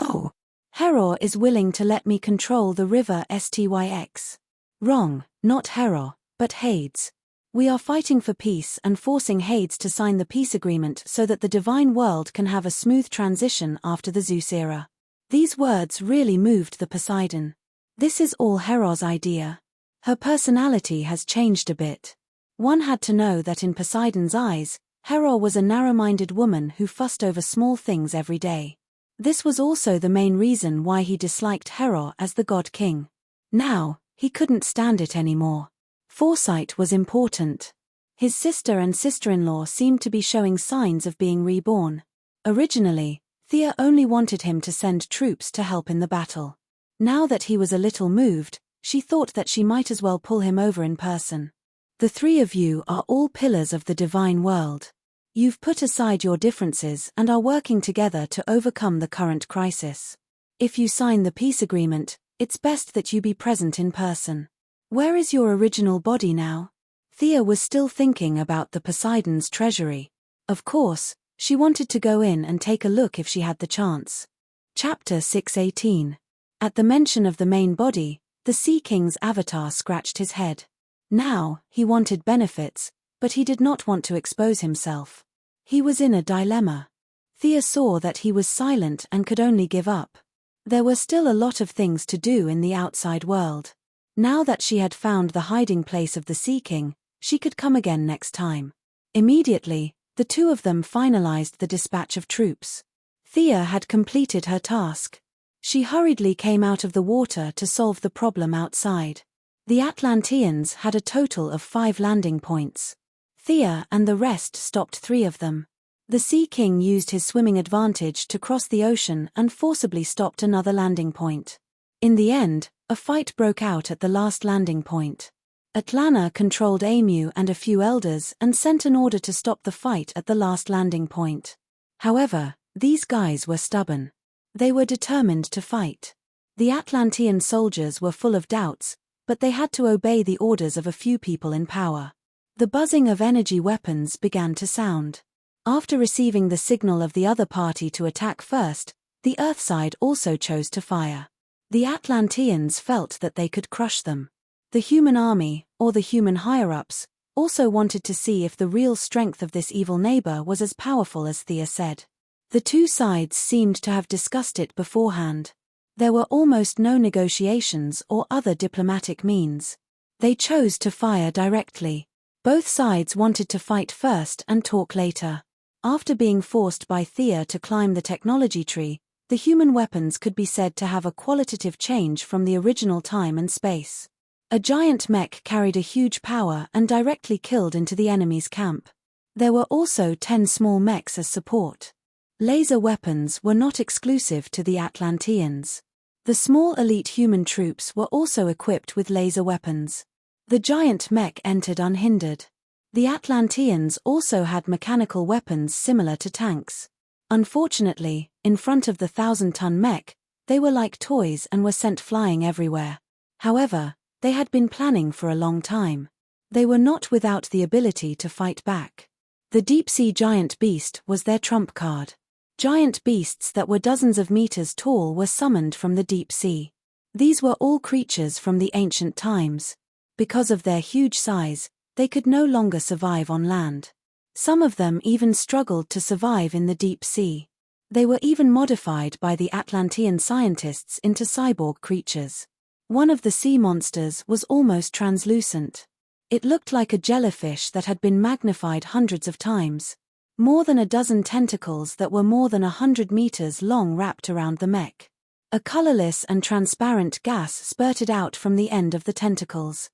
Oh. Hera is willing to let me control the river Styx. Wrong, not Hera, but Hades. We are fighting for peace and forcing Hades to sign the peace agreement so that the divine world can have a smooth transition after the Zeus era. These words really moved the Poseidon. This is all Hera's idea. Her personality has changed a bit. One had to know that in Poseidon's eyes, Hera was a narrow-minded woman who fussed over small things every day. This was also the main reason why he disliked Hera as the god king. Now, he couldn't stand it anymore. Foresight was important. His sister and sister-in-law seemed to be showing signs of being reborn. Originally, Thea only wanted him to send troops to help in the battle. Now that he was a little moved, she thought that she might as well pull him over in person. The 3 of you are all pillars of the divine world. You've put aside your differences and are working together to overcome the current crisis. If you sign the peace agreement, it's best that you be present in person. Where is your original body now? Thea was still thinking about the Poseidon's treasury. Of course, she wanted to go in and take a look if she had the chance. Chapter 6:18. At the mention of the main body, the Sea King's avatar scratched his head. Now, he wanted benefits, but he did not want to expose himself. He was in a dilemma. Thea saw that he was silent and could only give up. There were still a lot of things to do in the outside world. Now that she had found the hiding place of the Sea King, she could come again next time. Immediately, the 2 of them finalized the dispatch of troops. Thea had completed her task. She hurriedly came out of the water to solve the problem outside. The Atlanteans had a total of 5 landing points. Thea and the rest stopped 3 of them. The Sea King used his swimming advantage to cross the ocean and forcibly stopped another landing point. In the end, a fight broke out at the last landing point. Atlanta controlled Amu and a few elders and sent an order to stop the fight at the last landing point. However, these guys were stubborn. They were determined to fight. The Atlantean soldiers were full of doubts, but they had to obey the orders of a few people in power. The buzzing of energy weapons began to sound. After receiving the signal of the other party to attack first, the Earthside also chose to fire. The Atlanteans felt that they could crush them. The human army, or the human higher-ups, also wanted to see if the real strength of this evil neighbor was as powerful as Thea said. The 2 sides seemed to have discussed it beforehand. There were almost no negotiations or other diplomatic means. They chose to fire directly. Both sides wanted to fight first and talk later. After being forced by Thea to climb the technology tree, the human weapons could be said to have a qualitative change from the original time and space. A giant mech carried a huge power and directly killed into the enemy's camp. There were also 10 small mechs as support. Laser weapons were not exclusive to the Atlanteans. The small elite human troops were also equipped with laser weapons. The giant mech entered unhindered. The Atlanteans also had mechanical weapons similar to tanks. Unfortunately, in front of the 1,000-ton mech, they were like toys and were sent flying everywhere. However, they had been planning for a long time. They were not without the ability to fight back. The deep-sea giant beast was their trump card. Giant beasts that were dozens of meters tall were summoned from the deep sea. These were all creatures from the ancient times. Because of their huge size, they could no longer survive on land. Some of them even struggled to survive in the deep sea. They were even modified by the Atlantean scientists into cyborg creatures. One of the sea monsters was almost translucent. It looked like a jellyfish that had been magnified hundreds of times. More than a dozen tentacles that were more than 100 meters long wrapped around the mech. A colorless and transparent gas spurted out from the end of the tentacles.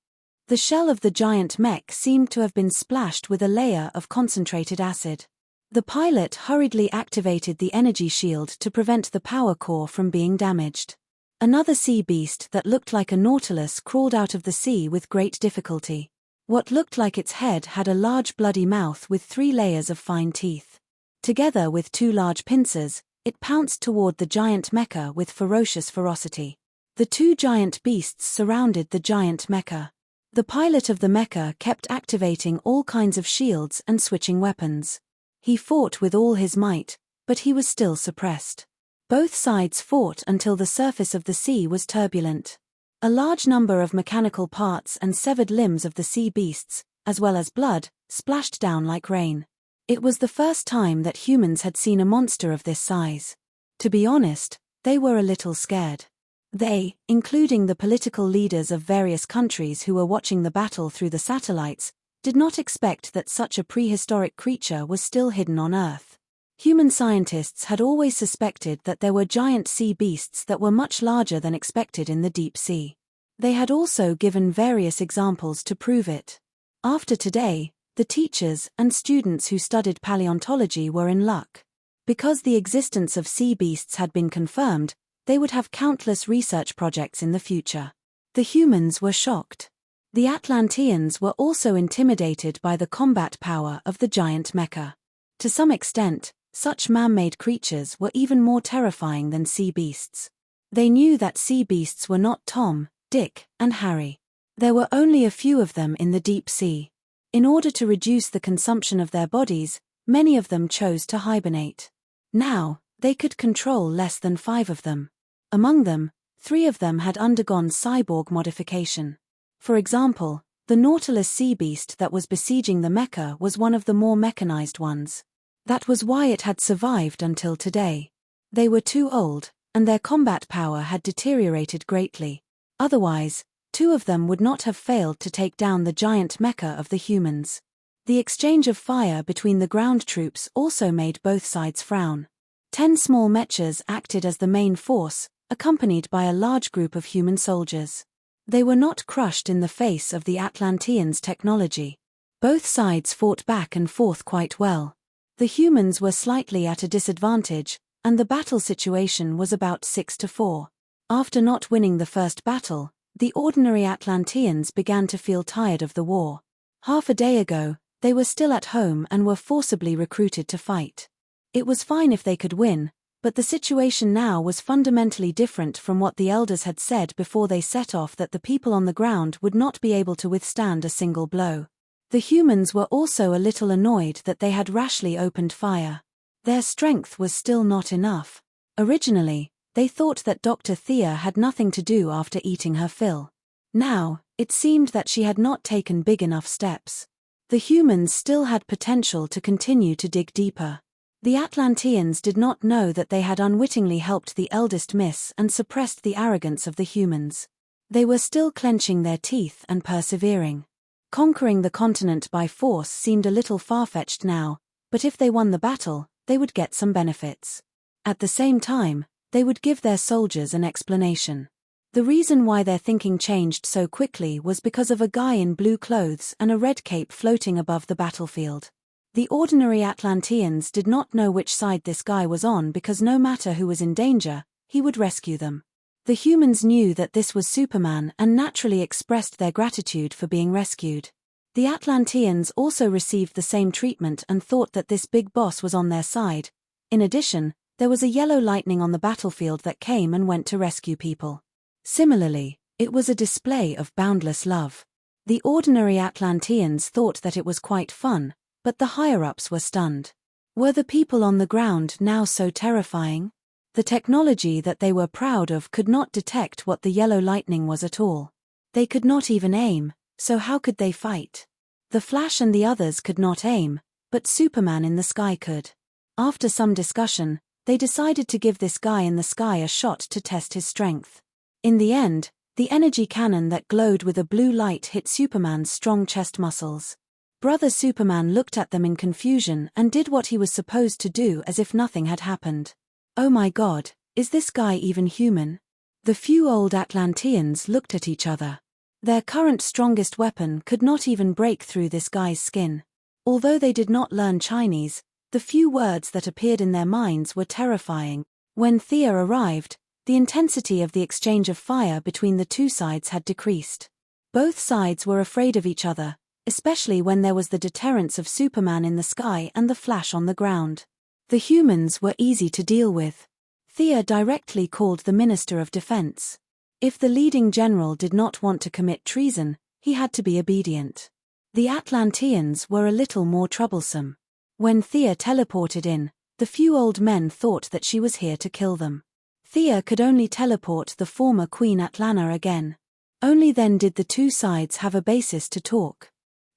The shell of the giant mech seemed to have been splashed with a layer of concentrated acid. The pilot hurriedly activated the energy shield to prevent the power core from being damaged. Another sea beast that looked like a nautilus crawled out of the sea with great difficulty. What looked like its head had a large bloody mouth with 3 layers of fine teeth. Together with 2 large pincers, it pounced toward the giant mecha with ferocious ferocity. The 2 giant beasts surrounded the giant mecha. The pilot of the mecha kept activating all kinds of shields and switching weapons. He fought with all his might, but he was still suppressed. Both sides fought until the surface of the sea was turbulent. A large number of mechanical parts and severed limbs of the sea beasts, as well as blood, splashed down like rain. It was the first time that humans had seen a monster of this size. To be honest, they were a little scared. They, including the political leaders of various countries who were watching the battle through the satellites, did not expect that such a prehistoric creature was still hidden on Earth. Human scientists had always suspected that there were giant sea beasts that were much larger than expected in the deep sea. They had also given various examples to prove it. After today, the teachers and students who studied paleontology were in luck. Because the existence of sea beasts had been confirmed, they would have countless research projects in the future. The humans were shocked. The Atlanteans were also intimidated by the combat power of the giant mecha. To some extent, such man-made creatures were even more terrifying than sea beasts. They knew that sea beasts were not Tom, Dick, and Harry. There were only a few of them in the deep sea. In order to reduce the consumption of their bodies, many of them chose to hibernate. Now, they could control less than 5 of them. Among them, 3 of them had undergone cyborg modification. For example, the Nautilus sea beast that was besieging the mecha was one of the more mechanized ones. That was why it had survived until today. They were too old, and their combat power had deteriorated greatly. Otherwise, 2 of them would not have failed to take down the giant mecha of the humans. The exchange of fire between the ground troops also made both sides frown. 10 small mechas acted as the main force, accompanied by a large group of human soldiers. They were not crushed in the face of the Atlanteans' technology. Both sides fought back and forth quite well. The humans were slightly at a disadvantage, and the battle situation was about 6-4. After not winning the first battle, the ordinary Atlanteans began to feel tired of the war. Half a day ago, they were still at home and were forcibly recruited to fight. It was fine if they could win, but the situation now was fundamentally different from what the elders had said before they set off, that the people on the ground would not be able to withstand a single blow. The humans were also a little annoyed that they had rashly opened fire. Their strength was still not enough. Originally, they thought that Dr. Thea had nothing to do after eating her fill. Now, it seemed that she had not taken big enough steps. The humans still had potential to continue to dig deeper. The Atlanteans did not know that they had unwittingly helped the eldest miss and suppressed the arrogance of the humans. They were still clenching their teeth and persevering. Conquering the continent by force seemed a little far-fetched now, but if they won the battle, they would get some benefits. At the same time, they would give their soldiers an explanation. The reason why their thinking changed so quickly was because of a guy in blue clothes and a red cape floating above the battlefield. The ordinary Atlanteans did not know which side this guy was on, because no matter who was in danger, he would rescue them. The humans knew that this was Superman and naturally expressed their gratitude for being rescued. The Atlanteans also received the same treatment and thought that this big boss was on their side. In addition, there was a yellow lightning on the battlefield that came and went to rescue people. Similarly, it was a display of boundless love. The ordinary Atlanteans thought that it was quite fun, but the higher-ups were stunned. Were the people on the ground now so terrifying? The technology that they were proud of could not detect what the yellow lightning was at all. They could not even aim, so how could they fight? The Flash and the others could not aim, but Superman in the sky could. After some discussion, they decided to give this guy in the sky a shot to test his strength. In the end, the energy cannon that glowed with a blue light hit Superman's strong chest muscles. Brother Superman looked at them in confusion and did what he was supposed to do as if nothing had happened. Oh my God, is this guy even human? The few old Atlanteans looked at each other. Their current strongest weapon could not even break through this guy's skin. Although they did not learn Chinese, the few words that appeared in their minds were terrifying. When Thea arrived, the intensity of the exchange of fire between the two sides had decreased. Both sides were afraid of each other, especially when there was the deterrence of Superman in the sky and the Flash on the ground. The humans were easy to deal with. Thea directly called the Minister of Defense. If the leading general did not want to commit treason, he had to be obedient. The Atlanteans were a little more troublesome. When Thea teleported in, the few old men thought that she was here to kill them. Thea could only teleport the former Queen Atlana again. Only then did the two sides have a basis to talk.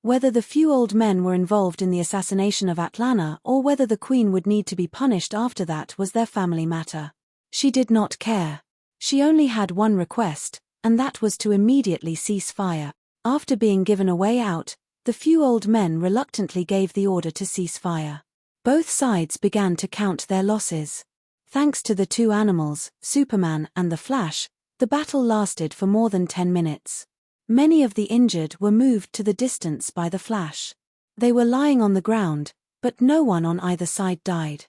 Whether the few old men were involved in the assassination of Atlana or whether the Queen would need to be punished after that was their family matter. She did not care. She only had one request, and that was to immediately cease fire. After being given a way out, the few old men reluctantly gave the order to cease fire. Both sides began to count their losses. Thanks to the two animals, Superman and the Flash, the battle lasted for more than 10 minutes. Many of the injured were moved to the distance by the Flash. They were lying on the ground, but no one on either side died.